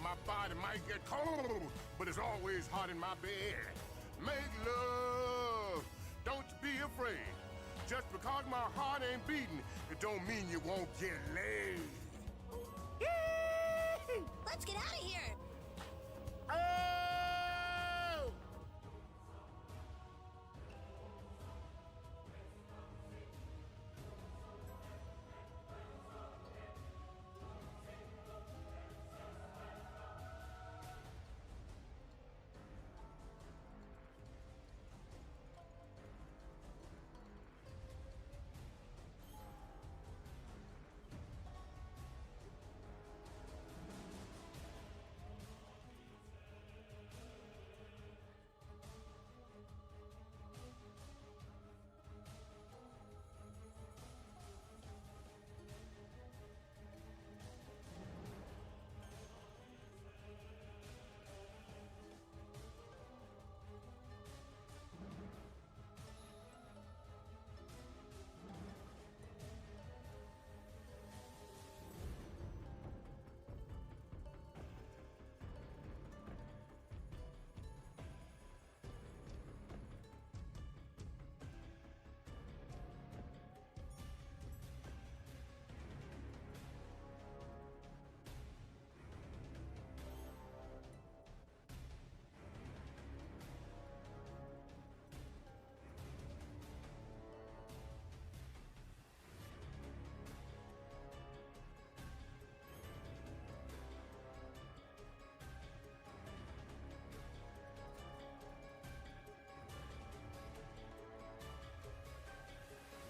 Speaker 3: My body might get cold, but it's always hot in my bed. Make love, don't you be afraid. Just because my heart ain't beating, it don't mean you won't get laid.
Speaker 7: Let's get out of here.
Speaker 3: Oh!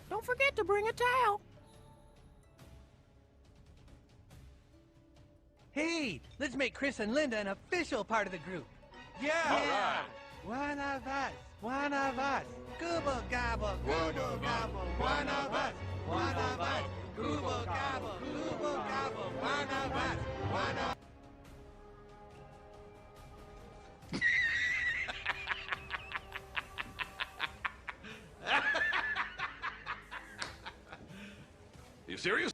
Speaker 9: Don't forget to bring a towel. Hey, let's make Chris and Linda an official part of the group. Yeah! One of us, one of us. Google gobble, Google gobble, one of us, one of us. Google gobble, Google gobble, one of us, one of us.
Speaker 3: You serious?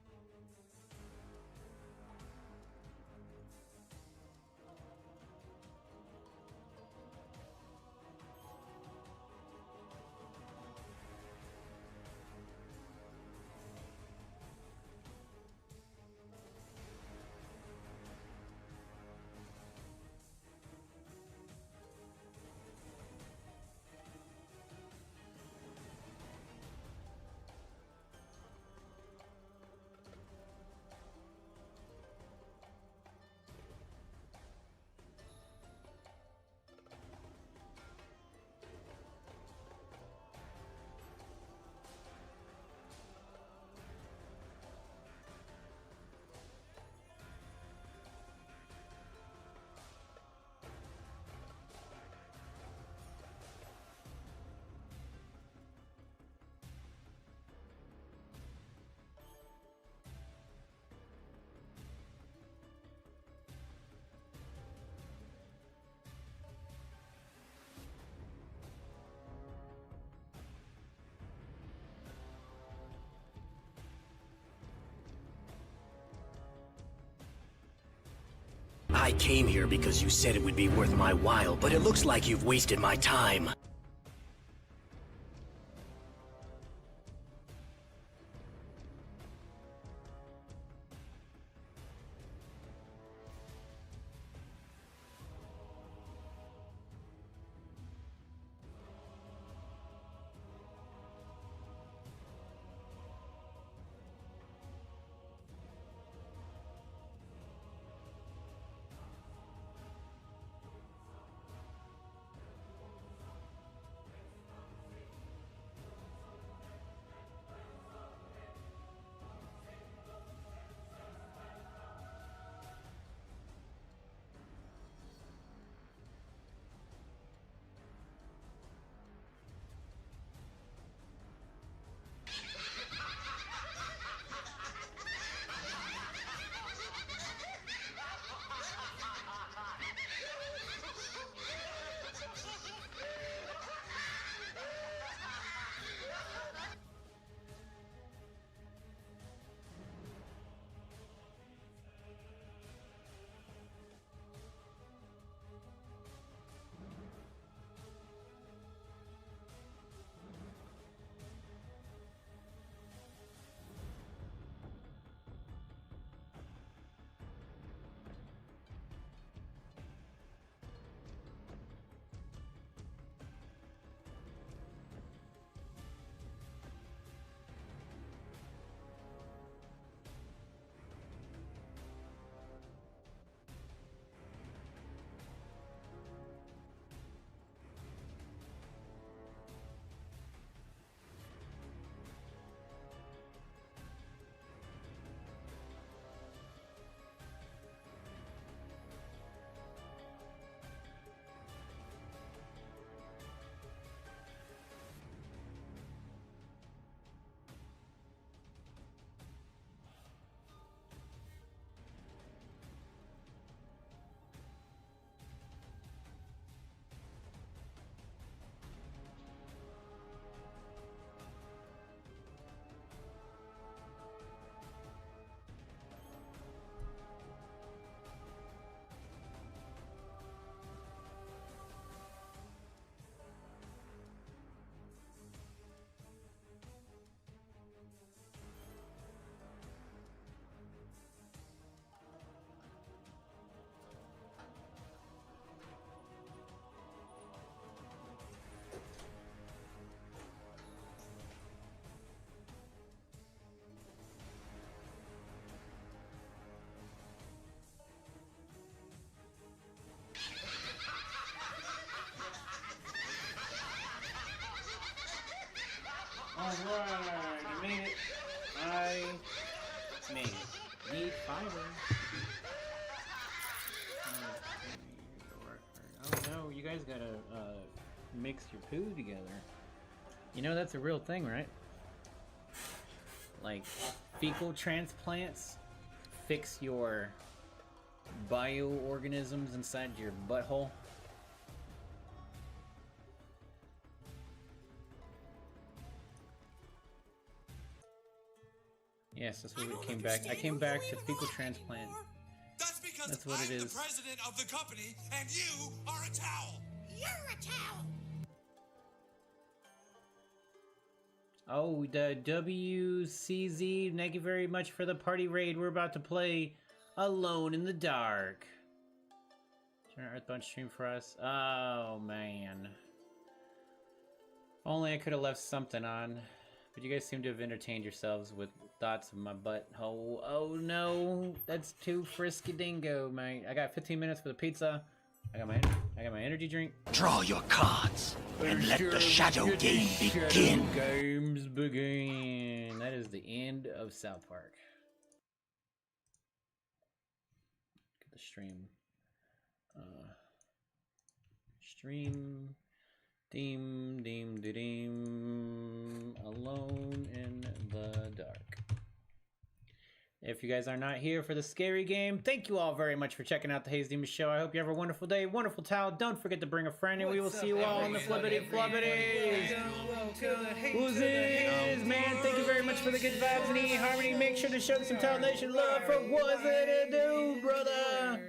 Speaker 12: I came here because you said it would be worth my while, but it looks like you've wasted my time.
Speaker 1: Alright, I made it. I made it. Need fiber. Oh no, you guys gotta mix your poo together. You know that's a real thing, right? Like, fecal transplants fix your bioorganisms inside your butthole. Yes, that's what we came back. I came back to fecal transplant.
Speaker 2: That's because
Speaker 1: That's what it
Speaker 2: I'm
Speaker 1: is.
Speaker 2: the president of the company and you are a towel.
Speaker 7: You're a towel.
Speaker 1: Oh, the WCZ, thank you very much for the party raid. We're about to play Alone in the Dark. Turn Earthbound stream for us. Oh, man. Only I could have left something on. But you guys seem to have entertained yourselves with thoughts of my butthole. Oh, no. That's too frisky dingo, mate. I got 15 minutes for the pizza. I got my energy drink.
Speaker 12: Draw your cards and let the shadow game begin.
Speaker 1: Shadow games begin. That is the end of South Park. Get the stream. Stream. Deem. Alone in the Dark. If you guys are not here for the scary game, thank you all very much for checking out the Haze Demon Show. I hope you have a wonderful day, wonderful towel. Don't forget to bring a friend, and we will see you all in the flippity flubbities. Who's this, man? Thank you very much for the good vibes and harmony. Make sure to show some Towel Nation love for what's it do, brother.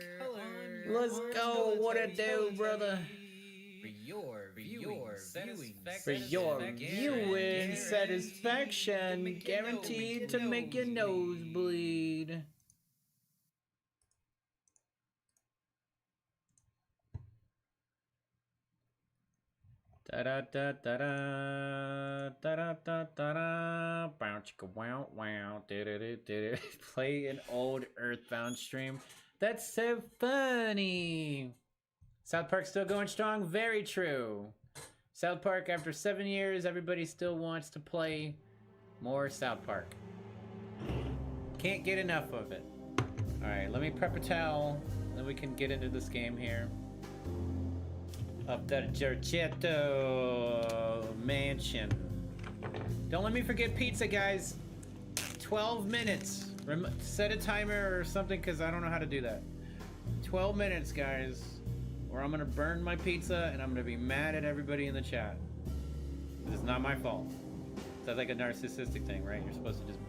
Speaker 1: Let's go, what it do, brother. For your viewing satisfaction, guaranteed to make your nose bleed. Da da da da da da da da da. Bow chicka wow wow. Play an old Earthbound stream. That's so funny. South Park still going strong? Very true. South Park, after 7 years, everybody still wants to play more South Park. Can't get enough of it. Alright, let me prep a towel, then we can get into this game here. Up the Giorgetto Mansion. Don't let me forget pizza, guys. 12 minutes. Set a timer or something, because I don't know how to do that. 12 minutes, guys. Or I'm gonna burn my pizza and I'm gonna be mad at everybody in the chat. It's not my fault. That's like a narcissistic thing, right? You're supposed to just...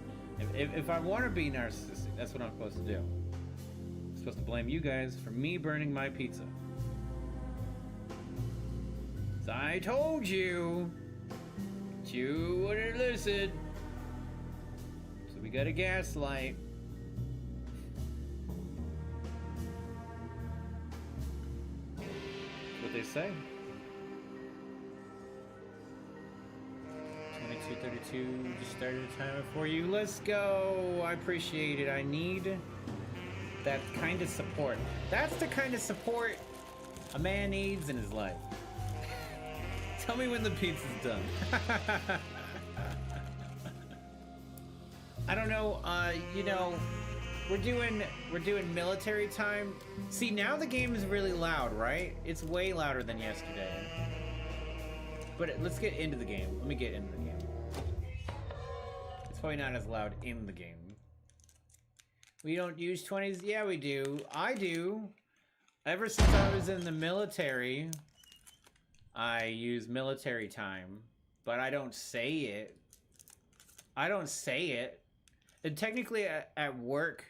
Speaker 1: If I want to be narcissistic, that's what I'm supposed to do. I'm supposed to blame you guys for me burning my pizza. So I told you, but you wouldn't listen. So we got a gaslight. What they say. 22:32 just started a timer for you. Let's go. I appreciate it. I need that kind of support. That's the kind of support a man needs in his life. Tell me when the pizza's done. I don't know. You know, we're doing military time. See, now the game is really loud, right? It's way louder than yesterday. But let's get into the game. Let me get into the game. It's probably not as loud in the game. We don't use 20s? Yeah, we do. I do. Ever since I was in the military, I use military time. But I don't say it. I don't say it. And technically at work,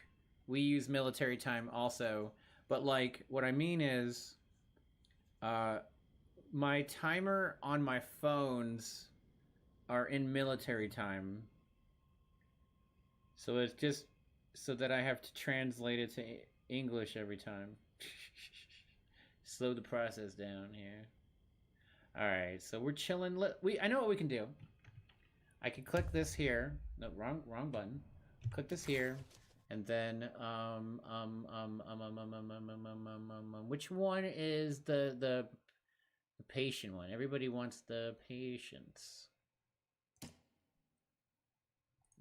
Speaker 1: we use military time also. But like, what I mean is, my timer on my phones are in military time. So it's just so that I have to translate it to English every time. Slow the process down here. Alright, so we're chilling. I know what we can do. I can click this here. No, wrong button. Click this here. And then, which one is the patient one? Everybody wants the patience.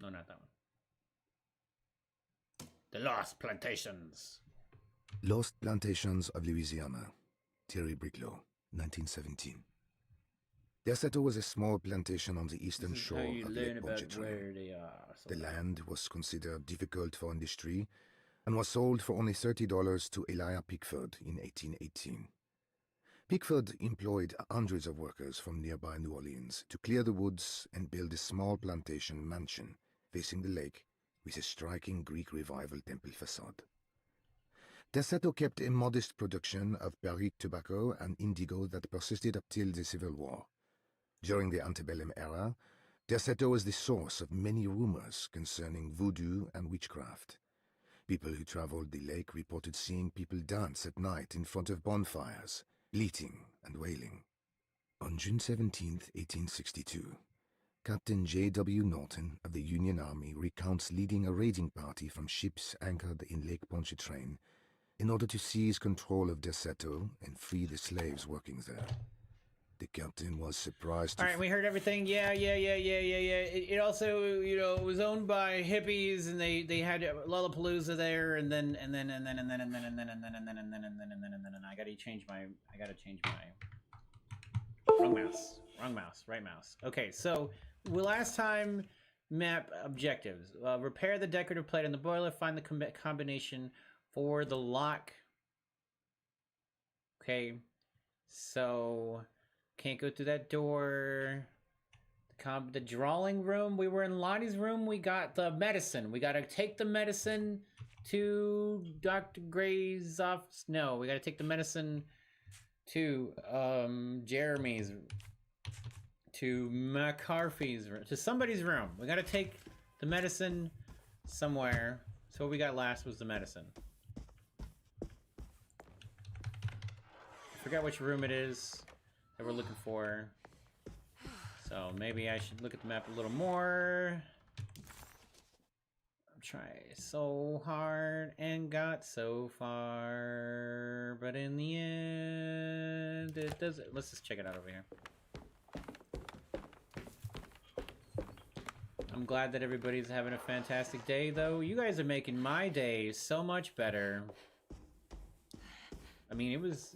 Speaker 1: No, not that one. The Lost Plantations.
Speaker 13: Lost Plantations of Louisiana. Thierry Briclot, 1917. Deseto was a small plantation on the eastern shore of Lake Pontchartrain. The land was considered difficult for industry and was sold for only $30 to Elijah Pickford in 1818. Pickford employed hundreds of workers from nearby New Orleans to clear the woods and build a small plantation mansion facing the lake with a striking Greek Revival temple facade. Deseto kept a modest production of Barrique tobacco and indigo that persisted up till the Civil War. During the antebellum era, Deseto was the source of many rumors concerning voodoo and witchcraft. People who traveled the lake reported seeing people dance at night in front of bonfires, bleating and wailing. On June 17, 1862, Captain J.W. Norton of the Union Army recounts leading a raiding party from ships anchored in Lake Pontchartrain in order to seize control of Deseto and free the slaves working there. The captain was surprised to...
Speaker 1: All right, we heard everything. Yeah. It also, you know, it was owned by hippies, and they had Lollapalooza there, and then I gotta change my wrong mouse, right mouse. Okay, so last time map objectives: repair the decorative plate on the boiler, find the combination for the lock. Okay, so. Can't go through that door. The drawing room. We were in Lottie's room. We got the medicine. We gotta take the medicine to Dr. Gray's office. No, we gotta take the medicine to Jeremy's, to McCarthy's room, to somebody's room. We gotta take the medicine somewhere. So what we got last was the medicine. I forgot which room it is that we're looking for. So maybe I should look at the map a little more. I'm trying so hard and got so far, but in the end it doesn't. Let's just check it out over here. I'm glad that everybody's having a fantastic day, though. You guys are making my day so much better. I mean, it was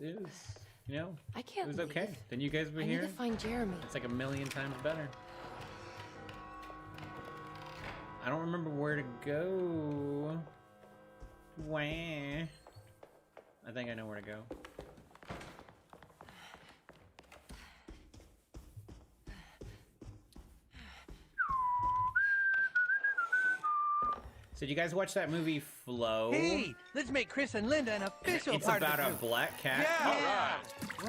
Speaker 1: you know,
Speaker 14: I can't.
Speaker 1: It was okay. Then you guys were
Speaker 14: I
Speaker 1: here.
Speaker 14: need to find Jeremy.
Speaker 1: It's like a million times better. I don't remember where to go. Wah. I think I know where to go. So did you guys watch that movie Flow?
Speaker 9: Hey, let's make Chris and Linda an official
Speaker 1: It's
Speaker 9: part
Speaker 1: about
Speaker 9: of the
Speaker 1: a
Speaker 9: group.
Speaker 1: black cat.
Speaker 9: Yeah.
Speaker 1: All right.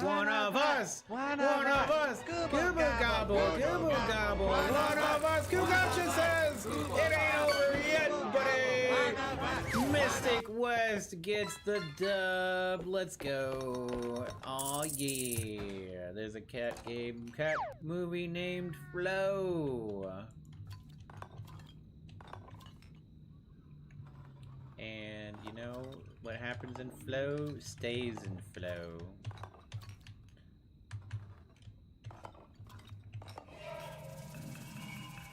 Speaker 1: One of us.
Speaker 9: One
Speaker 1: of us. Google gobble. Google gobble. One of us. Kugacha says it ain't over yet, buddy. Mystic West gets the dub. Let's go. Oh yeah. There's a cat movie named Flow. And you know what happens in Flow stays in Flow.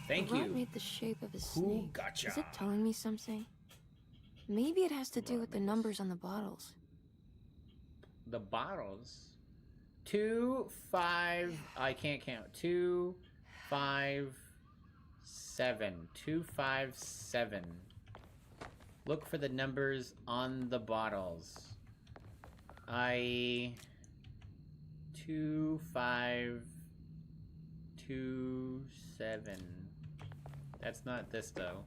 Speaker 1: Thank
Speaker 14: the rod
Speaker 1: you.
Speaker 14: made the shape of a
Speaker 1: Who
Speaker 14: snake.
Speaker 1: gotcha?
Speaker 14: Is it telling me something? Maybe it has to do with the numbers on the bottles.
Speaker 1: The bottles. 2, 5. I can't count. 2, 5, 7. 2, 5, 7. Look for the numbers on the bottles. 2, 5, 2, 7. That's not this though.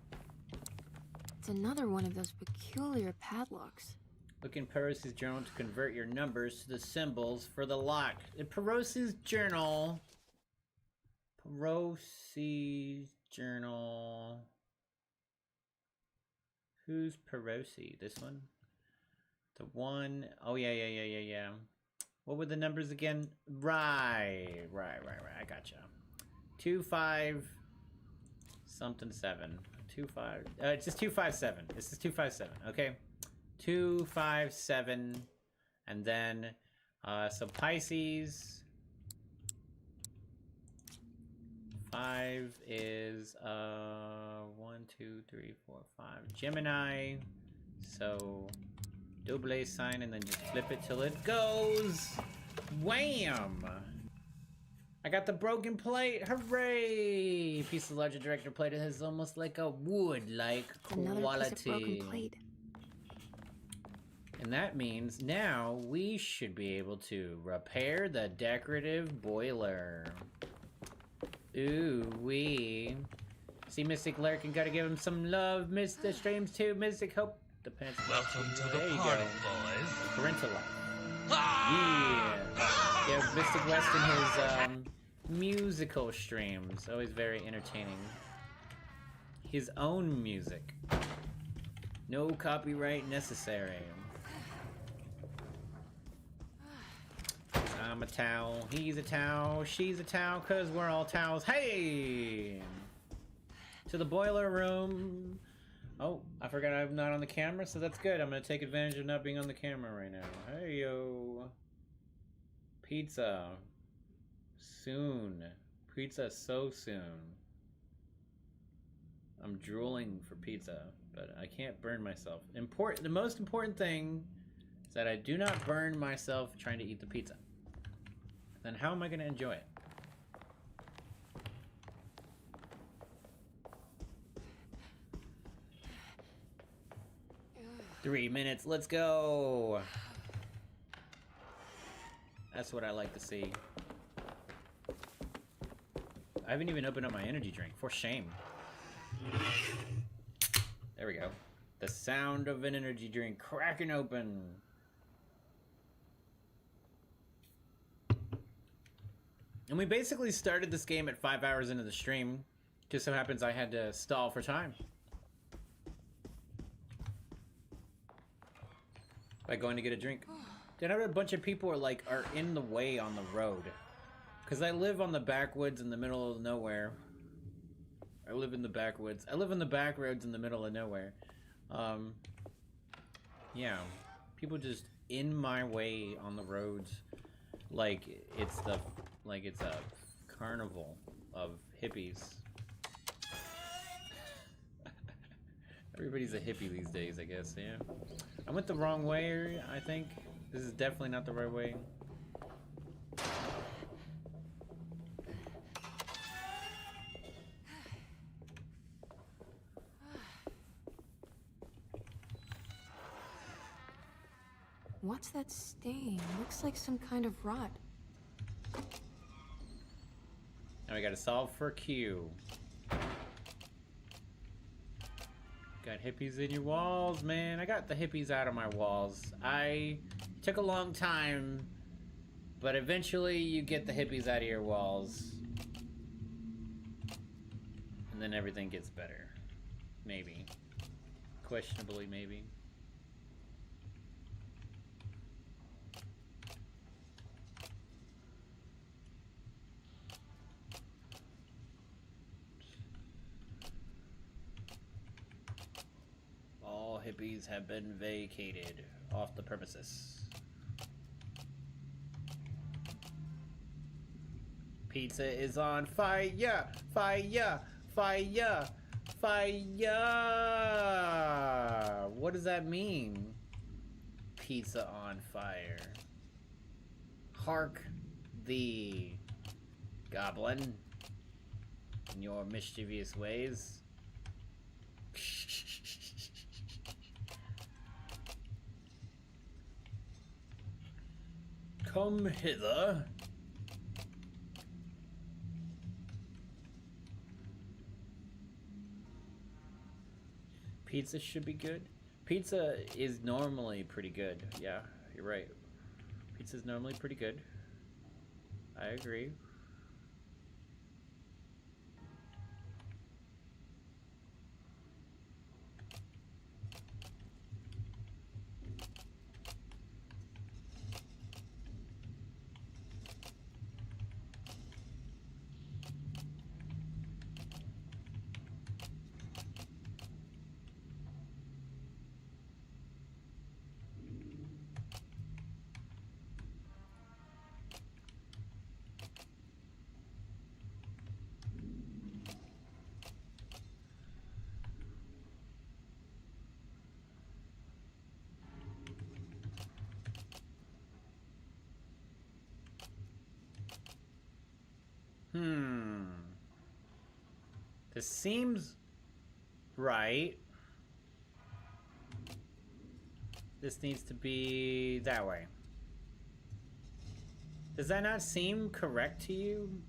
Speaker 14: It's another one of those peculiar padlocks.
Speaker 1: Look in Peros's journal to convert your numbers to the symbols for the lock. In Peros's journal. Peros's journal. Who's Perosi? This one? The one... Oh, yeah. What were the numbers again? Right. I gotcha. 2, 5... Something 7. 2, 5... it's just 2, 5, 7. This is 2, 5, 7. Okay. 2, 5, 7. And then... so Pisces... 5... 5 is 1, 2, 3, 4, 5. Gemini. So double sign and then just flip it till it goes. Wham! I got the broken plate. Hooray! Piece of larger director plate. It has almost like a wood-like
Speaker 14: Another
Speaker 1: quality.
Speaker 14: piece of broken plate.
Speaker 1: And that means now we should be able to repair the decorative boiler. Ooh, wee. See Mystic lurking, gotta give him some love. Mr. Streams too, Mystic Hope. Depends.
Speaker 6: Welcome to the
Speaker 1: There you
Speaker 6: party,
Speaker 1: go.
Speaker 6: boys.
Speaker 1: Parental life. Yeah, Mystic West in his musical streams. Always very entertaining. His own music. No copyright necessary. I'm a towel, he's a towel, she's a towel, cause we're all towels. Hey! To the boiler room. Oh, I forgot I'm not on the camera, so that's good. I'm gonna take advantage of not being on the camera right now. Hey yo. Pizza. Soon. Pizza so soon. I'm drooling for pizza, but I can't burn myself. The most important thing is that I do not burn myself trying to eat the pizza. Then how am I going to enjoy it? Three minutes, let's go! That's what I like to see. I haven't even opened up my energy drink, for shame. There we go. The sound of an energy drink cracking open. And we basically started this game at 5 hours into the stream. Just so happens I had to stall for time. By going to get a drink. Then I heard a bunch of people are in the way on the road. Cause I live on the backwoods in the middle of nowhere. I live in the backwoods. I live in the back roads in the middle of nowhere. Yeah. People just in my way on the roads. Like it's a carnival of hippies. Everybody's a hippie these days, I guess, yeah. I went the wrong way, I think. This is definitely not the right way.
Speaker 14: What's that stain? Looks like some kind of rot.
Speaker 1: Now we gotta solve for Q. Got hippies in your walls, man. I got the hippies out of my walls. Took a long time, but eventually you get the hippies out of your walls. And then everything gets better. Maybe. Questionably, maybe. All hippies have been vacated off the premises. Pizza is on fire! Fire! Fire! Fire! What does that mean? Pizza on fire. Hark thee, goblin, in your mischievous ways. Come hither. Pizza should be good. Pizza is normally pretty good. Yeah, you're right. Pizza's normally pretty good. I agree. This seems right. This needs to be that way. Does that not seem correct to you?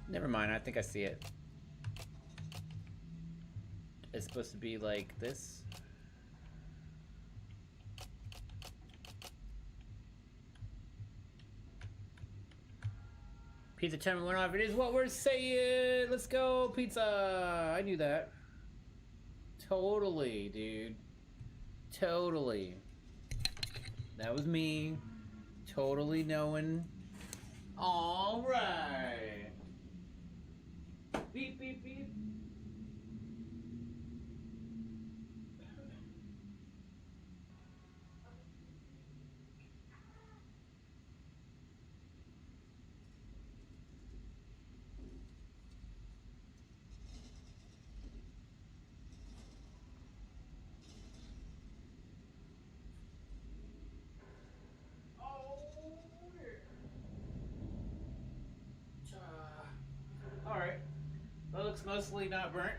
Speaker 1: Never mind, I think I see it. It's supposed to be like this. Pizza time went off. It is what we're saying. Let's go, pizza. I knew that. Totally, dude. Totally. That was me. Totally knowing. All right. Beep, beep, beep. Alright. That looks mostly not burnt,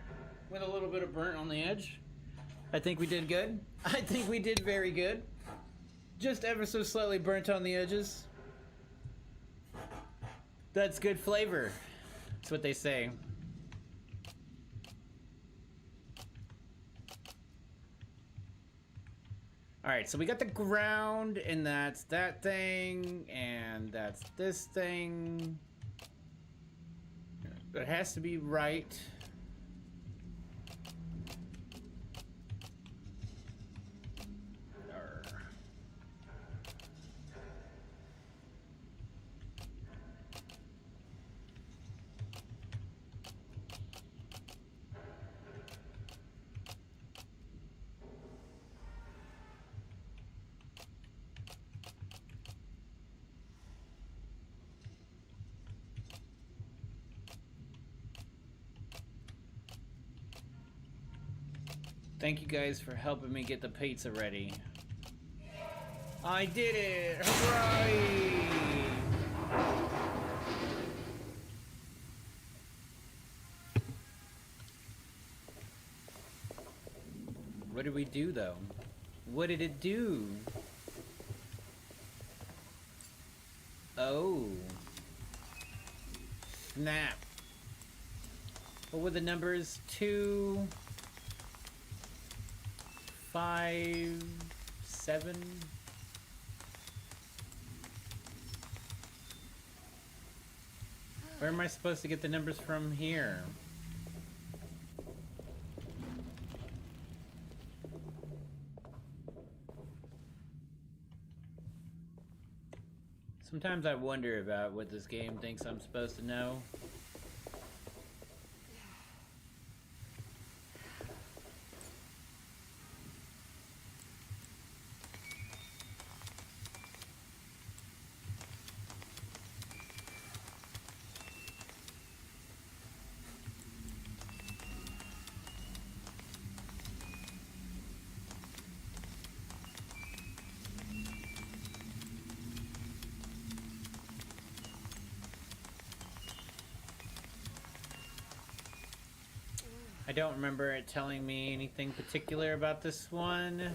Speaker 1: with a little bit of burnt on the edge. I think we did good. I think we did very good. Just ever so slightly burnt on the edges. That's good flavor. That's what they say. Alright, so we got the ground, and that's that thing, and that's this thing. It has to be right. Thank you guys for helping me get the pizza ready. I did it! Hooray! What did we do though? What did it do? Oh. Snap. What were the numbers? 2, 5, 7. Where am I supposed to get the numbers from here? Sometimes I wonder about what this game thinks I'm supposed to know. I don't remember it telling me anything particular about this one.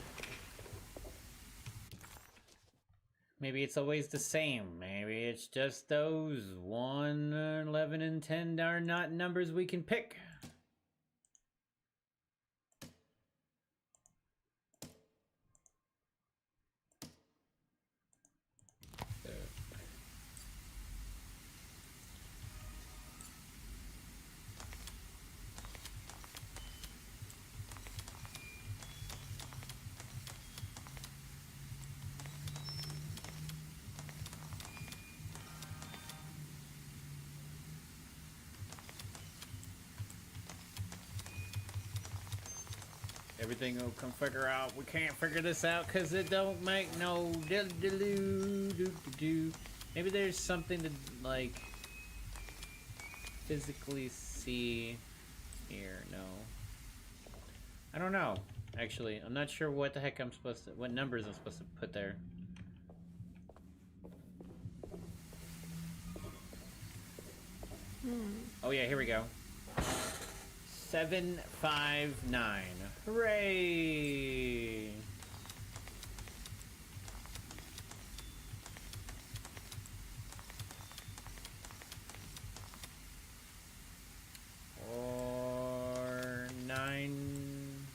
Speaker 1: Maybe it's always the same. Maybe it's just those 1, 11, and 10 are not numbers we can pick. Everything will come figure out. We can't figure this out because it don't make no do. Maybe there's something to like physically see here. No, I don't know. Actually, I'm not sure what the heck I'm supposed to, what numbers I'm supposed to put there. Oh yeah, here we go. 759. Hooray! Or 9.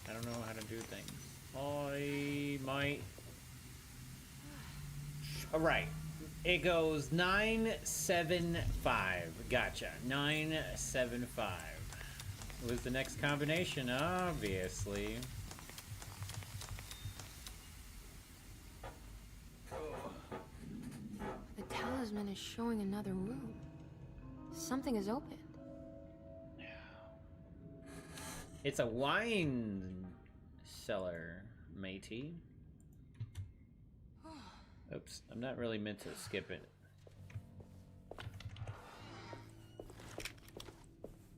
Speaker 1: I don't know how to do things. I might. All right. It goes 975. Gotcha. 975 was the next combination, obviously.
Speaker 14: The talisman is showing another room. Something is opened.
Speaker 1: It's a wine cellar, matey. Oops, I'm not really meant to skip it.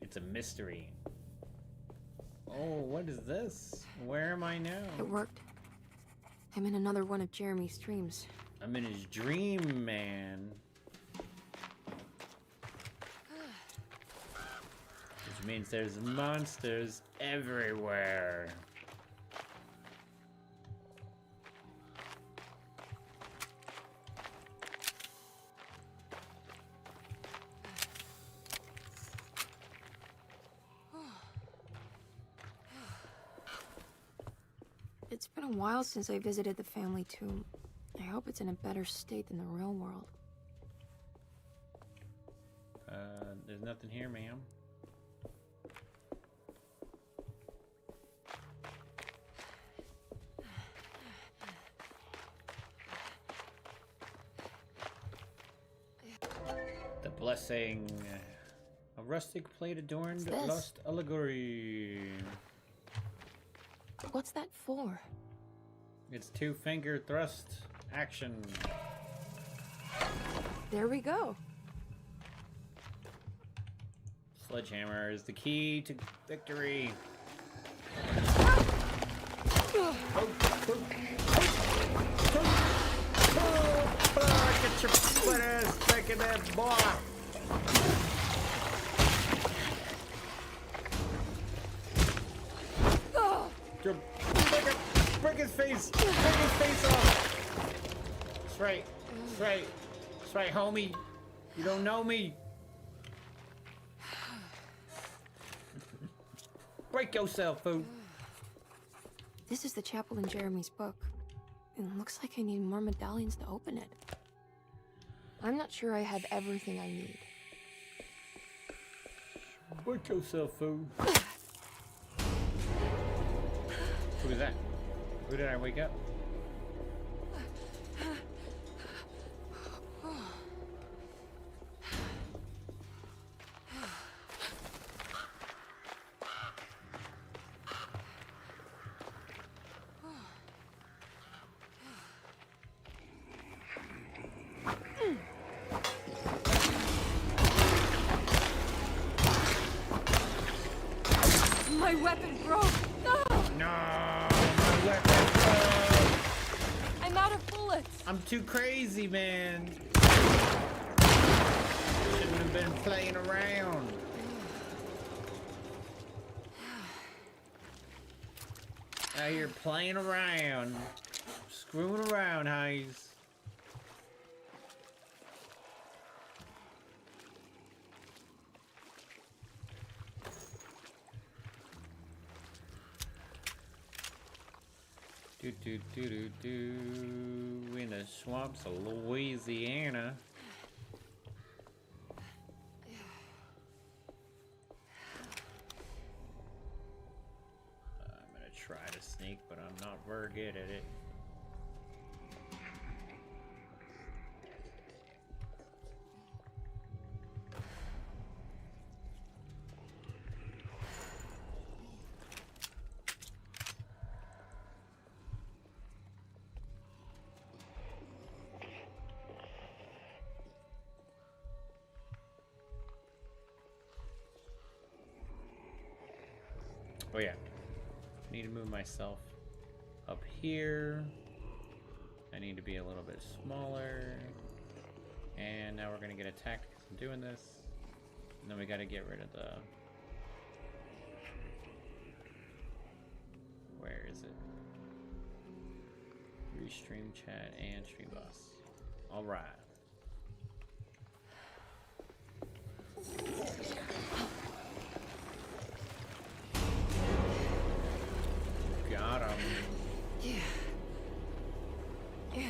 Speaker 1: It's a mystery. Oh, what is this? Where am I now?
Speaker 14: It worked. I'm in another one of Jeremy's dreams.
Speaker 1: I'm in his dream, man. Which means there's monsters everywhere.
Speaker 14: It's been a while since I visited the family tomb. I hope it's in a better state than the real world.
Speaker 1: There's nothing here, ma'am. The blessing. A rustic plate adorned lost allegory.
Speaker 14: What's that for?
Speaker 1: It's 2-finger thrust action.
Speaker 14: There we go.
Speaker 1: Sledgehammer is the key to victory. Get your foot ass back in that bar. Break his face! Break his face off! That's right. That's right. That's right, homie. You don't know me. Break yourself, fool.
Speaker 14: This is the chapel in Jeremy's book. It looks like I need more medallions to open it. I'm not sure I have everything I need.
Speaker 1: Break yourself, fool. Who was that? Who did I wake up?
Speaker 14: My weapon broke! No!
Speaker 1: No! My weapon broke!
Speaker 14: I'm out of bullets!
Speaker 1: I'm too crazy, man. Shouldn't have been playing around. Out here playing around. Screwing around, Hayes. In the swamps of Louisiana. I'm gonna try to sneak, but I'm not very good at it. Oh yeah, I need to move myself up here. I need to be a little bit smaller. And now we're gonna get attacked because I'm doing this. And then we gotta get rid of the... Where is it? Restream chat and stream boss. Alright. Got him.
Speaker 14: Yeah. Yeah.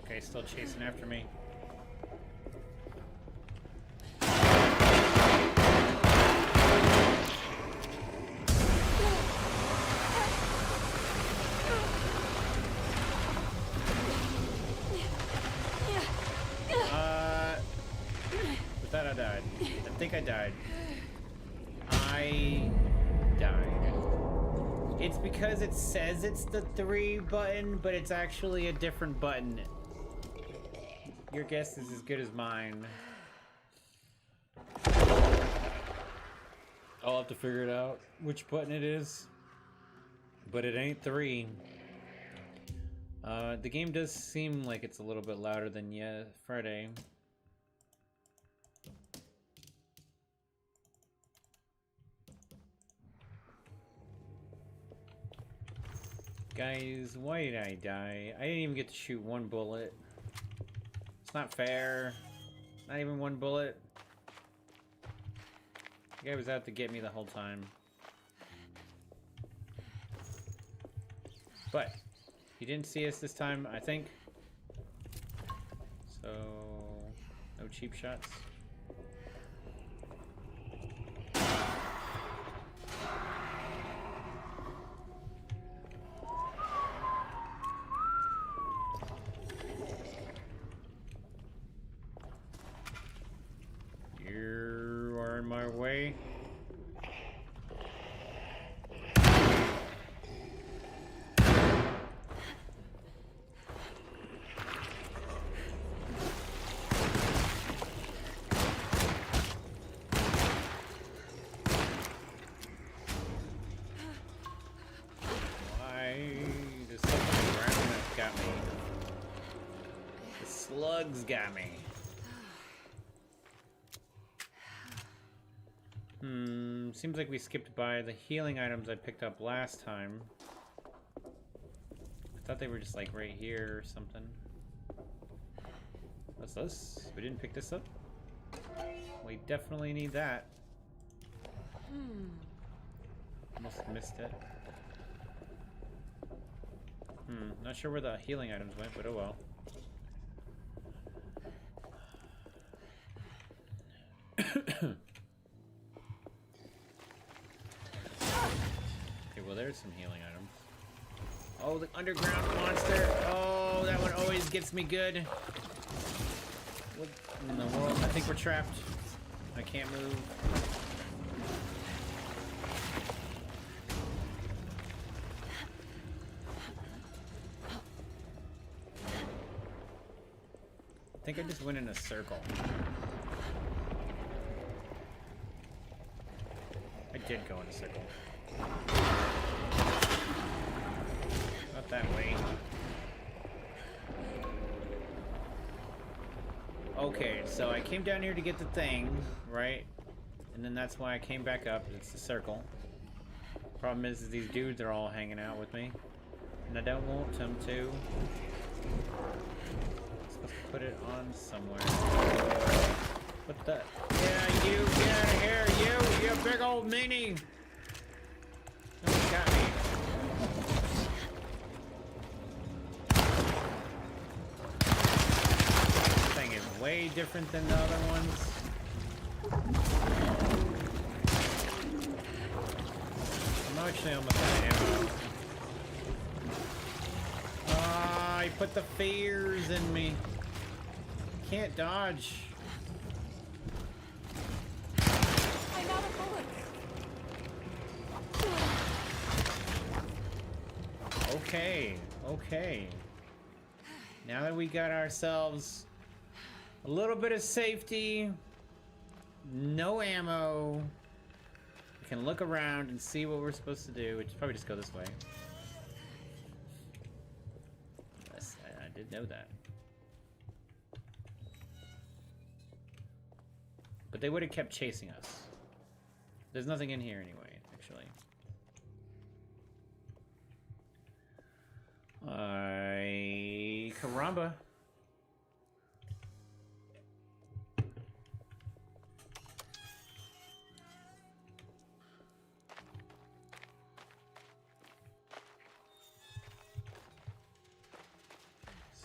Speaker 1: Okay, still chasing after me. With that I died. I think I died. I died. It's because it says it's the 3 button, but it's actually a different button. Your guess is as good as mine. I'll have to figure it out which button it is. But it ain't 3. The game does seem like it's a little bit louder than Friday. Guys, why did I die? I didn't even get to shoot 1 bullet. It's not fair. Not even 1 bullet. The guy was out to get me the whole time. But he didn't see us this time, I think. So, no cheap shots. You are in my way. Slugs got me. Seems like we skipped by the healing items I picked up last time. I thought they were just like right here or something. What's this? We didn't pick this up? We definitely need that. Almost missed it. Not sure where the healing items went, but oh well. Okay, well there's some healing items. Oh, the underground monster. Oh, that one always gets me good. What in the world? I think we're trapped. I can't move. I think I just went in a circle. I did go in a circle. Not that way. Okay, so I came down here to get the thing, right? And then that's why I came back up. It's the circle. Problem is these dudes are all hanging out with me. And I don't want them to. Let's put it on somewhere. What the? Yeah, you get out of here, you big old meanie! Someone got me. This thing is way different than the other ones. actually almost out of ammo. Ah, he put the fears in me. Can't dodge.
Speaker 14: I'm out of bullets.
Speaker 1: Okay, okay. Now that we got ourselves a little bit of safety, no ammo, we can look around and see what we're supposed to do, which is probably just go this way. Yes, I did know that. But they would have kept chasing us. There's nothing in here anyway, actually. Caramba.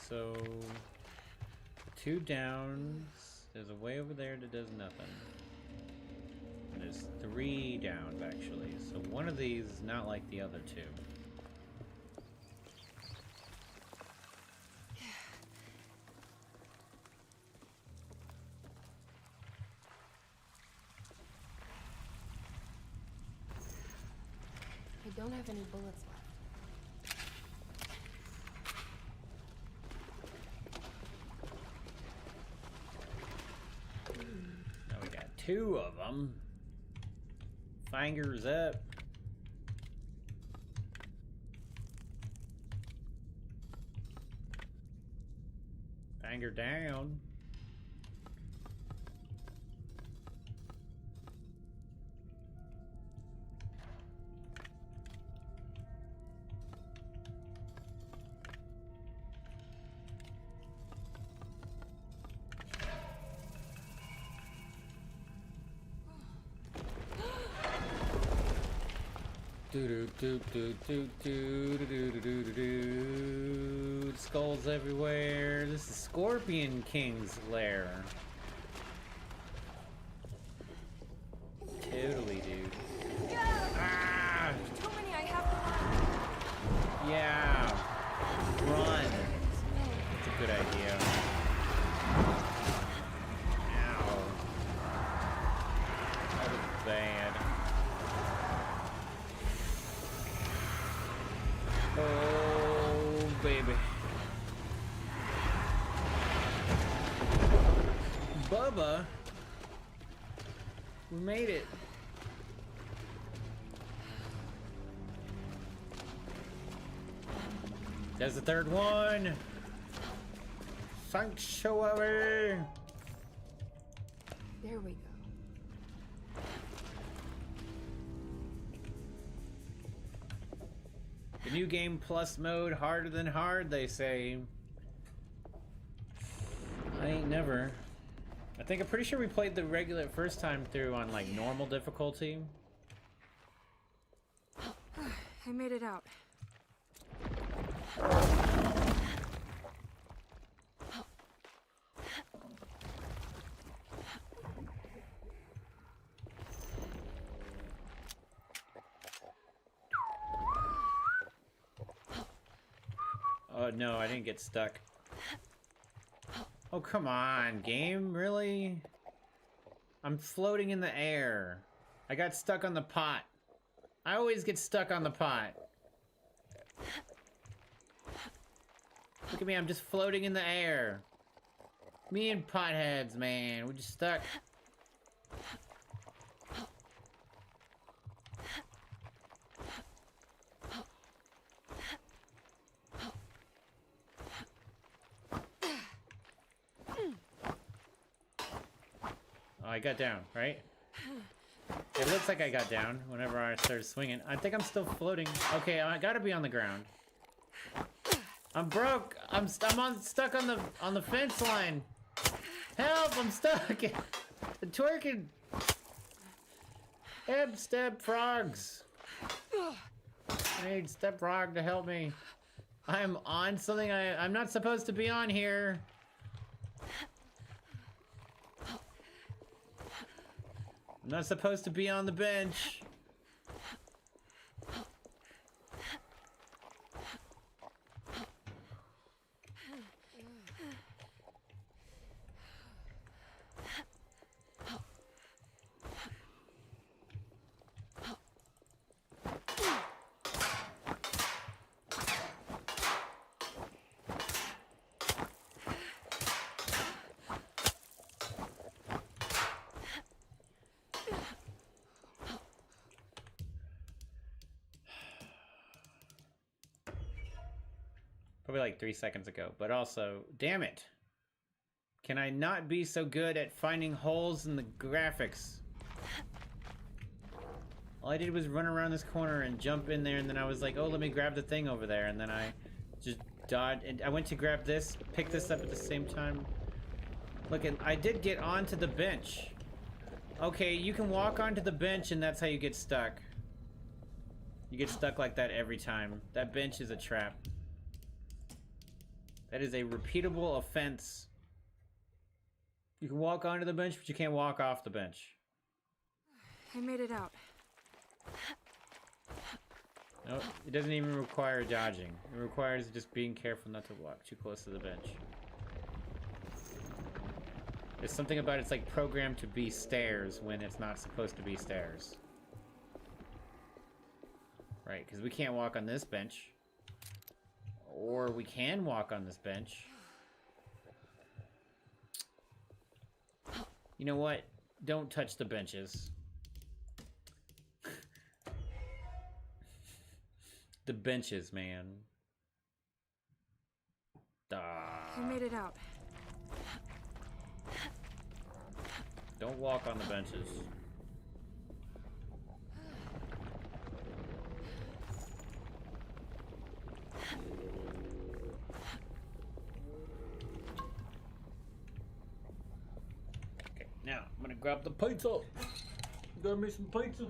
Speaker 1: So, 2 downs. There's a way over there that does nothing. And there's 3 downs, actually. So one of these is not like the other 2.
Speaker 14: I don't have any bullets left.
Speaker 1: Now we got 2 of them. Fingers up. Finger down. Skulls everywhere. This is Scorpion King's lair. Totally, dude. Ah!
Speaker 14: Too many, I have to run.
Speaker 1: Yeah. Run. That's a good idea. Ow. That was bad. Oh, baby. Bubba. We made it. There's the 3rd one. Sanctuary.
Speaker 14: There we go.
Speaker 1: The new game plus mode, harder than hard, they say. I ain't never. I'm pretty sure we played the regular first time through on like normal difficulty.
Speaker 14: I made it out.
Speaker 1: Oh no, I didn't get stuck. Oh, come on, game, really? I'm floating in the air. I got stuck on the pot. I always get stuck on the pot. Look at me, I'm just floating in the air. Me and potheads, man, we're just stuck. I got down, right? It looks like I got down whenever I started swinging. I think I'm still floating. Okay, I gotta be on the ground. I'm broke. I'm stuck on the fence line. Help! I'm stuck. I'm twerking. Help, step frogs. I need step frog to help me. I'm on something I'm not supposed to be on here. I'm not supposed to be on the bench. Probably like 3 seconds ago. But also, damn it. Can I not be so good at finding holes in the graphics? All I did was run around this corner and jump in there, and then I was like, oh, let me grab the thing over there, and then I just dodged, and I went to grab this, pick this up at the same time. Look, I did get onto the bench. Okay, you can walk onto the bench, and that's how you get stuck. You get stuck like that every time. That bench is a trap. That is a repeatable offense. You can walk onto the bench, but you can't walk off the bench.
Speaker 14: I made it out.
Speaker 1: No, it doesn't even require dodging. It requires just being careful not to walk too close to the bench. There's something about it's like programmed to be stairs when it's not supposed to be stairs. Right, because we can't walk on this bench. Or we can walk on this bench. You know what? Don't touch the benches. The benches, man.
Speaker 14: I made it out.
Speaker 1: Don't walk on the benches. Okay, now I'm gonna grab the pizza. Grab me some pizza.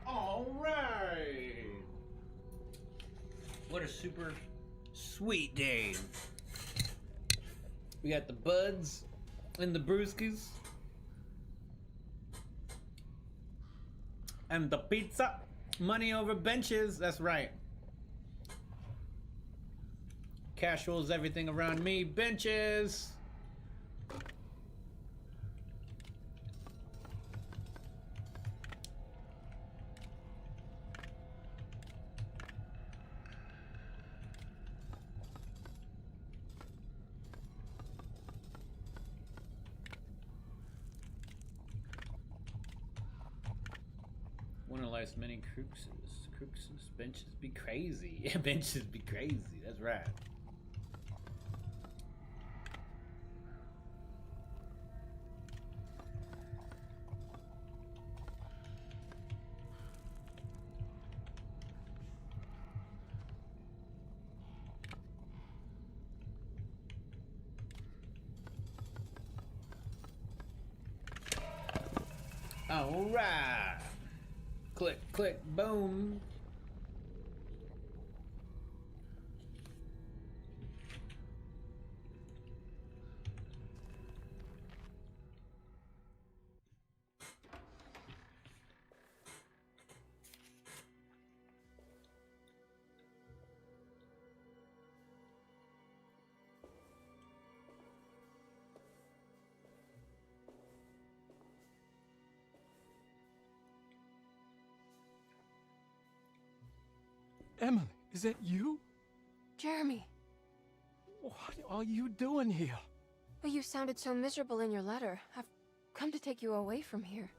Speaker 1: All right. What a super sweet day. We got the buds and the brewskis and the pizza. Money over benches. That's right. Cash rules everything around me. Benches. One of life's many cruxes. Cruxes. Benches be crazy. Yeah, benches be crazy. That's right. All right. Click, click, boom.
Speaker 9: Emily, is that you?
Speaker 14: Jeremy.
Speaker 9: What are you doing here?
Speaker 14: But you sounded so miserable in your letter. I've come to take you away from here.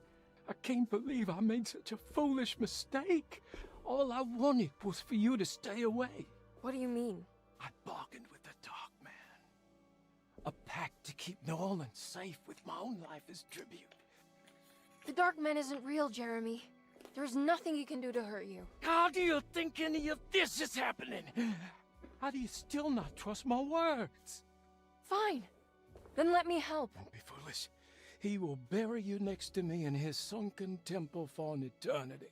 Speaker 15: I can't believe I made such a foolish mistake. All I wanted was for you to stay away.
Speaker 14: What do you mean?
Speaker 15: I bargained with the Dark Man. A pact to keep New Orleans safe with my own life as tribute.
Speaker 14: The Dark Man isn't real, Jeremy. There's nothing he can do to hurt you.
Speaker 15: How do you think any of this is happening? How do you still not trust my words?
Speaker 14: Fine. Then let me help.
Speaker 15: Don't be foolish. He will bury you next to me in his sunken temple for an eternity.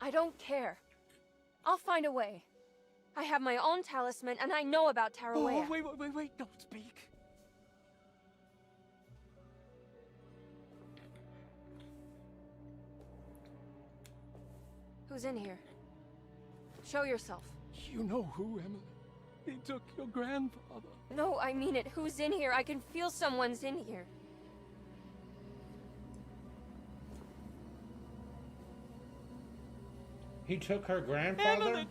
Speaker 14: I don't care. I'll find a way. I have my own talisman, and I know about Tarawea.
Speaker 15: Oh, wait, don't speak.
Speaker 14: Who's in here? Show yourself.
Speaker 15: You know who, Emily. He took your grandfather.
Speaker 14: No, I mean it. Who's in here? I can feel someone's in here.
Speaker 1: He took her grandfather?
Speaker 15: Emily!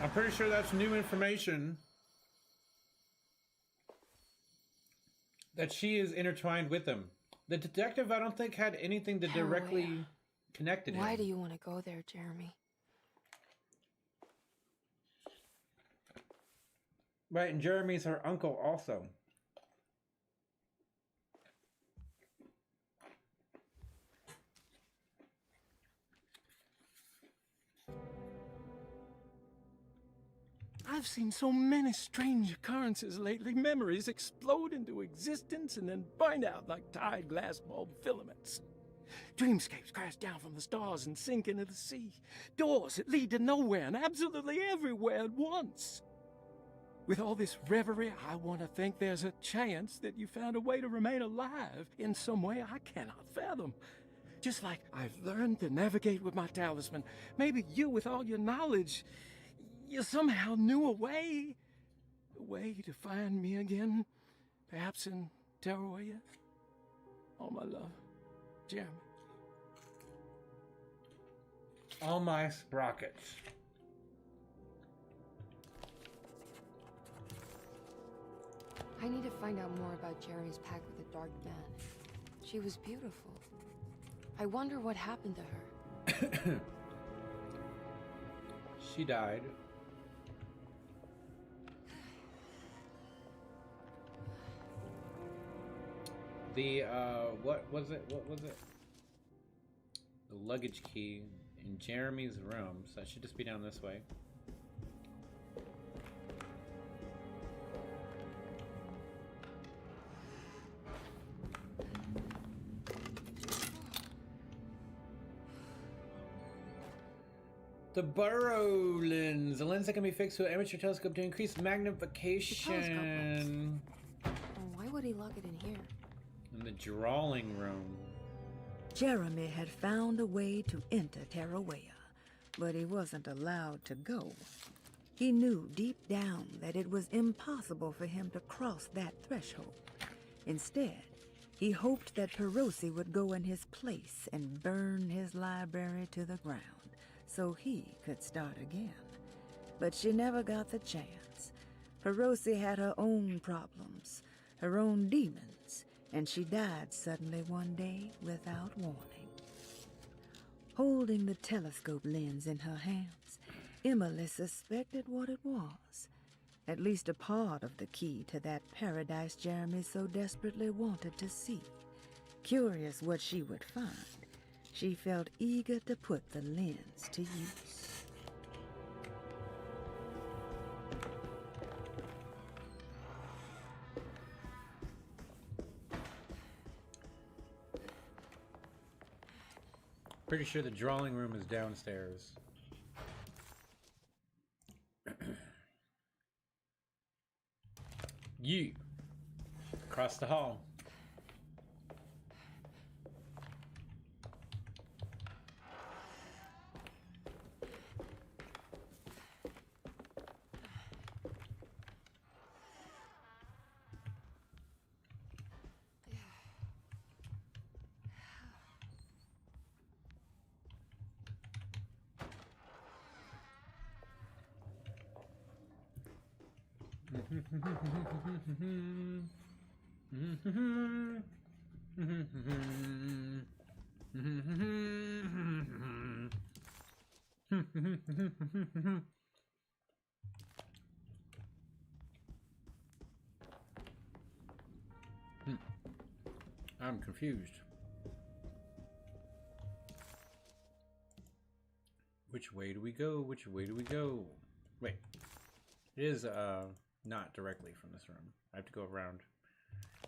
Speaker 1: I'm pretty sure that's new information. That she is intertwined with him. The detective, I don't think, had anything to directly connect it.
Speaker 14: Why do you want to go there, Jeremy?
Speaker 1: Right, and Jeremy's her uncle also.
Speaker 15: I've seen so many strange occurrences lately. Memories explode into existence and then burn out like tired glass bulb filaments. Dreamscapes crash down from the stars and sink into the sea. Doors that lead to nowhere and absolutely everywhere at once. With all this reverie, I want to think there's a chance that you found a way to remain alive in some way I cannot fathom. Just like I've learned to navigate with my talisman. Maybe you, with all your knowledge, you somehow knew a way to find me again, perhaps in Tarawea. All my love, Jeremy.
Speaker 1: All my sprockets.
Speaker 14: I need to find out more about Jeremy's pact with the Dark Man. She was beautiful. I wonder what happened to her.
Speaker 1: She died. The, what was it? The luggage key in Jeremy's room, so that should just be down this way. The burrow lens. A lens that can be fixed to an amateur telescope to increase magnification.
Speaker 14: Why would he lug it in here?
Speaker 1: In the drawing room.
Speaker 16: Jeremy had found a way to enter Tarawea, but he wasn't allowed to go. He knew deep down that it was impossible for him to cross that threshold. Instead, he hoped that Perosi would go in his place and burn his library to the ground, so he could start again. But she never got the chance. Perosi had her own problems, her own demons, and she died suddenly one day without warning. Holding the telescope lens in her hands, Emily suspected what it was. At least a part of the key to that paradise Jeremy so desperately wanted to see. Curious what she would find, she felt eager to put the lens to use.
Speaker 1: Pretty sure the drawing room is downstairs. You across the hall. I'm confused. Which way do we go? Which way do we go? Wait. It is not directly from this room. I have to go around.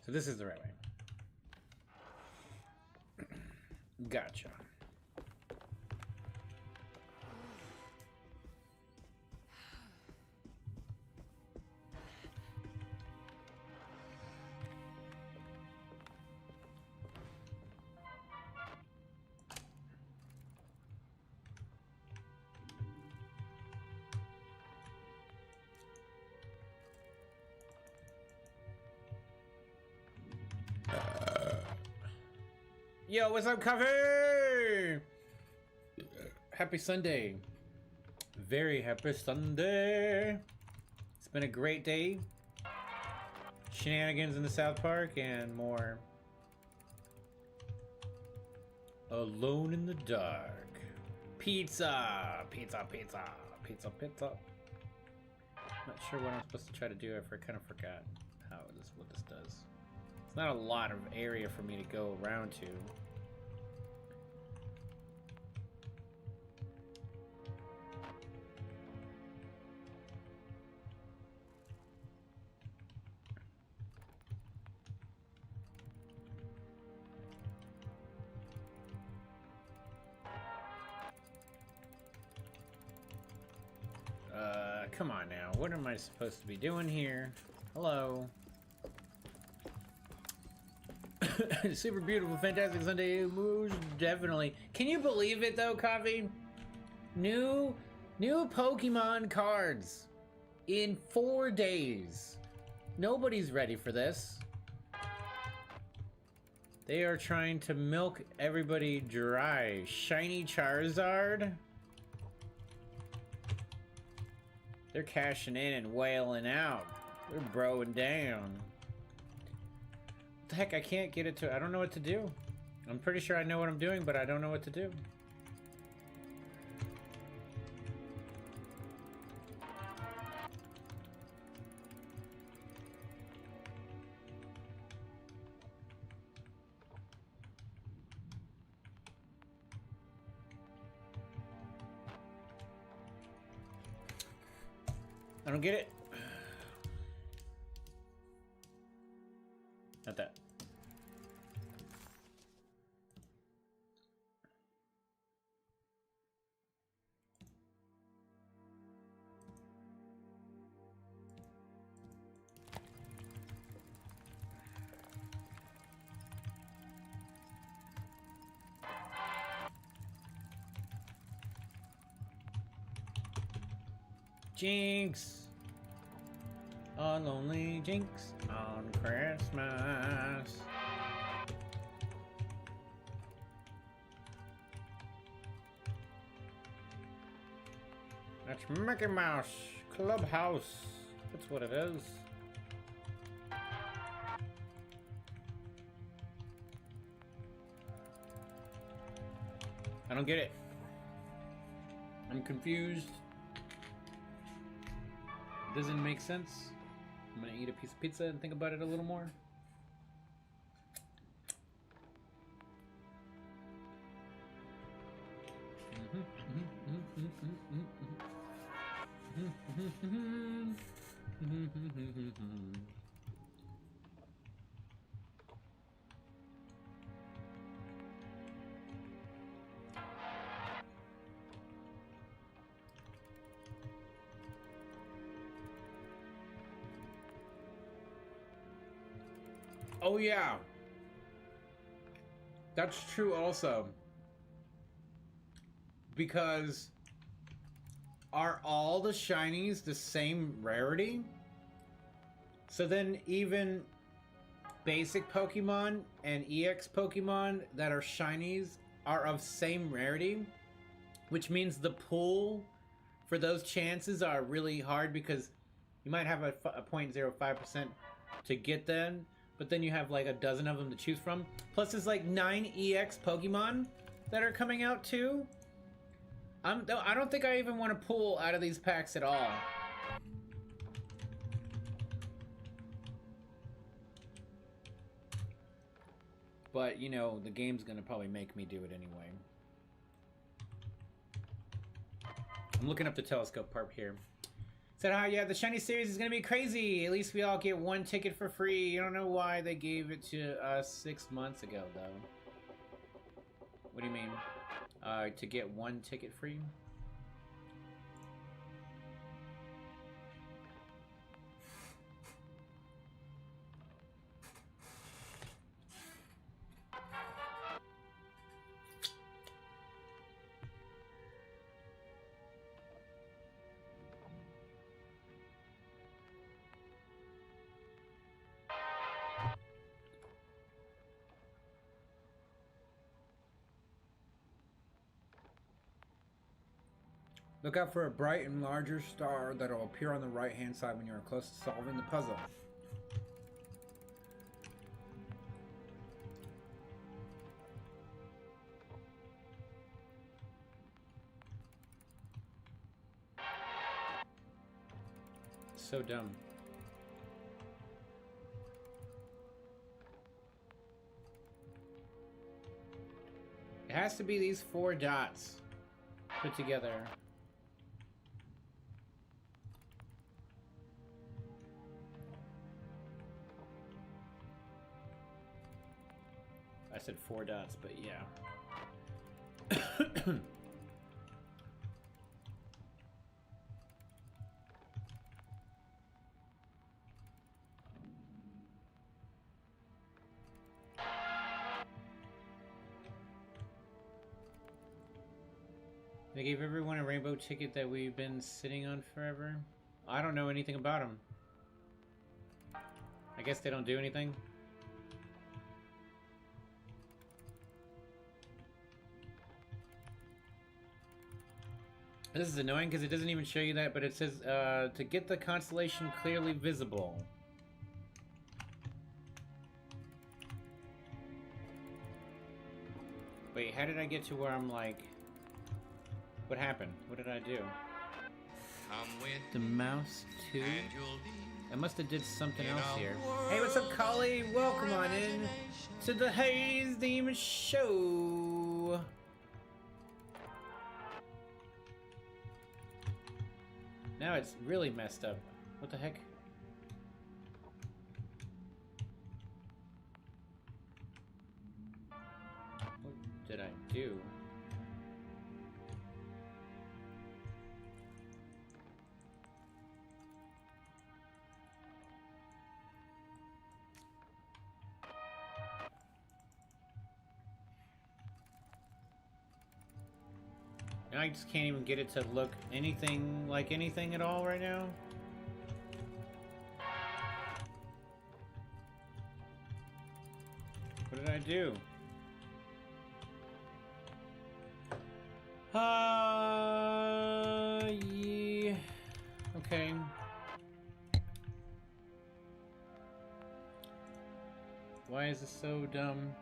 Speaker 1: So this is the right way. Gotcha. Yo, what's up, coffee? Happy Sunday. Very happy Sunday. It's been a great day. Shenanigans in the South Park and more. Alone in the dark. Pizza. Pizza, pizza. Pizza, pizza. Not sure what I'm supposed to try to do. I kind of forgot what this does. It's not a lot of area for me to go around to. Come on now. What am I supposed to be doing here? Hello. Super beautiful, fantastic Sunday. Most definitely. Can you believe it though, Coffee? New Pokemon cards in 4 days. Nobody's ready for this. They are trying to milk everybody dry. Shiny Charizard. They're cashing in and wailing out. They're broing down. What the heck, I can't get it to... I don't know what to do. I'm pretty sure I know what I'm doing, but I don't know what to do. I don't get it. Not that. Jinx! A lonely Jinx on Christmas. That's Mickey Mouse Clubhouse. That's what it is. I don't get it. I'm confused. Doesn't make sense. I'm gonna eat a piece of pizza and think about it a little more. Oh yeah, that's true also, because are all the shinies the same rarity? So then even basic Pokemon and EX Pokemon that are shinies are of same rarity, which means the pool for those chances are really hard, because You might have a 0.05% to get them, but then you have like a dozen of them to choose from. Plus there's like 9 EX Pokemon that are coming out too. I don't think I even want to pull out of these packs at all. But, you know, the game's gonna probably make me do it anyway. I'm looking up the telescope part here. Said, "Hi, yeah, the Shiny series is gonna be crazy. At least we all get 1 ticket for free. I don't know why they gave it to us 6 months ago, though." What do you mean? To get 1 ticket free? Look out for a bright and larger star that will appear on the right-hand side when you are close to solving the puzzle. So dumb. It has to be these 4 dots put together. I said 4 dots, but yeah. They gave everyone a rainbow ticket that we've been sitting on forever. I don't know anything about them. I guess they don't do anything. This is annoying because it doesn't even show you that, but it says to get the constellation clearly visible. Wait, how did I get to where I'm like... What happened? What did I do? The mouse too? I must have did something else here. Hey, what's up, Collie? Welcome on in to the Haze Demon Show. Now it's really messed up. What the heck? What did I do? I just can't even get it to look anything like anything at all right now. What did I do? Yeah. Okay. Why is this so dumb?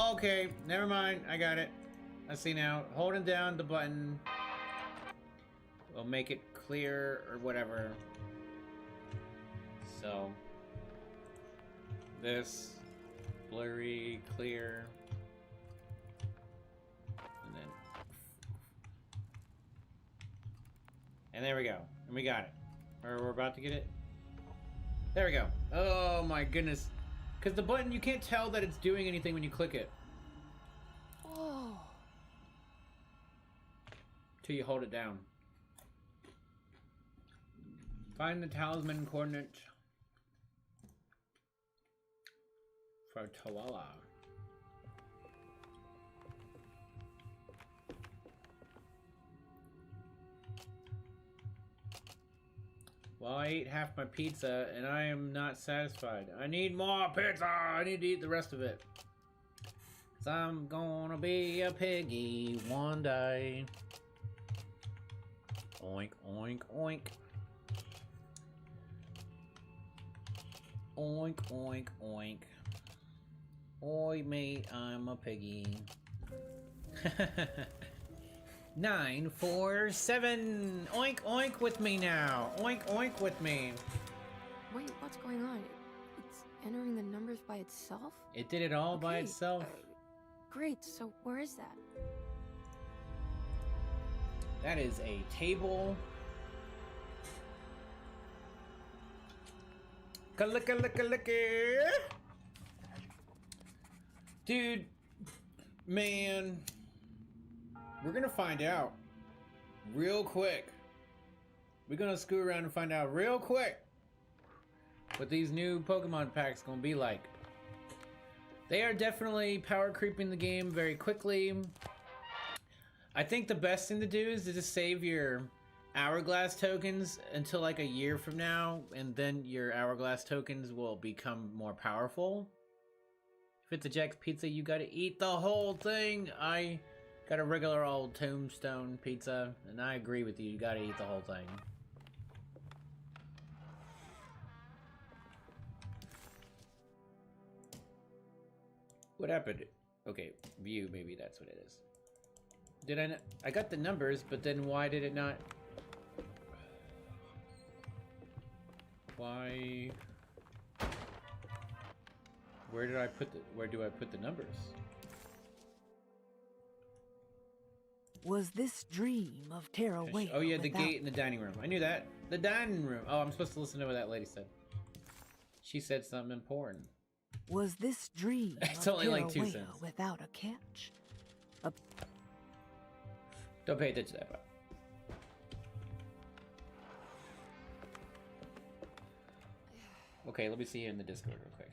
Speaker 1: Okay, never mind, I got it. I see now. Holding down the button will make it clear or whatever. So, this, blurry, clear, and then, and there we go. And we got it. Or we're about to get it. There we go. Oh my goodness. Because the button, you can't tell that it's doing anything when you click it.
Speaker 14: Oh.
Speaker 1: Till you hold it down. Find the talisman coordinate. For Tawala. Well, I ate half my pizza and I am not satisfied. I need more pizza! I need to eat the rest of it. 'Cause I'm gonna be a piggy one day. Oink, oink, oink. Oink, oink, oink. Oi, mate, I'm a piggy. 947. Oink, oink with me now. Oink, oink with me.
Speaker 14: Wait, what's going on? It's entering the numbers by itself?
Speaker 1: It did it all by itself.
Speaker 14: Great, so where is that?
Speaker 1: That is a table. Kalika-lika-lika. Dude, man, we're gonna find out real quick. We're gonna screw around and find out real quick what these new Pokemon packs gonna be like. They are definitely power creeping the game very quickly. I think the best thing to do is to just save your Hourglass tokens until like a year from now, and then your Hourglass tokens will become more powerful. If it's a Jack's Pizza, you gotta eat the whole thing. I got a regular old Tombstone pizza, and I agree with you, you gotta eat the whole thing. What happened? Okay, view, maybe that's what it is. Did I not? I got the numbers, but then why did it not? Why? Where do I put the numbers?
Speaker 16: Was this dream of Tarawaya?
Speaker 1: Oh yeah, the gate in the dining room. I knew that. The dining room. Oh, I'm supposed to listen to what that lady said. She said something important.
Speaker 16: Was this dream
Speaker 1: It's
Speaker 16: of
Speaker 1: only like 2
Speaker 16: Tarawaya
Speaker 1: cents.
Speaker 16: without a catch?
Speaker 1: Don't pay attention to that part. Okay, let me see you in the Discord real quick.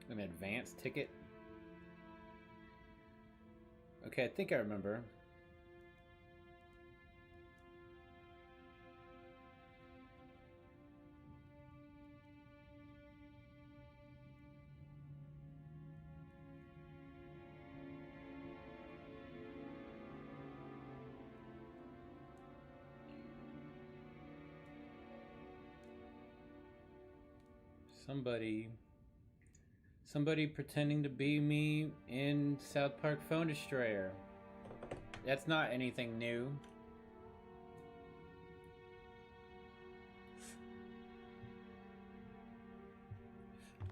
Speaker 1: An advance ticket. Okay, I think I remember. Somebody pretending to be me in South Park Phone Destroyer. That's not anything new.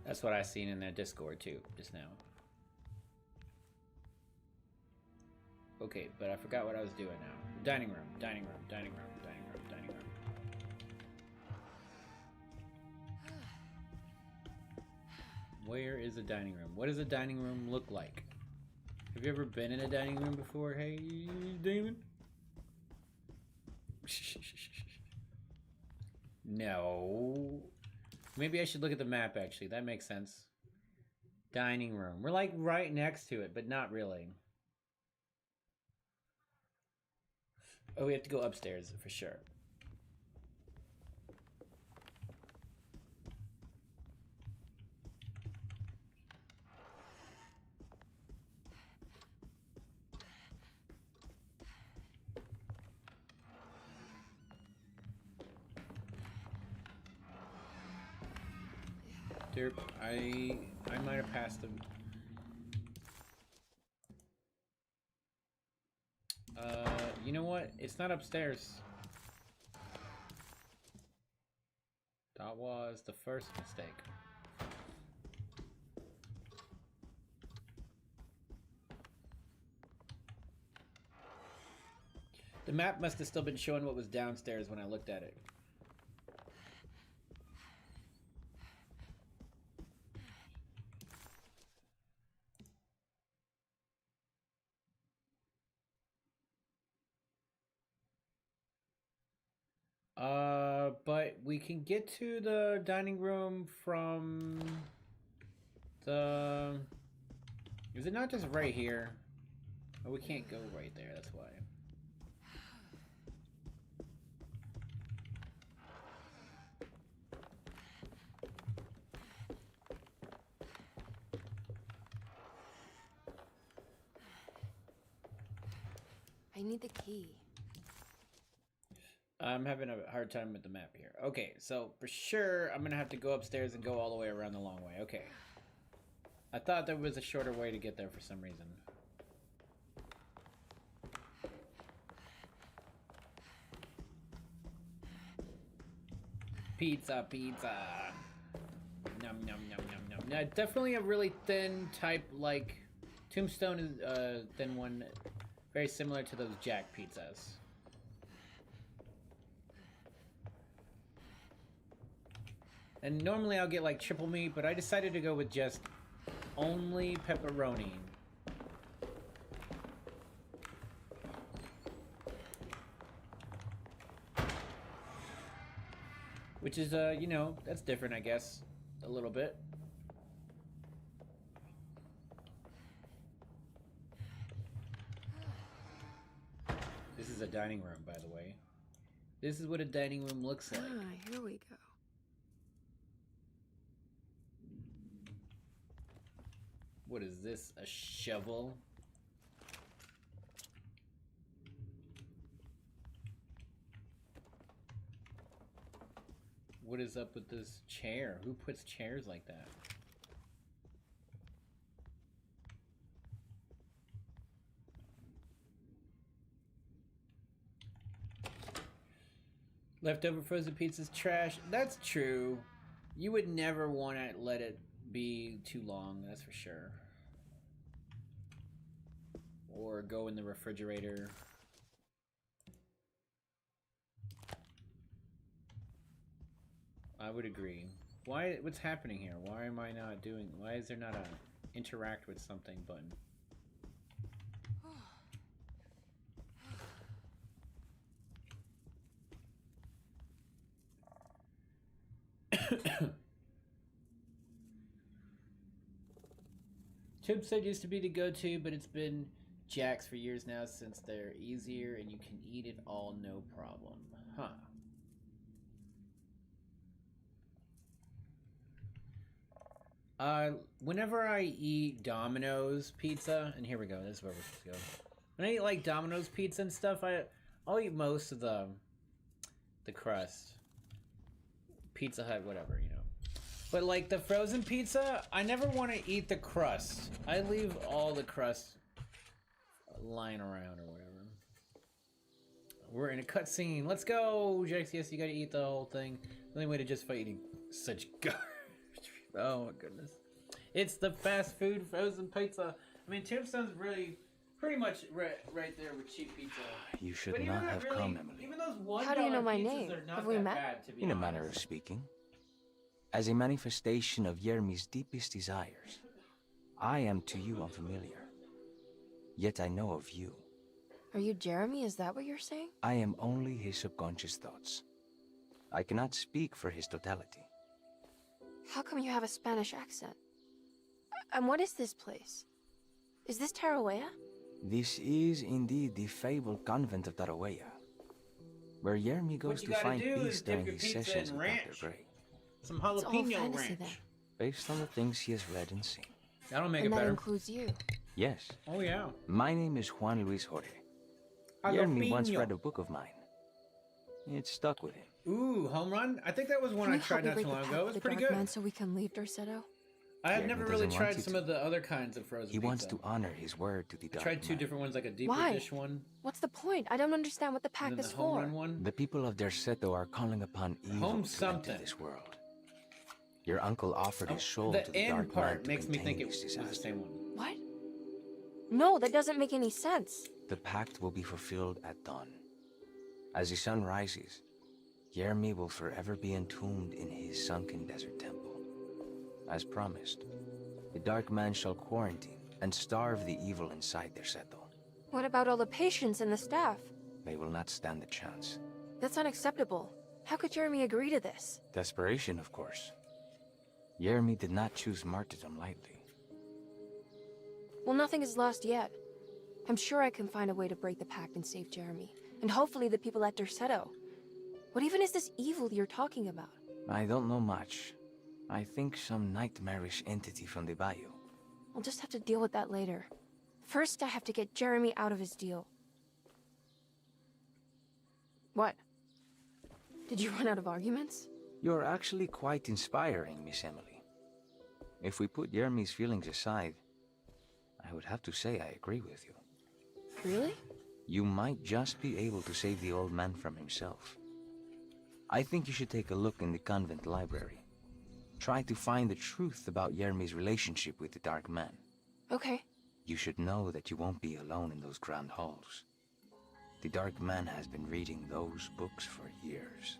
Speaker 1: That's what I seen in their Discord too, just now. Okay, but I forgot what I was doing now. Dining room, dining room, dining room, dining room, dining room. Where is the dining room? What does a dining room look like? Have you ever been in a dining room before? Hey, Damon? No. Maybe I should look at the map, actually. That makes sense. Dining room. We're like right next to it, but not really. Oh, we have to go upstairs for sure. Derp, I might have passed them. You know what? It's not upstairs. That was the first mistake. The map must have still been showing what was downstairs when I looked at it. But we can get to the dining room from the... Is it not just right here? Oh, we can't go right there, that's why.
Speaker 14: I need the key.
Speaker 1: I'm having a hard time with the map here. Okay, so for sure, I'm gonna have to go upstairs and go all the way around the long way. Okay. I thought there was a shorter way to get there for some reason. Pizza, pizza. Num, num, num, num, num. Now, definitely a really thin type, like... Tombstone is a thin one. Very similar to those Jack pizzas. And normally I'll get like triple meat, but I decided to go with just only pepperoni. Which is, you know, that's different, I guess, a little bit. This is a dining room, by the way. This is what a dining room looks like.
Speaker 14: Ah, here we go.
Speaker 1: What is this? A shovel? What is up with this chair? Who puts chairs like that? Leftover frozen pizza's trash. That's true. You would never want to let it be too long, that's for sure. Or go in the refrigerator. I would agree. Why? What's happening here? Why am I not doing? Why is there not a interact with something button? Tombstone used to be the go-to, but it's been Jack's for years now since they're easier and you can eat it all no problem. Huh. Whenever I eat Domino's pizza, and here we go, this is where we're supposed to go. When I eat like Domino's pizza and stuff, I'll eat most of the crust. Pizza Hut, whatever, you know. But like the frozen pizza, I never want to eat the crust. I leave all the crust lying around or whatever. We're in a cutscene. Let's go, Jax. Yes, you gotta eat the whole thing. The only way to justify eating such garbage. Oh my goodness. It's the fast food frozen pizza. I mean, Tombstone's really pretty much right there with cheap pizza.
Speaker 17: You should not have really come, Emily.
Speaker 1: Even those $1
Speaker 14: How do you know my
Speaker 1: pizzas
Speaker 14: name?
Speaker 1: are not
Speaker 14: Have we
Speaker 1: that
Speaker 14: met?
Speaker 1: bad, to be
Speaker 17: In a
Speaker 1: honest.
Speaker 17: manner of speaking. As a manifestation of Yermi's deepest desires, I am to you unfamiliar. Yet I know of you.
Speaker 14: Are you Jeremy? Is that what you're saying?
Speaker 17: I am only his subconscious thoughts. I cannot speak for his totality.
Speaker 14: How come you have a Spanish accent? And what is this place? Is this Tarawea?
Speaker 17: This is indeed the fabled convent of Tarawea, where Yermi goes to find peace during his sessions with Dr. Gray.
Speaker 1: Some
Speaker 14: It's all
Speaker 1: jalapeno
Speaker 14: fantasy
Speaker 1: ranch.
Speaker 14: then.
Speaker 17: Based on the things he has read and seen.
Speaker 1: That'll make
Speaker 14: And
Speaker 1: it
Speaker 14: that
Speaker 1: better.
Speaker 14: includes you.
Speaker 17: Yes.
Speaker 1: Oh yeah.
Speaker 17: My name is Juan Luis Jorge. Yermi once read a book of mine. It stuck with him.
Speaker 1: Ooh, home run? I think that was one
Speaker 14: Can
Speaker 1: I
Speaker 14: you help
Speaker 1: tried
Speaker 14: me
Speaker 1: not
Speaker 14: read
Speaker 1: too
Speaker 14: the
Speaker 1: long
Speaker 14: Path
Speaker 1: ago. It
Speaker 14: of
Speaker 1: was
Speaker 14: the
Speaker 1: pretty
Speaker 14: Dark
Speaker 1: good.
Speaker 14: Man so we can leave Dorsetto?
Speaker 1: I have
Speaker 17: Yermi
Speaker 1: never
Speaker 17: doesn't
Speaker 1: really
Speaker 17: want
Speaker 1: tried
Speaker 17: you
Speaker 1: some
Speaker 17: to.
Speaker 1: of the other kinds of frozen
Speaker 17: He
Speaker 1: pizza.
Speaker 17: wants to honor his word to the
Speaker 1: I
Speaker 17: Dark
Speaker 1: tried two
Speaker 17: Man.
Speaker 1: different ones, like a deeper
Speaker 14: Why?
Speaker 1: dish one.
Speaker 14: What's the point? I don't understand what the
Speaker 1: And
Speaker 14: pact
Speaker 1: then
Speaker 14: is
Speaker 1: the home
Speaker 14: for.
Speaker 1: run one.
Speaker 17: The people of Derceto are calling upon evil
Speaker 1: Home
Speaker 17: to
Speaker 1: something.
Speaker 17: enter this world. Your uncle offered his soul
Speaker 1: The
Speaker 17: to the
Speaker 1: end
Speaker 17: Dark Man
Speaker 1: part
Speaker 17: to
Speaker 1: makes me
Speaker 17: contain
Speaker 1: think it
Speaker 17: this
Speaker 1: was the
Speaker 17: disaster.
Speaker 1: same one.
Speaker 14: What? No, that doesn't make any sense.
Speaker 17: The pact will be fulfilled at dawn. As the sun rises, Yermi will forever be entombed in his sunken desert temple. As promised, the Dark Man shall quarantine and starve the evil inside Derceto.
Speaker 14: What about all the patients and the staff?
Speaker 17: They will not stand a chance.
Speaker 14: That's unacceptable. How could Jeremy agree to this?
Speaker 17: Desperation, of course. Jeremy did not choose martyrdom lightly.
Speaker 14: Well, nothing is lost yet. I'm sure I can find a way to break the pact and save Jeremy. And hopefully the people at Derceto. What even is this evil you're talking about?
Speaker 17: I don't know much. I think some nightmarish entity from the bayou.
Speaker 14: I'll just have to deal with that later. First, I have to get Jeremy out of his deal. What? Did you run out of arguments?
Speaker 17: You're actually quite inspiring, Miss Emily. If we put Jeremy's feelings aside, I would have to say I agree with you.
Speaker 14: Really?
Speaker 17: You might just be able to save the old man from himself. I think you should take a look in the convent library. Try to find the truth about Jeremy's relationship with the Dark Man.
Speaker 14: Okay.
Speaker 17: You should know that you won't be alone in those grand halls. The Dark Man has been reading those books for years.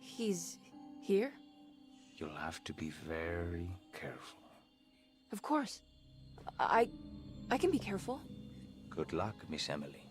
Speaker 14: He's here?
Speaker 17: You'll have to be very careful.
Speaker 14: Of course. I can be careful.
Speaker 17: Good luck, Miss Emily.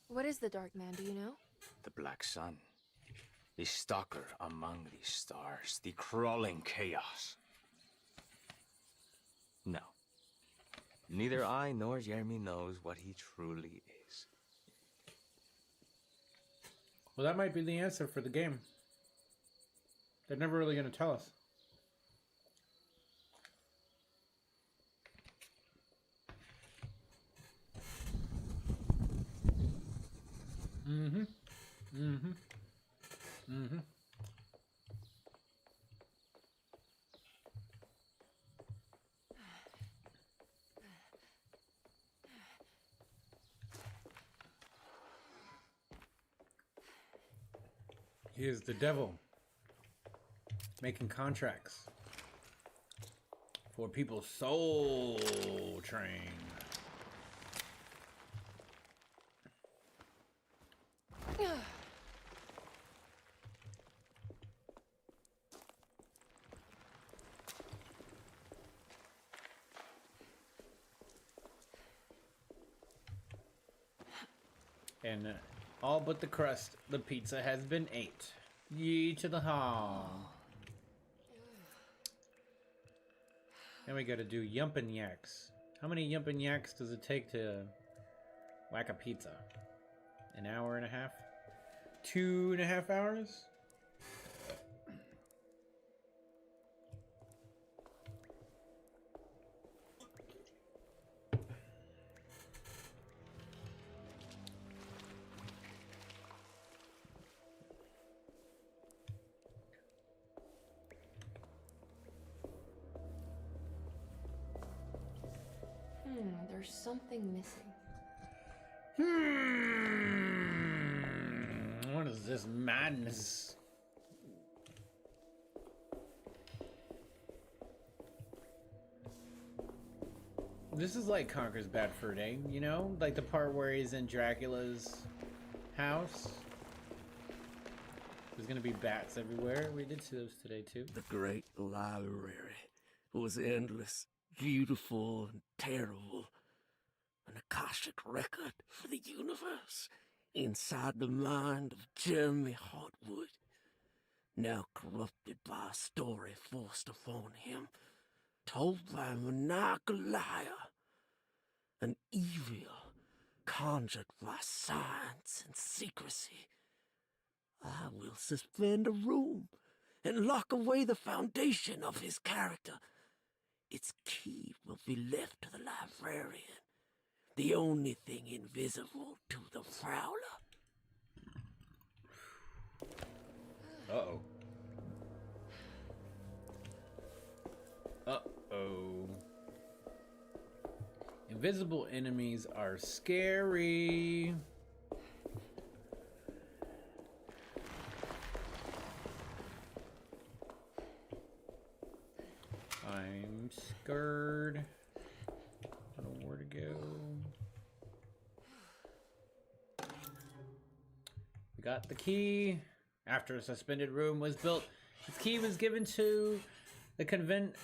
Speaker 14: What is the Dark Man, do you know?
Speaker 17: The Black Sun. The stalker among the stars. The crawling chaos. No. Neither I nor Jeremy knows what he truly is.
Speaker 1: Well, that might be the answer for the game. They're never really going to tell us. He is the devil making contracts for people's soul train. And all but the crust, the pizza has been ate. Ye to the hall. Now we gotta do yumpin' yaks. How many yumpin' yaks does it take to whack a pizza? An hour and a half? 2.5 hours?
Speaker 14: There's something missing.
Speaker 1: What is this madness? This is like Conker's Bad Fur Day, you know? Like the part where he's in Dracula's house. There's gonna be bats everywhere. We did see those today too.
Speaker 18: The great library was endless, beautiful, and terrible. An Akashic record for the universe inside the mind of Jeremy Hartwood, now corrupted by a story forced upon him, told by a maniacal liar, an evil conjured by science and secrecy. I will suspend a room and lock away the foundation of his character. Its key will be left to the librarian, the only thing invisible to the Prowler.
Speaker 1: Uh-oh. Uh-oh. Invisible enemies are scary. I'm scared. I don't know where to go. We got the key. After a suspended room was built, its key was given to the convent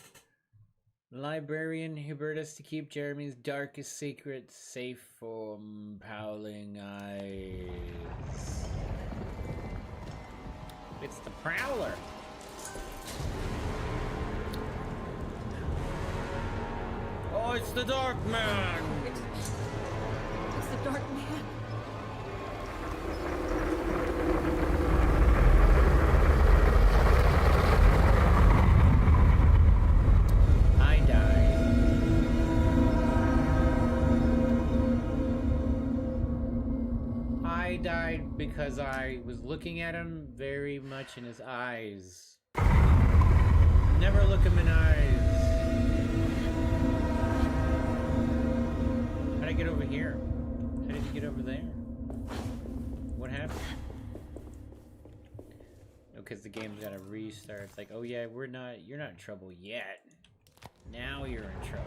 Speaker 1: librarian Hubertus to keep Jeremy's darkest secrets safe from prowling eyes. It's the Prowler. Oh, it's the Dark Man.
Speaker 14: It's the Dark Man.
Speaker 1: I died because I was looking at him very much in his eyes. Never look him in the eyes. How'd I get over here? How did you get over there? What happened? No, because the game's gotta restart. It's like, oh yeah, you're not in trouble yet. Now you're in trouble.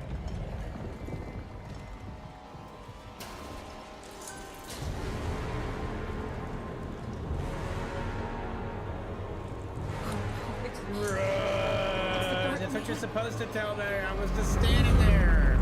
Speaker 1: That's what you're supposed to tell me. I was just standing there.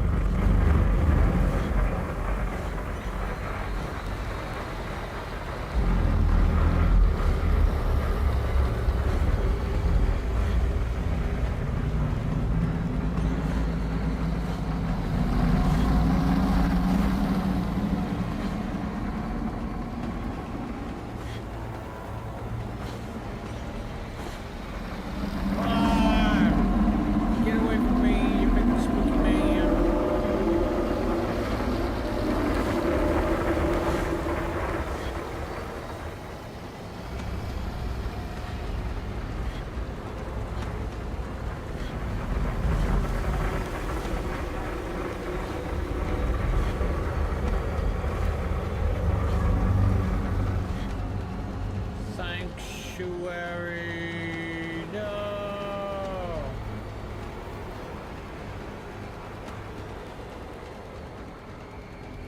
Speaker 1: Sanctuary, no.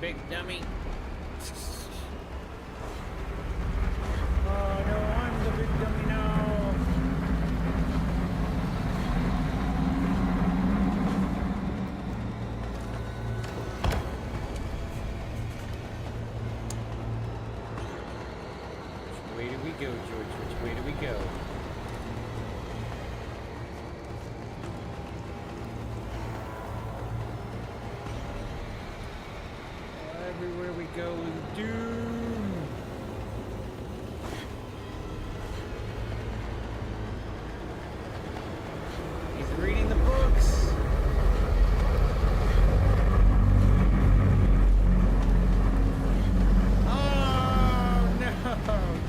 Speaker 1: Big dummy. Oh no, I'm the big dummy now. Which way do we go, George? Which way do we go? Everywhere we go is doom. He's reading the books. Oh no,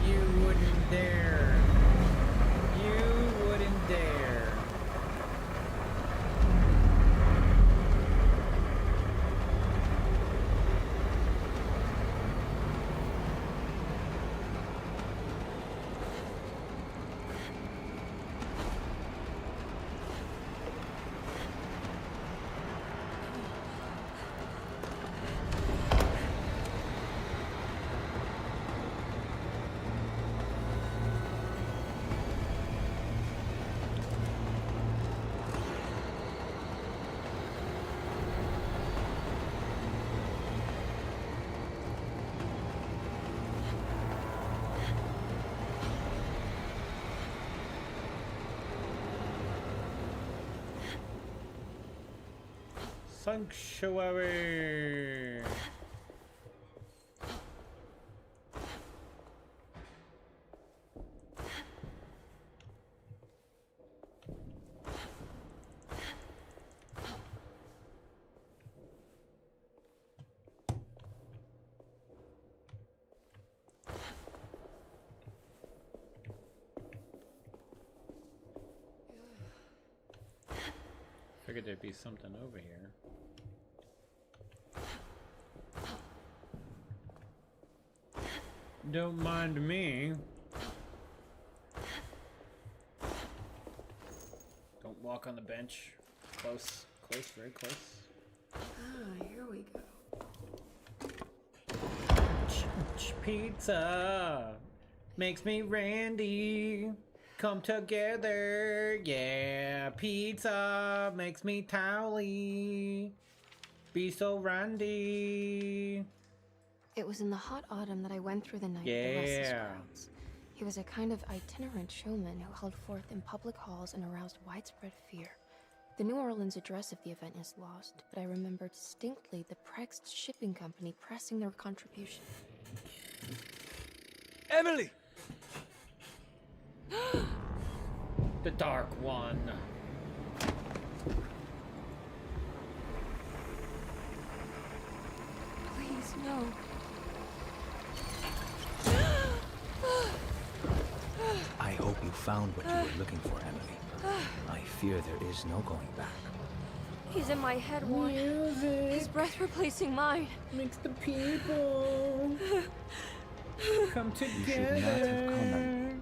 Speaker 1: you wouldn't dare. You wouldn't dare. Sanctuary. Figured there'd be something over here. Don't mind me. Don't walk on the bench. Close, close, very close.
Speaker 14: Ah, here we go.
Speaker 1: Pizza makes me Randy. Come together, yeah. Pizza makes me Towley. Be so Randy.
Speaker 14: It was in the hot autumn that I went through the night with the restless
Speaker 1: Yeah.
Speaker 14: crowds. He was a kind of itinerant showman who held forth in public halls and aroused widespread fear. The New Orleans address of the event is lost, but I remember distinctly the Prext Shipping Company pressing their contribution.
Speaker 15: Emily!
Speaker 1: The Dark One.
Speaker 14: Please, no.
Speaker 17: I hope you found what you were looking for, Emily. I fear there is no going back.
Speaker 14: He's in my head, Warren. His breath replacing mine.
Speaker 1: Makes the people come together.
Speaker 17: You should not have come, Emily.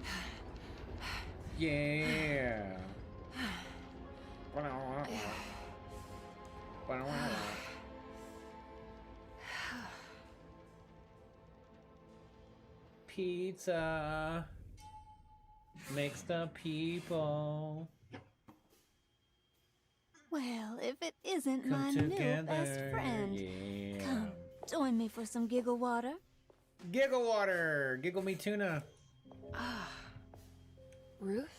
Speaker 1: Yeah. Pizza makes the people
Speaker 7: Well, if it isn't
Speaker 1: come
Speaker 7: my
Speaker 1: together.
Speaker 7: new best friend.
Speaker 1: Yeah.
Speaker 7: Come, join me for some giggle water.
Speaker 1: Giggle water. Giggle me tuna.
Speaker 14: Ruth?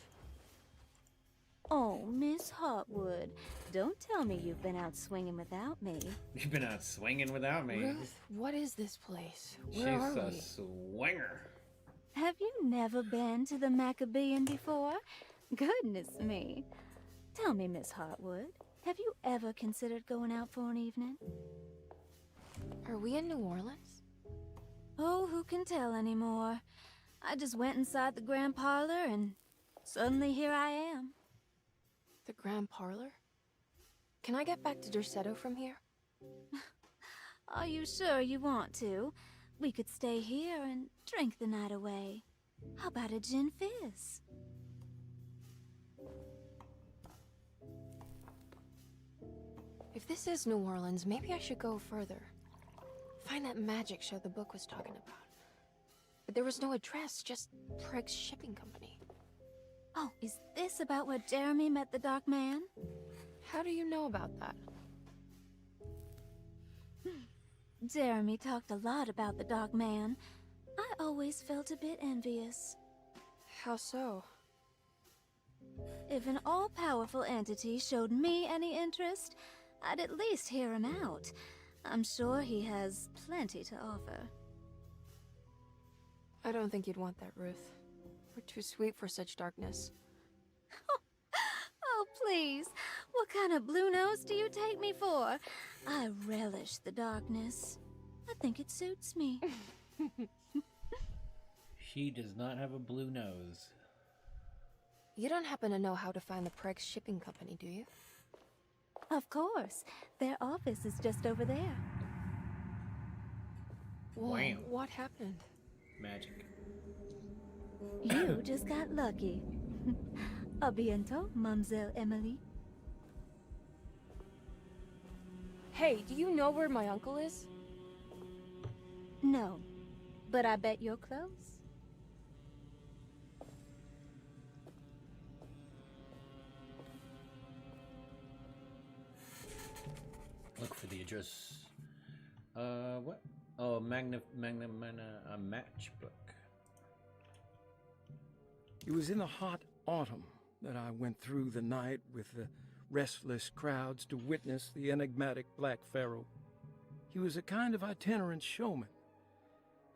Speaker 7: Oh, Miss Hotwood, don't tell me you've been out swinging without me.
Speaker 1: You've been out swinging without me.
Speaker 14: Ruth, what is this place?
Speaker 1: She's
Speaker 14: Where are
Speaker 1: a
Speaker 14: we?
Speaker 1: swinger.
Speaker 7: Have you never been to the Maccabean before? Goodness me. Tell me, Miss Hotwood, have you ever considered going out for an evening?
Speaker 14: Are we in New Orleans?
Speaker 7: Oh, who can tell anymore? I just went inside the grand parlor and suddenly here I am.
Speaker 14: The Grand Parlor? Can I get back to Derceto from here?
Speaker 7: Are you sure you want to? We could stay here and drink the night away. How about a gin fizz?
Speaker 14: If this is New Orleans, maybe I should go further. Find that magic show the book was talking about. But there was no address, just Prext Shipping Company.
Speaker 7: Oh, is this about where Jeremy met the Dark Man?
Speaker 14: How do you know about that?
Speaker 7: Jeremy talked a lot about the Dark Man. I always felt a bit envious.
Speaker 14: How so?
Speaker 7: If an all-powerful entity showed me any interest, I'd at least hear him out. I'm sure he has plenty to offer.
Speaker 14: I don't think you'd want that, Ruth. We're too sweet for such darkness.
Speaker 7: Oh, please. What kind of blue nose do you take me for? I relish the darkness. I think it suits me.
Speaker 1: She does not have a blue nose.
Speaker 14: You don't happen to know how to find the Prext Shipping Company, do you?
Speaker 7: Of course. Their office is just over there.
Speaker 14: Whoa,
Speaker 1: Wham.
Speaker 14: what happened?
Speaker 1: Magic.
Speaker 7: You just got lucky. A bientôt, Mademoiselle Emily.
Speaker 14: Hey, do you know where my uncle is?
Speaker 7: No, but I bet you're close.
Speaker 1: Look for the address. What? Oh, a matchbook.
Speaker 15: It was in the hot autumn that I went through the night with the restless crowds to witness the enigmatic Black Pharaoh. He was a kind of itinerant showman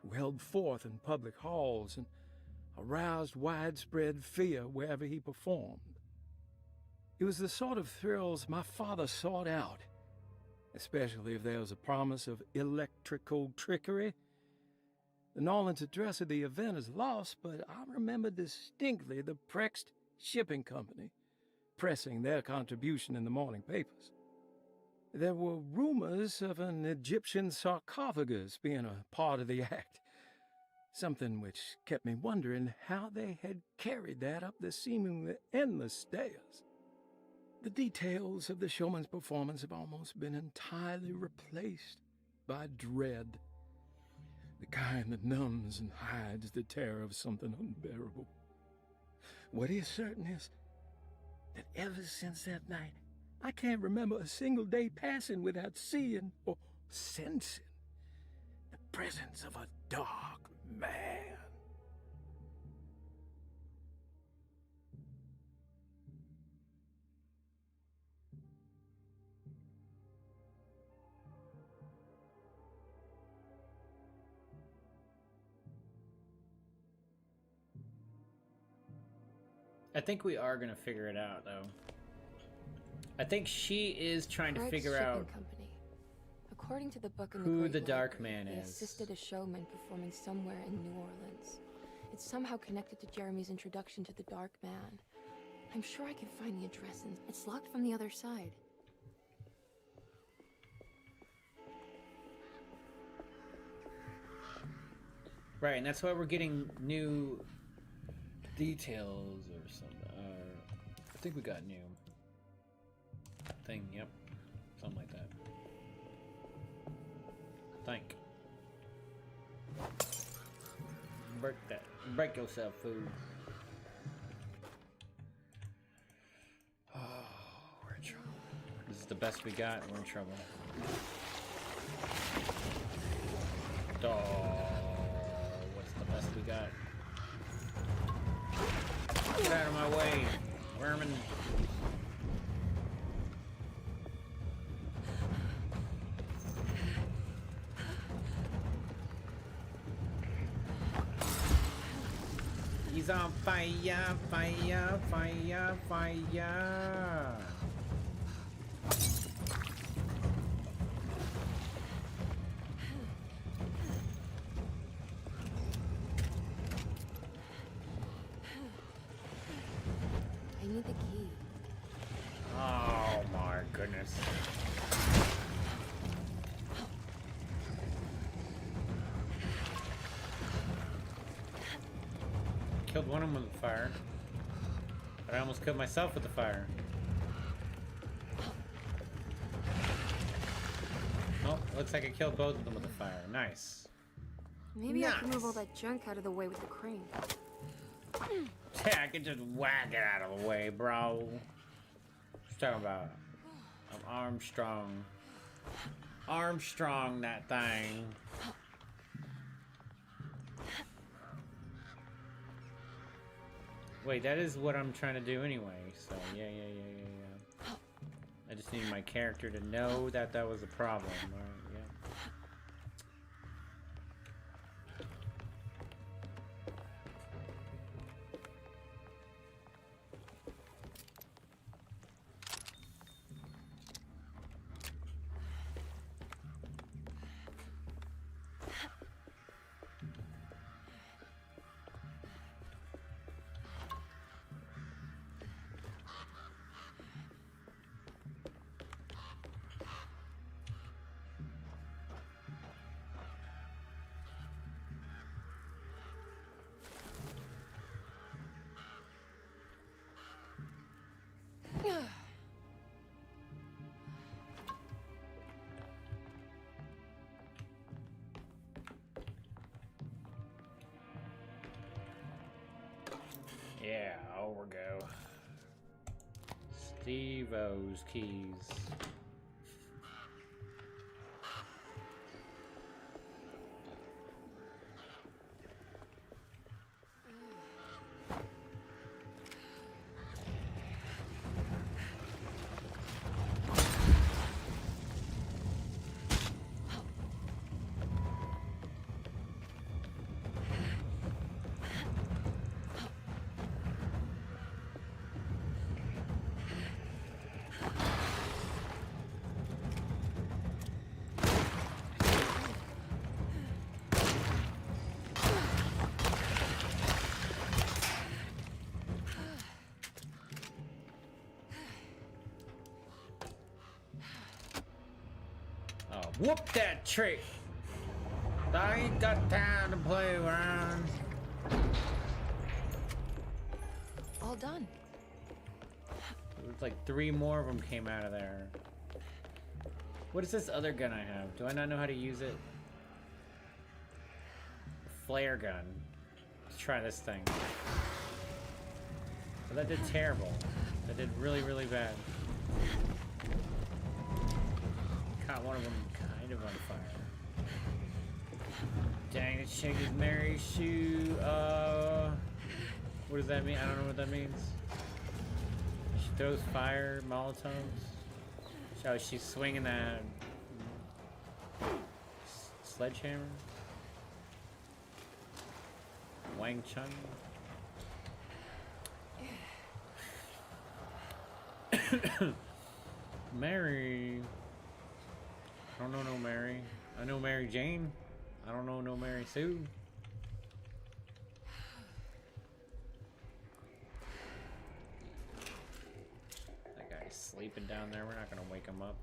Speaker 15: who held forth in public halls and aroused widespread fear wherever he performed. It was the sort of thrills my father sought out, especially if there was a promise of electrical trickery. The Nolan's address of the event is lost, but I remember distinctly the Prext Shipping Company, pressing their contribution in the morning papers. There were rumors of an Egyptian sarcophagus being a part of the act, something which kept me wondering how they had carried that up the seemingly endless stairs. The details of the showman's performance have almost been entirely replaced by dread, the kind that numbs and hides the terror of something unbearable. What is certain is that ever since that night, I can't remember a single day passing without seeing or sensing the presence of a dark man.
Speaker 1: I think we are gonna figure it out, though. I think she is trying to figure out
Speaker 14: Company. According to the book in
Speaker 1: who
Speaker 14: Great
Speaker 1: the Dark
Speaker 14: Library,
Speaker 1: Man
Speaker 14: they
Speaker 1: is.
Speaker 14: assisted a showman performing somewhere in New Orleans. It's somehow connected to Jeremy's introduction to the Dark Man. I'm sure I can find the address, and it's locked from the other side.
Speaker 1: Right, and that's why we're getting new details or something. I think we got new thing. Yep, something like that. Think. Break yourself, food. Oh, we're in trouble. This is the best we got. We're in trouble. What's the best we got? Get out of my way, vermin. He's on fire, fire, fire, fire.
Speaker 14: I need the key.
Speaker 1: Oh my goodness. Killed one of them with the fire, but I almost killed myself with the fire. Oh, looks like I killed both of them with the fire. Nice.
Speaker 14: Maybe I can move all that junk out of the way with the crane.
Speaker 1: Yeah, I can just whack it out of the way, bro. What you talking about? I'm Armstrong. Armstrong, that thing. Wait, that is what I'm trying to do anyway, so yeah. I just need my character to know that that was a problem. Alright, yeah. Yeah, over we go. Steve-O's keys. Whoop that trick. I ain't got time to play around.
Speaker 14: All done.
Speaker 1: There's like 3 more of them came out of there. What is this other gun I have? Do I not know how to use it? Flare gun. Let's try this thing. Well, that did terrible. That did really, really bad. Caught one of them kind of on fire. Dang, it shaky Mary shoe. What does that mean? I don't know what that means. She throws fire, Molotovs. So she's swinging that sledgehammer. Wang Chun. Mary. I don't know no Mary. I know Mary Jane. I don't know no Mary Sue. That guy's sleeping down there. We're not gonna wake him up.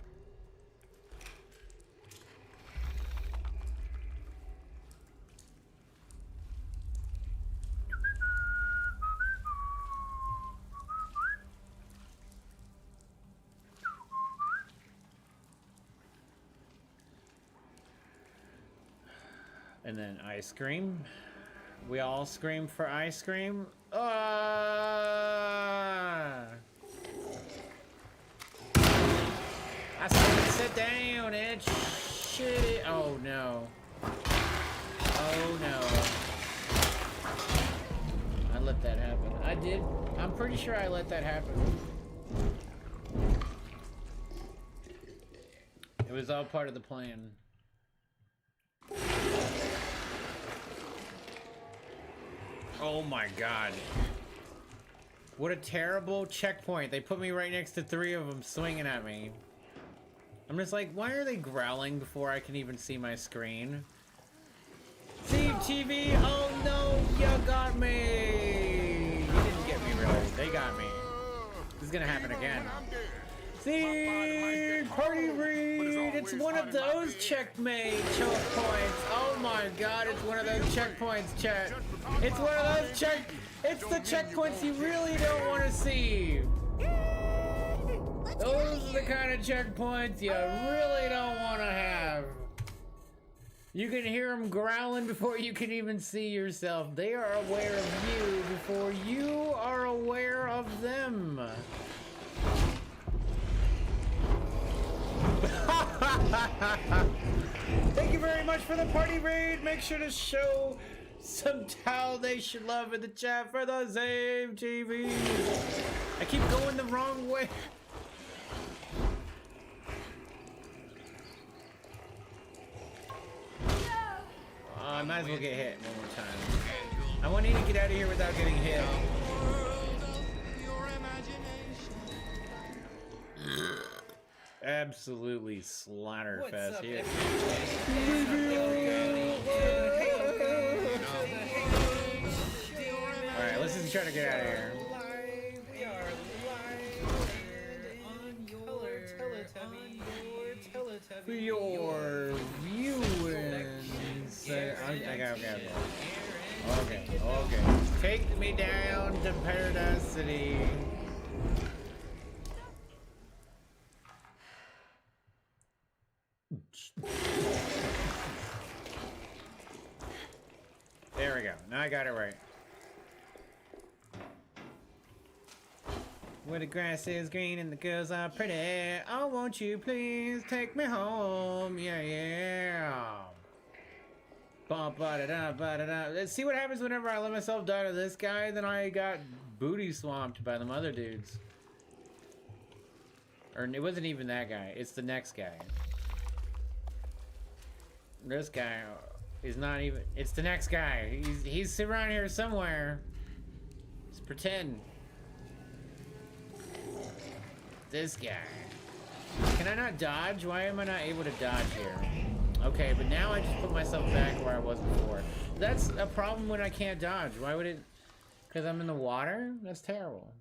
Speaker 1: And then ice cream. We all scream for ice cream. I said sit down, it's shitty. Oh no. Oh no. I let that happen. I did. I'm pretty sure I let that happen. It was all part of the plan. Oh my god. What a terrible checkpoint. They put me right next to 3 of them swinging at me. I'm just like, why are they growling before I can even see my screen? Steve TV, oh no, you got me. You didn't get me really. They got me. This is gonna happen again. See, Party Read, it's one of those checkmate checkpoints. Oh my god, it's one of those checkpoints, chat. It's one of those it's the checkpoints you really don't want to see. Those are the kind of checkpoints you really don't want to have. You can hear them growling before you can even see yourself. They are aware of you before you are aware of them. Thank you very much for the party raid. Make sure to show some how they should love in the chat for the Save TV. I keep going the wrong way. I might as well get hit one more time. I want you to get out of here without getting hit. Absolutely slaughterfest here. Alright, let's just try to get out of here. For your viewings. Okay. Take me down to Paradise City. There we go. Now I got it right. Where the grass is green and the girls are pretty. Oh, won't you please take me home? Yeah. Let's see what happens whenever I let myself die to this guy. Then I got booty swamped by them other dudes. Or it wasn't even that guy. It's the next guy. This guy is not even. It's the next guy. He's around here somewhere. Just pretend. This guy. Can I not dodge? Why am I not able to dodge here? Okay, but now I just put myself back where I was before. That's a problem when I can't dodge. Why would it? Because I'm in the water? That's terrible.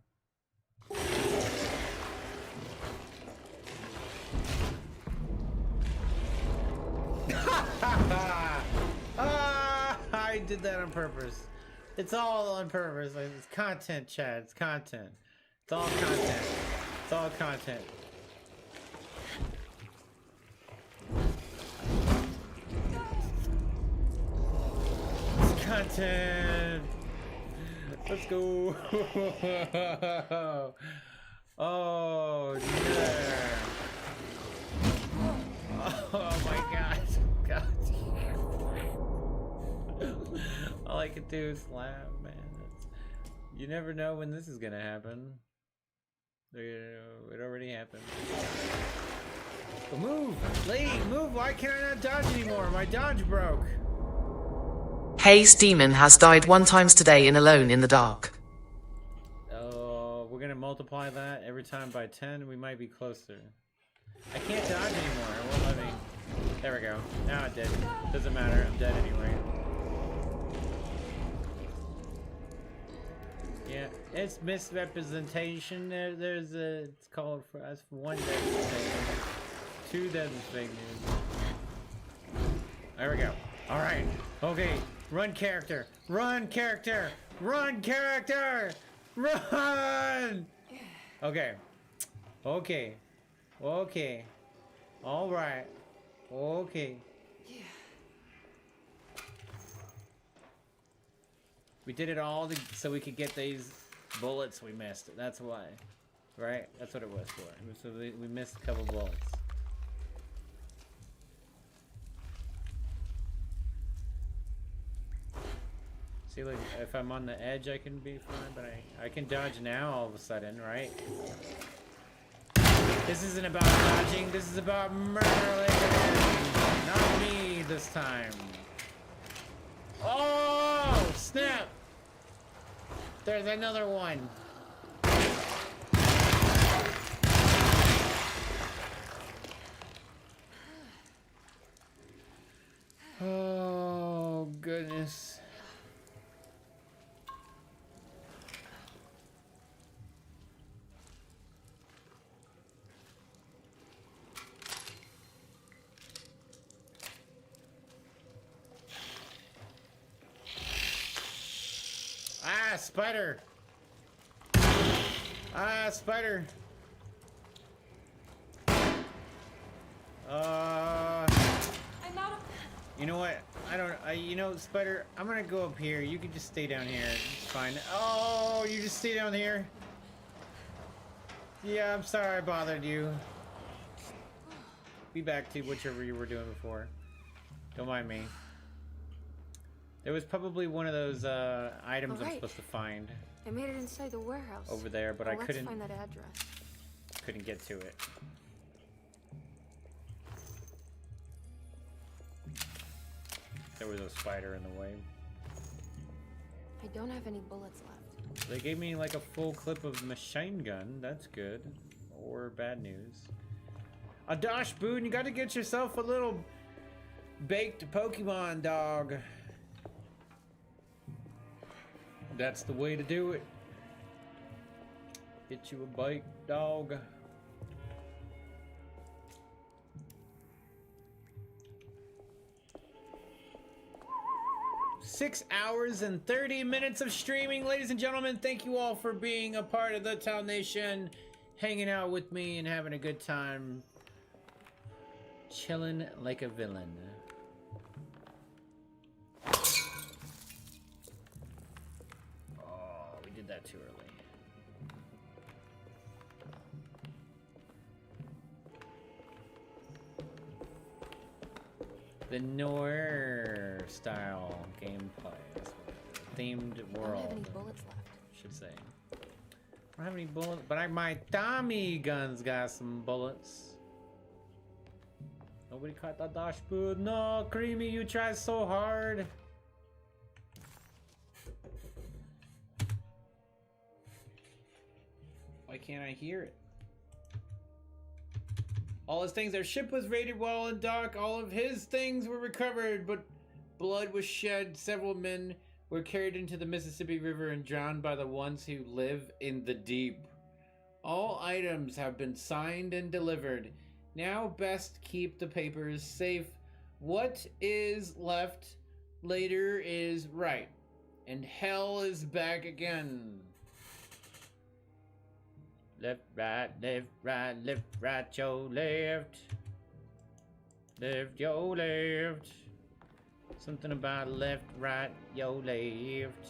Speaker 1: I did that on purpose. It's all on purpose. It's content, Chad. It's content. It's all content. It's all content. It's content. Let's go. Oh, yeah. Oh my God. God. All I can do is laugh, man. You never know when this is gonna happen. It already happened. Move! Lady, move! Why can't I not dodge anymore? My dodge broke.
Speaker 19: Haze Demon has died 1 time today in Alone in the Dark.
Speaker 1: Oh, we're gonna multiply that every time by 10. We might be closer. I can't dodge anymore. It won't let me. There we go. Now I'm dead. Doesn't matter. I'm dead anyway. Yeah, it's misrepresentation. There's a. It's called for us. 1 dead is fake news. 2 dead is fake news. There we go. All right. Okay. Run character. Run character. Run character. Run. Okay. Okay. Okay. All right. Okay. We did it all so we could get these bullets we missed. That's why. Right? That's what it was for. So we missed a couple bullets. See, like, if I'm on the edge, I can be fine, but I can dodge now all of a sudden, right? This isn't about dodging. This is about murdering. Not me this time. Oh, snap! There's another one. Oh, goodness. Ah, spider! Ah, spider! You know what? You know, spider, I'm gonna go up here. You can just stay down here. It's fine. Oh, you just stay down here? Yeah, I'm sorry I bothered you. Be back to whichever you were doing before. Don't mind me. There was probably one of those items I'm supposed to find.
Speaker 14: I made it inside the warehouse.
Speaker 1: Over there, but I couldn't.
Speaker 14: Let's find that address.
Speaker 1: Couldn't get to it. There was a spider in the way.
Speaker 14: I don't have any bullets left.
Speaker 1: They gave me like a full clip of machine gun. That's good. Or bad news. Adash Boone, you got to get yourself a little baked Pokemon dog. That's the way to do it. Get you a bike dog. Six hours and 30 minutes of streaming, ladies and gentlemen. Thank you all for being a part of the Town Nation, hanging out with me and having a good time, chilling like a villain. We did that too early. The noir style gameplay. Themed world.
Speaker 14: I don't have any bullets left.
Speaker 1: Should say. I don't have any bullets, but my Tommy guns got some bullets. Nobody caught that dashboard. No, Creamy, you tried so hard. Why can't I hear it? All his things, their ship was raided while in dock. All of his things were recovered, but blood was shed. Several men were carried into the Mississippi River and drowned by the ones who live in the deep. All items have been signed and delivered. Now best keep the papers safe What is left later is right. And hell is back again. Left, right, left, right, left, right, yo left. Left, yo left. Something about left, right, yo left.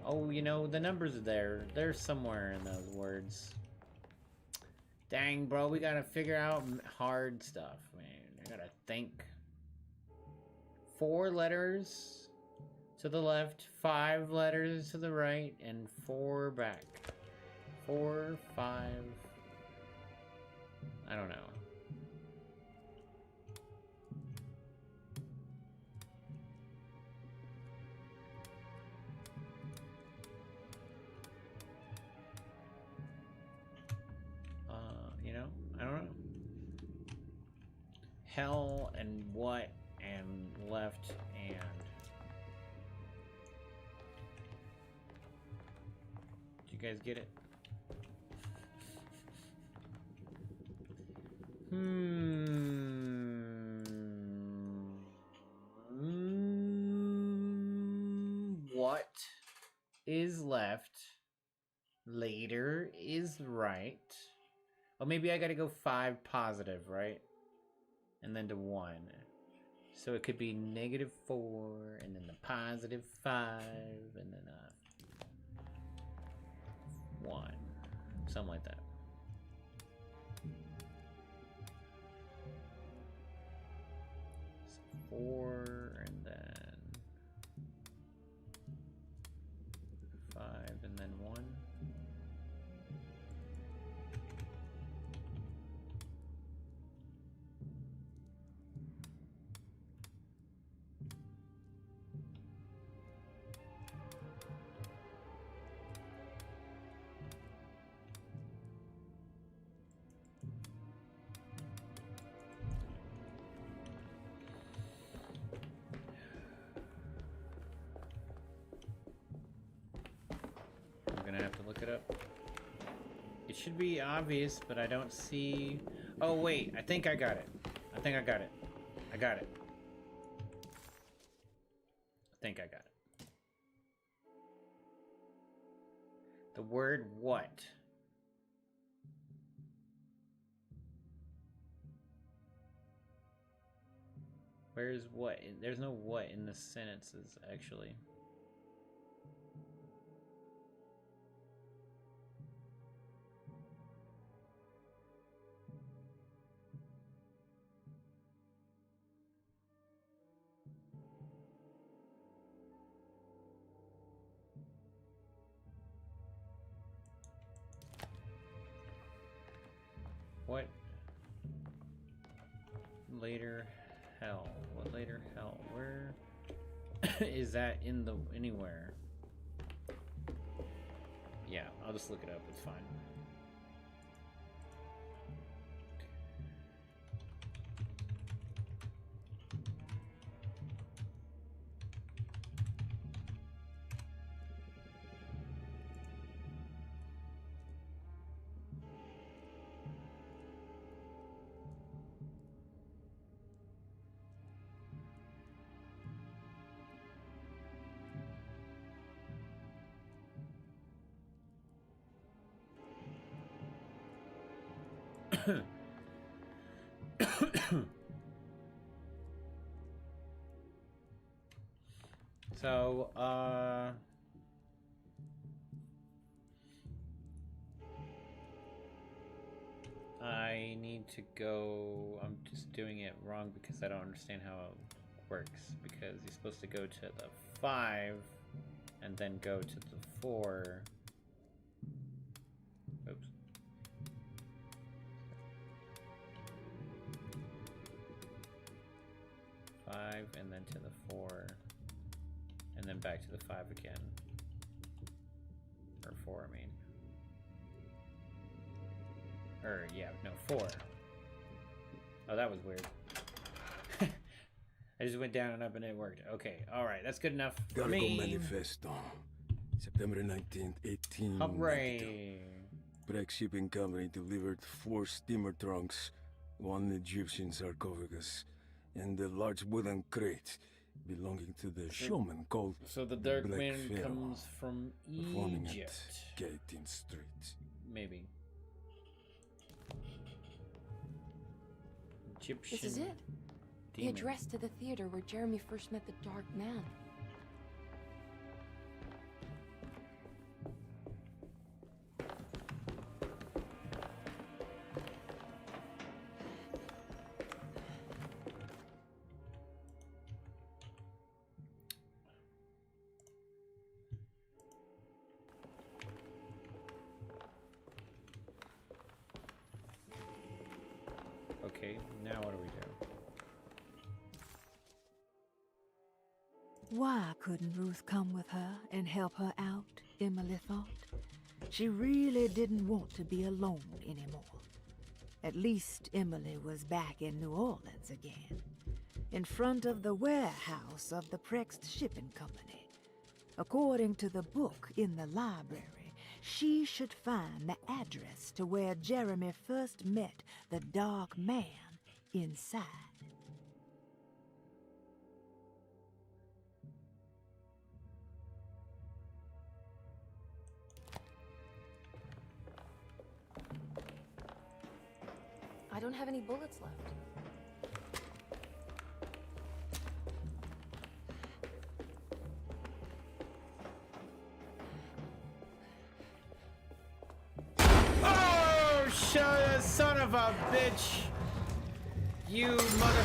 Speaker 1: Oh, you know, the numbers are there. They're somewhere in those words. Dang, bro, we gotta figure out hard stuff, man. I gotta think. 4 letters to the left, 5 letters to the right, and 4 back. 4, 5. I don't know. You know, I don't know. Hell and what and left and. Did you guys get it? What is left? Later is right. Oh, maybe I gotta go 5 positive, right? And then to 1. So it could be -4, and then the +5, and then 1. Something like that. So 4, and then 5, and then 1. Have to look it up. It should be obvious, but I don't see. Oh wait, I think I got it. I think I got it. I got it. I think I got it. The word what? Where's what? There's no what in the sentences actually. What later hell? What later hell? Where is that in the anywhere? Yeah, I'll just look it up. It's fine. So, I need to go. I'm just doing it wrong because I don't understand how it works. Because you're supposed to go to the 5 and then go to the 4. Oops. 5 and then to the 4. And then back to the 5 again. Or 4, I mean. Or, yeah, no, 4. Oh, that was weird. I just went down and up and it worked. Okay, alright, that's good enough for
Speaker 18: Cargo
Speaker 1: me.
Speaker 18: Manifesto. September 19th, 1892.
Speaker 1: Hooray!
Speaker 18: Breck Shipping Company delivered 4 steamer trunks, 1 Egyptian sarcophagus,
Speaker 15: in the large wooden crate belonging to the showman called
Speaker 1: So the Dark
Speaker 15: Black
Speaker 1: Man
Speaker 15: Pharaoh,
Speaker 1: comes from
Speaker 15: performing
Speaker 1: Egypt.
Speaker 15: at Gallatin Street.
Speaker 1: Maybe. Egyptian.
Speaker 14: This is it. The
Speaker 1: demon.
Speaker 14: address to the theater where Jeremy first met the Dark Man.
Speaker 1: Okay, now what do we do?
Speaker 16: Why couldn't Ruth come with her and help her out, Emily thought. She really didn't want to be alone anymore. At least Emily was back in New Orleans again, in front of the warehouse of the Prext Shipping Company. According to the book in the library, she should find the address to where Jeremy first met the Dark Man inside.
Speaker 14: I don't have any bullets left.
Speaker 1: Oh, son of a bitch! You mother...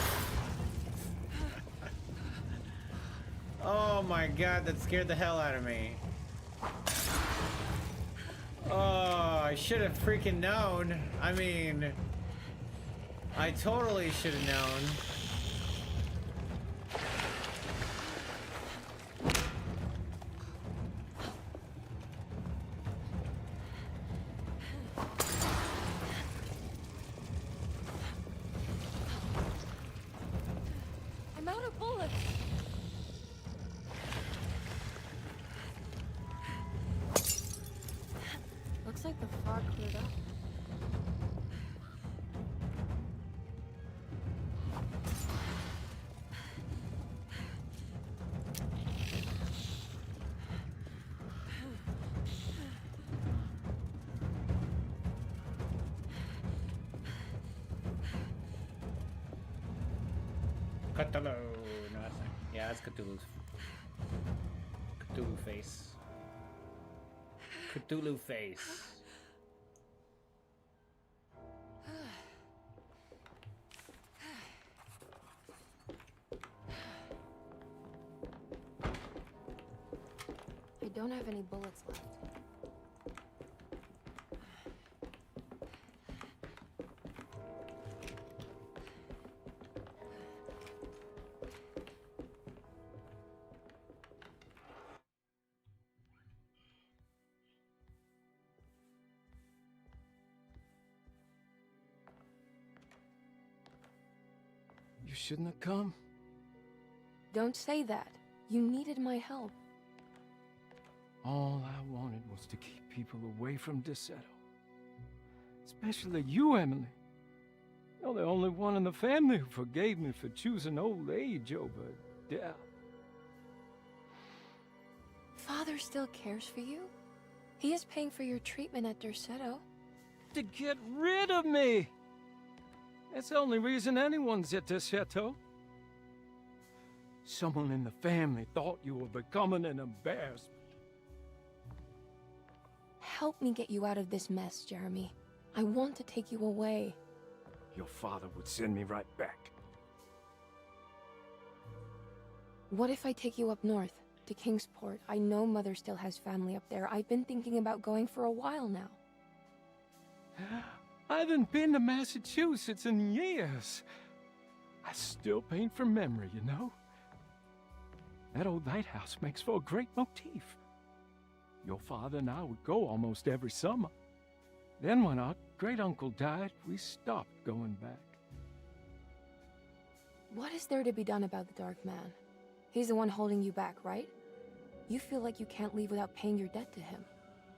Speaker 1: Oh my god, that scared the hell out of me. Oh, I should have freaking known. I mean... I totally should have known.
Speaker 14: I'm out of bullets. Looks like the fog cleared up.
Speaker 1: Cthulhu. No, that's not. Yeah, that's Cthulhu's. Cthulhu face. Cthulhu face.
Speaker 14: I don't have any bullets left.
Speaker 15: You shouldn't have come.
Speaker 14: Don't say that. You needed my help.
Speaker 15: All I wanted was to keep people away from Desetto. Especially you, Emily. You're the only one in the family who forgave me for choosing old age over death.
Speaker 14: Father still cares for you? He is paying for your treatment at Derceto.
Speaker 15: To get rid of me! That's the only reason anyone's at Derceto. Someone in the family thought you were becoming an embarrassment.
Speaker 14: Help me get you out of this mess, Jeremy. I want to take you away.
Speaker 15: Your father would send me right back.
Speaker 14: What if I take you up north, to Kingsport? I know Mother still has family up there. I've been thinking about going for a while now.
Speaker 15: I haven't been to Massachusetts in years. I still paint from memory, you know? That old lighthouse makes for a great motif. Your father and I would go almost every summer. Then when our great-uncle died, we stopped going back.
Speaker 14: What is there to be done about the Dark Man? He's the one holding you back, right? You feel like you can't leave without paying your debt to him.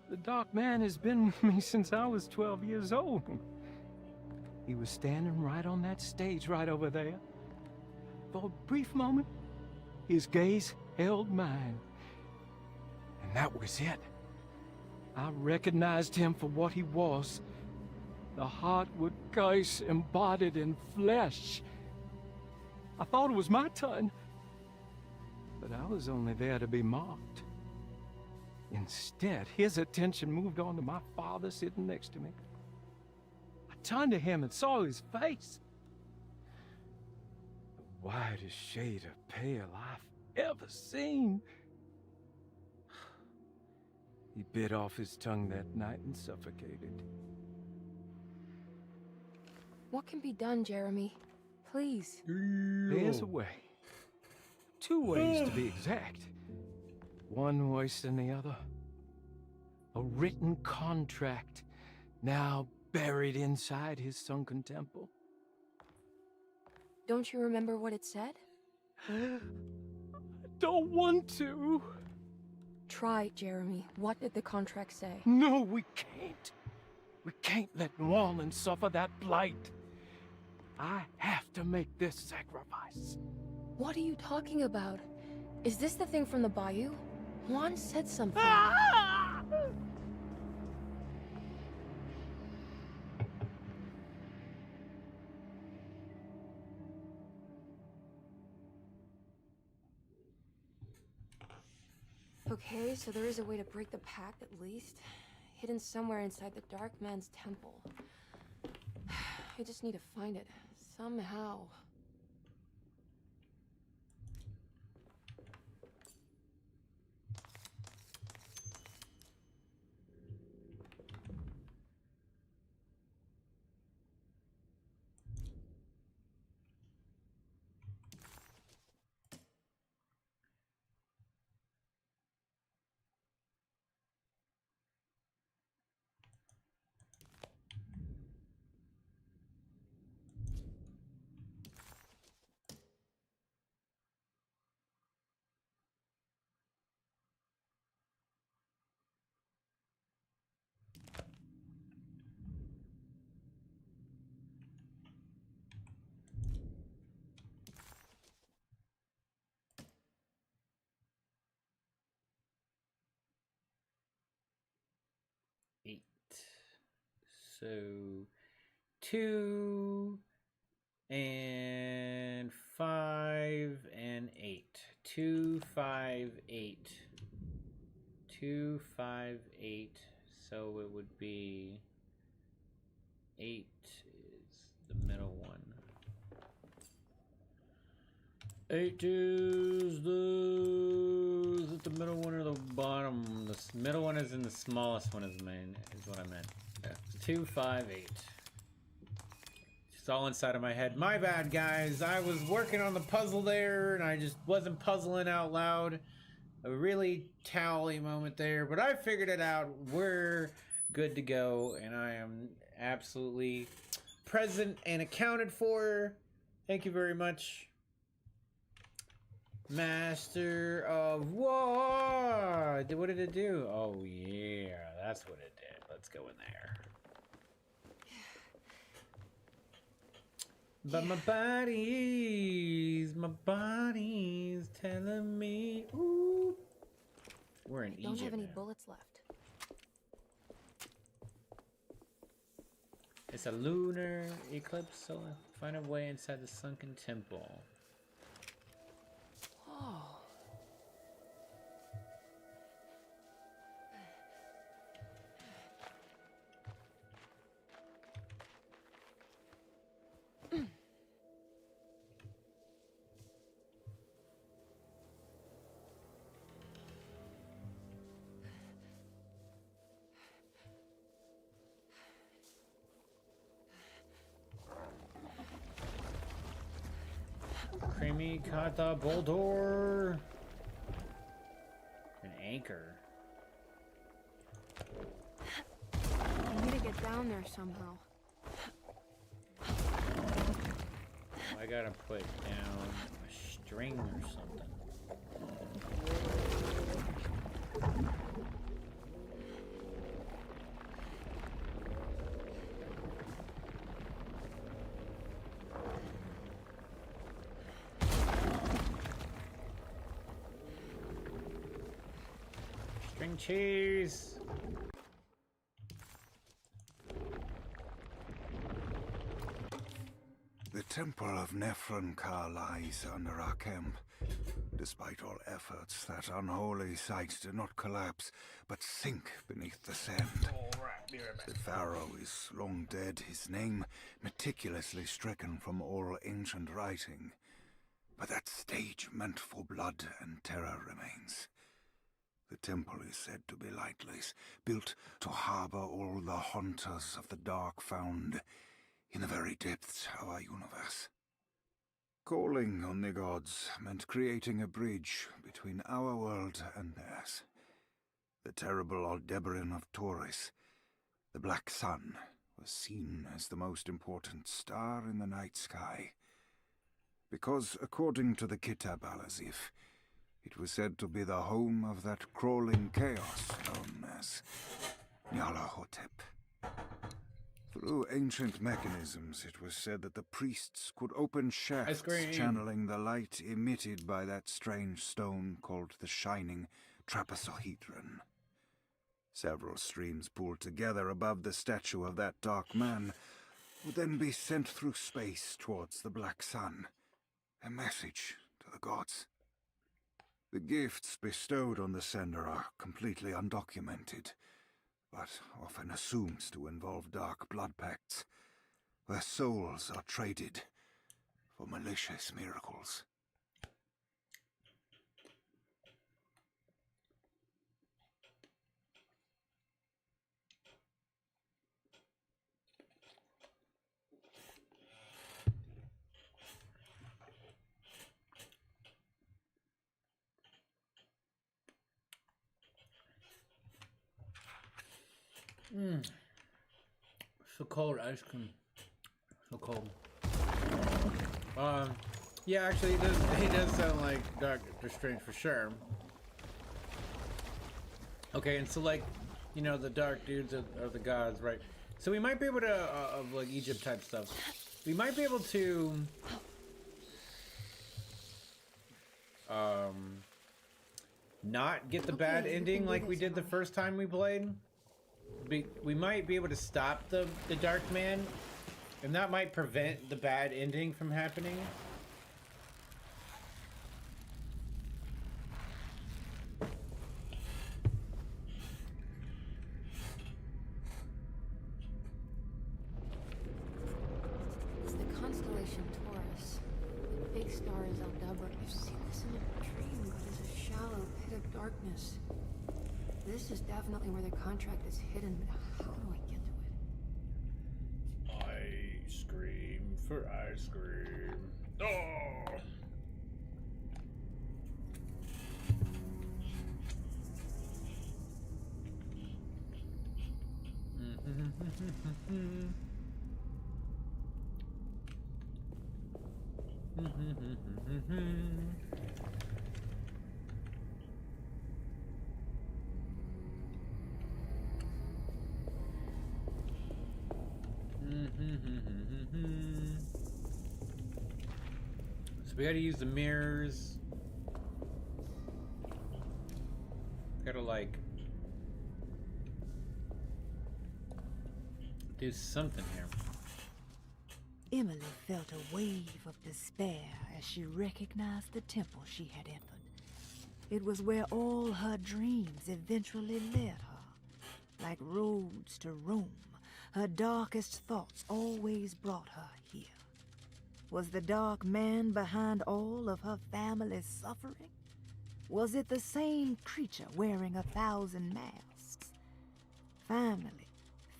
Speaker 15: The Dark Man has been with me since I was 12 years old. He was standing right on that stage right over there. for a brief moment, his gaze held mine. And that was it. I recognized him for what he was. The Heartwood curse embodied in flesh. I thought it was my turn, but I was only there to be mocked. Instead, his attention moved on to my father sitting next to me. I turned to him and saw his face. The whitest shade of pale I've ever seen. He bit off his tongue that night and suffocated.
Speaker 14: What can be done, Jeremy? Please.
Speaker 15: There's a way. 2 ways to be exact. One worse than the other. A written contract, now buried inside his sunken temple.
Speaker 14: Don't you remember what it said?
Speaker 15: I don't want to.
Speaker 14: Try, Jeremy. What did the contract say?
Speaker 15: No, we can't. We can't let New Orleans suffer that blight. I have to make this sacrifice.
Speaker 14: What are you talking about? Is this the thing from the bayou? Juan said something. Okay, so there is a way to break the pact at least. Hidden somewhere inside the Dark Man's temple. I just need to find it. Somehow.
Speaker 1: So 2 and 5 and 8. 2, 5, 8. 2, 5, 8. So it would be 8 is the middle one. 8 is the middle one or the bottom? The middle one is in the smallest one is what I meant. Yeah. 2, 5, 8. It's all inside of my head. My bad, guys. I was working on the puzzle there, and I just wasn't puzzling out loud. A really towely moment there, but I figured it out. We're good to go, and I am absolutely present and accounted for. Thank you very much. Master of War. What did it do? Oh, yeah. That's what it did. Let's go in there. But my body's telling me, ooh. We're in Egypt.
Speaker 14: Don't have any
Speaker 1: now.
Speaker 14: bullets left.
Speaker 1: It's a lunar eclipse, so find a way inside the sunken temple.
Speaker 14: Oh.
Speaker 1: Creamy Kata Boldor. An anchor.
Speaker 14: I need to get down there somehow.
Speaker 1: I gotta put down a string or something. some cheese.
Speaker 20: The Temple of Nephron-Ka lies under our camp. Despite all efforts, that unholy site did not collapse, but sink beneath the sand. The pharaoh is long dead, his name meticulously stricken from all ancient writing. But that stage meant for blood and terror remains. The temple is said to be lightless, built to harbor all the haunters of the dark found in the very depths of our universe. Calling on the gods meant creating a bridge between our world and theirs. The terrible Aldebaran of Taurus, the Black Sun, was seen as the most important star in the night sky. Because, according to the Kitab al-Azif, it was said to be the home of that crawling chaos known as Nyarlathotep. Through ancient mechanisms, it was said that the priests could open shafts channeling the light emitted by that strange stone called the Shining Trapezohedron. Several streams pooled together above the statue of that dark man would then be sent through space towards the Black Sun, a message to the gods. The gifts bestowed on the sender are completely undocumented, but often assumed to involve dark blood pacts, where souls are traded for malicious miracles.
Speaker 1: So cold, ice cream. So cold. Yeah, actually, he does sound like Doctor Strange for sure. Okay, and so like, you know, the dark dudes are the gods, right? So we might be able to, of like Egypt type stuff. We might be able to, not get the bad ending like we did the first time we played. We might be able to stop the Dark Man, and that might prevent the bad ending from happening.
Speaker 14: It's the constellation Taurus. The big star is Aldebaran. I've seen this in a dream, but it's a shallow pit of darkness. This is definitely where the contract is hidden, but how do I get to it?
Speaker 1: Ice cream for ice cream. Oh! So we gotta use the mirrors. Gotta like do something here.
Speaker 16: Emily felt a wave of despair as she recognized the temple she had entered. It was where all her dreams eventually led her. Like roads to Rome, her darkest thoughts always brought her here. Was the dark man behind all of her family's suffering? Was it the same creature wearing 1,000 masks? Finally,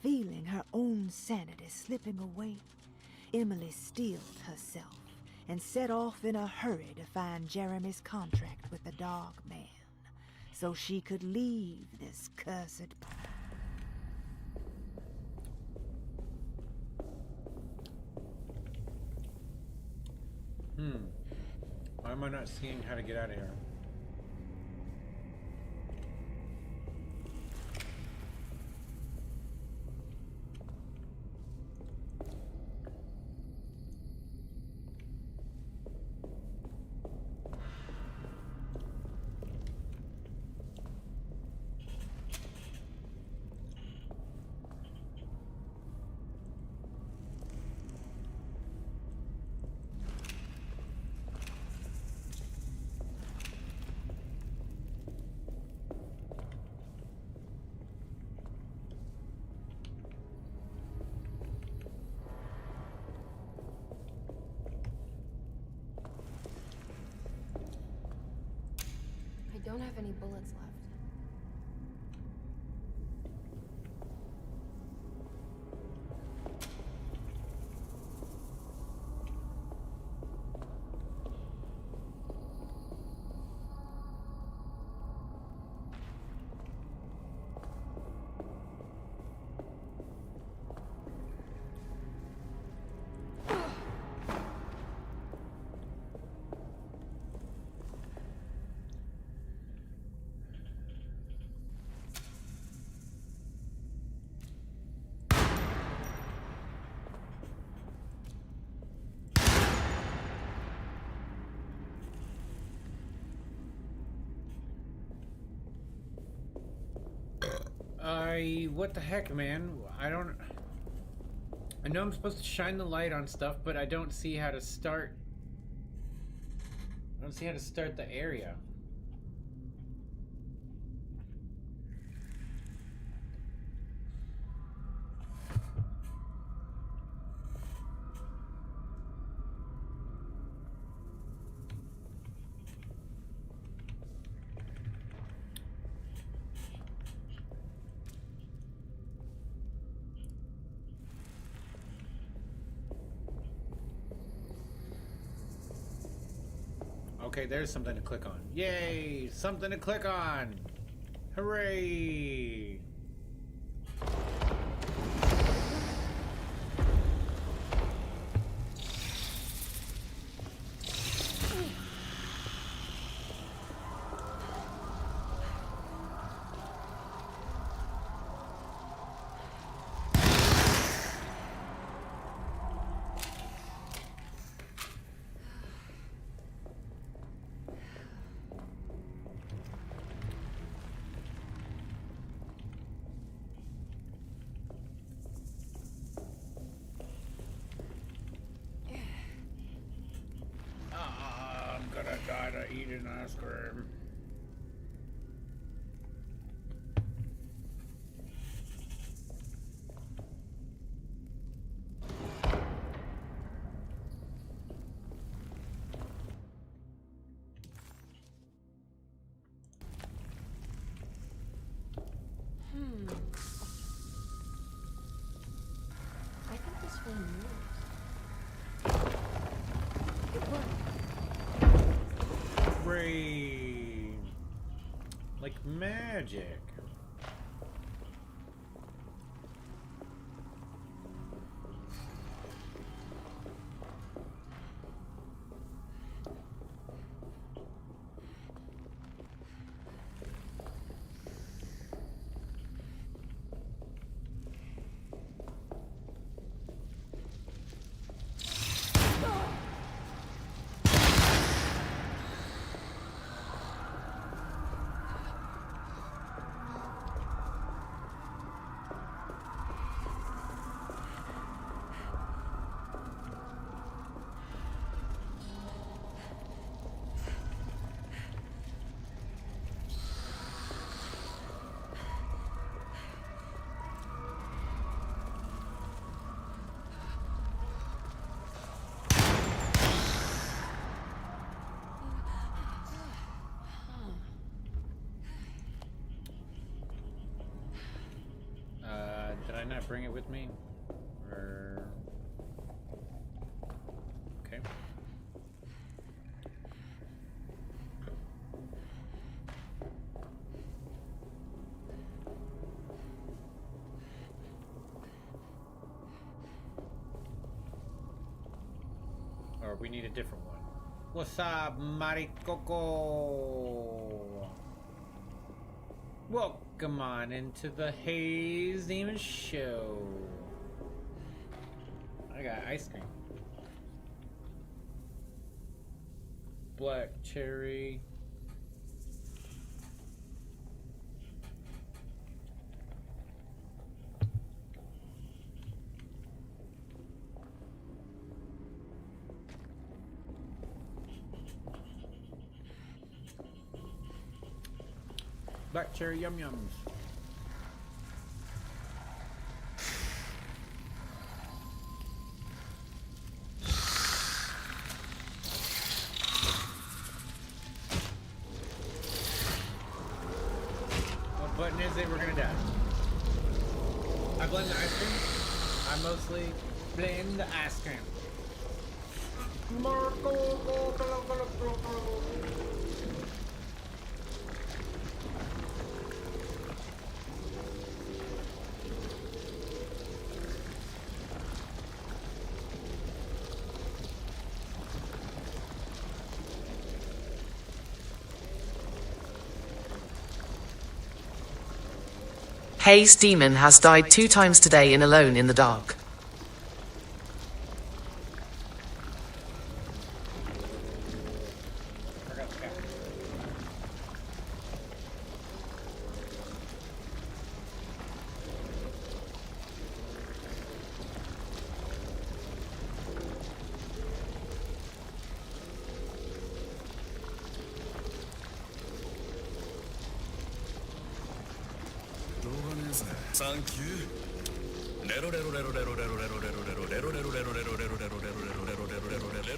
Speaker 16: feeling her own sanity slipping away, Emily steeled herself and set off in a hurry to find Jeremy's contract with the Dark Man, so she could leave this cursed...
Speaker 1: Why am I not seeing how to get out of here?
Speaker 14: don't have any bullets left.
Speaker 1: What the heck, man? I know I'm supposed to shine the light on stuff, but I don't see how to start. I don't see how to start the area. Okay, there's something to click on. Yay! Something to click on! Hooray! Gotta eat an ice cream.
Speaker 14: I think this one moves.
Speaker 1: Rain. Like magic. Did I not bring it with me? Or... Okay. Or we need a different one. What's up, Maricoco? Welcome on into the Haze Demon Show. I got ice cream. Black cherry. Black cherry yum yums. is it, we're gonna die. I blame the ice cream. I mostly blame the ice cream.
Speaker 19: Hayes Demon has died 2 times today in Alone in the Dark.
Speaker 21: Thank you. Lero lero lero lero lero lero lero lero lero lero lero lero lero lero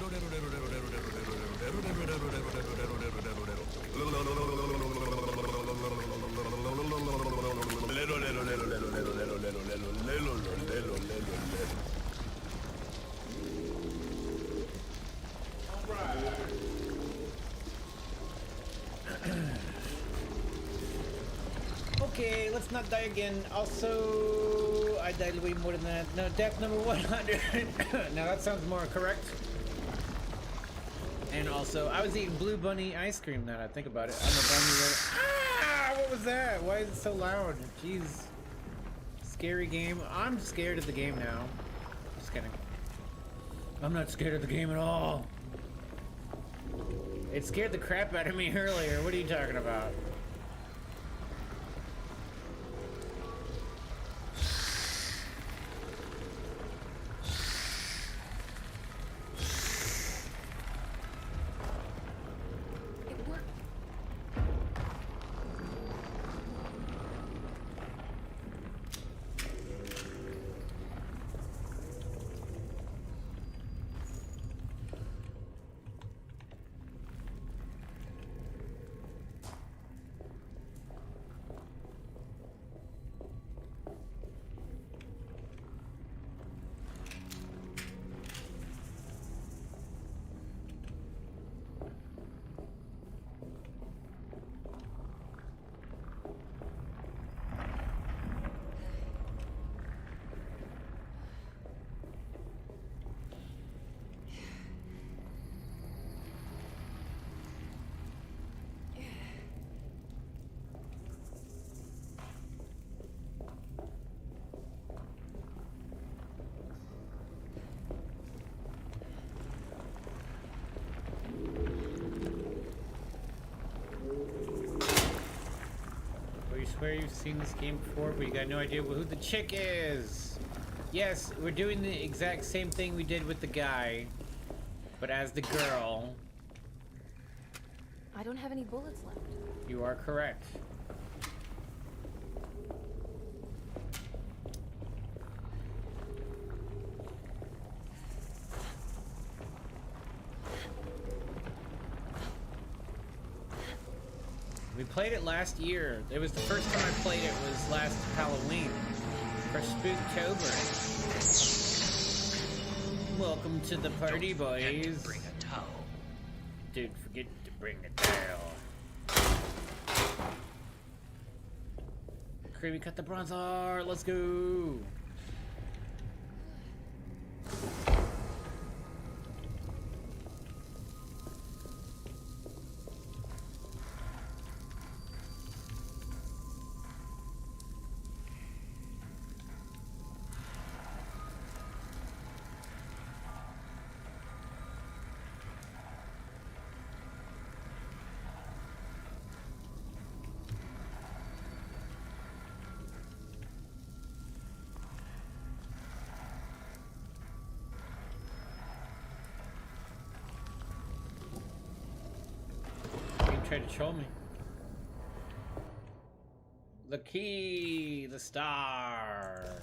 Speaker 1: Okay, let's not die again. Also, I died way more than that. No, death number 100. Now that sounds more correct. And also, I was eating Blue Bunny ice cream now that I think about it. I'm a bunny. Ah! What was that? Why is it so loud? Jeez. Scary game. I'm scared of the game now. Just kidding. I'm not scared of the game at all. It scared the crap out of me earlier. What are you talking about? Swear you've seen this game before, but you got no idea who the chick is. Yes, we're doing the exact same thing we did with the guy, but as the girl.
Speaker 14: I don't have any bullets left.
Speaker 1: You are correct. We played it last year. It was the first time I played it was last Halloween for Spooktober. Welcome to the party, boys.
Speaker 6: Bring a towel.
Speaker 1: Dude, forget to bring a towel. Creamy cut the bronzer. Let's go. Tried to troll me. The key, the star.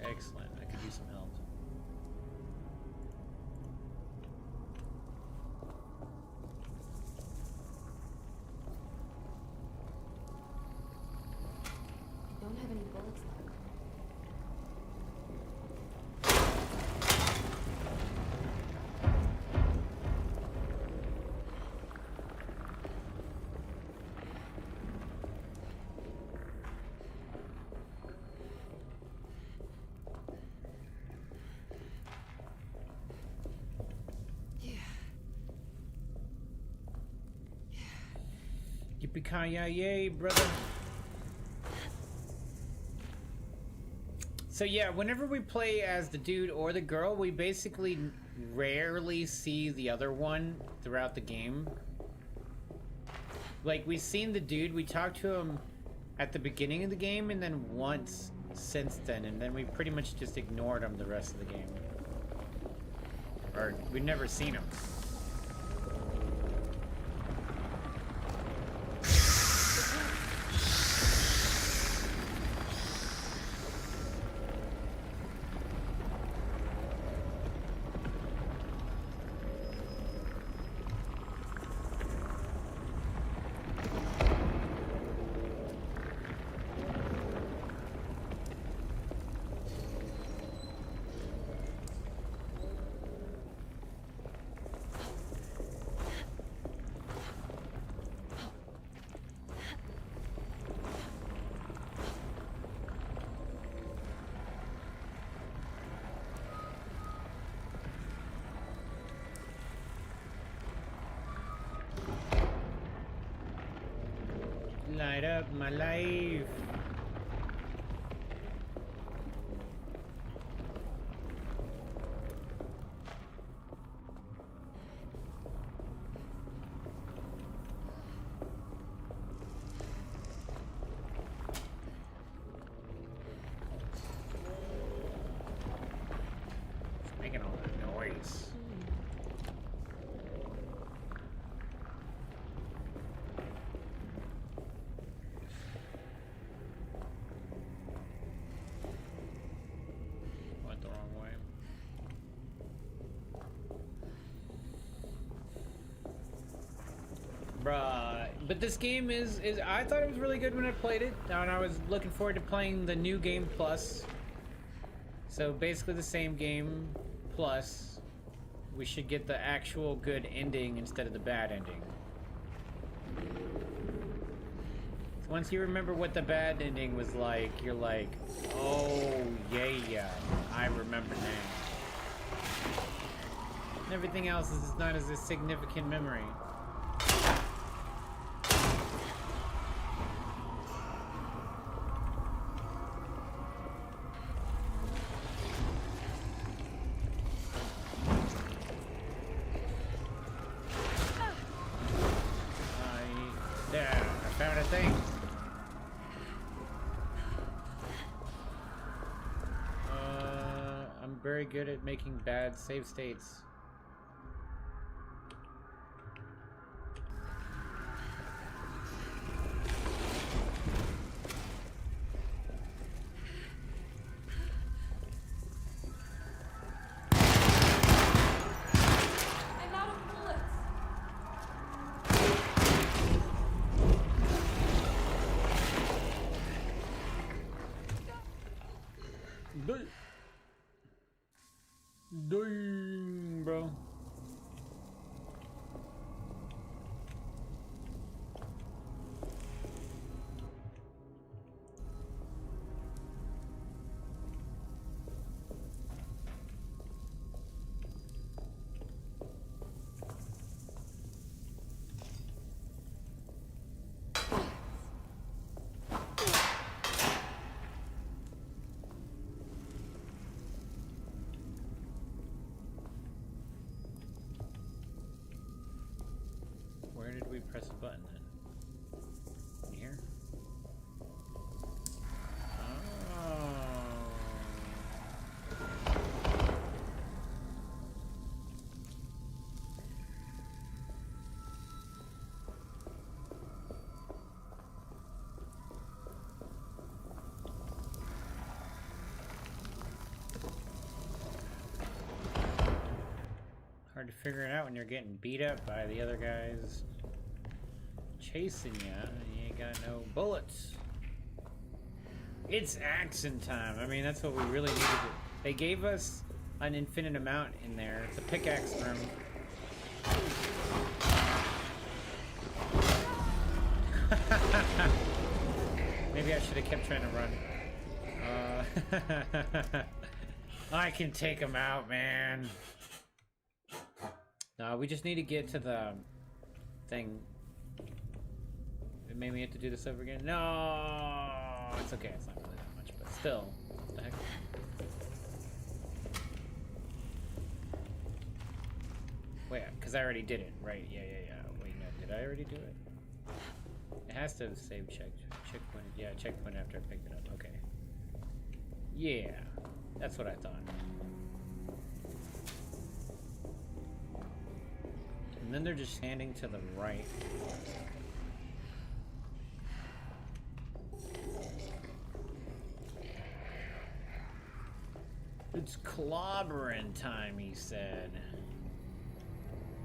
Speaker 1: Excellent. I could use some help. Yippee-ki-yay, brother. So yeah, whenever we play as the dude or the girl, we basically rarely see the other one throughout the game. Like, we've seen the dude, we talked to him at the beginning of the game, and then once since then, and then we pretty much just ignored him the rest of the game. Or, we've never seen him. Light up my life. It's making all that noise. Bruh, but this game is I thought it was really good when I played it, and I was looking forward to playing the new game plus. So basically the same game plus. We should get the actual good ending instead of the bad ending. Once you remember what the bad ending was like, you're like, oh yeah, I remember now. And everything else is not as a significant memory. Very good at making bad save states.
Speaker 5: I'm out of bullets.
Speaker 1: Dang, bro. Where did we press a button then? Here? Oh. Hard to figure it out when you're getting beat up by the other guys chasing you and you ain't got no bullets. It's action time. I mean, that's what we really needed. They gave us an infinite amount in there. It's a pickaxe room. Maybe I should have kept trying to run. I can take him out, man. No, we just need to get to the thing. It made me have to do this over again. No, it's okay. It's not really that much, but still, what the heck? Wait, because I already did it, right? Yeah. Wait, no, did I already do it? It has to save checkpoint. Yeah, checkpoint after I picked it up. Okay. Yeah, that's what I thought. And then they're just standing to the right. It's clobbering time, he said.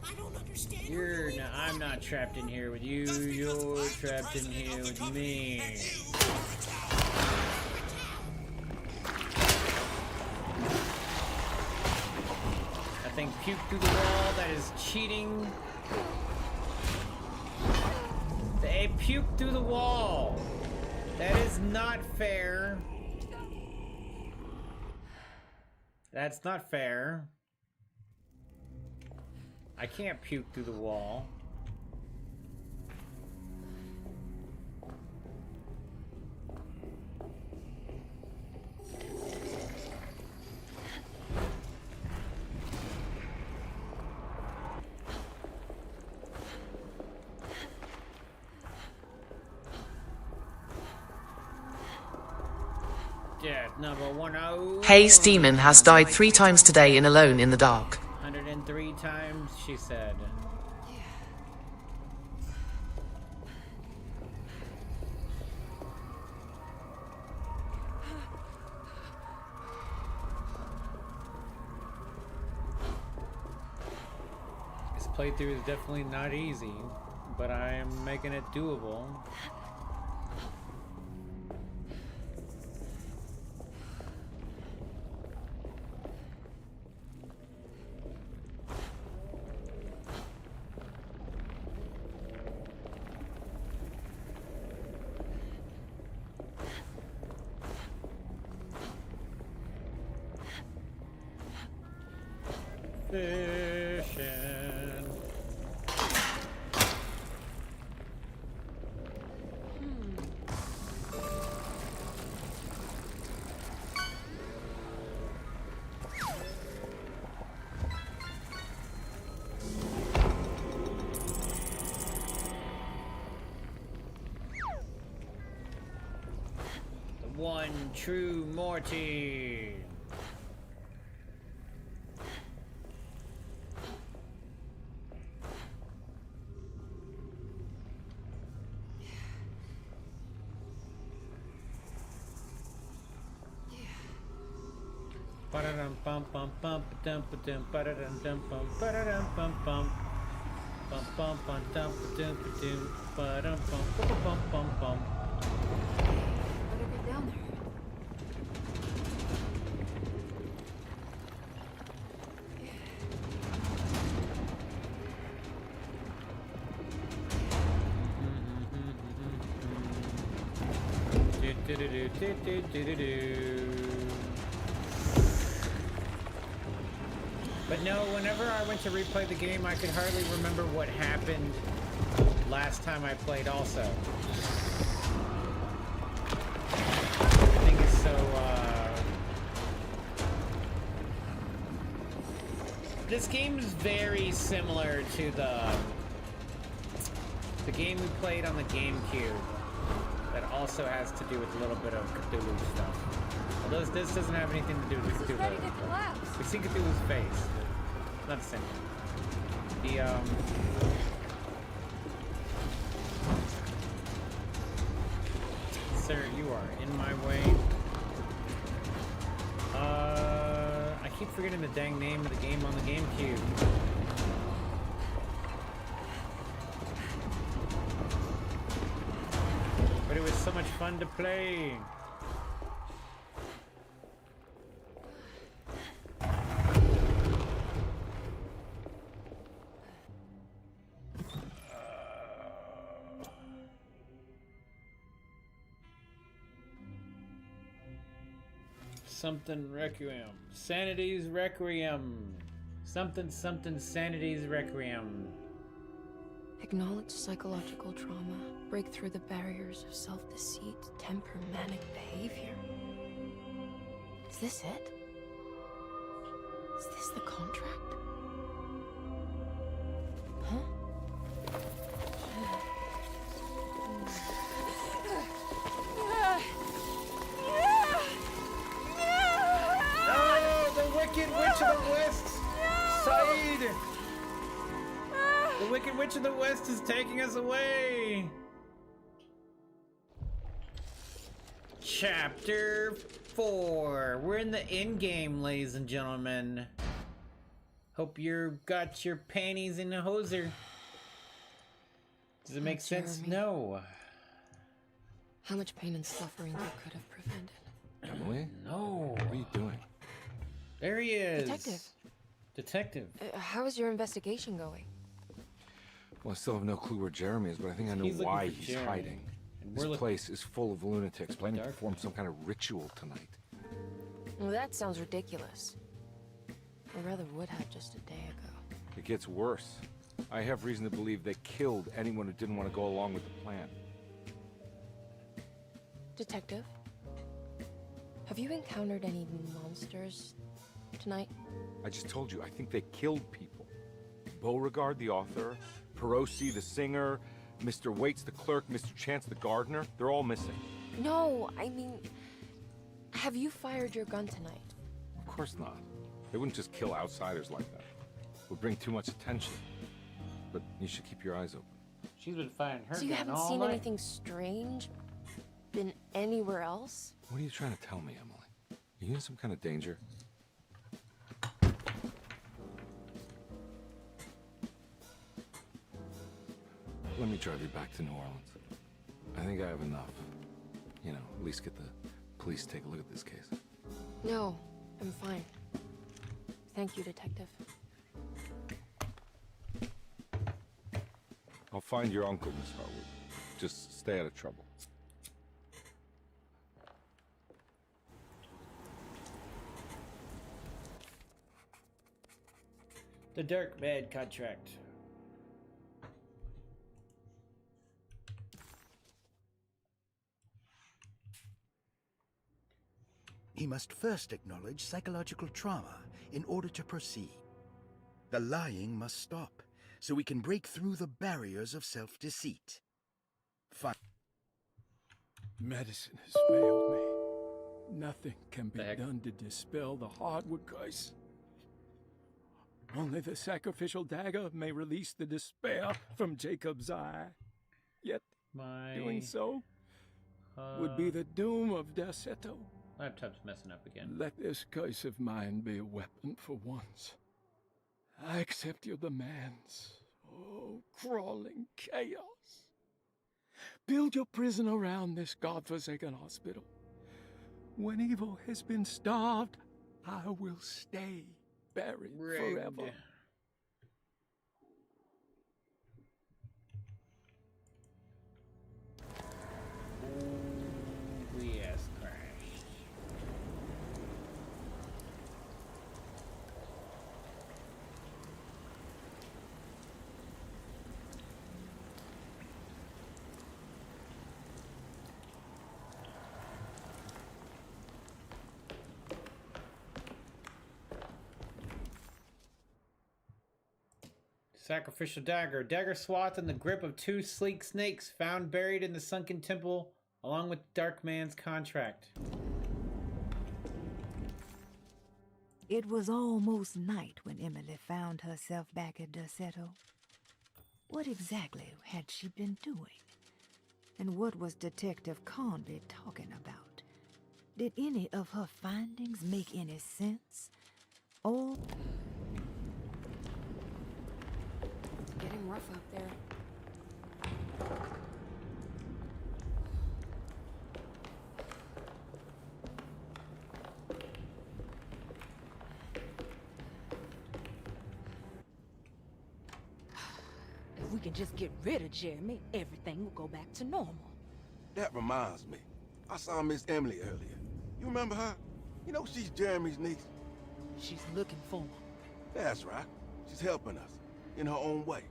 Speaker 4: I don't understand.
Speaker 1: I'm not trapped in here with you. You're trapped in here with me. That thing puked through the wall. That is cheating. They puked through the wall. That is not fair. That's not fair. I can't puke through the wall. Death number 10.
Speaker 19: Haze Demon has died 3 times today in Alone in the Dark.
Speaker 1: 103 times, she said. This playthrough is definitely not easy, but I am making it doable. Fishing. The one true Morty. Ba-da-dum bum bum bum ba-dum ba-dum ba-da-dum dum bum ba-da-dum bum bum bum bum bum dum ba-dum ba-dum ba-dum bum bum bum bum bum.
Speaker 14: Better get down there.
Speaker 1: Do do do do do do do do. But no, whenever I went to replay the game, I could hardly remember what happened last time I played also. The thing is so, this game is very similar to the game we played on the GameCube that also has to do with a little bit of Cthulhu stuff. Although this doesn't have anything to do with Cthulhu. We see Cthulhu's face. Not the same. Sir, you are in my way. I keep forgetting the dang name of the game on the GameCube. But it was so much fun to play. Something Requiem. Sanity's Requiem. Something Sanity's Requiem.
Speaker 14: Acknowledge psychological trauma, break through the barriers of self-deceit, temper manic behavior. Is this it? Is this the contract? Huh?
Speaker 1: Oh, the Wicked Witch of the West! Saeed! The Wicked Witch of the West is taking us away! Chapter 4. We're in the end game, ladies and gentlemen. Hope you got your panties in a hoser. Does it make sense?
Speaker 14: Jeremy.
Speaker 1: No.
Speaker 14: How much pain and suffering you could have prevented.
Speaker 5: Emily?
Speaker 1: No.
Speaker 5: What are you doing?
Speaker 1: There he is.
Speaker 14: Detective.
Speaker 1: Detective.
Speaker 14: How is your investigation going?
Speaker 5: Well, I still have no clue where Jeremy is, but I think I know
Speaker 1: He's looking
Speaker 5: why
Speaker 1: for
Speaker 5: he's
Speaker 1: Jeremy.
Speaker 5: hiding.
Speaker 1: And
Speaker 5: This
Speaker 1: we're
Speaker 5: place is full of lunatics planning to
Speaker 1: Dark
Speaker 5: perform some kind of ritual tonight.
Speaker 14: Well, that sounds ridiculous. My brother would have just a day ago.
Speaker 5: It gets worse. I have reason to believe they killed anyone who didn't want to go along with the plan.
Speaker 14: Detective, have you encountered any monsters tonight?
Speaker 5: I just told you, I think they killed people. Beauregard, the author, Perosi, the singer, Mr. Waits, the clerk, Mr. Chance, the gardener, they're all missing.
Speaker 14: No, I mean, have you fired your gun tonight?
Speaker 5: Of course not. They wouldn't just kill outsiders like that. It would bring too much attention. But you should keep your eyes open.
Speaker 1: She's been firing her
Speaker 14: So you
Speaker 1: gun
Speaker 14: haven't
Speaker 1: all
Speaker 14: seen
Speaker 1: night.
Speaker 14: anything strange? Been anywhere else?
Speaker 5: What are you trying to tell me, Emily? Are you in some kind of danger? Let me drive you back to New Orleans. I think I have enough. You know, at least get the police to take a look at this case.
Speaker 14: No, I'm fine. Thank you, Detective.
Speaker 5: I'll find your uncle, Miss Harwood. Just stay out of trouble.
Speaker 1: The Dark Bad contract.
Speaker 4: He must first acknowledge psychological trauma in order to proceed. The lying must stop, so we can break through the barriers of self-deceit.
Speaker 15: Medicine has failed me. Nothing can be done to dispel the hardwood curse. Only the sacrificial dagger may release the despair from Jacob's eye. Yet, doing so would be the doom of Derceto.
Speaker 1: Laptop's messing up again.
Speaker 15: Let this curse of mine be a weapon for once. I accept your demands. Oh, crawling chaos. Build your prison around this godforsaken hospital. When evil has been starved, I will stay buried forever.
Speaker 1: Yes, crash. Sacrificial dagger. Dagger swathed in the grip of two sleek snakes found buried in the sunken temple along with Dark Man's contract.
Speaker 16: It was almost night when Emily found herself back at Derceto. What exactly had she been doing? And what was Detective Conby talking about? Did any of her findings make any sense? Or...
Speaker 14: Getting rough out there.
Speaker 11: If we can just get rid of Jeremy, everything will go back to normal.
Speaker 22: That reminds me. I saw Miss Emily earlier. You remember her? You know she's Jeremy's niece.
Speaker 11: She's looking for him.
Speaker 22: That's right. She's helping us in her own way.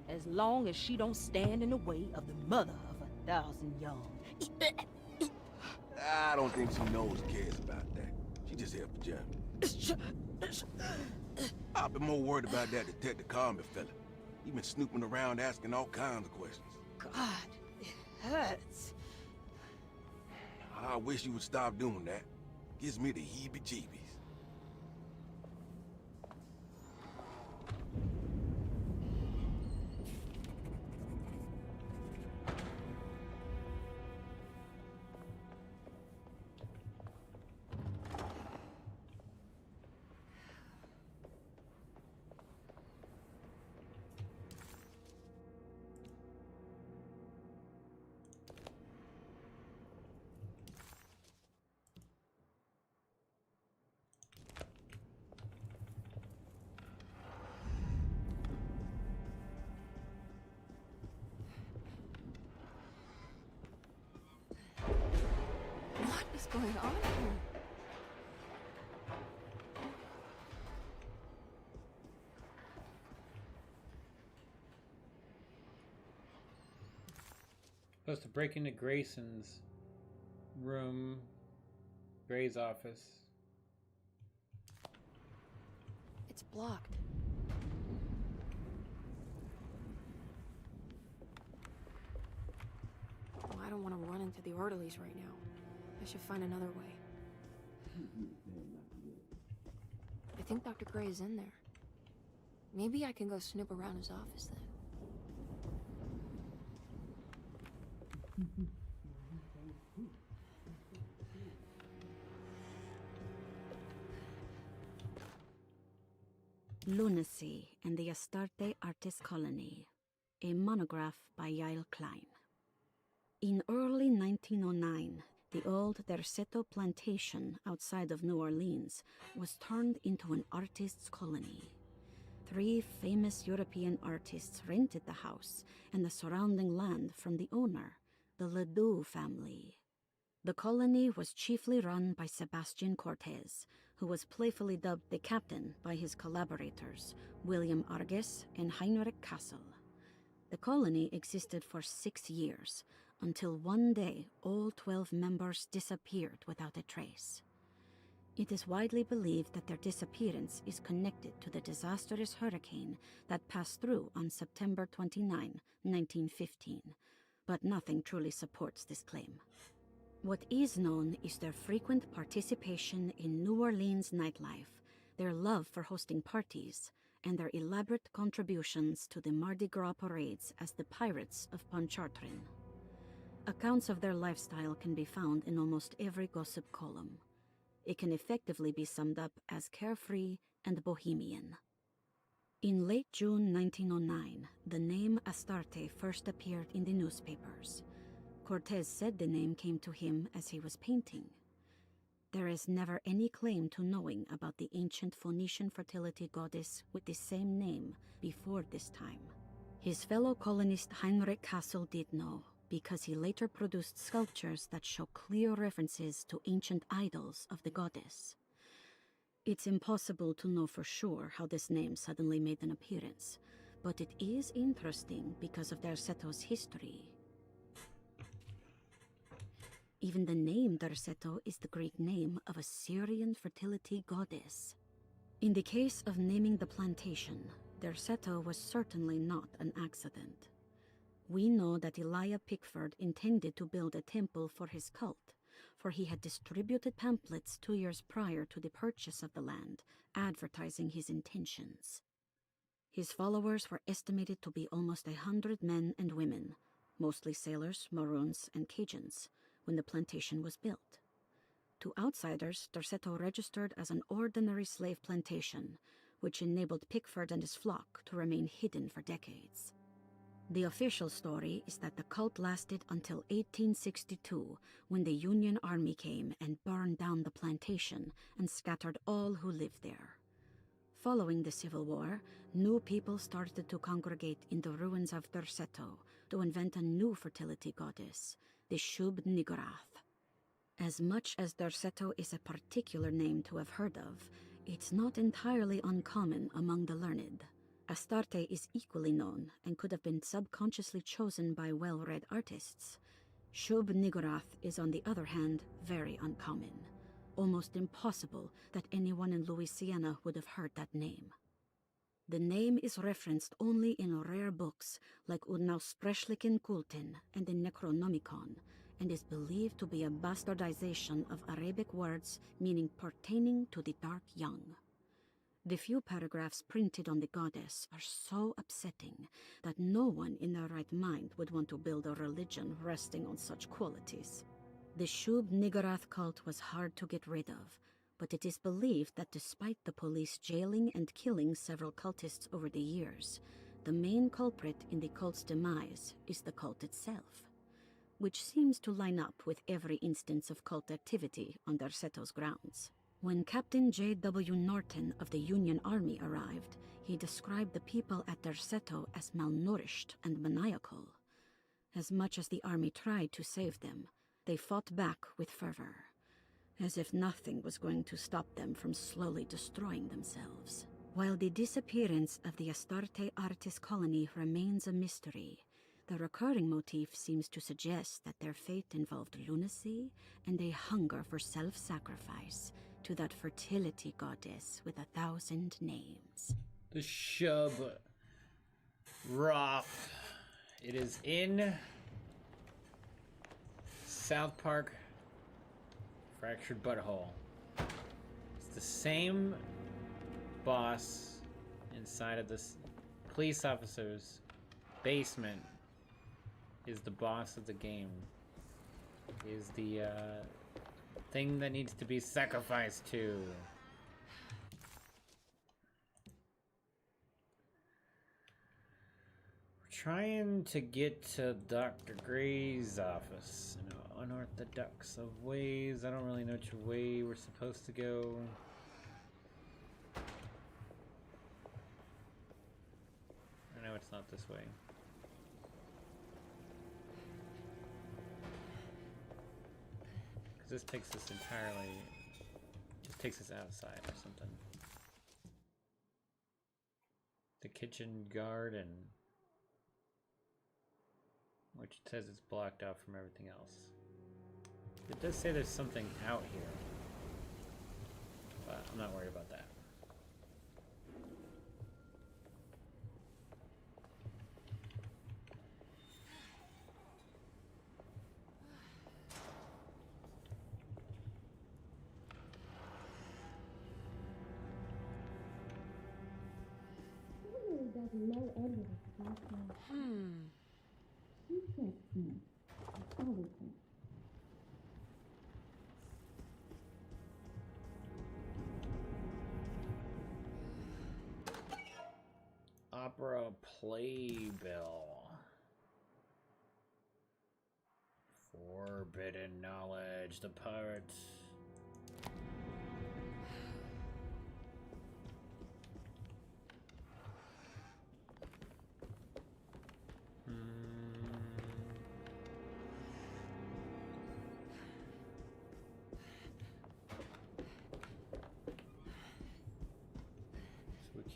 Speaker 11: as long as she don't stand in the way of the mother of 1,000 young.
Speaker 22: I don't think she knows or cares about that. She just here for Jeremy. I've been more worried about that Detective Carmen fella. He been snooping around asking all kinds of questions.
Speaker 11: God, it hurts.
Speaker 22: I wish you would stop doing that. Gives me the heebie-jeebies.
Speaker 14: What is going on here?
Speaker 1: Supposed to break into Grayson's room, Gray's office.
Speaker 14: It's blocked. Oh, I don't want to run into the orderlies right now. I should find another way. I think Dr. Gray is in there. Maybe I can go snoop around his office then.
Speaker 8: Lunacy and the Astarte Artist Colony, a monograph by Yael Klein. In early 1909, the old Derceto plantation outside of New Orleans was turned into an artist's colony. 3 famous European artists rented the house and the surrounding land from the owner, the Ledoux family. The colony was chiefly run by Sebastian Cortez, who was playfully dubbed the captain by his collaborators, William Arges and Heinrich Kassel. The colony existed for 6 years, until one day all 12 members disappeared without a trace. It is widely believed that their disappearance is connected to the disastrous hurricane that passed through on September 29, 1915, but nothing truly supports this claim. What is known is their frequent participation in New Orleans nightlife, their love for hosting parties, and their elaborate contributions to the Mardi Gras parades as the Pirates of Pontchartrain. Accounts of their lifestyle can be found in almost every gossip column. It can effectively be summed up as carefree and bohemian. In late June 1909, the name Astarte first appeared in the newspapers. Cortez said the name came to him as he was painting. There is never any claim to knowing about the ancient Phoenician fertility goddess with the same name before this time. His fellow colonist Heinrich Kassel did know, because he later produced sculptures that show clear references to ancient idols of the goddess. It's impossible to know for sure how this name suddenly made an appearance, but it is interesting because of Derceto's history. Even the name Derceto is the Greek name of a Syrian fertility goddess. In the case of naming the plantation, Derceto was certainly not an accident. We know that Elijah Pickford intended to build a temple for his cult, for he had distributed pamphlets 2 years prior to the purchase of the land, advertising his intentions. His followers were estimated to be almost 100 men and women, mostly sailors, Maroons, and Cajuns, when the plantation was built. To outsiders, Derceto registered as an ordinary slave plantation, which enabled Pickford and his flock to remain hidden for decades. The official story is that the cult lasted until 1862, when the Union Army came and burned down the plantation and scattered all who lived there. Following the Civil War, new people started to congregate in the ruins of Derceto to invent a new fertility goddess, the Shub-Niggurath. As much as Derceto is a particular name to have heard of, it's not entirely uncommon among the learned. Astarte is equally known and could have been subconsciously chosen by well-read artists. Shub-Niggurath is, on the other hand, very uncommon. Almost impossible that anyone in Louisiana would have heard that name. The name is referenced only in rare books like Udnausprechlichen Kulten and the Necronomicon, and is believed to be a bastardization of Arabic words meaning pertaining to the Dark Young. The few paragraphs printed on the goddess are so upsetting that no one in their right mind would want to build a religion resting on such qualities. The Shub-Niggurath cult was hard to get rid of, but it is believed that despite the police jailing and killing several cultists over the years, the main culprit in the cult's demise is the cult itself, which seems to line up with every instance of cult activity on Derceto's grounds. When Captain J.W. Norton of the Union Army arrived, he described the people at Derceto as malnourished and maniacal. As much as the army tried to save them, they fought back with fervor, as if nothing was going to stop them from slowly destroying themselves. While the disappearance of the Astarte Artis colony remains a mystery, the recurring motif seems to suggest that their fate involved lunacy and a hunger for self-sacrifice to that fertility goddess with 1,000 names.
Speaker 1: The Shub-Roth. It is in South Park Fractured Butthole. It's the same boss inside of this police officer's basement. Is the boss of the game. Is the thing that needs to be sacrificed to. We're trying to get to Dr. Gray's office in unorthodox of ways. I don't really know which way we're supposed to go. I know it's not this way. This takes us entirely, just takes us outside or something. The kitchen garden, which says it's blocked out from everything else. It does say there's something out here, but I'm not worried about that. Opera playbill. Forbidden knowledge. The pirates.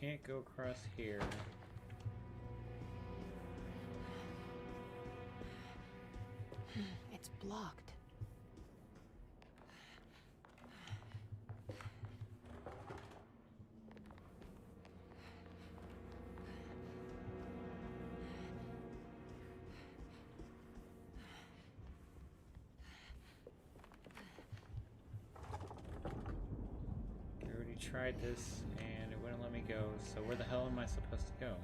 Speaker 1: Can't go across here.
Speaker 14: It's blocked.
Speaker 1: I already tried this and it wouldn't let me go, so where the hell am I supposed to go?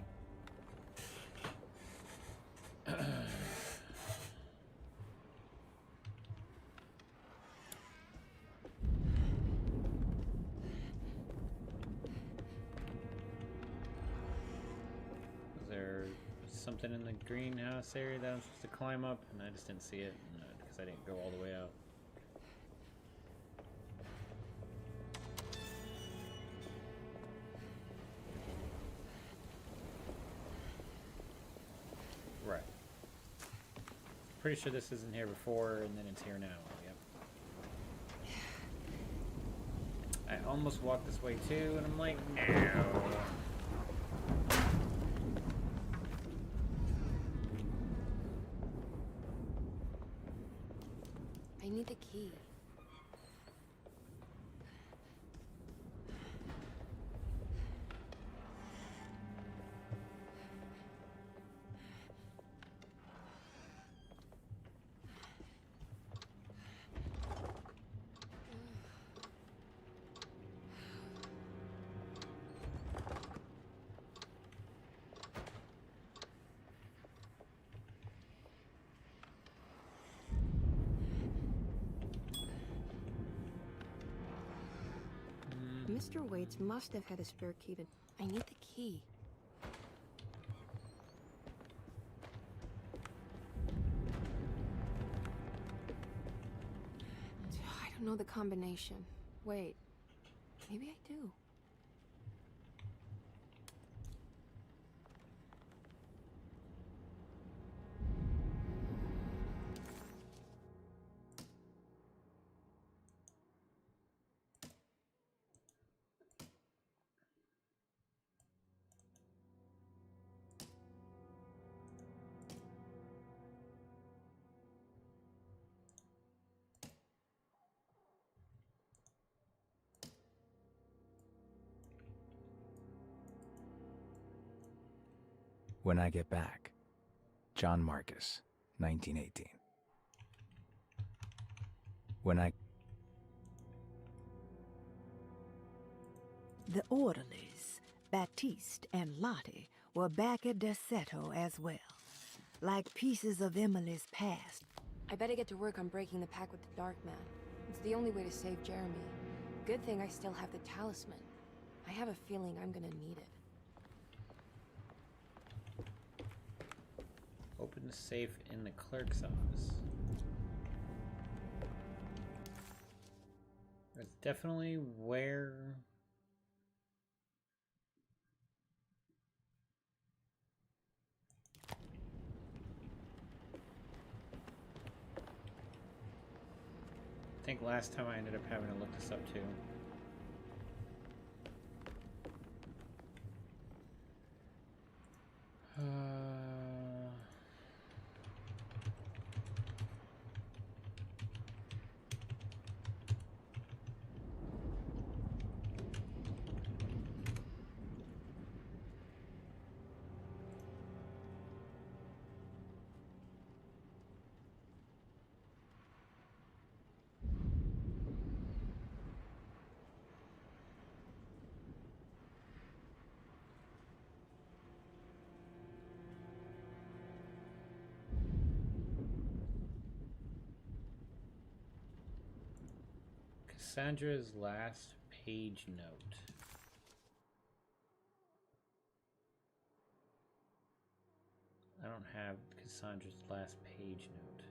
Speaker 1: Is there something in the greenhouse area that I'm supposed to climb up? And I just didn't see it because I didn't go all the way out. Right. Pretty sure this isn't here before, and then it's here now. Yep. I almost walked this way too, and I'm like, no.
Speaker 14: I need the key. Mr. Waits must have had a spare key to... I need the key. I don't know the combination. Wait. Maybe I do.
Speaker 3: When I Get Back. John Marcus, 1918. When I...
Speaker 16: The orderlies, Baptiste and Lottie, were back at Derceto as well. Like pieces of Emily's past.
Speaker 14: I better get to work on breaking the pact with the Dark Man. It's the only way to save Jeremy. Good thing I still have the talisman. I have a feeling I'm gonna need it.
Speaker 1: Open the safe in the clerk's office. That's definitely where... I think last time I ended up having to look this up too. Cassandra's last page note. I don't have Cassandra's last page note.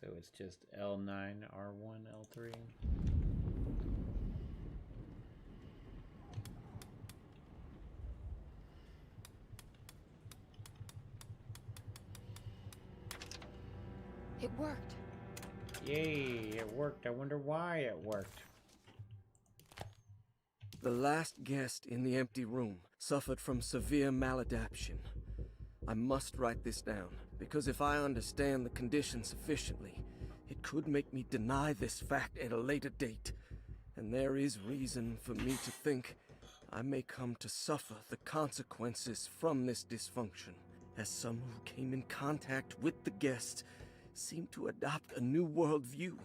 Speaker 1: So it's just L9, R1, L3.
Speaker 14: It worked.
Speaker 1: Yay, it worked. I wonder why it worked.
Speaker 18: The last guest in the empty room suffered from severe maladaptation. I must write this down, because if I understand the condition sufficiently, it could make me deny this fact at a later date. And there is reason for me to think I may come to suffer the consequences from this dysfunction, as some who came in contact with the guest seemed to adopt a new worldview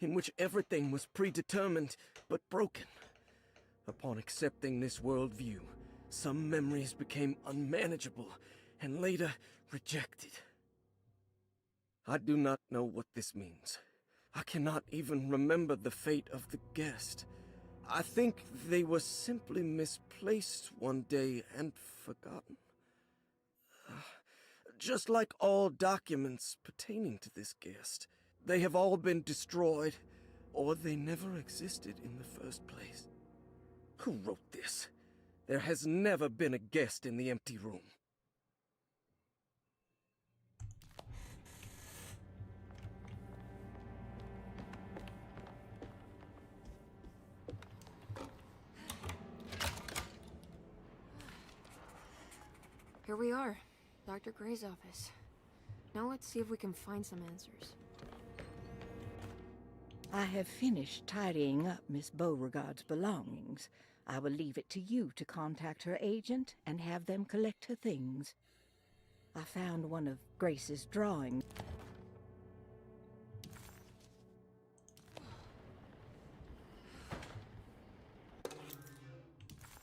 Speaker 18: in which everything was predetermined but broken. Upon accepting this worldview, some memories became unmanageable and later rejected. I do not know what this means. I cannot even remember the fate of the guest. I think they were simply misplaced one day and forgotten. Just like all documents pertaining to this guest, they have all been destroyed, or they never existed in the first place. Who wrote this? There has never been a guest in the empty room.
Speaker 14: Here we are. Dr. Gray's office. Now let's see if we can find some answers.
Speaker 16: I have finished tidying up Miss Beauregard's belongings. I will leave it to you to contact her agent and have them collect her things. I found one of Grace's drawings.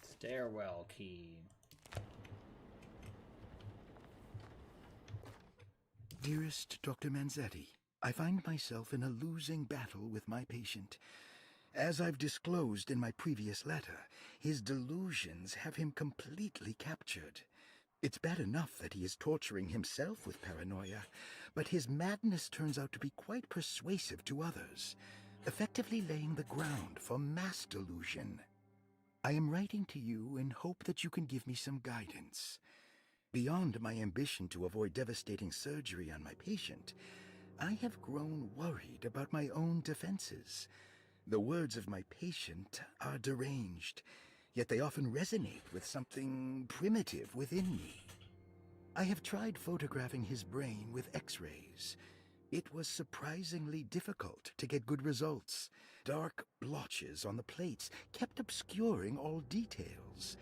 Speaker 1: Stairwell key.
Speaker 4: Dearest Dr. Manzetti, I find myself in a losing battle with my patient. As I've disclosed in my previous letter, his delusions have him completely captured. It's bad enough that he is torturing himself with paranoia, but his madness turns out to be quite persuasive to others, effectively laying the ground for mass delusion. I am writing to you in hope that you can give me some guidance. Beyond my ambition to avoid devastating surgery on my patient, I have grown worried about my own defenses. The words of my patient are deranged, yet they often resonate with something primitive within me. I have tried photographing his brain with X-rays. It was surprisingly difficult to get good results. Dark blotches on the plates kept obscuring all details.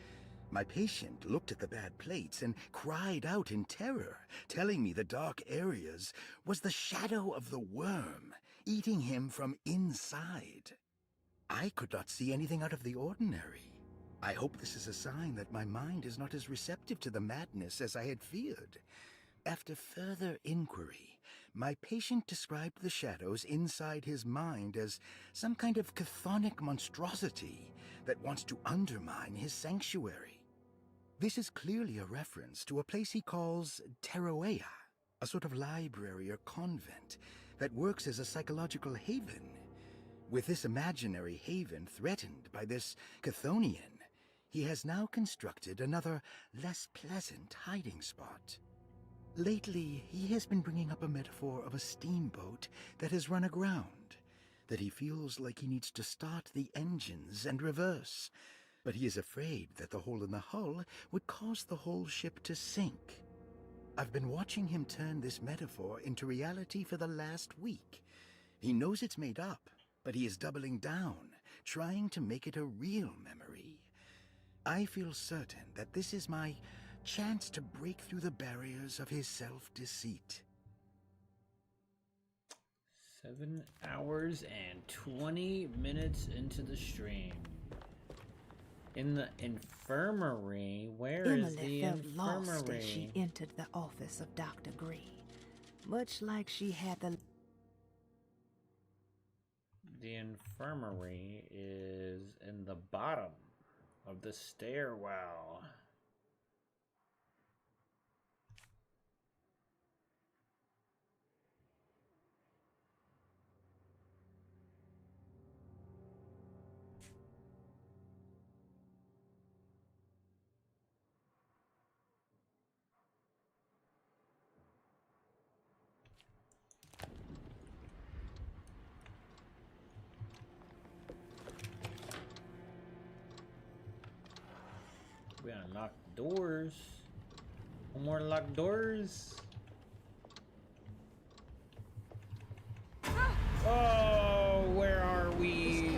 Speaker 4: My patient looked at the bad plates and cried out in terror, telling me the dark areas was the shadow of the worm, eating him from inside. I could not see anything out of the ordinary. I hope this is a sign that my mind is not as receptive to the madness as I had feared. After further inquiry, my patient described the shadows inside his mind as some kind of chthonic monstrosity that wants to undermine his sanctuary. This is clearly a reference to a place he calls Teroea, a sort of library or convent that works as a psychological haven. With this imaginary haven threatened by this Chthonian, he has now constructed another, less pleasant hiding spot. Lately, he has been bringing up a metaphor of a steamboat that has run aground, that he feels like he needs to start the engines and reverse, but he is afraid that the hole in the hull would cause the whole ship to sink. I've been watching him turn this metaphor into reality for the last week. He knows it's made up, but he is doubling down, trying to make it a real memory. I feel certain that this is my chance to break through the barriers of his self-deceit.
Speaker 1: 7 hours and 20 minutes into the stream. In the infirmary? Where is the
Speaker 16: Emily felt
Speaker 1: infirmary?
Speaker 16: lost as she entered the office of Dr. Green, much like she had the...
Speaker 1: The infirmary is in the bottom of the stairwell. We unlock doors. No more locked doors. Oh, where are we?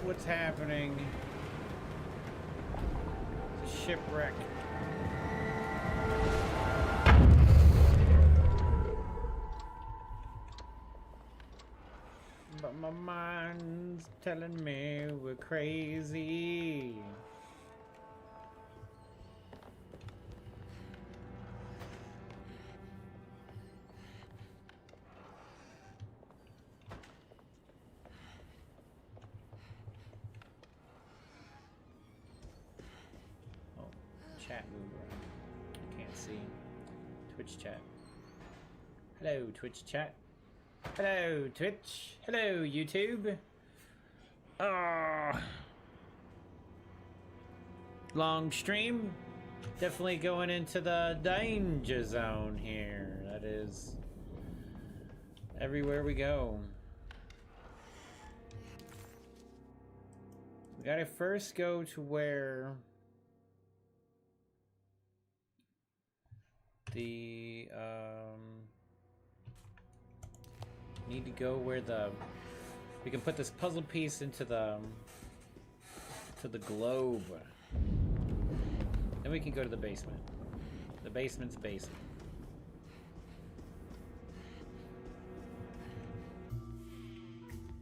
Speaker 1: What's happening? It's a shipwreck. But my mind's telling me we're crazy. Chat move around. I can't see. Twitch chat. Hello, Twitch chat. Hello, Twitch. Hello, YouTube. Long stream. Definitely going into the danger zone here. That is everywhere we go. We gotta first go to where the need to go where we can put this puzzle piece into the globe. Then we can go to the basement. The basement's basement.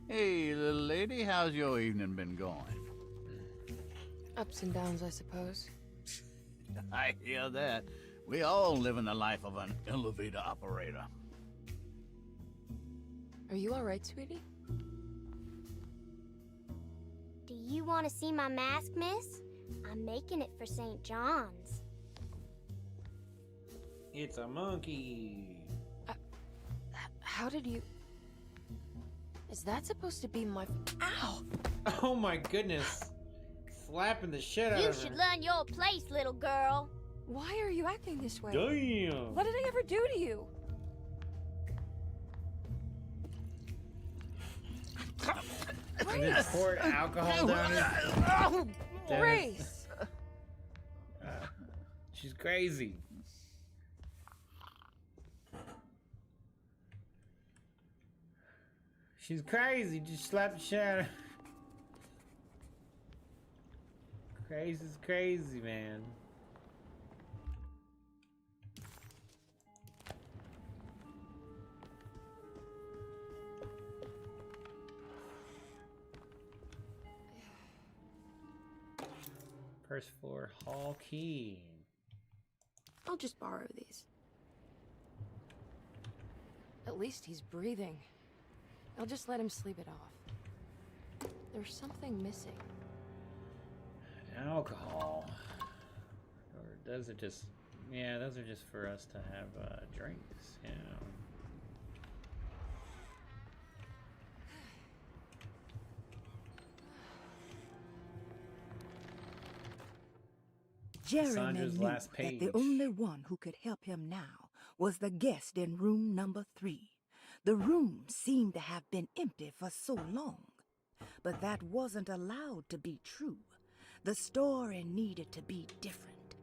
Speaker 2: Hey, little lady, how's your evening been going?
Speaker 14: Ups and downs, I suppose.
Speaker 2: I hear that. We all live in the life of an elevator operator.
Speaker 14: Are you alright, sweetie?
Speaker 10: Do you want to see my mask, miss? I'm making it for St. John's.
Speaker 1: It's a monkey.
Speaker 14: How did you... Is that supposed to be my... Ow!
Speaker 1: Oh my goodness. Slapping the shit out
Speaker 10: You
Speaker 1: of her.
Speaker 10: should learn your place, little girl.
Speaker 11: Why are you acting this way?
Speaker 1: Damn.
Speaker 11: What did I ever do to you?
Speaker 1: And then poured alcohol down her.
Speaker 11: Grace!
Speaker 1: She's crazy. She's crazy. Just slap the shit out of her. Crazy's crazy, man. First floor hall key.
Speaker 14: I'll just borrow these. At least he's breathing. I'll just let him sleep it off. There's something missing.
Speaker 1: Alcohol. Or those are just... Yeah, those are just for us to have drinks, you know.
Speaker 16: Jeremy
Speaker 1: Cassandra's
Speaker 16: knew
Speaker 1: last
Speaker 16: that
Speaker 1: page.
Speaker 16: the only one who could help him now was the guest in room number 3. The room seemed to have been empty for so long. But that wasn't allowed to be true. The story needed to be different.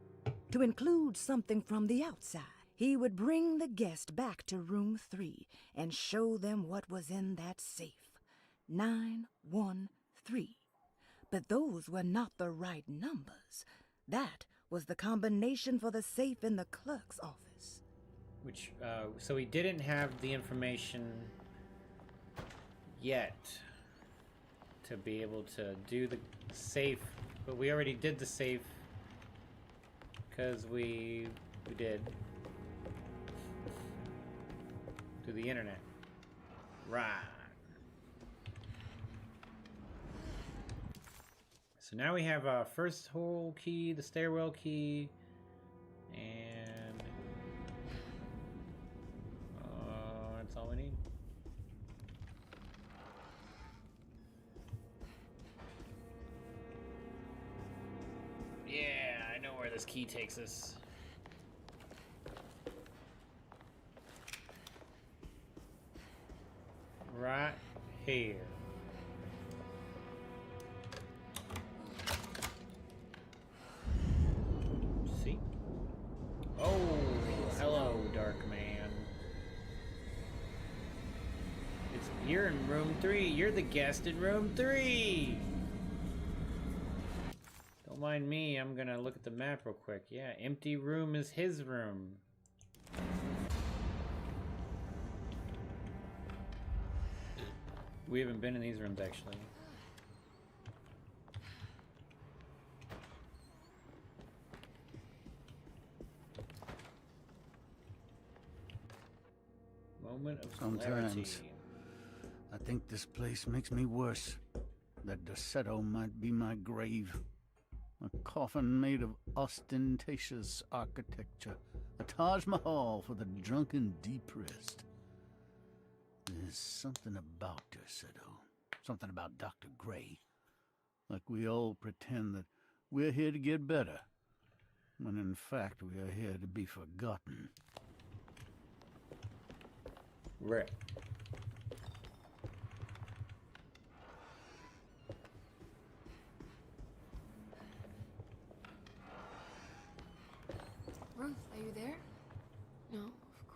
Speaker 16: To include something from the outside, he would bring the guest back to room 3 and show them what was in that safe. 913. But those were not the right numbers. That was the combination for the safe in the clerk's office.
Speaker 1: Which, so we didn't have the information yet to be able to do the safe, but we already did the safe because we did through the internet. Right. So now we have first hole key, the stairwell key, and that's all we need. Yeah, I know where this key takes us. Right here. See? Oh, hello, Dark Man. You're in room 3. You're the guest in room 3. Don't mind me. I'm gonna look at the map real quick. Yeah, empty room is his room. We haven't been in these rooms, actually. Moment of clarity.
Speaker 2: Sometimes I think this place makes me worse. That Derceto might be my grave. A coffin made of ostentatious architecture. A Taj Mahal for the drunken depressed. There's something about Derceto. Something about Dr. Gray. Like we all pretend that we're here to get better. When in fact we are here to be forgotten.
Speaker 1: Right.
Speaker 14: Ruth, are you there? No, of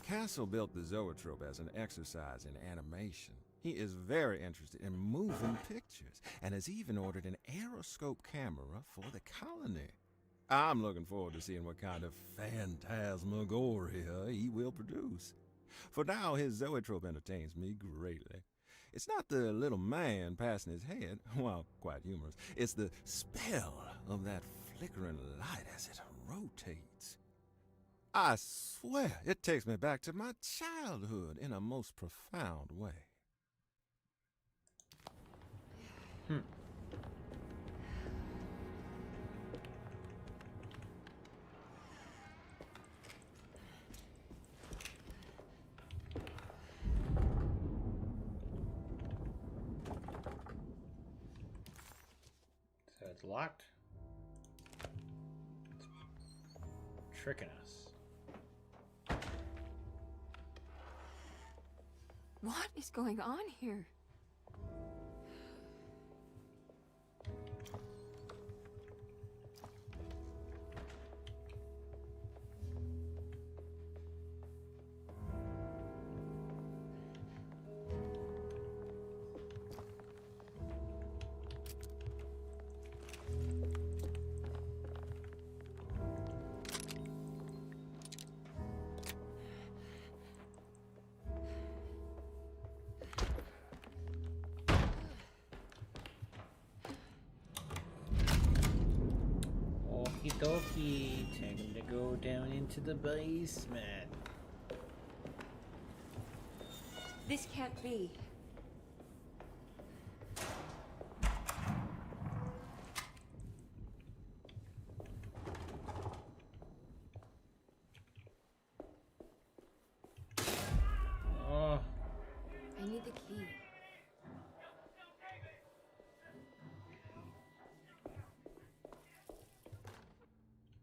Speaker 12: Castle built the Zoetrope as an exercise in animation. He is very interested in moving pictures and has even ordered an aeroscope camera for the colony. I'm looking forward to seeing what kind of phantasmagoria he will produce. For now, his Zoetrope entertains me greatly. It's not the little man passing his head, while quite humorous. It's the spell of that flickering light as it rotates. I swear, it takes me back to my childhood in a most profound way.
Speaker 1: So it's locked. It's tricking us.
Speaker 11: What is going on here?
Speaker 1: Okie dokie, time to go down into the basement.
Speaker 11: This can't be.
Speaker 1: Oh.
Speaker 14: I need the key.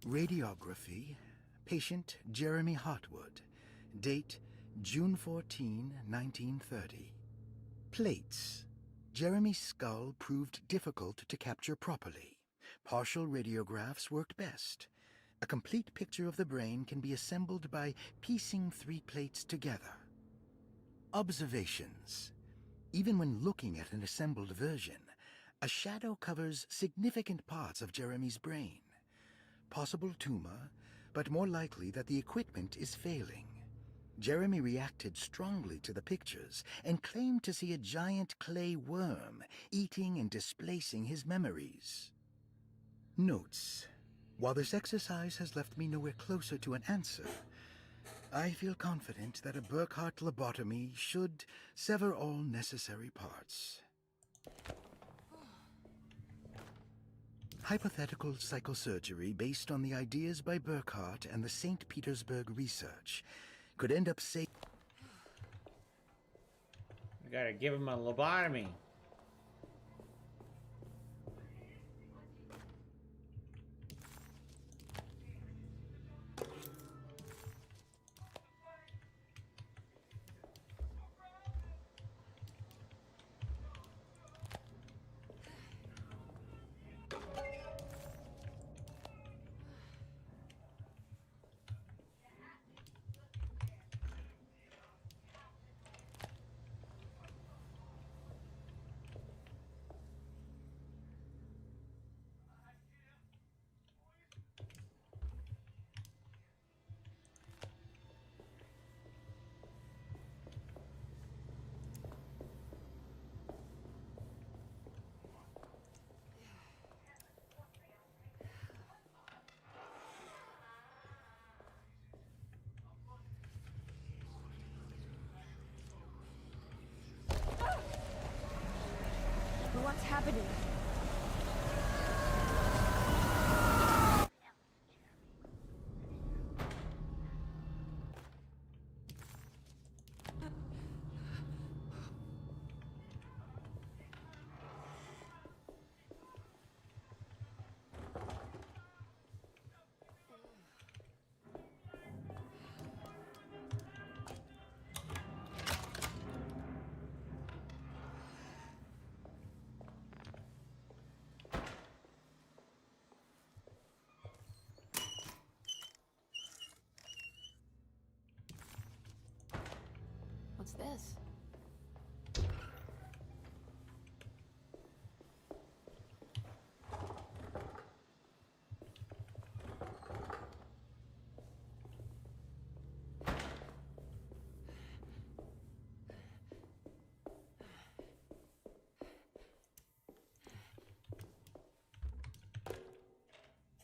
Speaker 4: Radiography. Patient Jeremy Hotwood. Date June 14, 1930. Plates. Jeremy's skull proved difficult to capture properly. Partial radiographs worked best. A complete picture of the brain can be assembled by piecing 3 plates together. Observations. Even when looking at an assembled version, a shadow covers significant parts of Jeremy's brain. Possible tumor, but more likely that the equipment is failing. Jeremy reacted strongly to the pictures and claimed to see a giant clay worm eating and displacing his memories. Notes. While this exercise has left me nowhere closer to an answer, I feel confident that a Burkhart lobotomy should sever all necessary parts. Hypothetical psychosurgery based on the ideas by Burkhart and the St. Petersburg research could end up saving.
Speaker 1: We gotta give him a lobotomy.
Speaker 11: What's happening?
Speaker 14: this?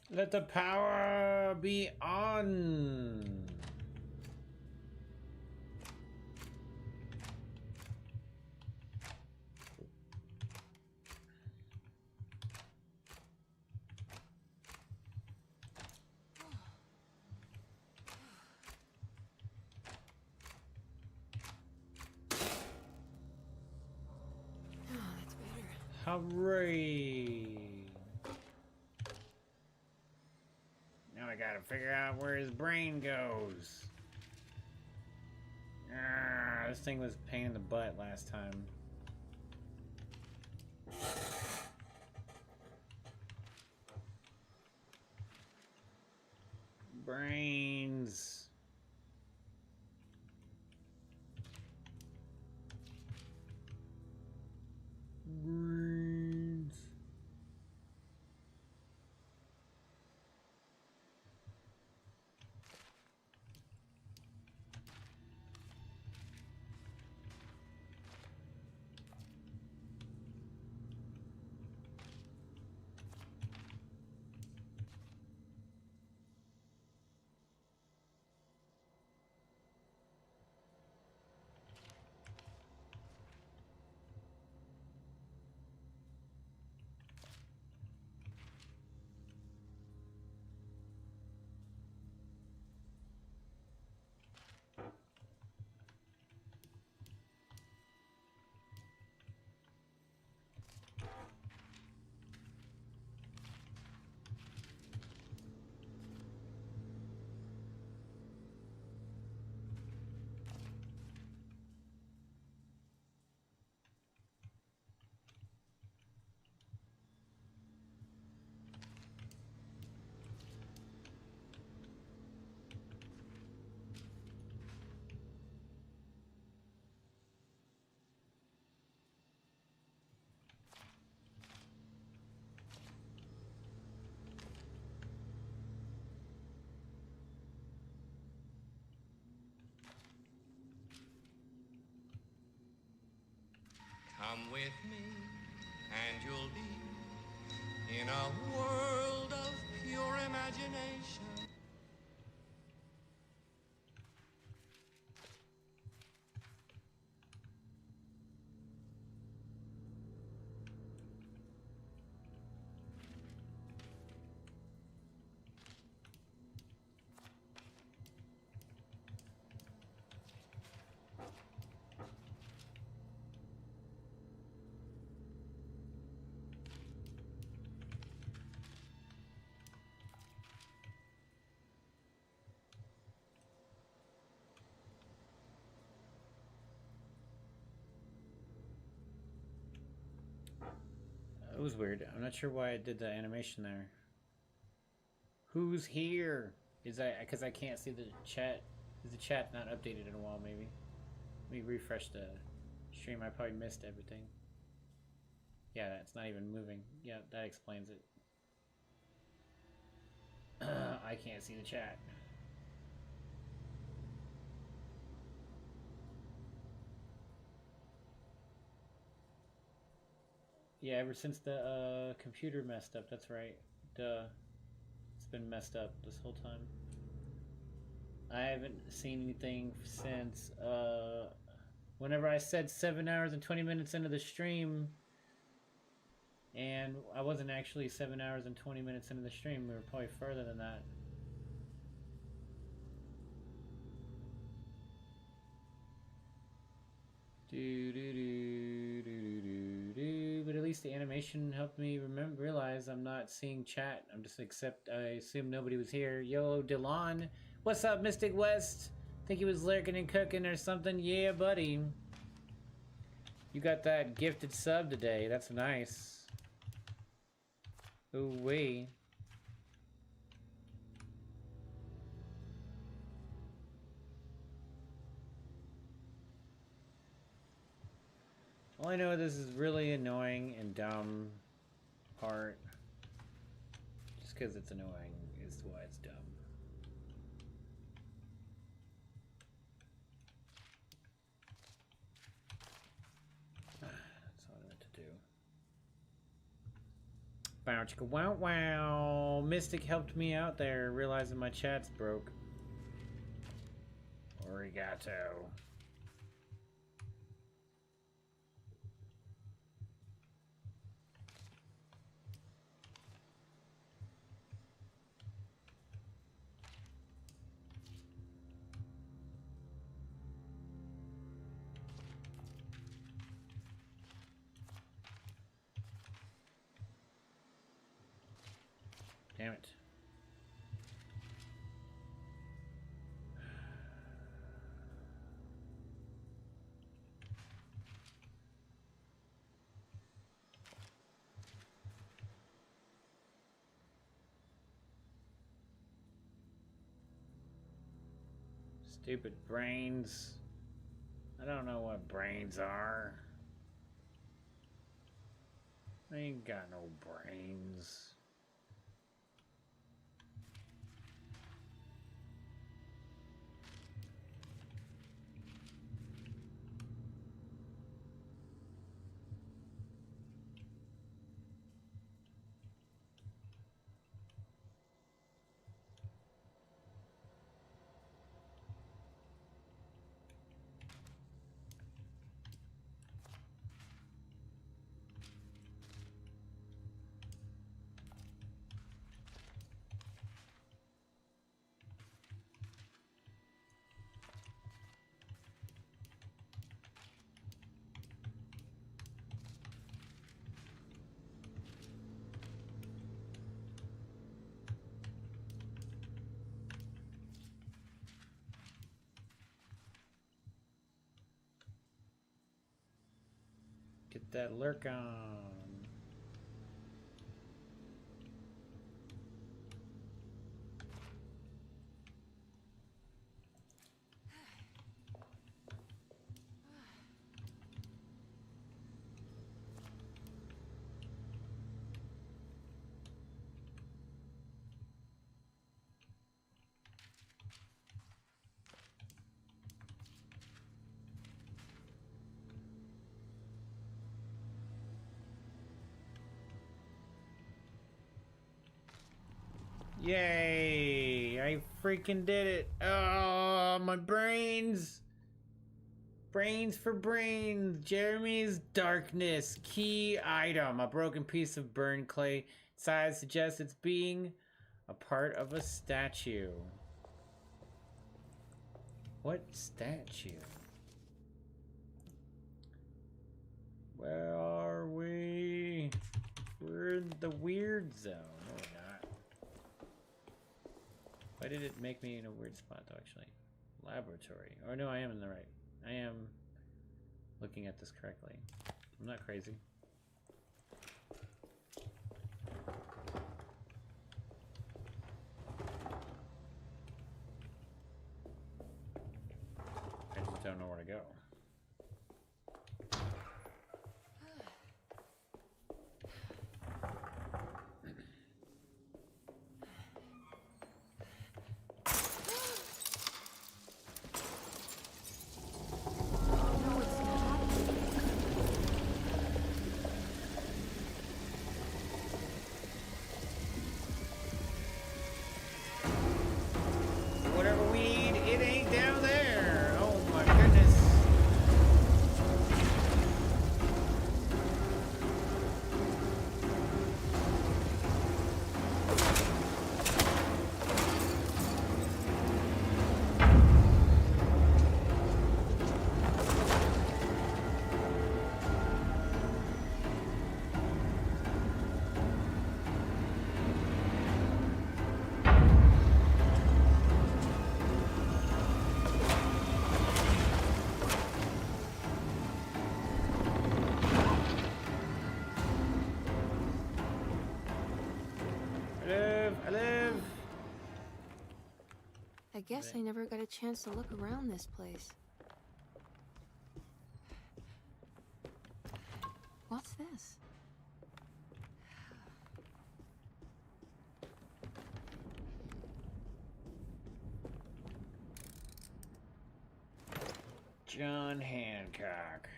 Speaker 1: Let the power be on. Hooray! Now I gotta figure out where his brain goes. This thing was a pain in the butt last time. Brains. Brains.
Speaker 21: Come with me, and you'll be in a world of pure imagination.
Speaker 1: It was weird. I'm not sure why I did the animation there. Who's here? Is that because I can't see the chat? Is the chat not updated in a while? Maybe. Let me refresh the stream. I probably missed everything. Yeah, it's not even moving. Yeah, that explains it. I can't see the chat. Yeah, ever since the computer messed up, that's right. Duh. It's been messed up this whole time. I haven't seen anything since whenever I said 7 hours and 20 minutes into the stream, and I wasn't actually 7 hours and 20 minutes into the stream. We were probably further than that. But at least the animation helped me realize I'm not seeing chat. I'm just I assume nobody was here. Yo, Delon, what's up, Mystic West? Think he was lurking and cooking or something. Yeah, buddy. You got that gifted sub today. That's nice. Ooh wee. All I know is this is really annoying and dumb part. Just because it's annoying is why it's dumb. That's all I meant to do. Bow chicka wow wow. Mystic helped me out there, realizing my chat's broke. Arigato. Damn it. Stupid brains. I don't know what brains are. I ain't got no brains. Get that lurk on. Yay! I freaking did it! Oh, my brains! Brains for brains! Jeremy's darkness. Key item. A broken piece of burned clay. Size suggests it's being a part of a statue. What statue? Where are we? We're in the weird zone. No, we're not. Why did it make me in a weird spot, though, actually? Laboratory. Oh, no, I am in the right. I am looking at this correctly. I'm not crazy. I just don't know where to go.
Speaker 14: I guess I never got a chance to look around this place. What's this?
Speaker 1: John Hancock.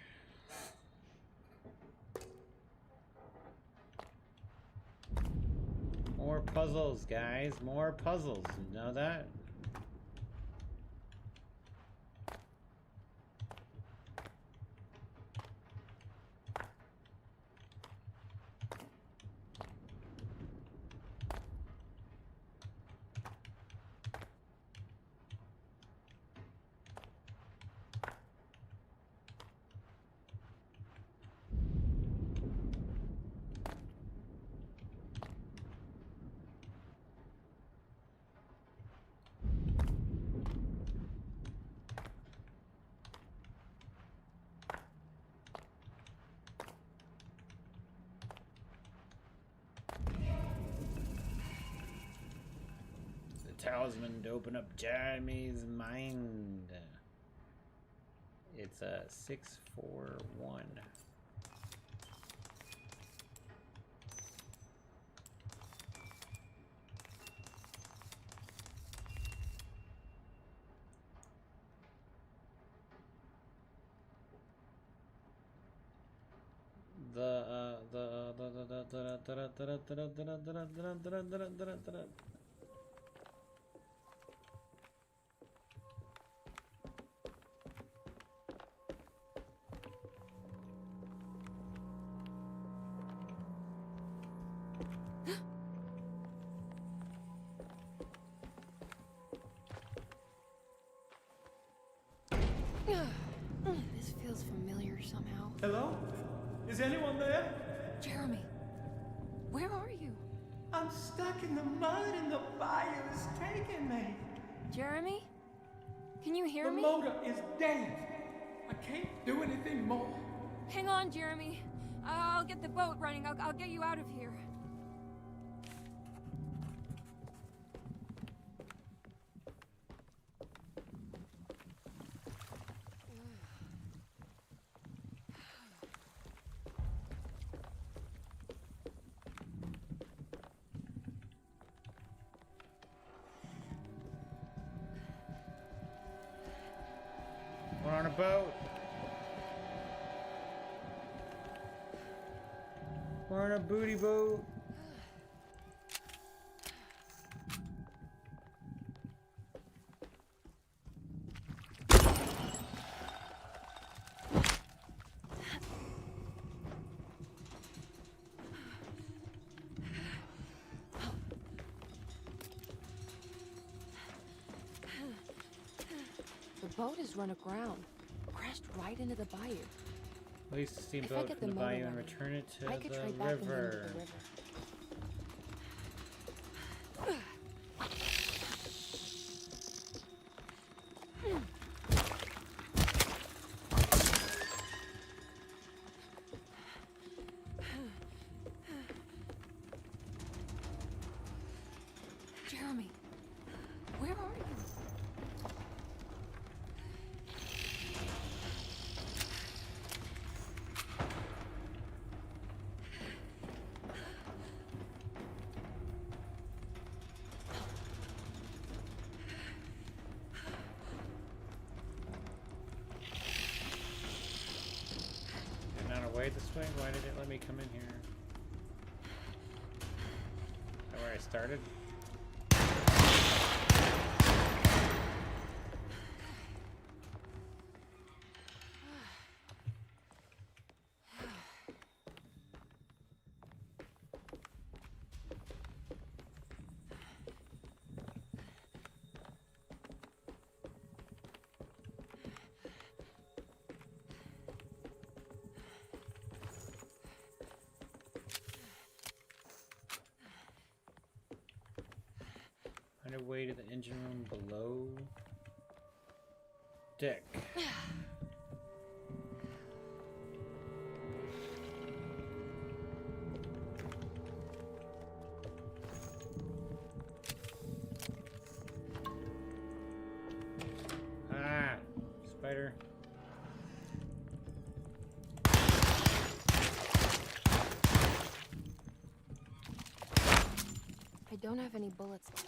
Speaker 1: More puzzles, guys. More puzzles. You know that? Talisman to open up Jeremy's mind. It's a 641.
Speaker 14: This feels familiar somehow.
Speaker 15: Hello? Is anyone there?
Speaker 14: Jeremy, where are you?
Speaker 15: I'm stuck in the mud and the fire is taking me.
Speaker 14: Jeremy? Can you hear me?
Speaker 15: The motor is dead. I can't do anything more.
Speaker 14: Hang on, Jeremy. I'll get the boat running. I'll get you out of here.
Speaker 1: We're on a boat. We're on a booty boat.
Speaker 14: The boat is run aground, crashed right into the bayou.
Speaker 1: Release the
Speaker 14: If I
Speaker 1: steamboat
Speaker 14: get
Speaker 1: from the
Speaker 14: the motor
Speaker 1: bayou and
Speaker 14: running,
Speaker 1: return it to
Speaker 14: I could
Speaker 1: the
Speaker 14: trade back and into
Speaker 1: river.
Speaker 14: the river. Jeremy, where are you?
Speaker 1: Not away this way? Why did it let me come in here? Is that where I started? Find a way to the engine room below deck. Ah, spider.
Speaker 14: don't have any bullets left.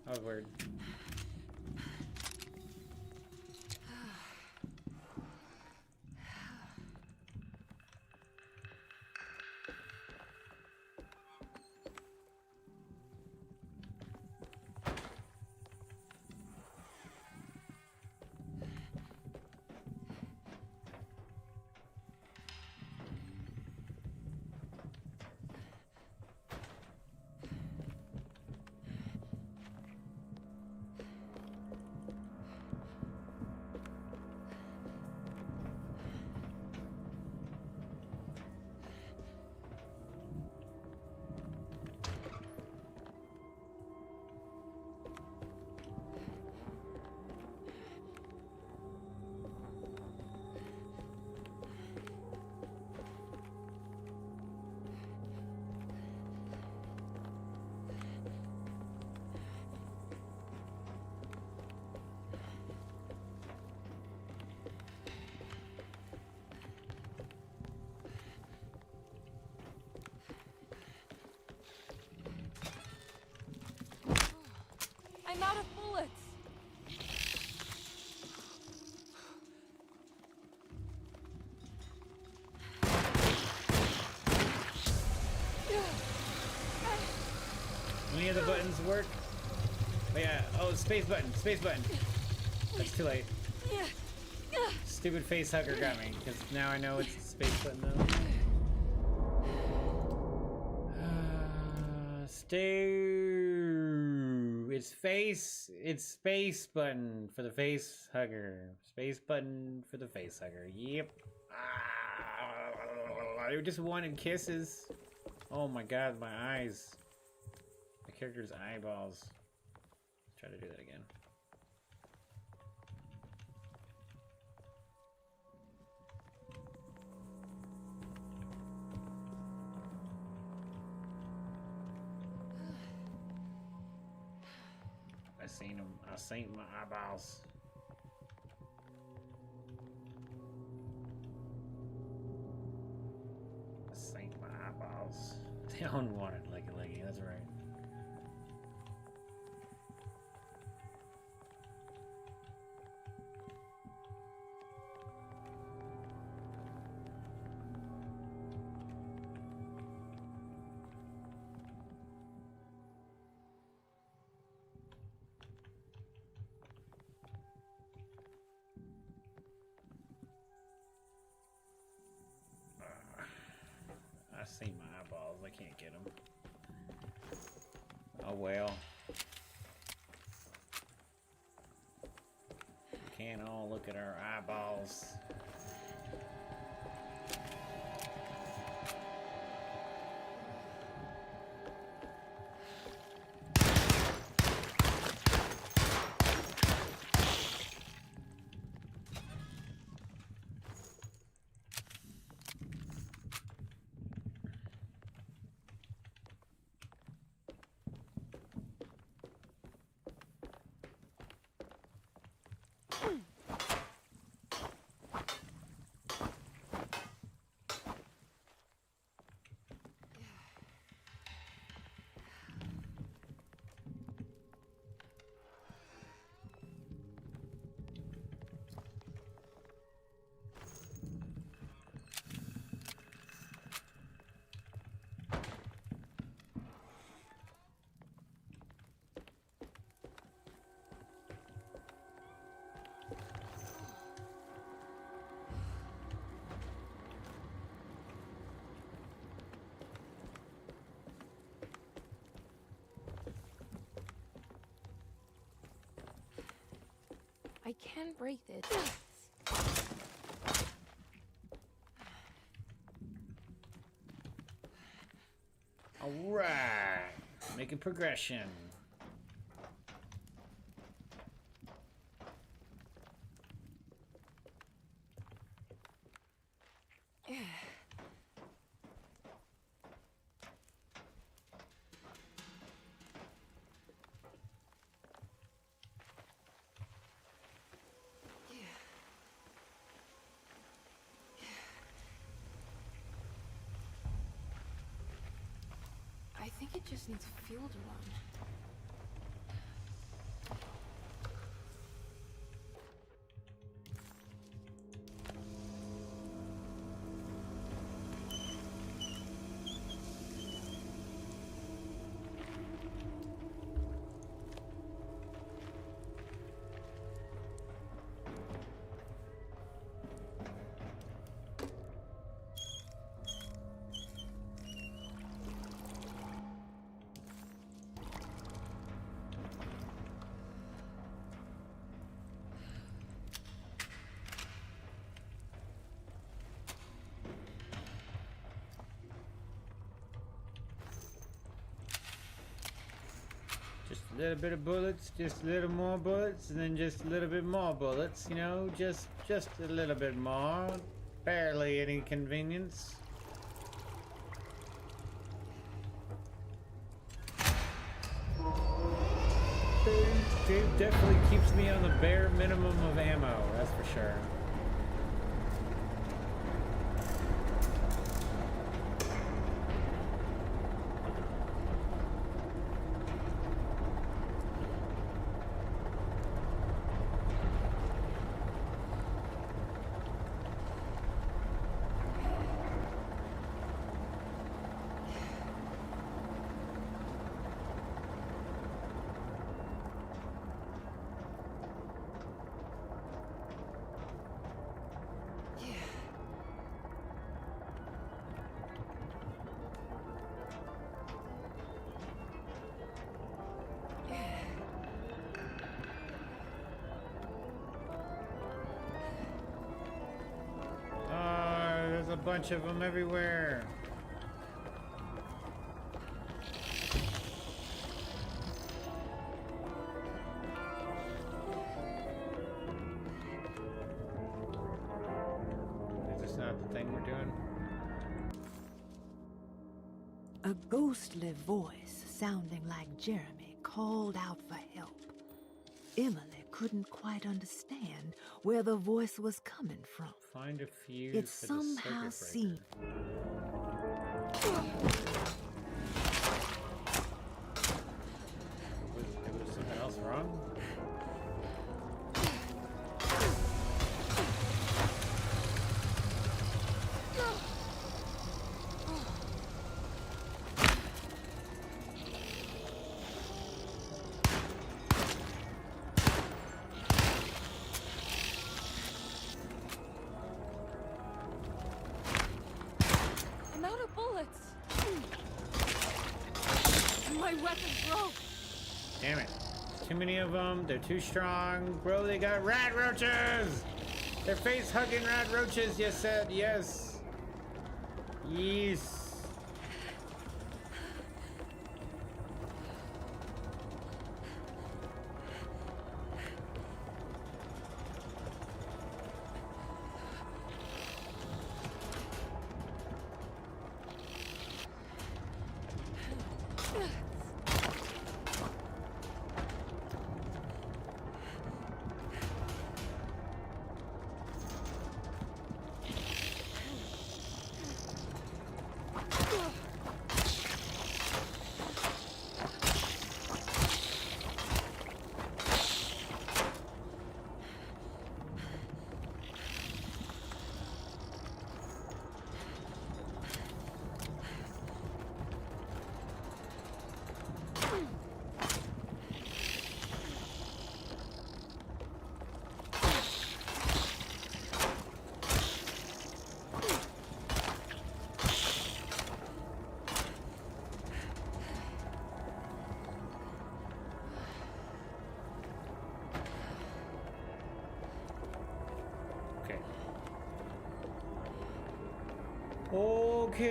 Speaker 1: Oh, word.
Speaker 11: I'm out of bullets.
Speaker 1: Any of the buttons work? Oh yeah. Oh, space button. Space button. That's too late. Stupid face hugger got me, because now I know it's the space button though. It's space button for the face hugger. Space button for the face hugger. Yep. I just wanted kisses. Oh my god, my eyes. My character's eyeballs. Let's try to do that again. I seen him. I seen my eyeballs. I seen my eyeballs. They unwanted leggy. That's right. I see my eyeballs. I can't get them. Oh well. We can't all look at our eyeballs.
Speaker 14: I can break it.
Speaker 1: Alright. Making progression.
Speaker 14: think it just needs fuel to run.
Speaker 1: Just a little bit of bullets, just a little more bullets, and then just a little bit more bullets, you know, just a little bit more. Barely any convenience. Dave definitely keeps me on the bare minimum of ammo, that's for sure. There's a bunch of them everywhere. Is this not the thing we're doing?
Speaker 16: A ghostly voice sounding like Jeremy called out for help. Emily couldn't quite understand where the voice was coming from.
Speaker 1: Find a fuse.
Speaker 16: It
Speaker 1: for the
Speaker 16: somehow
Speaker 1: circuit
Speaker 16: seemed.
Speaker 1: Was something else wrong?
Speaker 11: I'm out of bullets. My weapon broke.
Speaker 1: Damn it. Too many of them. They're too strong. Bro, they got rat roaches! They're face hugging rat roaches, you said. Yes. Yes. Okay,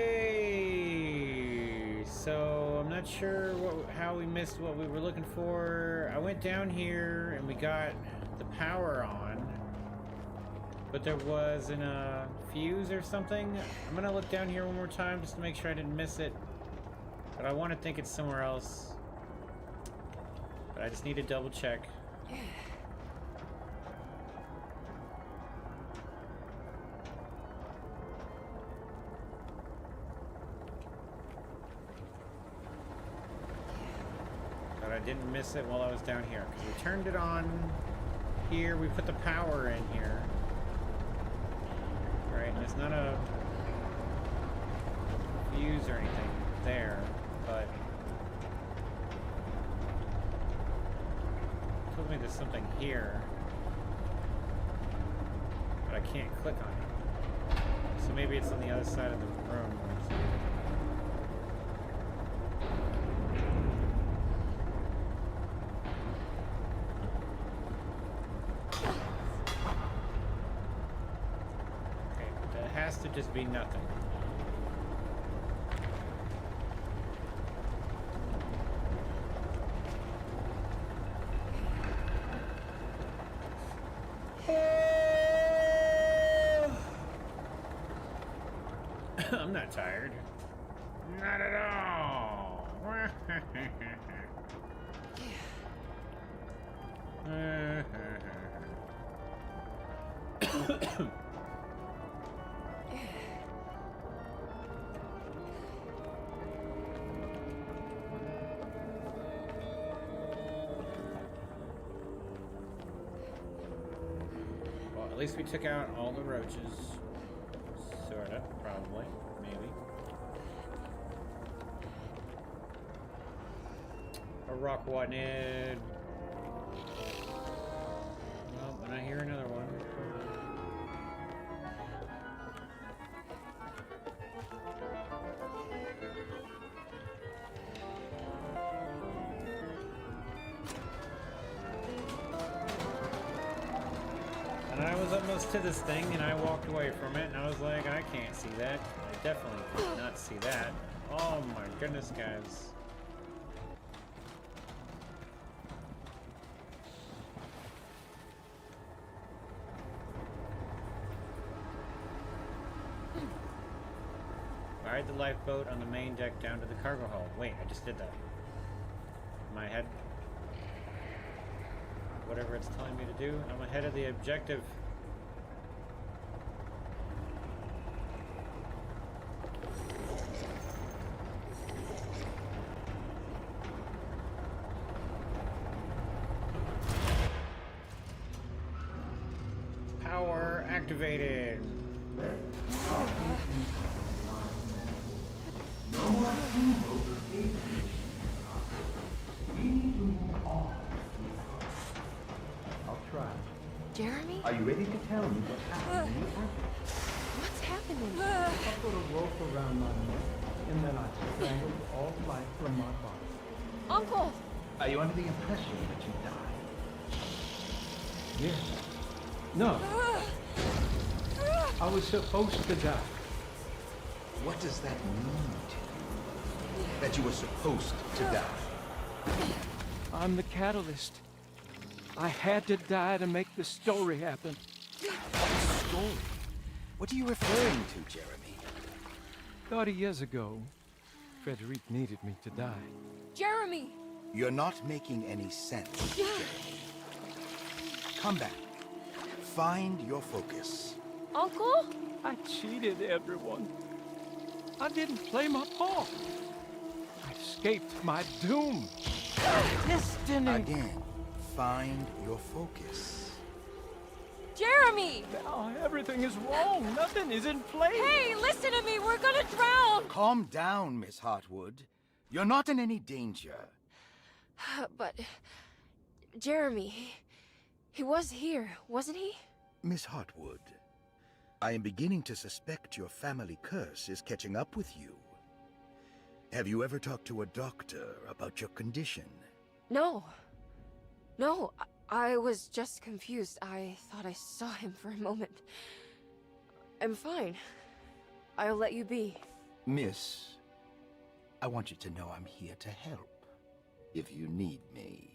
Speaker 1: so I'm not sure how we missed what we were looking for. I went down here and we got the power on, but there wasn't a fuse or something. I'm gonna look down here one more time just to make sure I didn't miss it, but I want to think it's somewhere else, but I just need to double check. I didn't miss it while I was down here. Because we turned it on here. We put the power in here. Right, and there's not a fuse or anything there, but it told me there's something here, but I can't click on it. So maybe it's on the other side of the room. Okay, that has to just be nothing. I'm not tired. Not at all. Well, at least we took out all the roaches. Sorta, probably, maybe. A rock wanted. Well, and I hear another one. And I was almost to this thing and I walked away from it and I was like, I can't see that. I definitely could not see that. Oh my goodness, guys. Ride the lifeboat on the main deck down to the cargo hull. Wait, I just did that. In my head. Whatever it's telling me to do, I'm ahead of the objective. Power activated.
Speaker 9: I'll try.
Speaker 14: Jeremy?
Speaker 9: Are you ready to tell me what happened in the attic?
Speaker 14: What's happening?
Speaker 9: I put a rope around my neck, and then I strangled all life from my body.
Speaker 14: Uncle!
Speaker 9: Are you under the impression that you died? Yes. No. I was supposed to die.
Speaker 4: What does that mean to you? That you were supposed to die?
Speaker 15: I'm the catalyst. I had to die to make the story happen.
Speaker 4: What story? What are you referring to, Jeremy?
Speaker 15: 30 years ago, Frederic needed me to die.
Speaker 14: Jeremy!
Speaker 4: You're not making any sense, Jeremy. Come back. Find your focus.
Speaker 14: Uncle?
Speaker 15: I cheated everyone. I didn't play my part. I escaped my doom. Destiny.
Speaker 4: Again, find your focus.
Speaker 14: Jeremy!
Speaker 15: Now everything is wrong. Nothing is in place.
Speaker 14: Hey, listen to me. We're gonna drown.
Speaker 4: Calm down, Miss Hartwood. You're not in any danger.
Speaker 14: But Jeremy, he was here, wasn't he?
Speaker 4: Miss Hartwood, I am beginning to suspect your family curse is catching up with you. Have you ever talked to a doctor about your condition?
Speaker 14: No. No, I was just confused. I thought I saw him for a moment. I'm fine. I'll let you be.
Speaker 4: Miss, I want you to know I'm here to help, if you need me.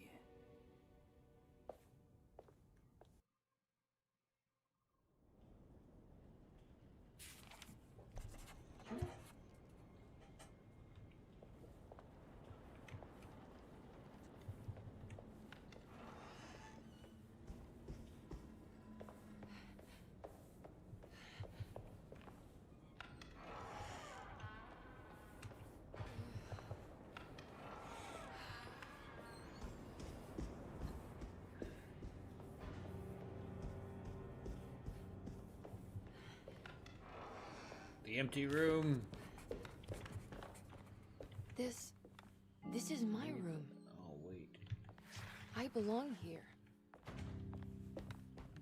Speaker 1: The empty room.
Speaker 14: This is my room.
Speaker 1: Oh, wait.
Speaker 14: I belong here.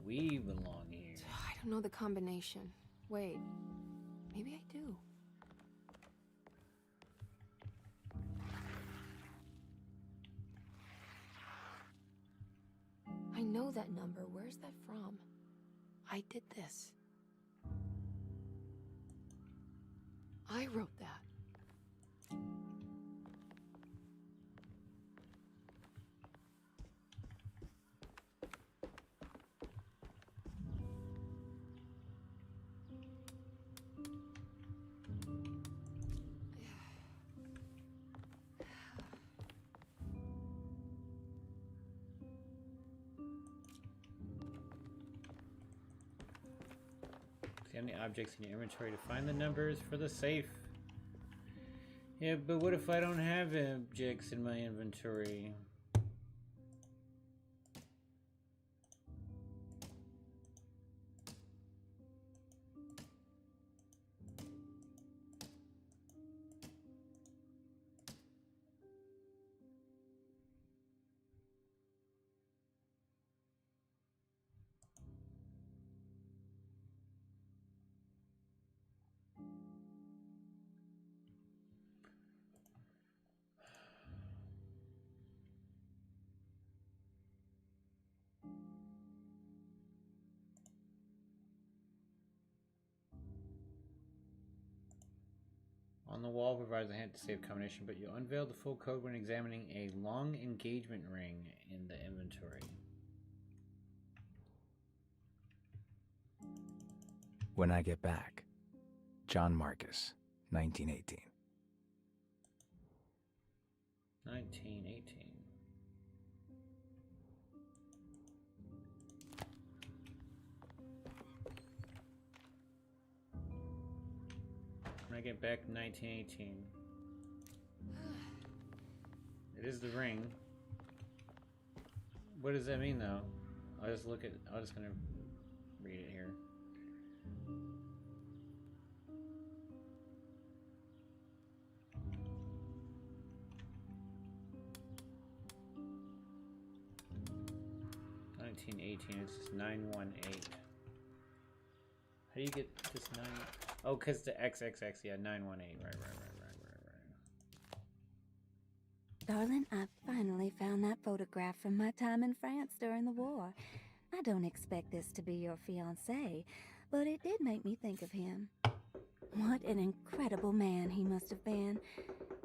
Speaker 1: We belong here.
Speaker 14: I don't know the combination. Wait, maybe I do. I know that number. Where's that from? I did this. I wrote that.
Speaker 1: See any objects in your inventory to find the numbers for the safe. Yeah, but what if I don't have objects in my inventory? On the wall provides a hint to save combination, but you unveil the full code when examining a long engagement ring in the inventory.
Speaker 3: When I Get Back, John Marcus, 1918.
Speaker 1: 1918. When I Get Back, 1918. It is the ring. What does that mean, though? I'll just look at. I'm just gonna read it here. It's 918. How do you get this 9? Oh, because the XXX, yeah, 918. Right.
Speaker 7: Darling, I finally found that photograph from my time in France during the war. I don't expect this to be your fiancé, but it did make me think of him. What an incredible man he must have been.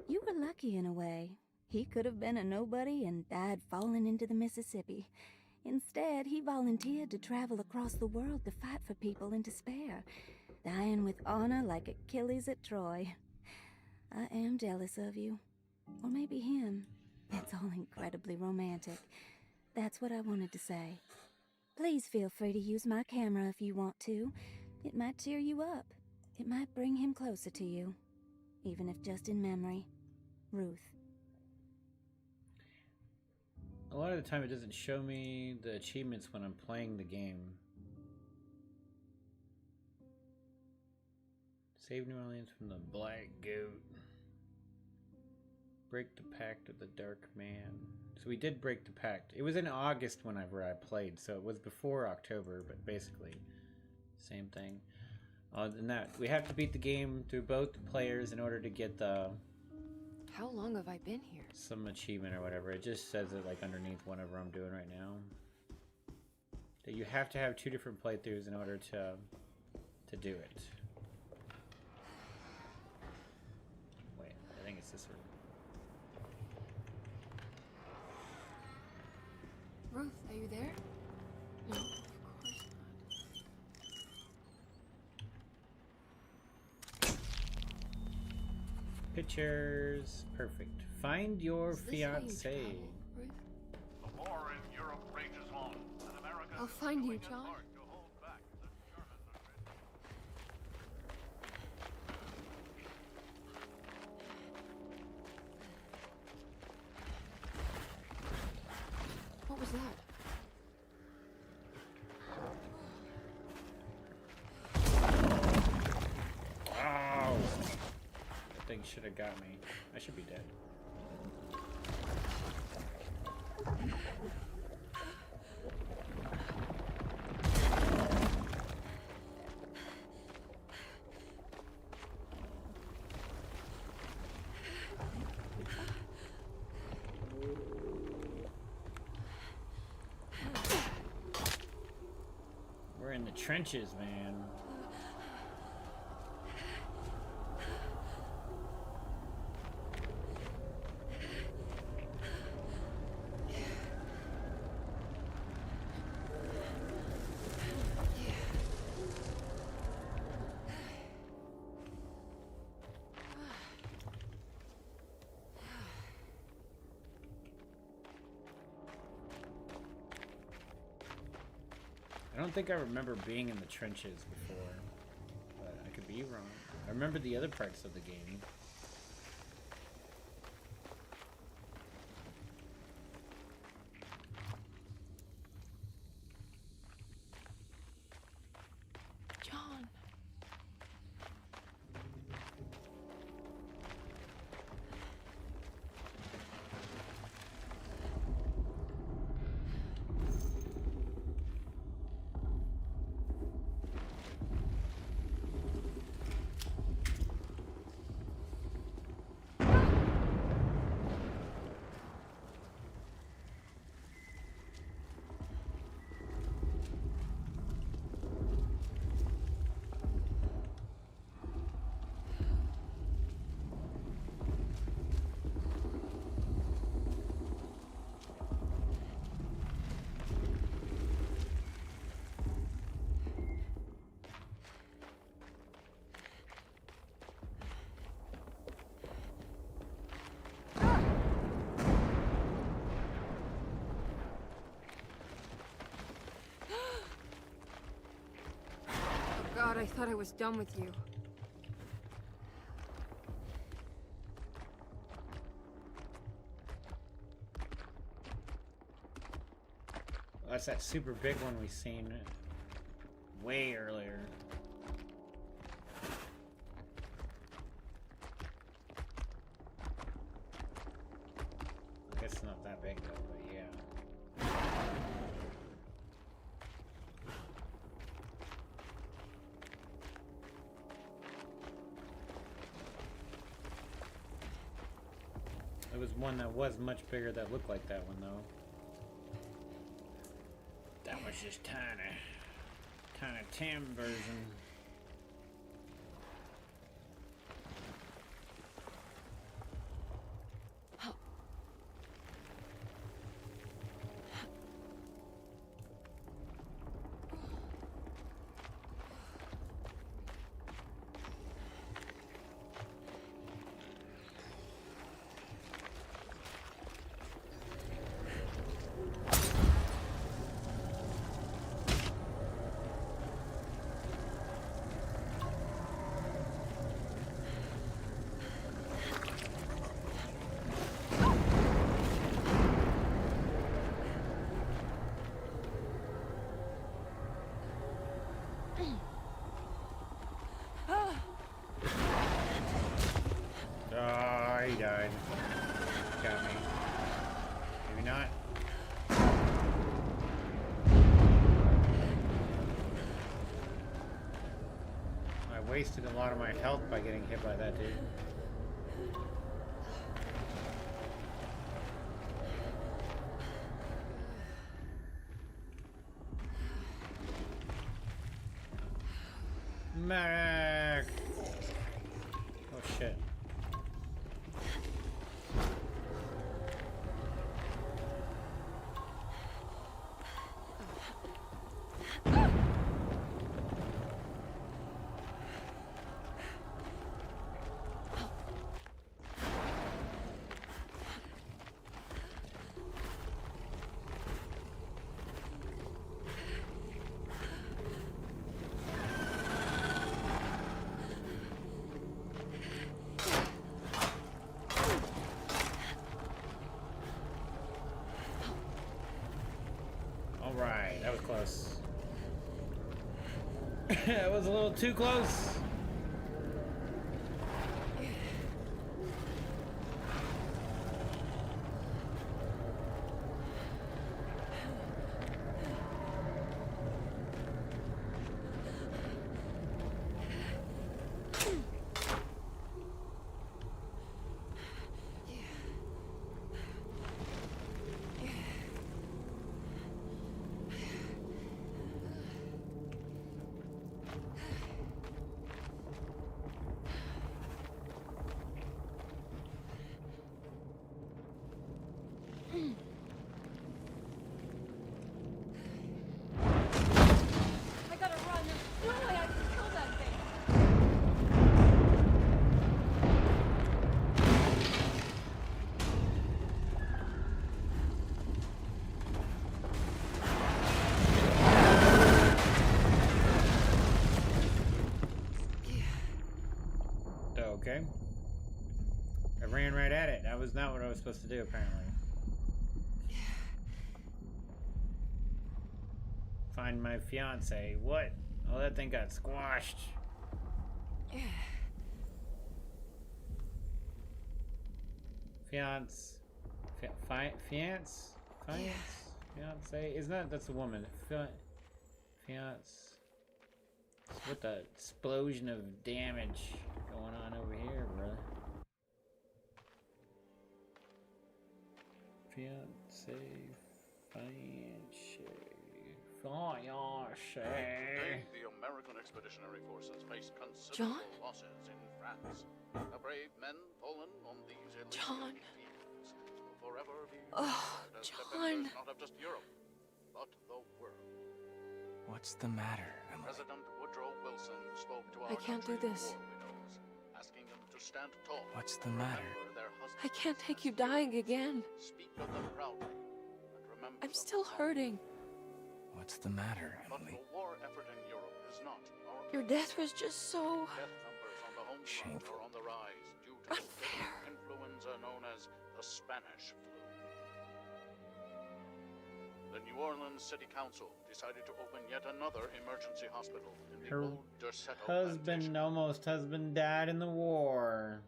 Speaker 7: You were lucky in a way. He could have been a nobody and died falling into the Mississippi. Instead, he volunteered to travel across the world to fight for people in despair, dying with honor like Achilles at Troy. I am jealous of you. Or maybe him. It's all incredibly romantic. That's what I wanted to say. Please feel free to use my camera if you want to. It might cheer you up. It might bring him closer to you. Even if just in memory. Ruth.
Speaker 1: A lot of the time it doesn't show me the achievements when I'm playing the game. Save New Orleans from the Black Goat. Break the pact with the Dark Man. So we did break the pact. It was in August whenever I played, so it was before October, but basically same thing. And that we have to beat the game through both players in order to get the
Speaker 14: How long have I been here?
Speaker 1: some achievement or whatever. It just says it like underneath whatever I'm doing right now. That you have to have 2 different playthroughs in order to do it. Wait, I think it's this one.
Speaker 14: Ruth, are you there? No, of course not.
Speaker 1: Pictures. Perfect. Find your fiancé.
Speaker 13: The war in Europe rages on, and America
Speaker 14: I'll find you, John. What was that?
Speaker 1: grenade should have got me. I should be dead. We're in the trenches, man. I don't think I remember being in the trenches before, but I could be wrong. I remember the other parts of the game.
Speaker 14: John. God, I thought I was done with you.
Speaker 1: That's that super big one we seen way earlier. I guess it's not that big though, but yeah. There was one that was much bigger that looked like that one though. That was just tiny. Tiny Tim version. Oh, he died. Got me. Maybe not. I wasted a lot of my health by getting hit by that dude. Medic! Oh shit. Alright, that was close. That was a little too close. was not what I was supposed to do, apparently. Find my fiance. What? Oh, that thing got squashed. Fiance. Fiance? Isn't that? That's a woman. Fiance. What the explosion of damage going on over here, brother? Fiance.
Speaker 13: Today, the American Expeditionary Forces face considerable losses in France. The brave men fallen on these Elysian fields will forever be remembered as defenders not of just Europe, but the world.
Speaker 3: What's the matter, Emily?
Speaker 13: President Woodrow Wilson spoke to our
Speaker 14: I can't do
Speaker 13: country's
Speaker 14: this.
Speaker 13: war widows, asking them to stand tall.
Speaker 3: What's the matter?
Speaker 13: Remember their husbands.
Speaker 14: I can't take you dying again.
Speaker 13: Speak of them proudly, and remember
Speaker 14: I'm
Speaker 13: them
Speaker 14: still hurting.
Speaker 3: What's the matter,
Speaker 13: But
Speaker 3: Emily?
Speaker 13: the war effort in Europe is not our
Speaker 14: Your death was just so
Speaker 13: death numbers on the home front are on the rise due to the influenza known as the Spanish flu. The New Orleans City Council decided to open yet another emergency hospital in the
Speaker 1: Her
Speaker 13: old Derceto
Speaker 1: husband, almost husband, died in the war.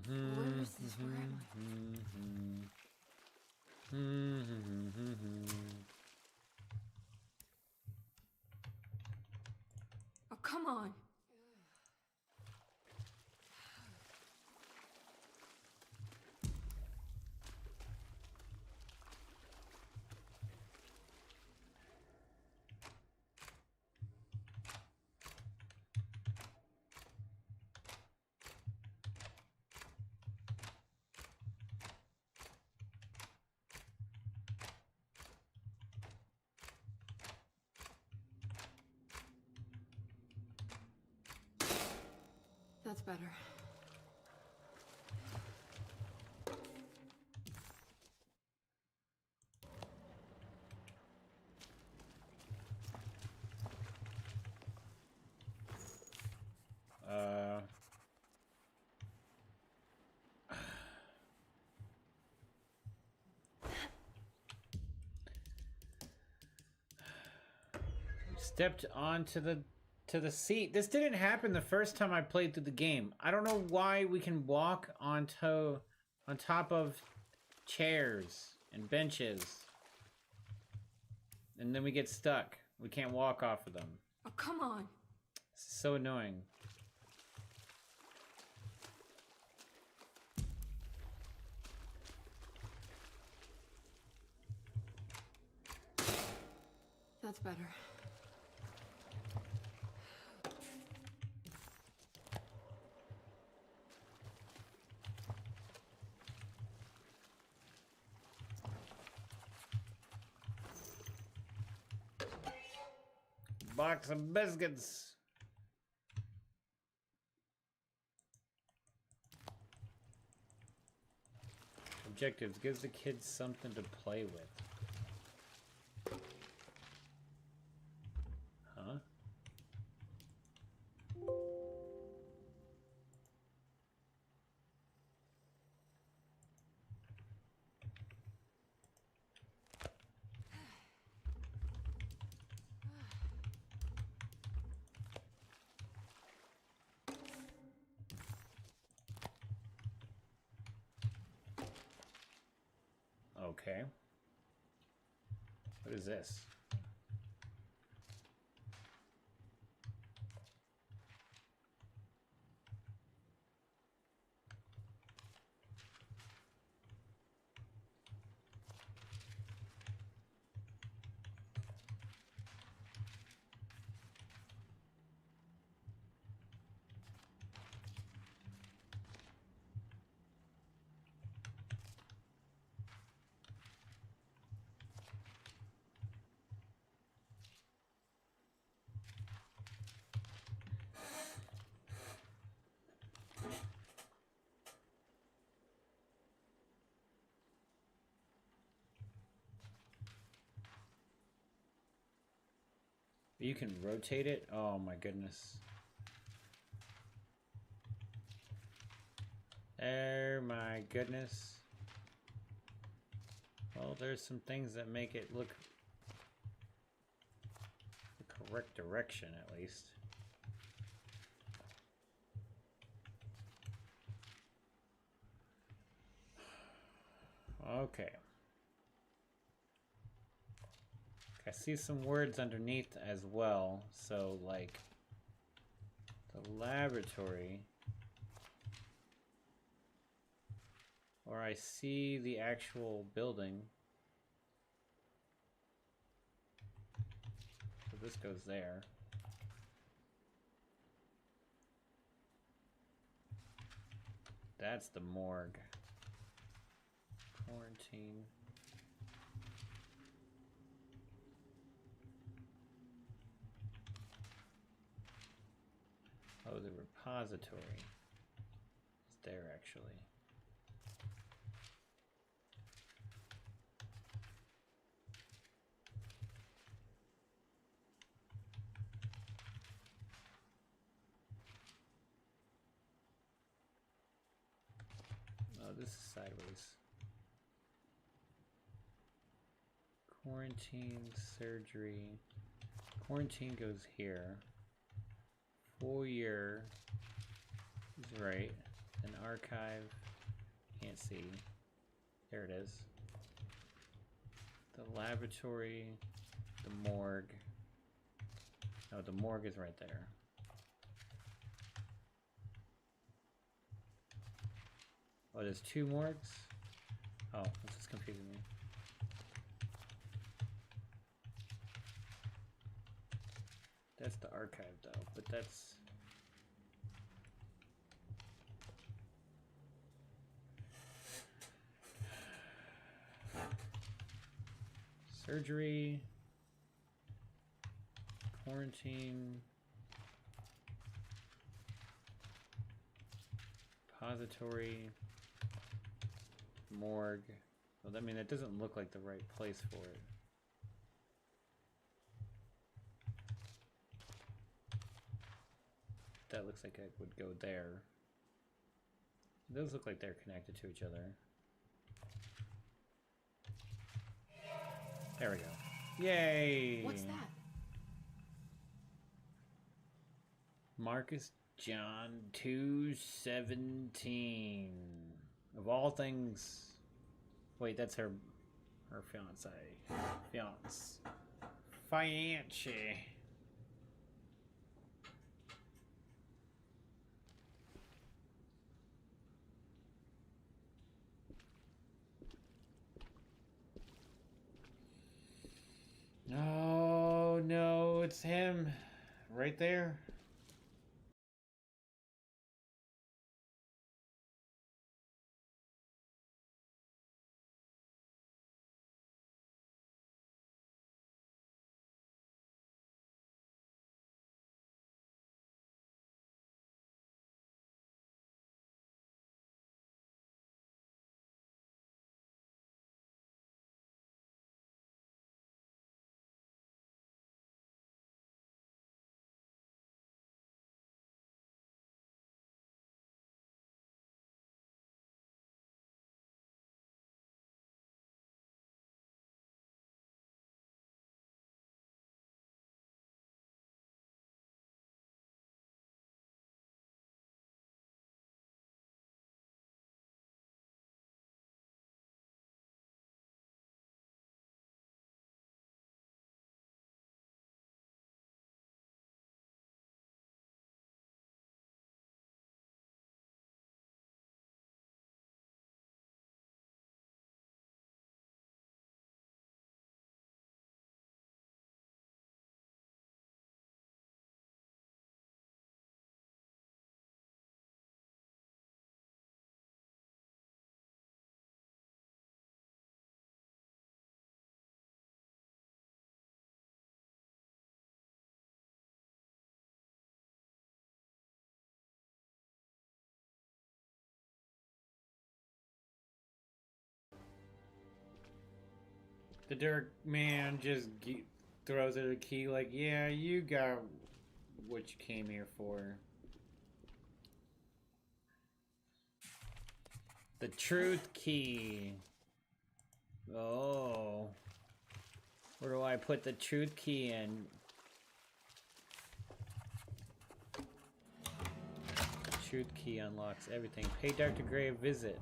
Speaker 14: Where is this? Where am Oh, come on. That's better.
Speaker 1: Stepped onto the seat. This didn't happen the first time I played through the game. I don't know why we can walk on top of chairs and benches, and then we get stuck. We can't walk off of them.
Speaker 14: Oh, come on.
Speaker 1: This is so annoying.
Speaker 14: That's better.
Speaker 1: Box of biscuits. Objectives. Gives the kids something to play with. Huh? Okay. What is this? You can rotate it? Oh my goodness. Oh my goodness. Well, there's some things that make it look the correct direction, at least. Okay. I see some words underneath as well, so like the laboratory, or I see the actual building. So this goes there. That's the morgue. Quarantine. Oh, the repository is there actually. Oh, this is sideways. Quarantine, surgery. Quarantine goes here. Foyer is right. An archive. Can't see. There it is. The laboratory. The morgue. Oh, the morgue is right there. Oh, there's two morgues? Oh, this is confusing me. That's the archive though, but that's... Surgery, quarantine, repository, morgue. Well, I mean, that doesn't look like the right place for it. That looks like it would go there. Those look like they're connected to each other. There we go. Yay!
Speaker 14: What's that?
Speaker 1: Marcus John 217. Of all things. Wait, that's her fiance. Fiance. Oh no, it's him. Right there. The Dirk man just throws her the key like, yeah, you got what you came here for. The truth key. Oh. Where do I put the truth key in? Truth key unlocks everything. Pay Dr. Gray a visit.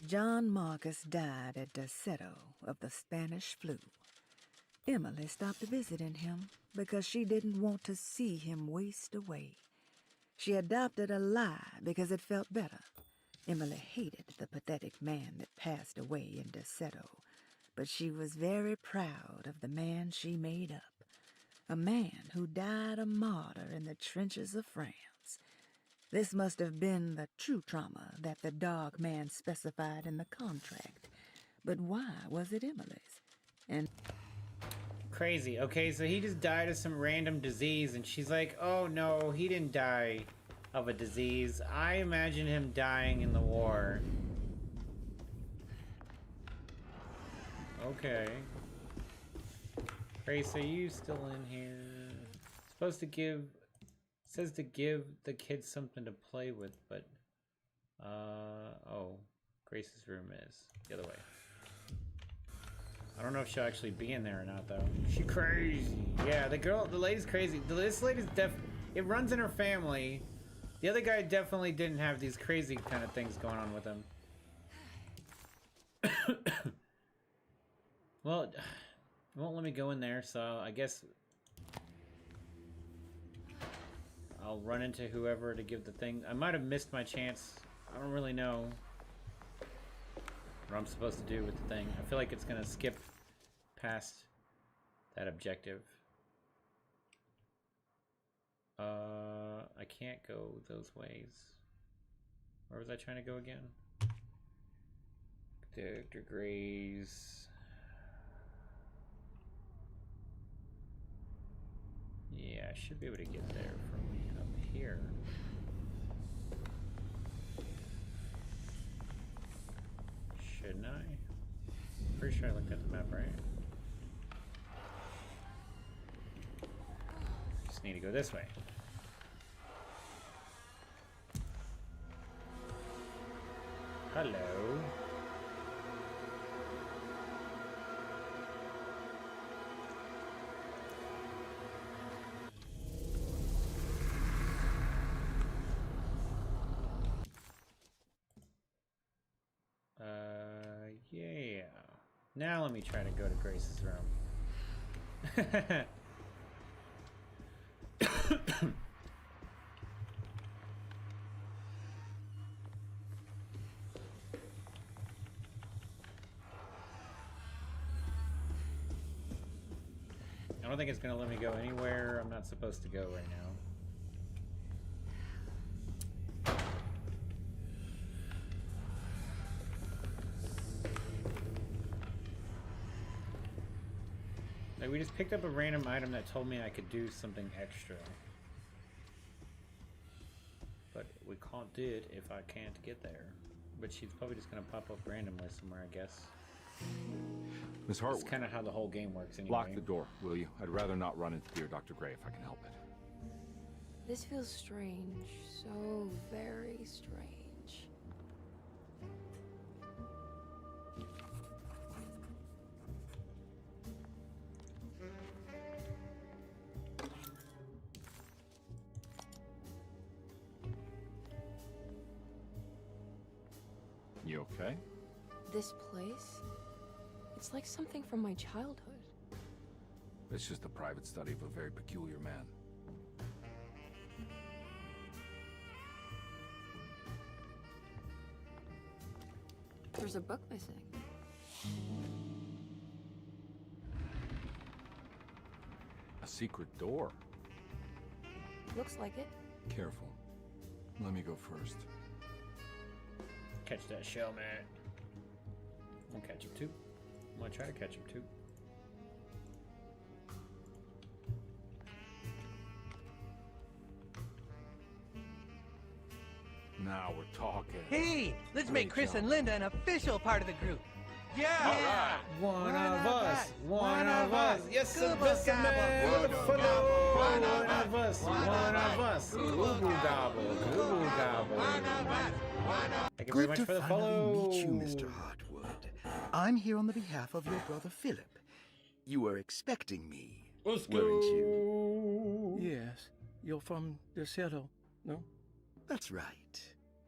Speaker 16: John Marcus died at Deseto of the Spanish flu. Emily stopped visiting him because she didn't want to see him waste away. She adopted a lie because it felt better. Emily hated the pathetic man that passed away in Deseto, but she was very proud of the man she made up, a man who died a martyr in the trenches of France. This must have been the true trauma that the dog man specified in the contract. But why was it Emily's? And
Speaker 1: Crazy. Okay, so he just died of some random disease, and she's like, oh no, he didn't die of a disease. I imagine him dying in the war. Okay. Grace, are you still in here? Supposed to give... Says to give the kids something to play with, but... oh. Grace's room is the other way. I don't know if she'll actually be in there or not, though. She crazy. Yeah, the lady's crazy. This lady's it runs in her family. The other guy definitely didn't have these crazy kind of things going on with him. Well, it won't let me go in there, so I guess I'll run into whoever to give the thing. I might have missed my chance. I don't really know what I'm supposed to do with the thing. I feel like it's gonna skip past that objective. I can't go those ways. Where was I trying to go again? Dr. Gray's. Yeah, I should be able to get there from up here. Shouldn't I? Pretty sure I looked at the map, right? Just need to go this way. Hello. Yeah. Now let me try to go to Grace's room. I don't think it's gonna let me go anywhere I'm not supposed to go right now. Like, we just picked up a random item that told me I could do something extra. But we can't do it if I can't get there. But she's probably just gonna pop up randomly somewhere, I guess.
Speaker 5: Miss Hartwood.
Speaker 1: That's kind of how the whole game works anyway.
Speaker 5: Lock the door, will you? I'd rather not run into dear Dr. Gray if I can help it.
Speaker 14: This feels strange. So very strange.
Speaker 5: You okay?
Speaker 14: This place? It's like something from my childhood.
Speaker 5: It's just a private study of a very peculiar man.
Speaker 14: There's a book missing.
Speaker 5: A secret door.
Speaker 14: Looks like it.
Speaker 5: Careful. Let me go first.
Speaker 1: Catch that shell, man. I'm gonna catch him too. I'm gonna try to catch him too.
Speaker 5: Now we're talking.
Speaker 17: Hey, let's
Speaker 5: Great
Speaker 17: make Chris
Speaker 5: job.
Speaker 17: and Linda an official part of the group. Yeah!
Speaker 1: One of us. One of us. Yes, sir,
Speaker 17: Google
Speaker 1: Mr.
Speaker 17: gobble.
Speaker 1: Man.
Speaker 17: Google
Speaker 1: Follow. One
Speaker 17: gobble.
Speaker 1: of us. One of us. Google gobble. Google gobble. Thank you very
Speaker 4: Good
Speaker 1: much
Speaker 4: to
Speaker 1: for the
Speaker 4: finally
Speaker 1: follow.
Speaker 4: meet you, Mr. Hartwood. I'm here on the behalf of your brother Philip. You were expecting me,
Speaker 1: Let's
Speaker 4: weren't you?
Speaker 15: Yes. You're from DeSoto, no?
Speaker 4: That's right.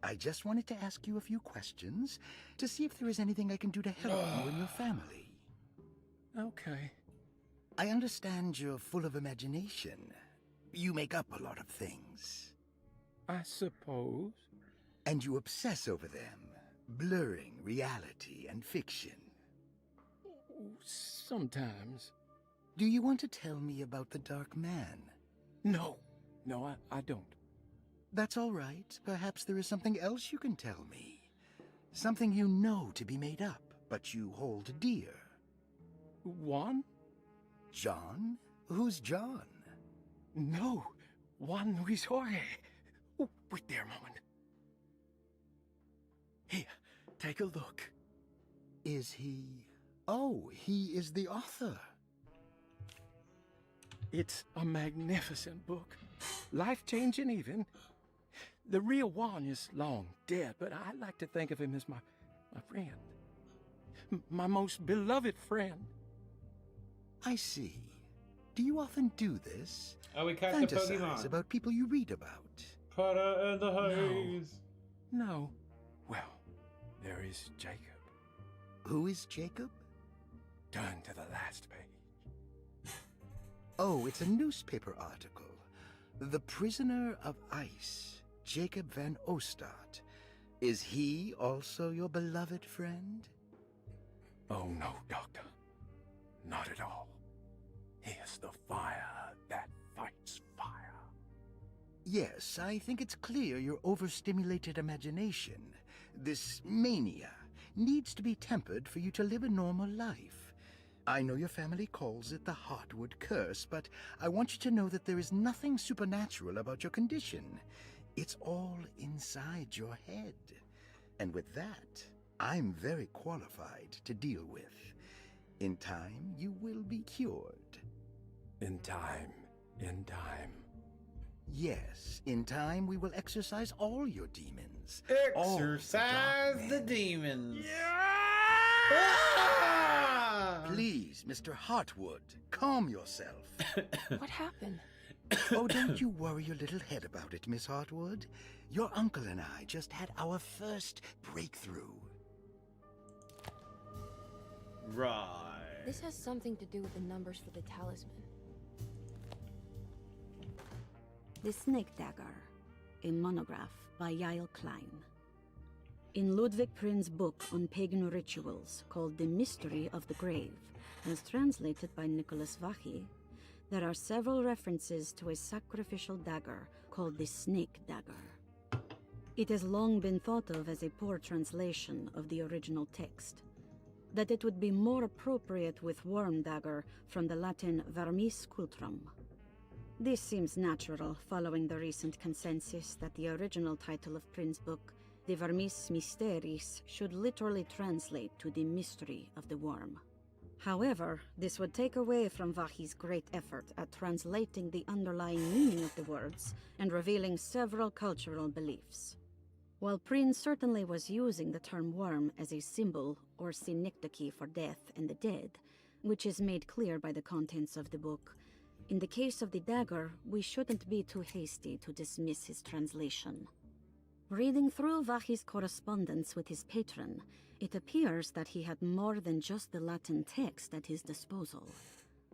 Speaker 4: I just wanted to ask you a few questions to see if there is anything I can do to help you and your family.
Speaker 15: Okay.
Speaker 4: I understand you're full of imagination. You make up a lot of things.
Speaker 15: I suppose.
Speaker 4: And you obsess over them, blurring reality and fiction.
Speaker 15: Sometimes.
Speaker 4: Do you want to tell me about the Dark Man?
Speaker 15: No. No, I don't.
Speaker 4: That's all right. Perhaps there is something else you can tell me. Something you know to be made up, but you hold dear.
Speaker 15: Juan?
Speaker 4: John? Who's John?
Speaker 15: No. Juan Luis Jorge. Oh, wait there a moment. Here, take a look.
Speaker 4: Is he... Oh, he is the author.
Speaker 15: It's a magnificent book. Life-changing even. The real Juan is long dead, but I like to think of him as my friend. My most beloved friend.
Speaker 4: I see. Do you often do this?
Speaker 1: Oh, we caught the
Speaker 4: Fantasize
Speaker 1: Pokemon.
Speaker 4: about people you read about.
Speaker 1: Potter and the Haze.
Speaker 15: No. Well, there is Jacob.
Speaker 4: Who is Jacob?
Speaker 15: Turn to the last page.
Speaker 4: Oh, it's a newspaper article. The Prisoner of Ice, Jacob van Ostad. Is he also your beloved friend?
Speaker 15: Oh, no, Doctor. Not at all. He is the fire that fights fire.
Speaker 4: Yes, I think it's clear your overstimulated imagination, this mania, needs to be tempered for you to live a normal life. I know your family calls it the Hartwood Curse, but I want you to know that there is nothing supernatural about your condition. It's all inside your head. And with that, I'm very qualified to deal with. In time, you will be cured.
Speaker 15: In time. In time.
Speaker 4: Yes, in time we will exorcise all your demons.
Speaker 1: Exorcise the demons.
Speaker 4: Please, Mr. Hartwood, calm yourself.
Speaker 14: What happened?
Speaker 4: Oh, don't you worry your little head about it, Miss Hartwood. Your uncle and I just had our first breakthrough.
Speaker 1: Right.
Speaker 14: This has something to do with the numbers for the talisman.
Speaker 8: The Snake Dagger, a monograph by Yael Klein. In Ludwig Prin's book on pagan rituals called The Mystery of the Grave, as translated by Nicholas Vachy, there are several references to a sacrificial dagger called the Snake Dagger. It has long been thought of as a poor translation of the original text, that it would be more appropriate with Worm Dagger from the Latin Vermis Cultrum. This seems natural following the recent consensus that the original title of Prin's book, De Vermis Mysteris, should literally translate to the mystery of the worm. However, this would take away from Vachy's great effort at translating the underlying meaning of the words and revealing several cultural beliefs. While Prin certainly was using the term worm as a symbol or synecdoche for death and the dead, which is made clear by the contents of the book, in the case of the dagger, we shouldn't be too hasty to dismiss his translation. Reading through Vahi's correspondence with his patron, it appears that he had more than just the Latin text at his disposal.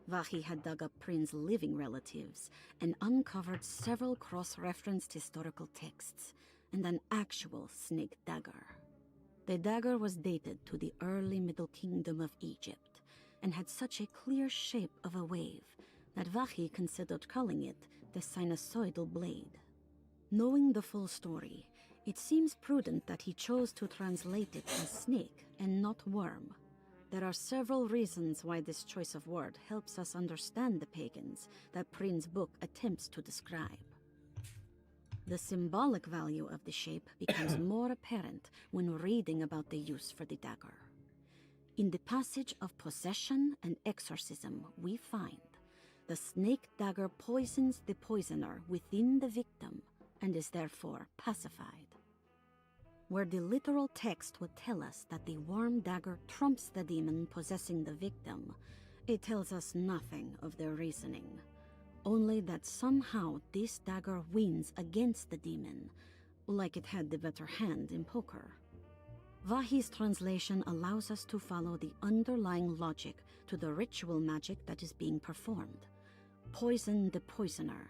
Speaker 8: Vahi had dug up Prin's living relatives and uncovered several cross-referenced historical texts and an actual snake dagger. The dagger was dated to the early Middle Kingdom of Egypt and had such a clear shape of a wave that Vahi considered calling it the sinusoidal blade. Knowing the full story, it seems prudent that he chose to translate it as snake and not worm. There are several reasons why this choice of word helps us understand the pagans that Prin's book attempts to describe. The symbolic value of the shape becomes more apparent when reading about the use for the dagger. In the passage of possession and exorcism, we find the snake dagger poisons the poisoner within the victim and is therefore pacified. Where the literal text would tell us that the worm dagger trumps the demon possessing the victim, it tells us nothing of their reasoning, only that somehow this dagger wins against the demon, like it had the better hand in poker. Vahi's translation allows us to follow the underlying logic to the ritual magic that is being performed. Poison the poisoner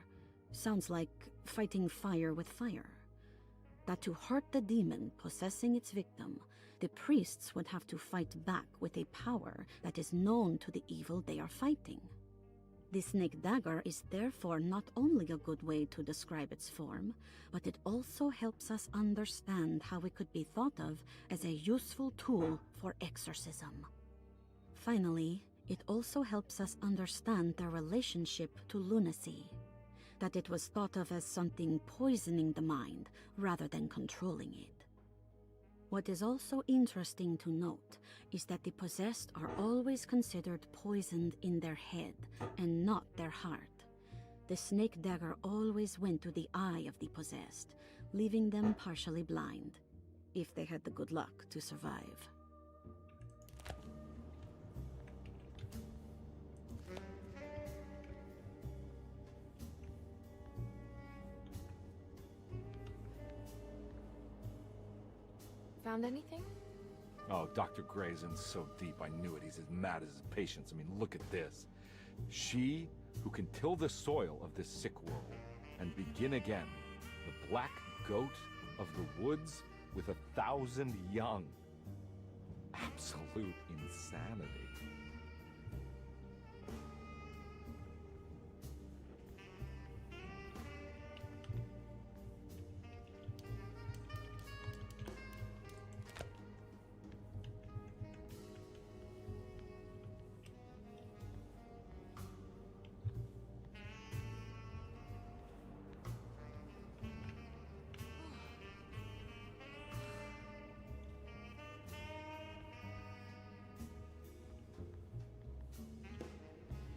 Speaker 8: sounds like fighting fire with fire. That to hurt the demon possessing its victim, the priests would have to fight back with a power that is known to the evil they are fighting. The snake dagger is therefore not only a good way to describe its form, but it also helps us understand how it could be thought of as a useful tool for exorcism. Finally, it also helps us understand their relationship to lunacy, that it was thought of as something poisoning the mind rather than controlling it. What is also interesting to note is that the possessed are always considered poisoned in their head and not their heart. The snake dagger always went to the eye of the possessed, leaving them partially blind, if they had the good luck to survive.
Speaker 14: Found anything?
Speaker 5: Oh, Dr. Gray's in so deep, I knew it. He's as mad as his patients. I mean, look at this. She who can till the soil of this sick world and begin again, the black goat of the woods with 1,000 young. Absolute insanity.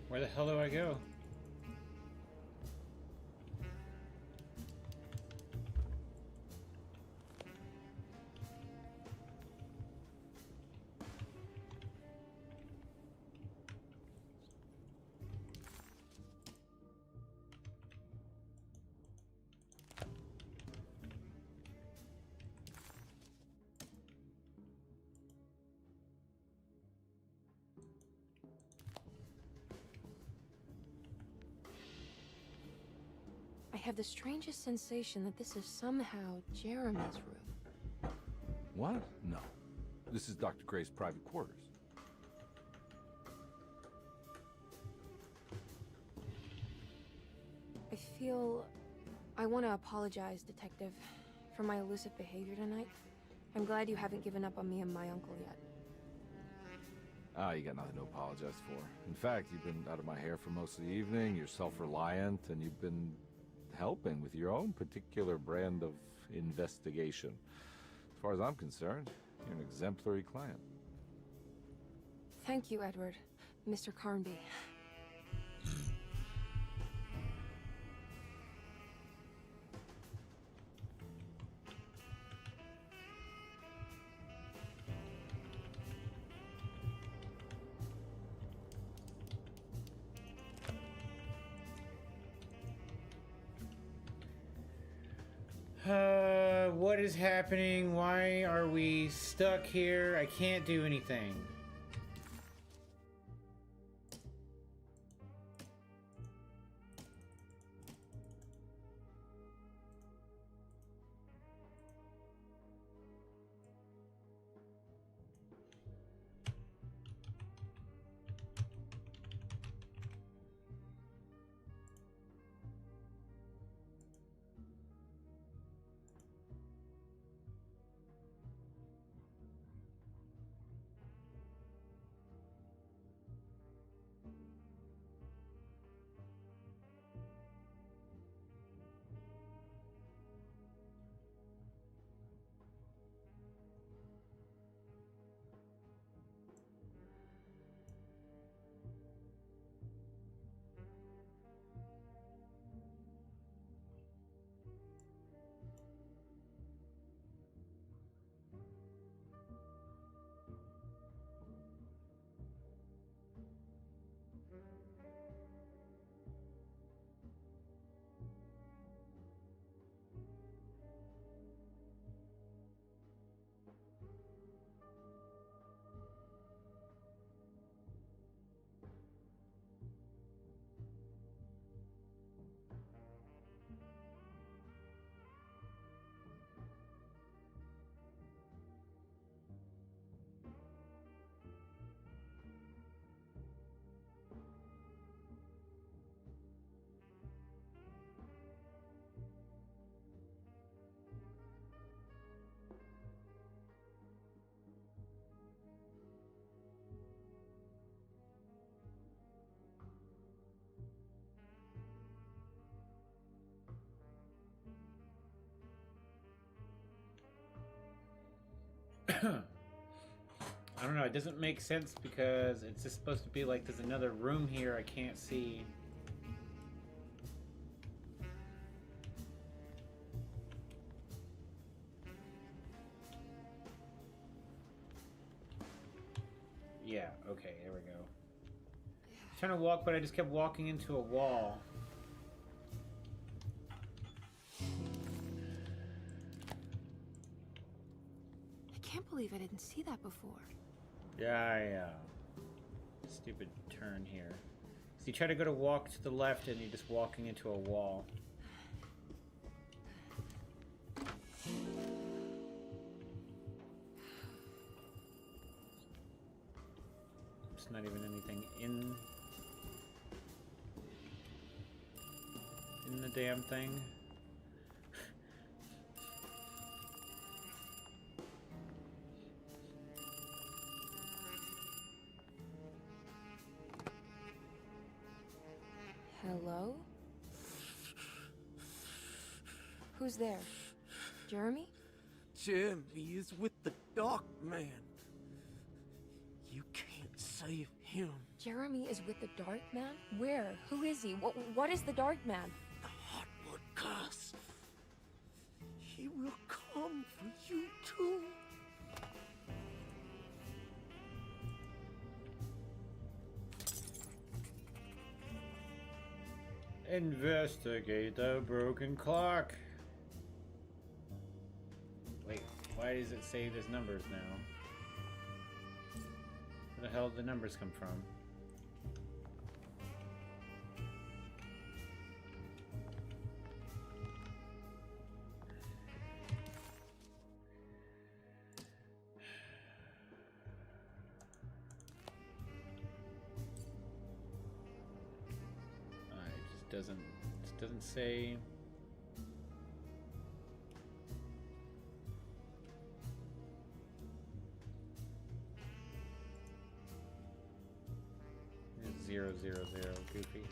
Speaker 1: Where the hell do I go?
Speaker 14: I have the strangest sensation that this is somehow Jeremy's room.
Speaker 5: What? No. This is Dr. Gray's private quarters.
Speaker 14: I want to apologize, Detective, for my elusive behavior tonight. I'm glad you haven't given up on me and my uncle yet.
Speaker 5: Ah, you got nothing to apologize for. In fact, you've been out of my hair for most of the evening, you're self-reliant, and you've been helping with your own particular brand of investigation. As far as I'm concerned, you're an exemplary client.
Speaker 14: Thank you, Edward. Mr. Carnby.
Speaker 1: What is happening? Why are we stuck here? I can't do anything. I don't know, it doesn't make sense because it's just supposed to be like there's another room here I can't see. Yeah, okay, there we go. I'm trying to walk, but I just kept walking into a wall.
Speaker 14: I can't believe I didn't see that before.
Speaker 1: Yeah. Stupid turn here. So you try to go to walk to the left and you're just walking into a wall. There's not even anything in the damn thing.
Speaker 14: Hello? Who's there? Jeremy?
Speaker 18: Jeremy is with the Dark Man. You can't save him.
Speaker 14: Jeremy is with the Dark Man? Where? Who is he? What is the Dark Man?
Speaker 18: The Heartwood Curse. He will come for you too.
Speaker 1: Investigate the broken clock. Wait, why does it say there's numbers now? Where the hell did the numbers come from? It doesn't say. It's 000, goofy.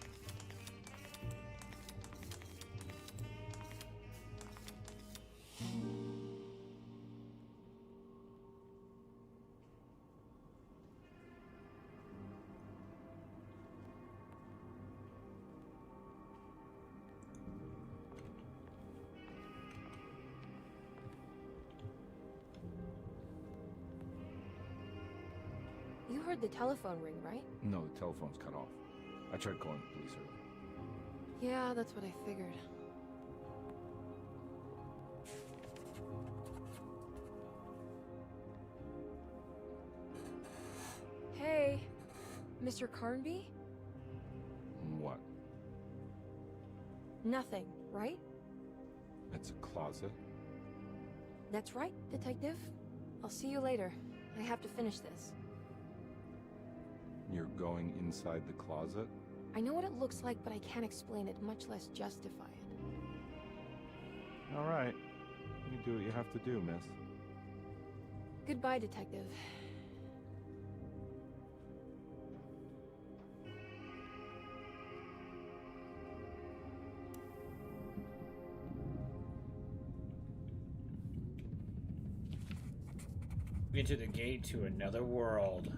Speaker 14: You heard the telephone ring, right?
Speaker 5: No, the telephone's cut off. I tried calling the police earlier.
Speaker 14: Yeah, that's what I figured. Mr. Carnby?
Speaker 5: What?
Speaker 14: Nothing, right?
Speaker 5: It's a closet?
Speaker 14: That's right, Detective. I'll see you later. I have to finish this.
Speaker 5: You're going inside the closet?
Speaker 14: I know what it looks like, but I can't explain it, much less justify it.
Speaker 5: All right. You do what you have to do, miss.
Speaker 14: Goodbye, Detective.
Speaker 1: We enter the gate to another world.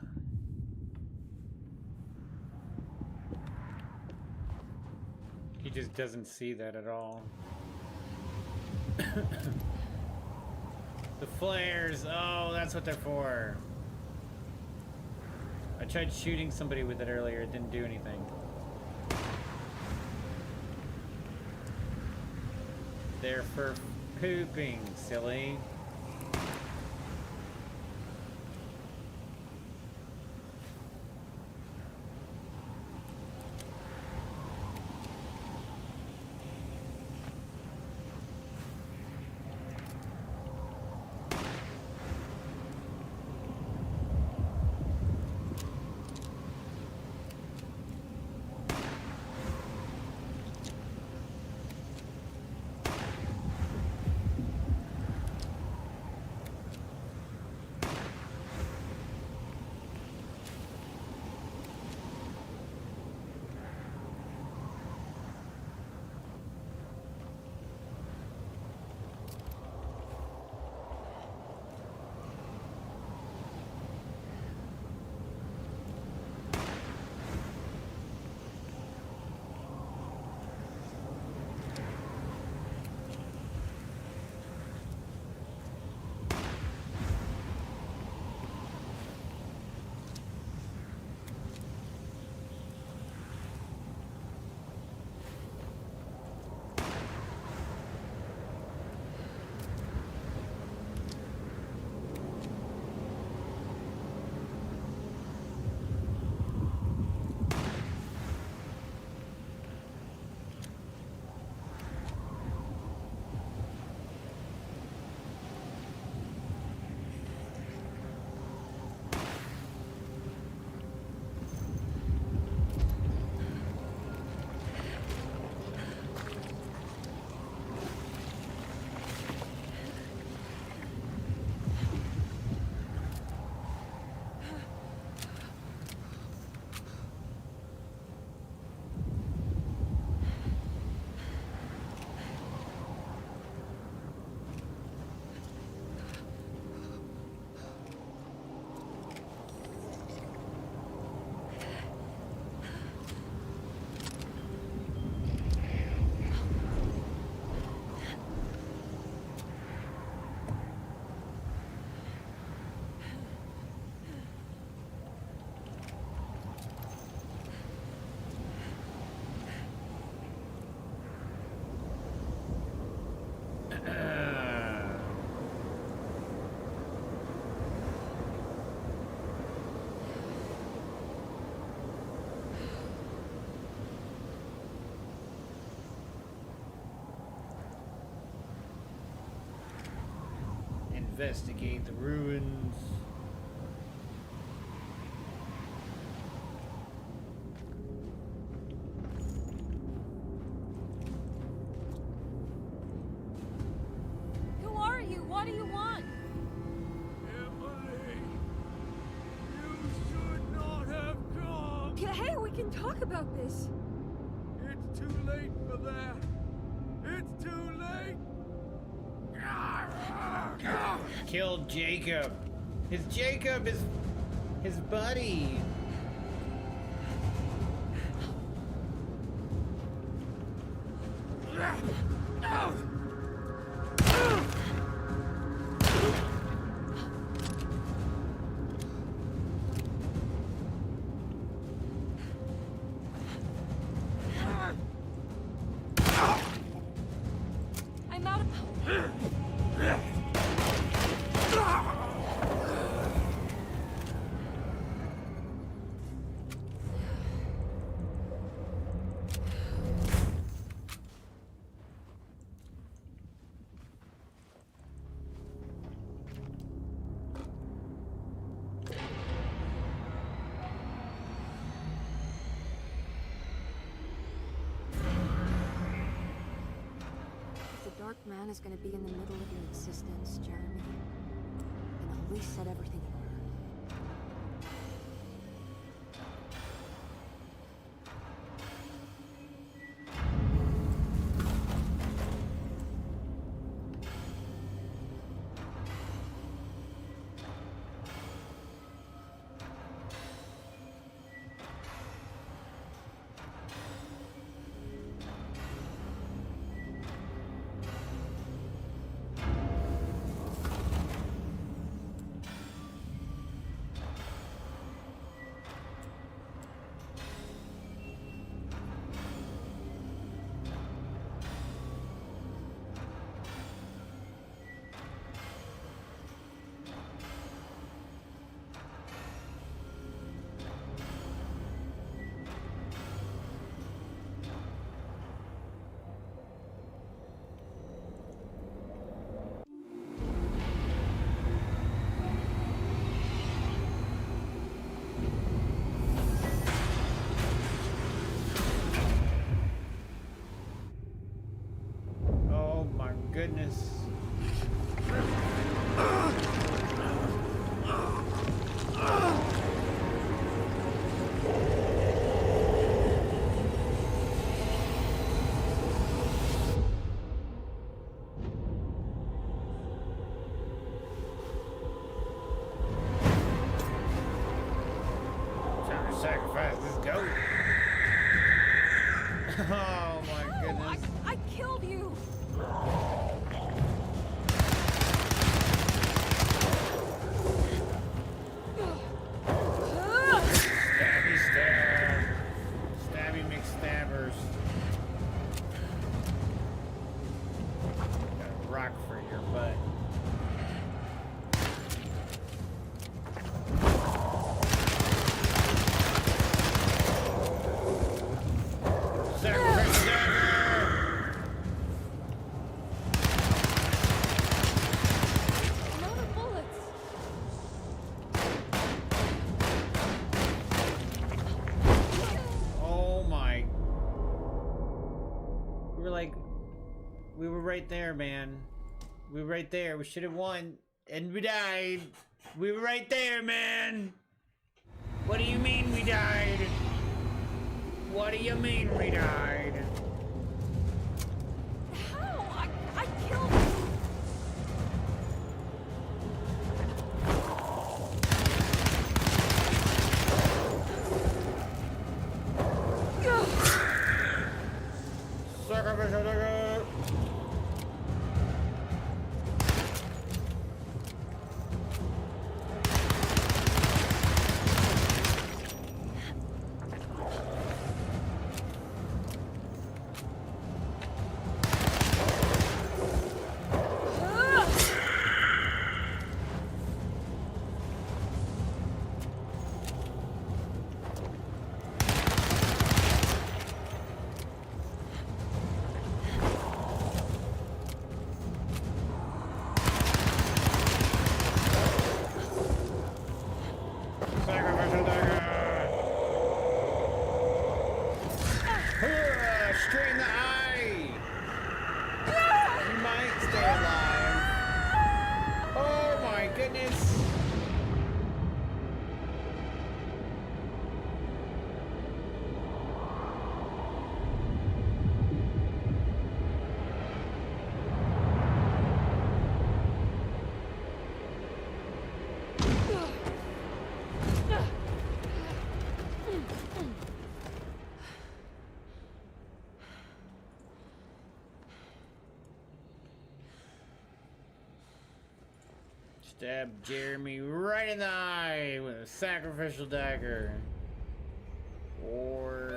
Speaker 1: He just doesn't see that at all. The flares! Oh, that's what they're for. I tried shooting somebody with it earlier, it didn't do anything. They're for pooping, silly. Investigate the ruins.
Speaker 11: Who are you? What do you want?
Speaker 18: Emily, you should not have come.
Speaker 11: Hey, we can talk about this.
Speaker 18: It's too late for that. It's too late.
Speaker 1: Killed Jacob. Jacob is his buddy.
Speaker 11: I'm out of...
Speaker 14: man is gonna be in the middle of your existence, Jeremy. And at least set everything in order.
Speaker 1: Oh my goodness. Time to sacrifice this goat. Oh my goodness.
Speaker 11: I killed you!
Speaker 1: Stabby stab. Stabby McStabbers. Got a rock for your butt. Sacrifice dagger!
Speaker 11: Another bullets!
Speaker 1: Oh my. We were right there, man. We were right there. We should have won. And we died. We were right there, man. What do you mean we died? What do you mean we died?
Speaker 11: How? I killed you!
Speaker 1: Sacrificial dagger! Sacrificial dagger! Straight in the eye! You might stay alive. Oh my goodness! Stab Jeremy right in the eye with a sacrificial dagger. Or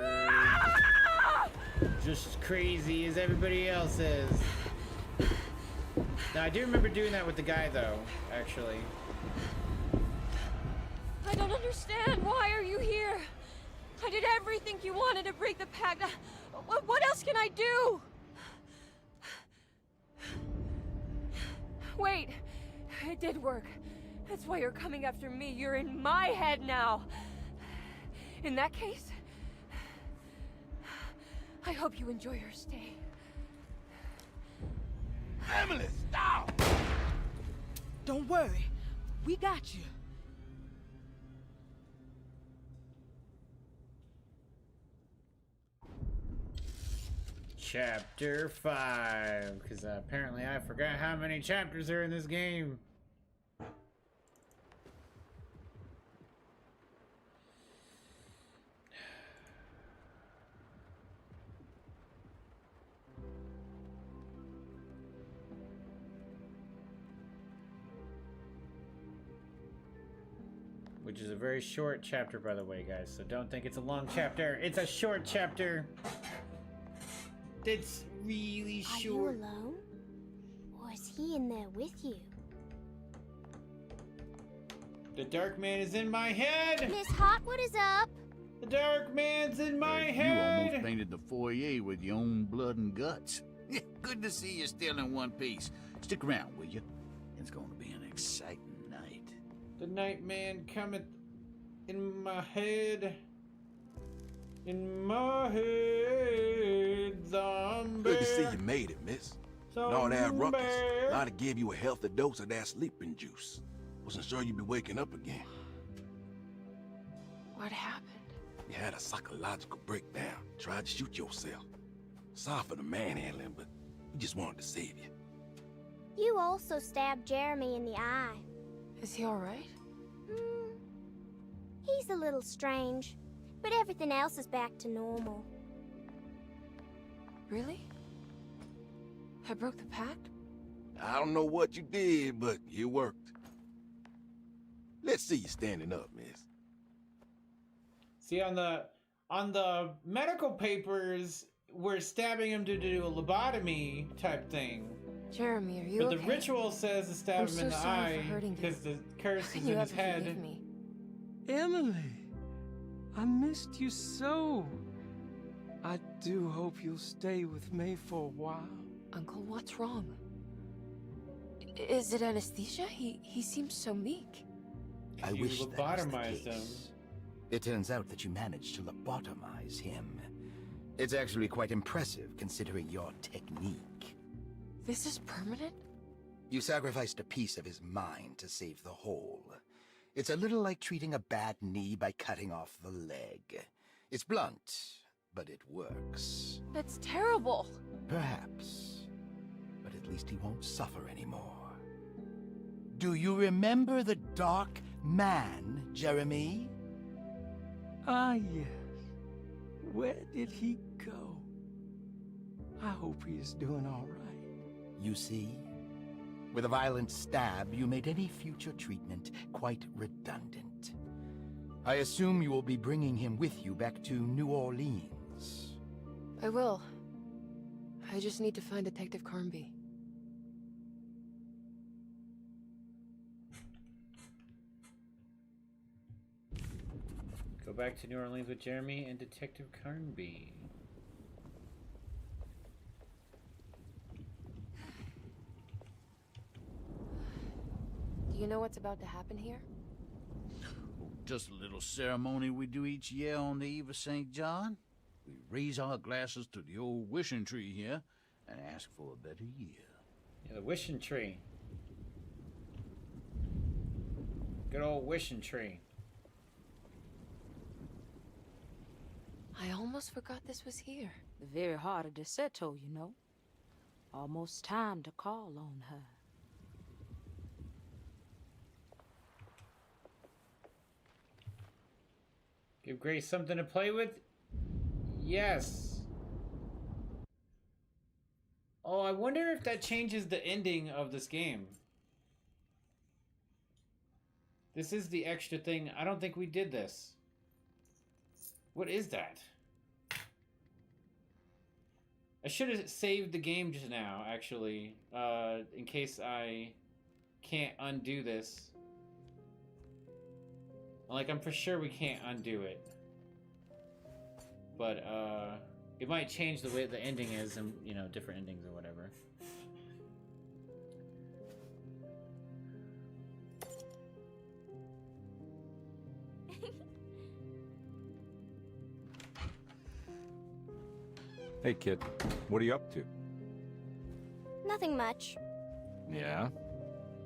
Speaker 1: just as crazy as everybody else is. Now I do remember doing that with the guy though, actually.
Speaker 11: I don't understand. Why are you here? I did everything you wanted to break the pact. What else can I do? Wait, it did work. That's why you're coming after me. You're in my head now. In that case, I hope you enjoy your stay.
Speaker 4: Emily, stop!
Speaker 16: Don't worry. We got you.
Speaker 1: Chapter 5, because apparently I forgot how many chapters are in this game. Which is a very short chapter, by the way, guys, so don't think it's a long chapter. It's a short chapter. It's really
Speaker 10: Are
Speaker 1: short.
Speaker 10: you alone? Or is he in there with you?
Speaker 1: The Dark Man is in my head!
Speaker 10: Miss Hotwood is up!
Speaker 1: The Dark Man's in my
Speaker 2: You
Speaker 1: head!
Speaker 2: almost painted the foyer with your own blood and guts. Good to see you still in one piece. Stick around, will you? It's going to be an exciting night.
Speaker 1: The Night Man cometh in my head. In my head, zombie.
Speaker 22: Good to see you made it, miss. And all that ruckus.
Speaker 1: Zombie.
Speaker 22: I'd have give you a healthy dose of that sleeping juice. Wasn't sure you'd be waking up again.
Speaker 14: What happened?
Speaker 22: You had a psychological breakdown. Tried to shoot yourself. Sorry for the manhandling, but we just wanted to save you.
Speaker 10: You also stabbed Jeremy in the eye.
Speaker 14: Is he alright?
Speaker 10: He's a little strange, but everything else is back to normal.
Speaker 14: Really? I broke the pact?
Speaker 22: I don't know what you did, but it worked. Let's see you standing up, miss.
Speaker 1: See, on the medical papers, we're stabbing him to do a lobotomy type thing.
Speaker 14: Jeremy, are you
Speaker 1: But
Speaker 14: okay?
Speaker 1: the ritual says to stab
Speaker 14: I'm
Speaker 1: him
Speaker 14: so
Speaker 1: in the
Speaker 14: sorry
Speaker 1: eye
Speaker 14: for hurting you.
Speaker 1: because the curse
Speaker 14: How can
Speaker 1: is
Speaker 14: you
Speaker 1: in his
Speaker 14: ever
Speaker 1: head.
Speaker 14: forgive me?
Speaker 15: Emily, I missed you so. I do hope you'll stay with me for a while.
Speaker 14: Uncle, what's wrong? Is it anesthesia? He seems so meek.
Speaker 4: I
Speaker 1: You
Speaker 4: wish that was the
Speaker 1: lobotomized him.
Speaker 4: case. It turns out that you managed to lobotomize him. It's actually quite impressive considering your technique.
Speaker 14: This is permanent?
Speaker 4: You sacrificed a piece of his mind to save the whole. It's a little like treating a bad knee by cutting off the leg. It's blunt, but it works.
Speaker 14: That's terrible.
Speaker 4: Perhaps. But at least he won't suffer anymore. Do you remember the Dark Man, Jeremy?
Speaker 15: Ah, yes. Where did he go? I hope he is doing all right.
Speaker 4: You see? With a violent stab, you made any future treatment quite redundant. I assume you will be bringing him with you back to New Orleans.
Speaker 14: I will. I just need to find Detective Carnby.
Speaker 1: Go back to New Orleans with Jeremy and Detective Carnby.
Speaker 14: Do you know what's about to happen here?
Speaker 2: Just a little ceremony we do each year on the eve of St. John. We raise our glasses to the old wishing tree here and ask for a better year.
Speaker 1: Yeah, the wishing tree. Good old wishing tree.
Speaker 14: I almost forgot this was here.
Speaker 6: The very heart of Deseto, you know. Almost time to call on her.
Speaker 1: Give Grace something to play with? Yes. Oh, I wonder if that changes the ending of this game. This is the extra thing. I don't think we did this. What is that? I should have saved the game just now, actually, in case I can't undo this. Like, I'm for sure we can't undo it. But, it might change the way the ending is and, you know, different endings or whatever.
Speaker 5: Hey, kid. What are you up to?
Speaker 10: Nothing much.
Speaker 5: Yeah?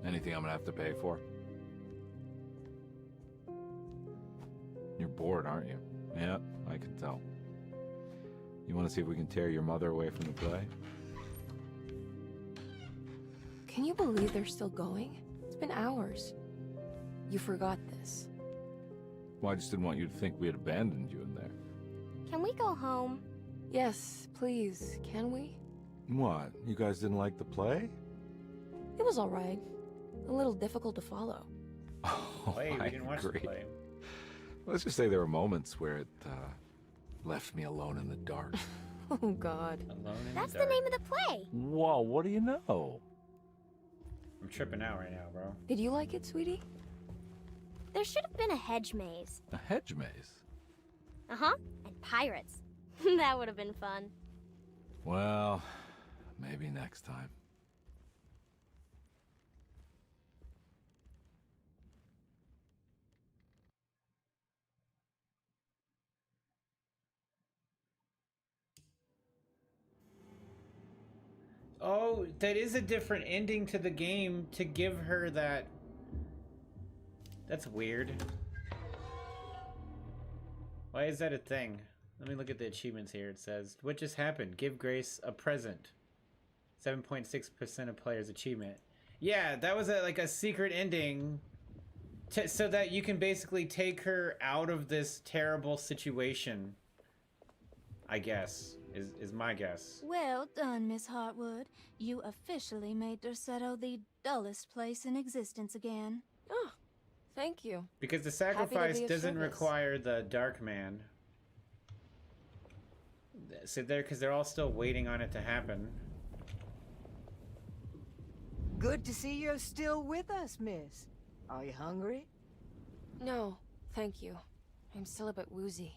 Speaker 5: Anything I'm gonna have to pay for? You're bored, aren't you? Yeah, I can tell. You want to see if we can tear your mother away from the play?
Speaker 14: Can you believe they're still going? It's been hours. You forgot this.
Speaker 5: Well, I just didn't want you to think we had abandoned you in there.
Speaker 10: Can we go home?
Speaker 14: Yes, please. Can we?
Speaker 5: What? You guys didn't like the play?
Speaker 14: It was all right. A little difficult to follow.
Speaker 5: Oh,
Speaker 1: Wait, we
Speaker 5: I
Speaker 1: didn't watch the
Speaker 5: agree.
Speaker 1: play.
Speaker 5: Let's just say there were moments where it left me alone in the dark.
Speaker 14: Oh, God.
Speaker 1: Alone in
Speaker 10: That's
Speaker 1: the
Speaker 10: the
Speaker 1: dark.
Speaker 10: name of the play.
Speaker 5: Whoa, what do you know?
Speaker 1: I'm tripping out right now, bro.
Speaker 14: Did you like it, sweetie?
Speaker 10: There should have been a hedge maze.
Speaker 5: A hedge maze?
Speaker 10: Uh-huh. And pirates. That would have been fun.
Speaker 5: Well, maybe next time.
Speaker 1: Oh, that is a different ending to the game to give her that. That's weird. Why is that a thing? Let me look at the achievements here. It says, what just happened? Give Grace a present. 7.6% of players achievement. Yeah, that was like a secret ending so that you can basically take her out of this terrible situation. I guess, is my guess.
Speaker 7: Well done, Miss Hartwood. You officially made Derceto the dullest place in existence again.
Speaker 14: Oh, thank you.
Speaker 1: Because the
Speaker 14: Happy to
Speaker 1: sacrifice
Speaker 14: be of
Speaker 1: doesn't
Speaker 14: service.
Speaker 1: require the Dark Man. So because they're all still waiting on it to happen.
Speaker 19: Good to see you're still with us, miss. Are you hungry?
Speaker 14: No, thank you. I'm still a bit woozy.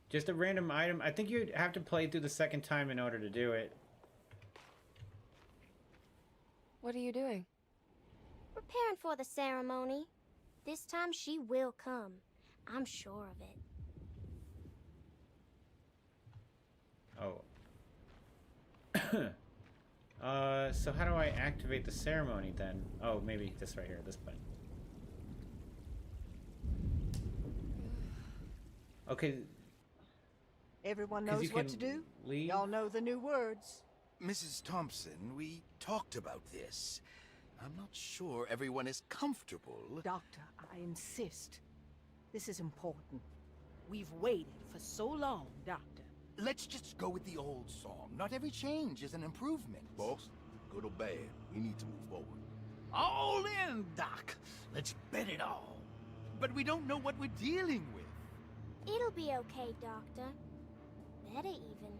Speaker 1: Just a random item. I think you'd have to play through the second time in order to do it.
Speaker 14: What are you doing?
Speaker 10: Preparing for the ceremony. This time she will come. I'm sure of it.
Speaker 1: Oh. So how do I activate the ceremony then? Oh, maybe this right here, this button. Okay.
Speaker 19: Everyone
Speaker 1: 'Cause
Speaker 19: knows
Speaker 1: you
Speaker 19: what
Speaker 1: can
Speaker 19: to do?
Speaker 1: leave?
Speaker 19: Y'all know the new words.
Speaker 4: Mrs. Thompson, we talked about this. I'm not sure everyone is comfortable.
Speaker 19: Doctor, I insist. This is important. We've waited for so long, Doctor.
Speaker 4: Let's just go with the old song. Not every change is an improvement.
Speaker 22: Boss, good or bad, we need to move forward.
Speaker 2: All in, Doc. Let's bet it all. But we don't know what we're dealing with.
Speaker 10: It'll be okay, Doctor. Better even.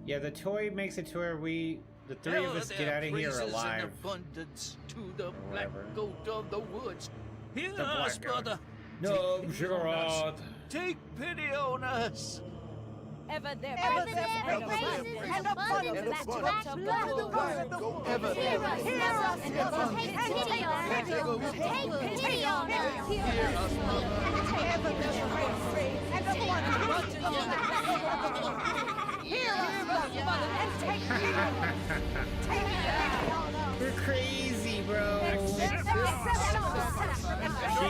Speaker 1: Yeah, the toy makes it to where the three of us get out of here alive.
Speaker 18: Abundance to the
Speaker 1: Or
Speaker 18: black
Speaker 1: whatever.
Speaker 18: goat of the woods. Hear
Speaker 1: The
Speaker 18: us,
Speaker 1: black goat.
Speaker 18: brother.
Speaker 1: No,
Speaker 18: Take pity on us.
Speaker 1: Gerard.
Speaker 18: Take pity on us.
Speaker 19: Ever there,
Speaker 10: Ever
Speaker 19: praises
Speaker 10: there,
Speaker 19: and
Speaker 10: praises
Speaker 19: abundance
Speaker 10: and abundance, black
Speaker 19: of
Speaker 10: black
Speaker 19: the
Speaker 10: goat.
Speaker 19: goat.
Speaker 10: Ever there, hear us, and take pity on us. Take pity on us.
Speaker 19: Ever there, praises and abundance. Hear us, mother, and take pity on us.
Speaker 1: We're crazy, bro. She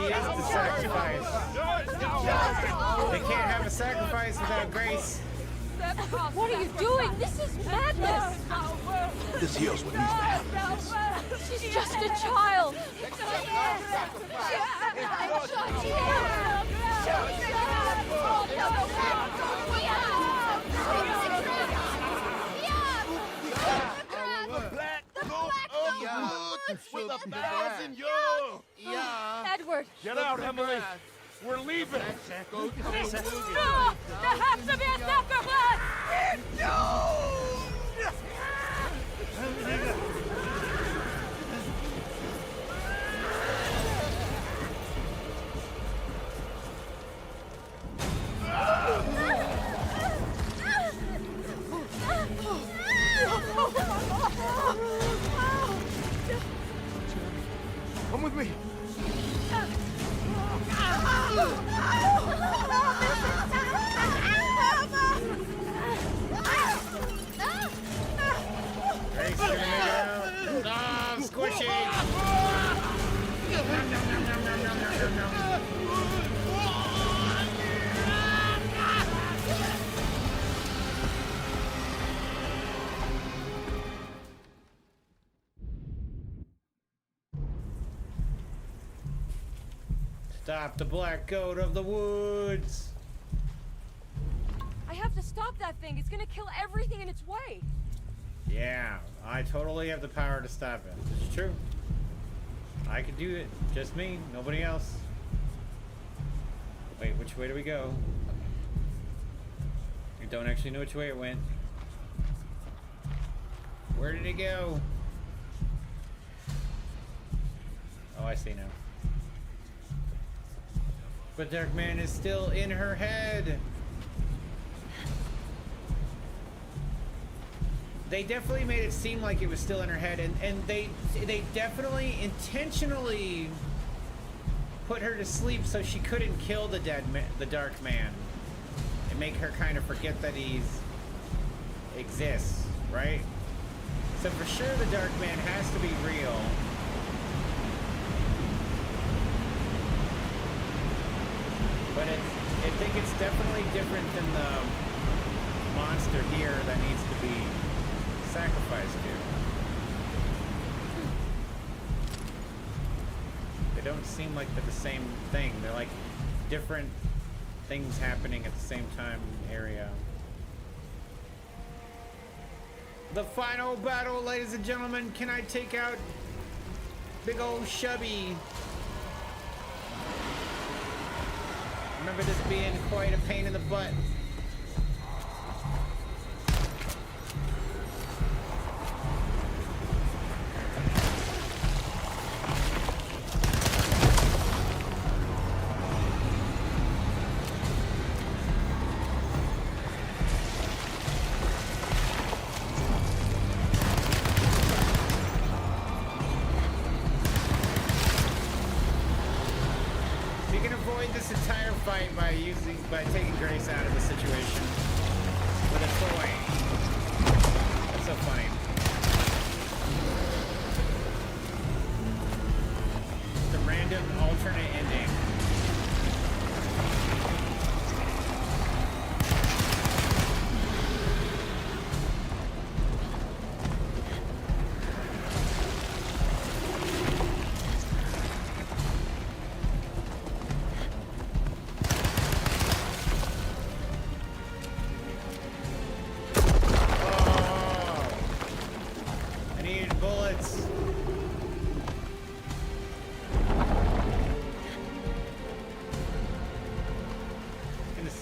Speaker 1: is the sacrifice. They can't have a sacrifice without grace.
Speaker 11: What are you doing? This is madness!
Speaker 22: This here's what needs to happen.
Speaker 11: She's just a child!
Speaker 22: With 1,000 years!
Speaker 11: Edward!
Speaker 18: Get out, Emily. We're leaving.
Speaker 11: No! There has to be a sacrifice!
Speaker 4: Come with me.
Speaker 1: Stop the black goat of the woods.
Speaker 11: I have to stop that thing. It's gonna kill everything in its way.
Speaker 1: Yeah, I totally have the power to stop it. It's true. I could do it. Just me, nobody else. Wait, which way do we go? I don't actually know which way it went. Where did it go? Oh, I see now. But Darkman is still in her head. They definitely made it seem like it was still in her head, and they definitely intentionally put her to sleep so she couldn't kill the Dark Man, and make her kind of forget that he exists, right? So for sure the Dark Man has to be real. But I think it's definitely different than the monster here that needs to be sacrificed to. They don't seem like they're the same thing. They're like different things happening at the same time area. The final battle, ladies and gentlemen. Can I take out big old Shubby? Remember this being quite a pain in the butt. By taking Grace out of the situation with a toy. That's so funny. The random alternate ending.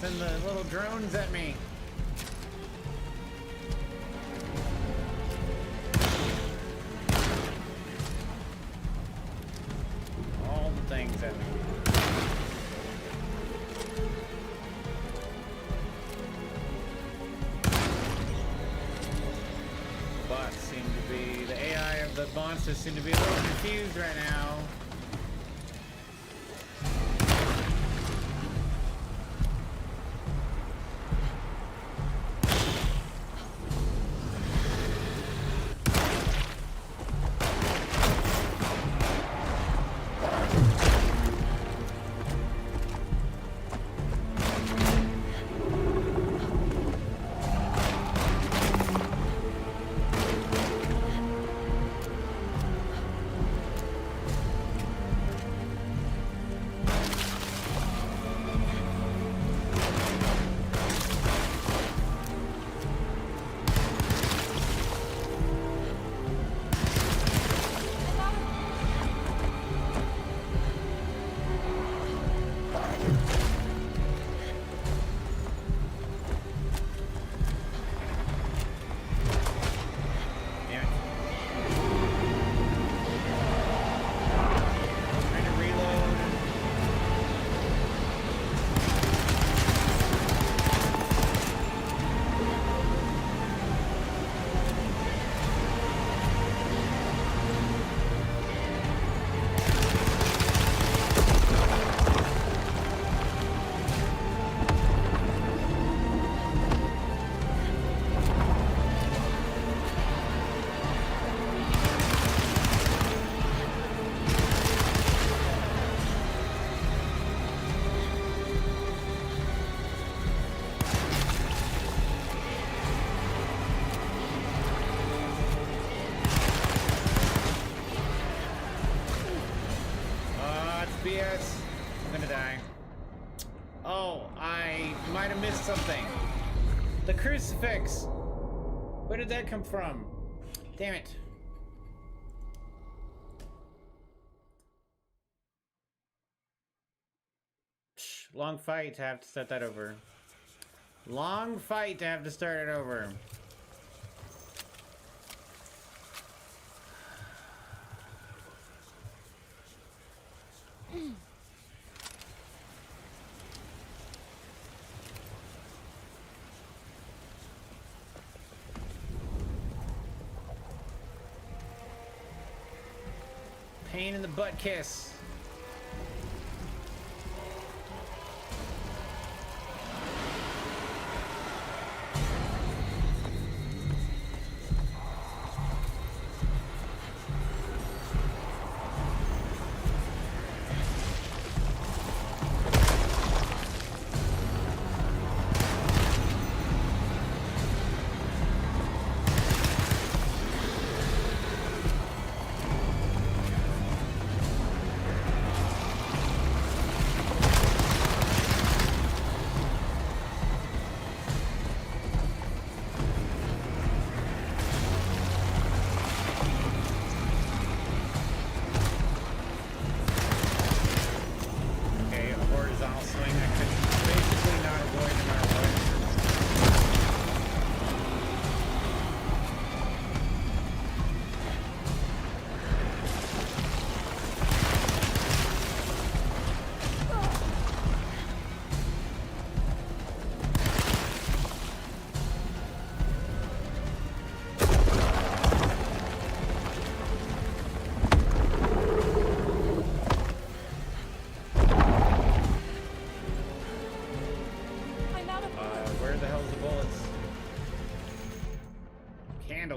Speaker 1: Send the little drones at me. All the things at me. Bots seem to be, the AI of the monsters seem to be a little confused right now. Oh, I might have missed something. The crucifix. Where did that come from? Damn it. Long fight to have to start that over. Long fight to have to start it over. Pain in the butt kiss.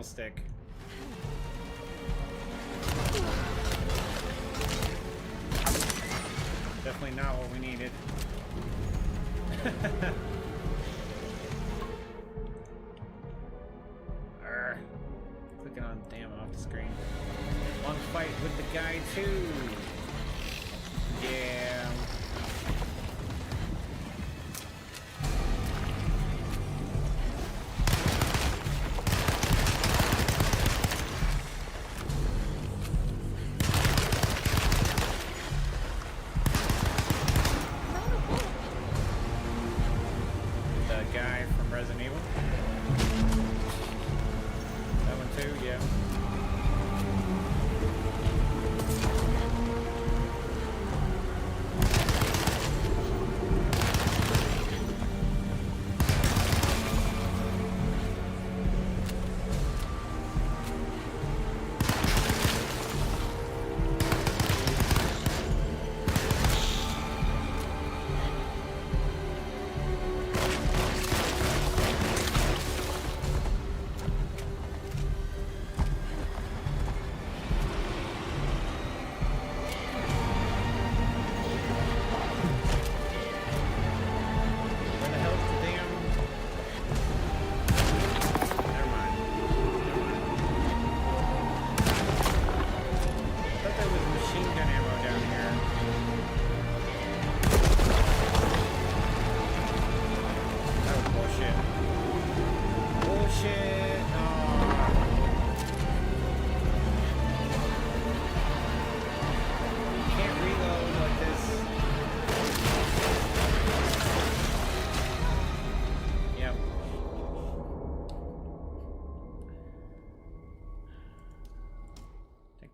Speaker 1: Stick. Definitely not what we needed. Clicking on damn off the screen. Long fight with the guy too. Yeah.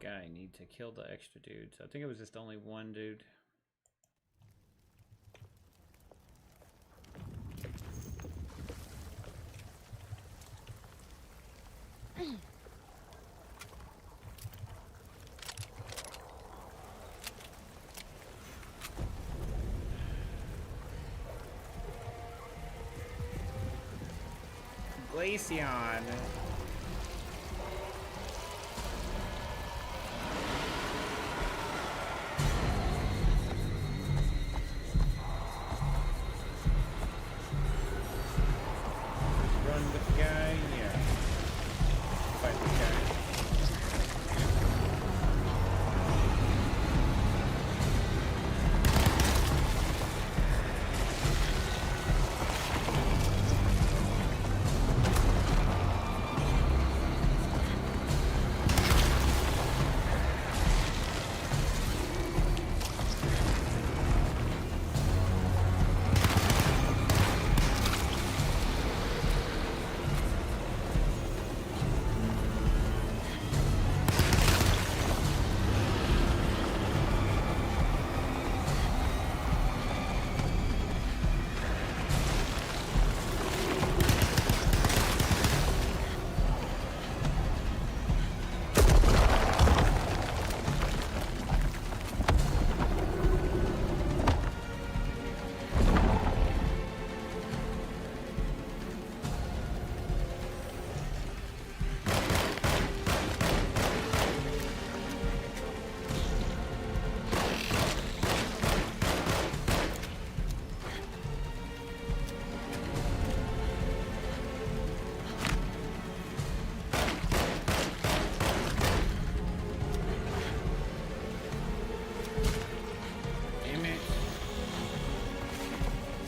Speaker 1: I need to kill the extra dudes. I think it was just only one dude. Glaceon.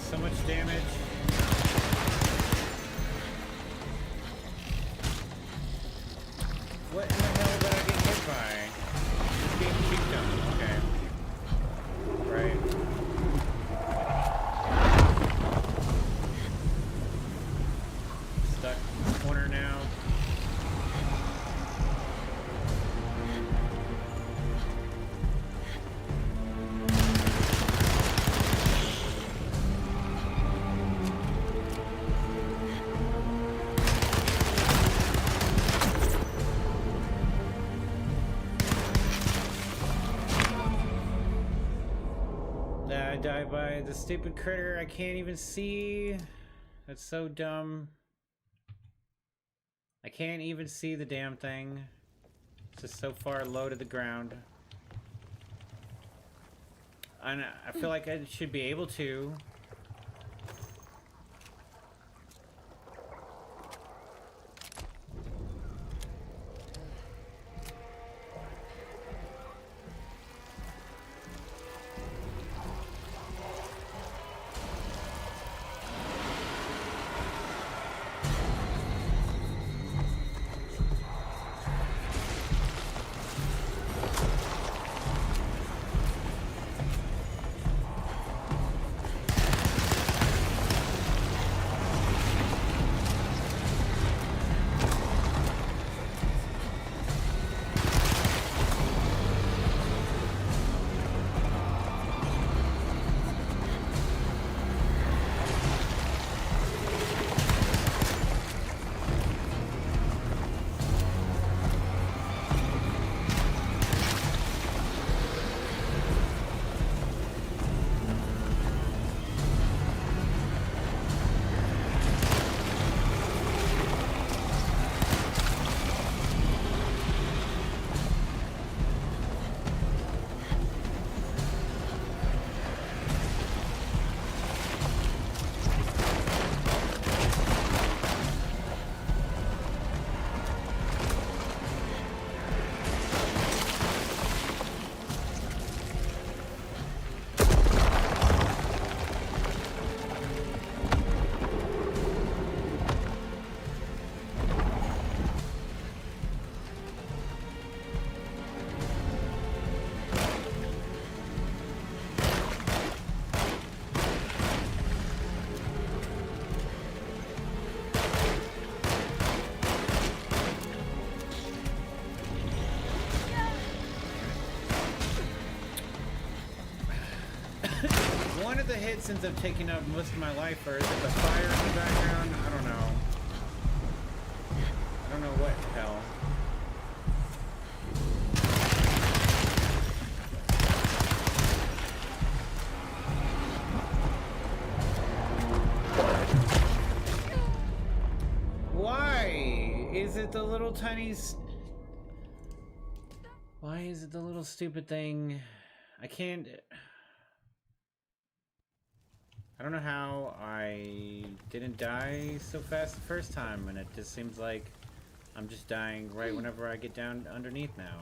Speaker 1: so much damage. What in the hell did I get hit by? Just getting cheeked on. Okay. Right. Stuck in the corner now. I died by the stupid critter I can't even see. That's so dumb. I can't even see the damn thing. It's just so far low to the ground. And I feel like I should be able to. One of the hits since I've taken up most of my life, or is it the fire in the background? I don't know. I don't know what the hell. Why is it the little tiny... Why is it the little stupid thing? I can't... I don't know how I didn't die so fast the first time, and it just seems like I'm just dying right whenever I get down underneath now.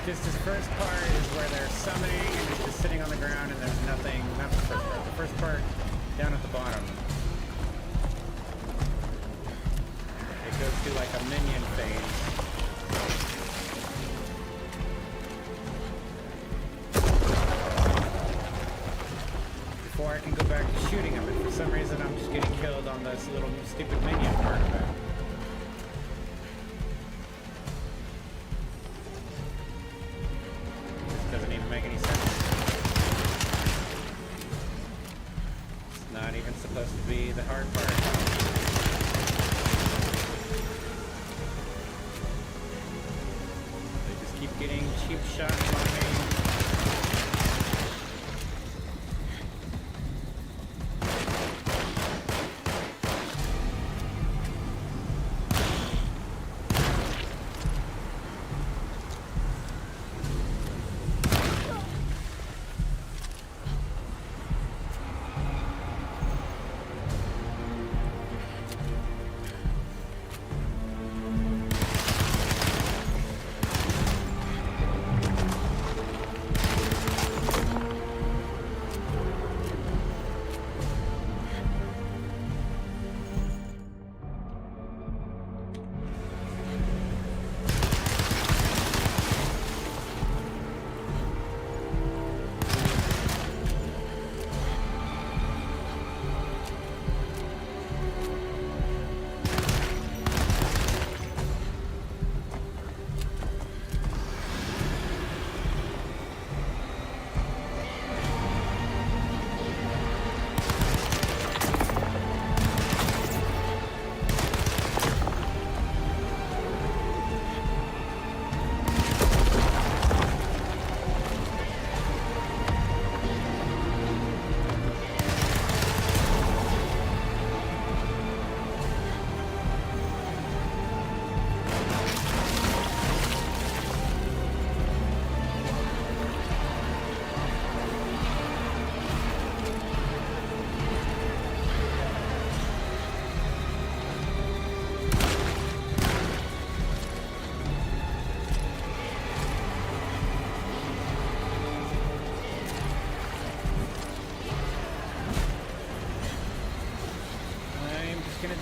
Speaker 1: Just this first part is where they're summoning and it's just sitting on the ground and there's nothing, not the first part, the first part down at the bottom. It goes through like a minion phase. this little stupid minion part of it. This doesn't even make any sense. It's not even supposed to be the hard part. They just keep getting cheap shots on me.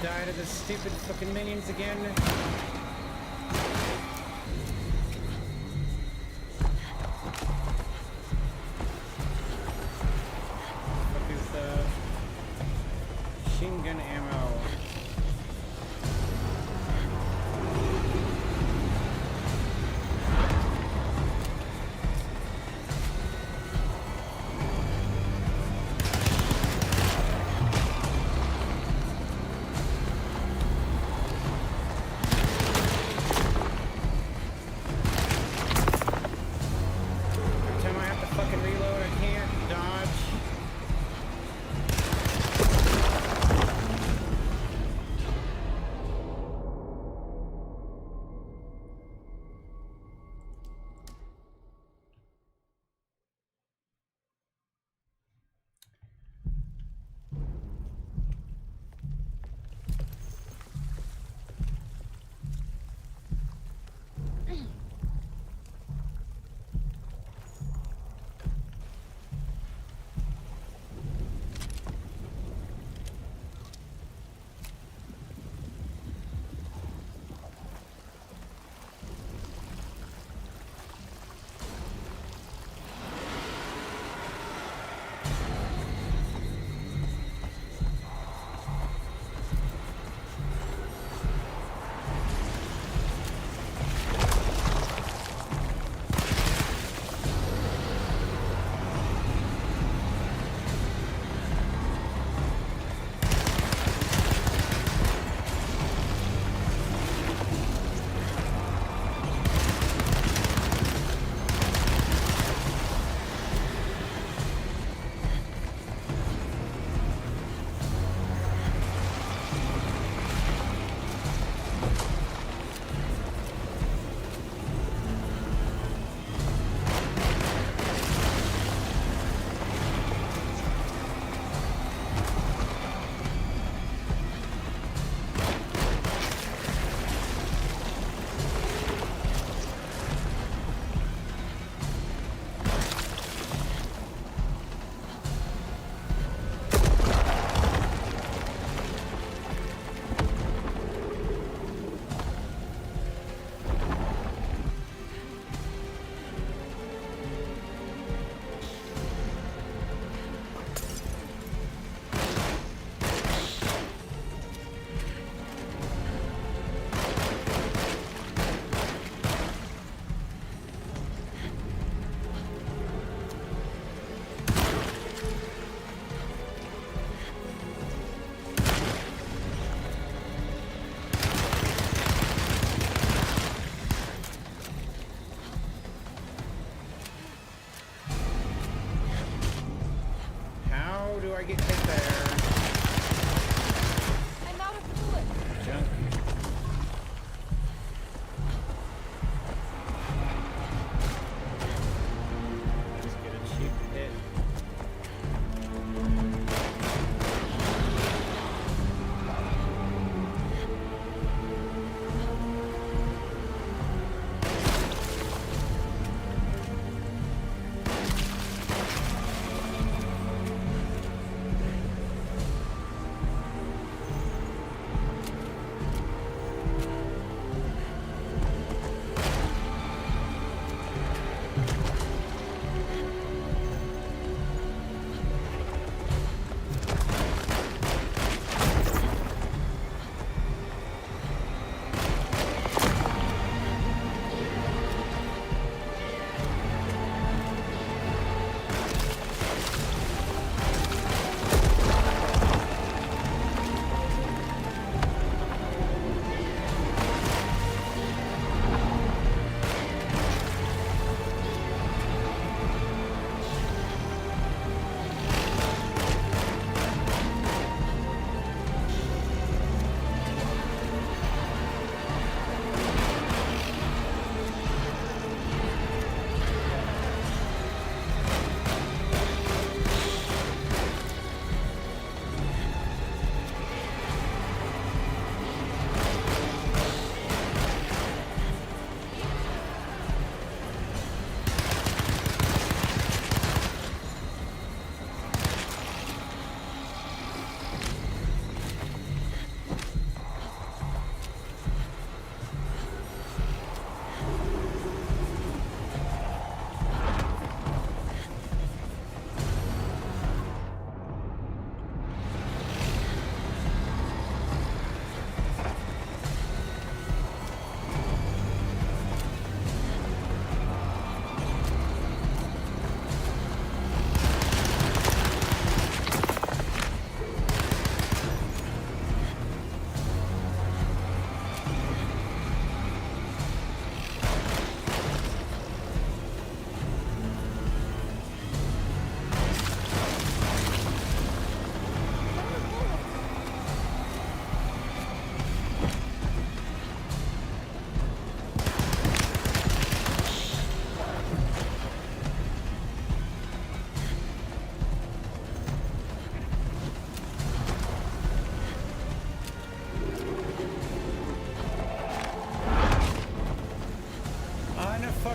Speaker 1: Die to the stupid fucking minions again. What is the machine gun ammo?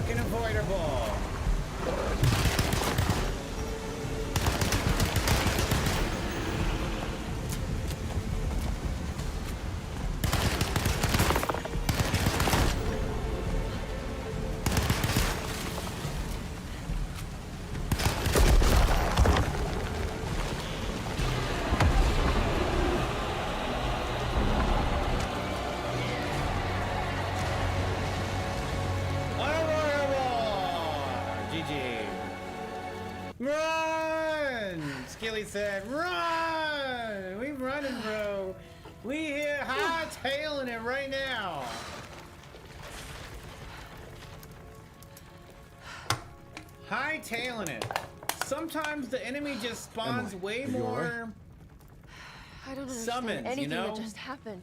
Speaker 1: fucking avoidable. Run! Skilly said, run! We running, bro. We here high-tailing it right now. High-tailing it. Sometimes the enemy just spawns way more
Speaker 14: I don't understand
Speaker 1: summons,
Speaker 14: anything
Speaker 1: you know?
Speaker 14: that just happened.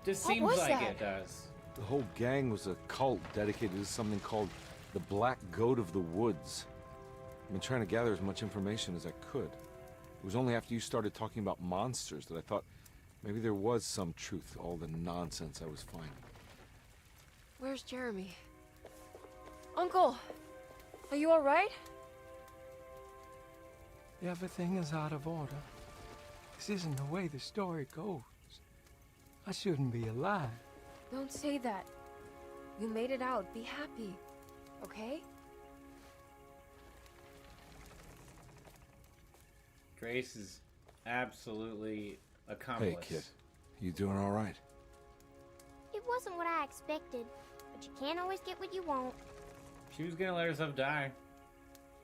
Speaker 1: Just
Speaker 14: What
Speaker 1: seems
Speaker 14: was
Speaker 1: like
Speaker 14: that?
Speaker 1: it does.
Speaker 5: The whole gang was a cult dedicated to something called the Black Goat of the Woods. I've been trying to gather as much information as I could. It was only after you started talking about monsters that I thought maybe there was some truth to all the nonsense I was finding.
Speaker 14: Where's Jeremy? Uncle! Are you alright?
Speaker 15: Everything is out of order. This isn't the way the story goes. I shouldn't be alive.
Speaker 14: Don't say that. You made it out. Be happy. Okay?
Speaker 1: Grace is absolutely accomplice.
Speaker 5: Hey, kid. You doing all right?
Speaker 10: It wasn't what I expected, but you can't always get what you want.
Speaker 1: She was gonna let herself die.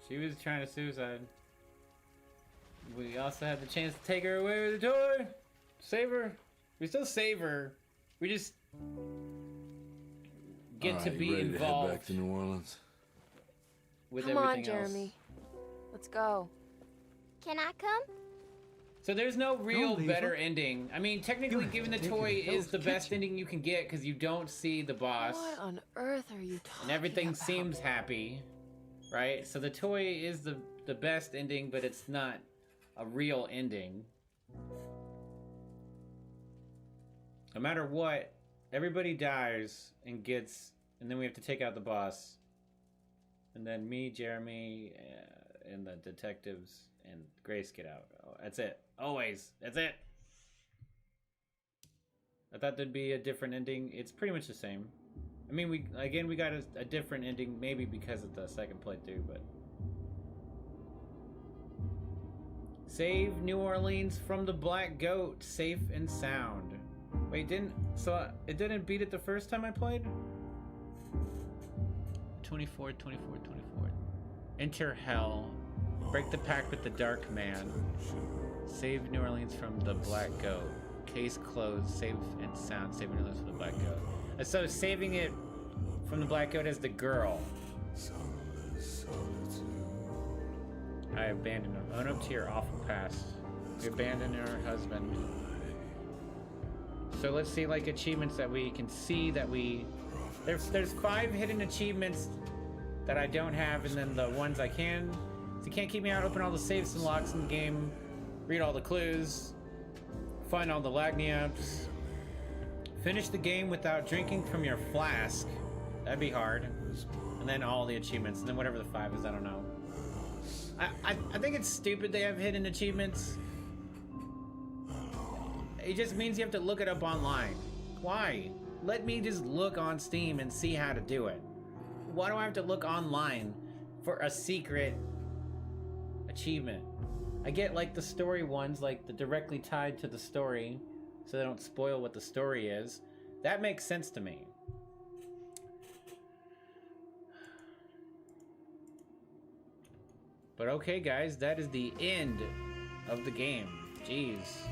Speaker 1: She was trying to suicide. We also had the chance to take her away with the toy. Save her. We still save her. We just get to be
Speaker 5: you ready
Speaker 1: involved
Speaker 5: to head back to New Orleans?
Speaker 1: with
Speaker 14: Come on,
Speaker 1: everything else.
Speaker 14: Jeremy. Let's go.
Speaker 10: Can I come?
Speaker 1: So there's no real
Speaker 15: Don't leave
Speaker 1: better
Speaker 15: her.
Speaker 1: ending. I mean, technically,
Speaker 15: have
Speaker 1: giving the
Speaker 15: to take her
Speaker 1: toy
Speaker 15: to
Speaker 1: is
Speaker 15: Hell's
Speaker 1: the best
Speaker 15: Kitchen.
Speaker 1: ending you can get because you don't see the boss.
Speaker 14: What on earth are you talking
Speaker 1: And everything
Speaker 14: about?
Speaker 1: seems happy, right? So the toy is the best ending, but it's not a real ending. No matter what, everybody dies and then we have to take out the boss. And then me, Jeremy, and the detectives and Grace get out. Oh, that's it. Always. That's it. I thought there'd be a different ending. It's pretty much the same. I mean, we got a different ending, maybe because of the second playthrough, but... Save New Orleans from the Black Goat, safe and sound. Wait, it didn't beat it the first time I played? 24. Enter Hell. Break the pact with the Dark Man. Save New Orleans from the Black Goat. Case closed, safe and sound. Save New Orleans from the Black Goat. So saving it from the Black Goat as the girl. I abandoned her. Own up to your awful past. We abandoned her husband. So let's see, like, achievements that we can see that we... There's 5 hidden achievements that I don't have, and then the ones I can. So you can't keep me out, open all the saves and locks in the game, read all the clues, find all the Lagniaps, finish the game without drinking from your flask. That'd be hard. And then all the achievements, and then whatever the 5 is, I don't know. I think it's stupid they have hidden achievements. It just means you have to look it up online. Why? Let me just look on Steam and see how to do it. Why do I have to look online for a secret achievement? I get like the story ones, like the directly tied to the story, so they don't spoil what the story is. That makes sense to me. But okay, guys, that is the end of the game. Jeez.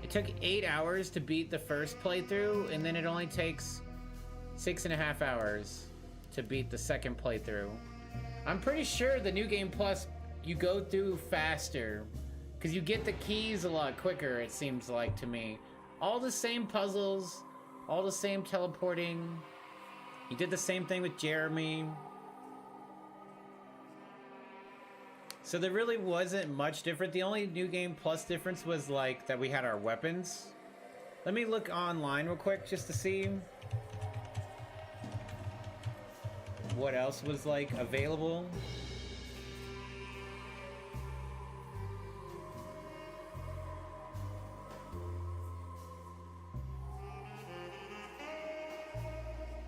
Speaker 1: It took 8 hours to beat the first playthrough, and then it only takes 6.5 hours to beat the second playthrough. I'm pretty sure the New Game Plus, you go through faster, because you get the keys a lot quicker, it seems like to me. All the same puzzles, all the same teleporting. You did the same thing with Jeremy. So there really wasn't much different. The only New Game Plus difference was like that we had our weapons. Let me look online real quick just to see. what else was like available.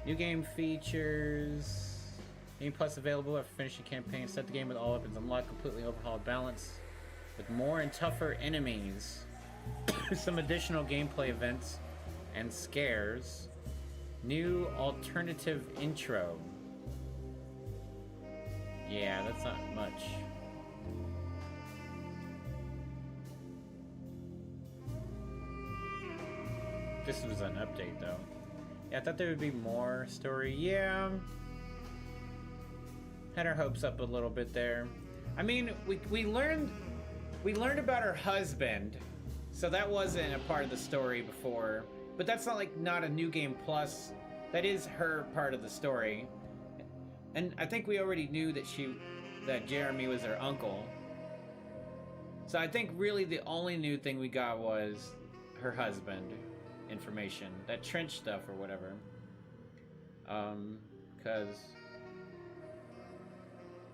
Speaker 1: New game features. Game Plus available after finishing campaign. Set the game with all weapons unlocked. Completely overhauled balance with more and tougher enemies. Some additional gameplay events and scares. New alternative intro. Yeah, that's not much. This was an update though. Yeah, I thought there would be more story. Yeah. Had our hopes up a little bit there. I mean, we learned about her husband, so that wasn't a part of the story before. But that's not a New Game Plus. That is her part of the story. And I think we already knew that Jeremy was her uncle. So I think really the only new thing we got was her husband information, that trench stuff or whatever. Because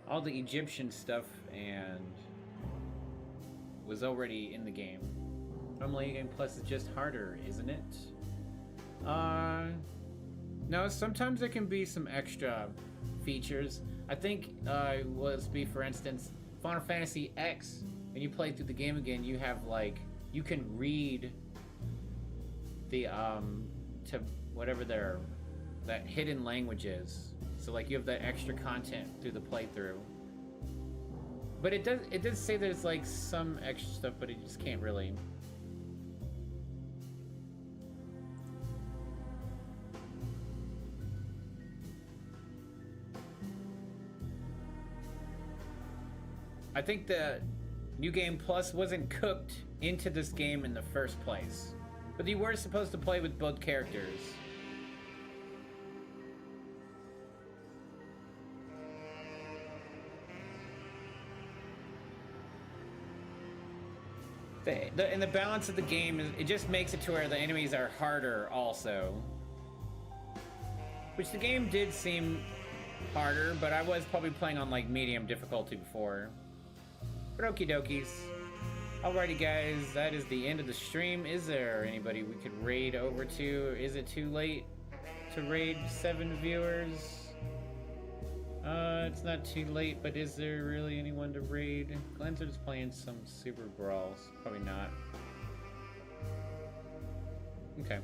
Speaker 1: all the Egyptian stuff and was already in the game. Normally New Game Plus is just harder, isn't it? No, sometimes there can be some extra features. I think for instance, Final Fantasy X, when you play through the game again, you have you can read the to whatever that hidden language is. So you have that extra content through the playthrough. But it does say there's some extra stuff, but it just can't really. I think the New Game Plus wasn't cooked into this game in the first place. But you were supposed to play with both characters. And the balance of the game, it just makes it to where the enemies are harder also. Which the game did seem harder, but I was probably playing on medium difficulty before. But okie dokies. Alrighty guys, that is the end of the stream. Is there anybody we could raid over to? Is it too late to raid 7 viewers? It's not too late, but is there really anyone to raid? Glenn's playing some Super Brawls. Probably not. Okay.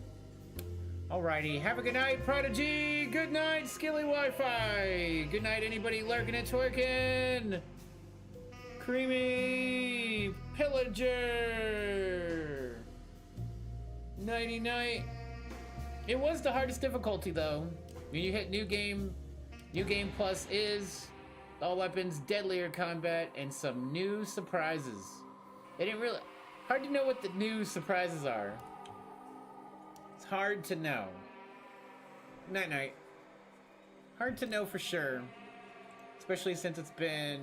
Speaker 1: Alrighty, have a good night, Prodigy! Good night, Skilly Wi-Fi! Good night, anybody lurking and twerking! Creamy Pillager! Nighty night. It was the hardest difficulty though. When you hit New Game Plus is all weapons, deadlier combat, and some new surprises. It didn't really hard to know what the new surprises are. It's hard to know. Night night. Hard to know for sure. Especially since it's been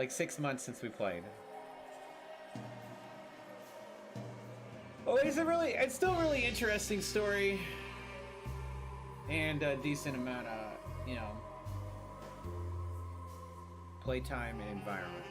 Speaker 1: 6 months since we played. Oh, it's still a really interesting story. And a decent amount of, playtime and environment.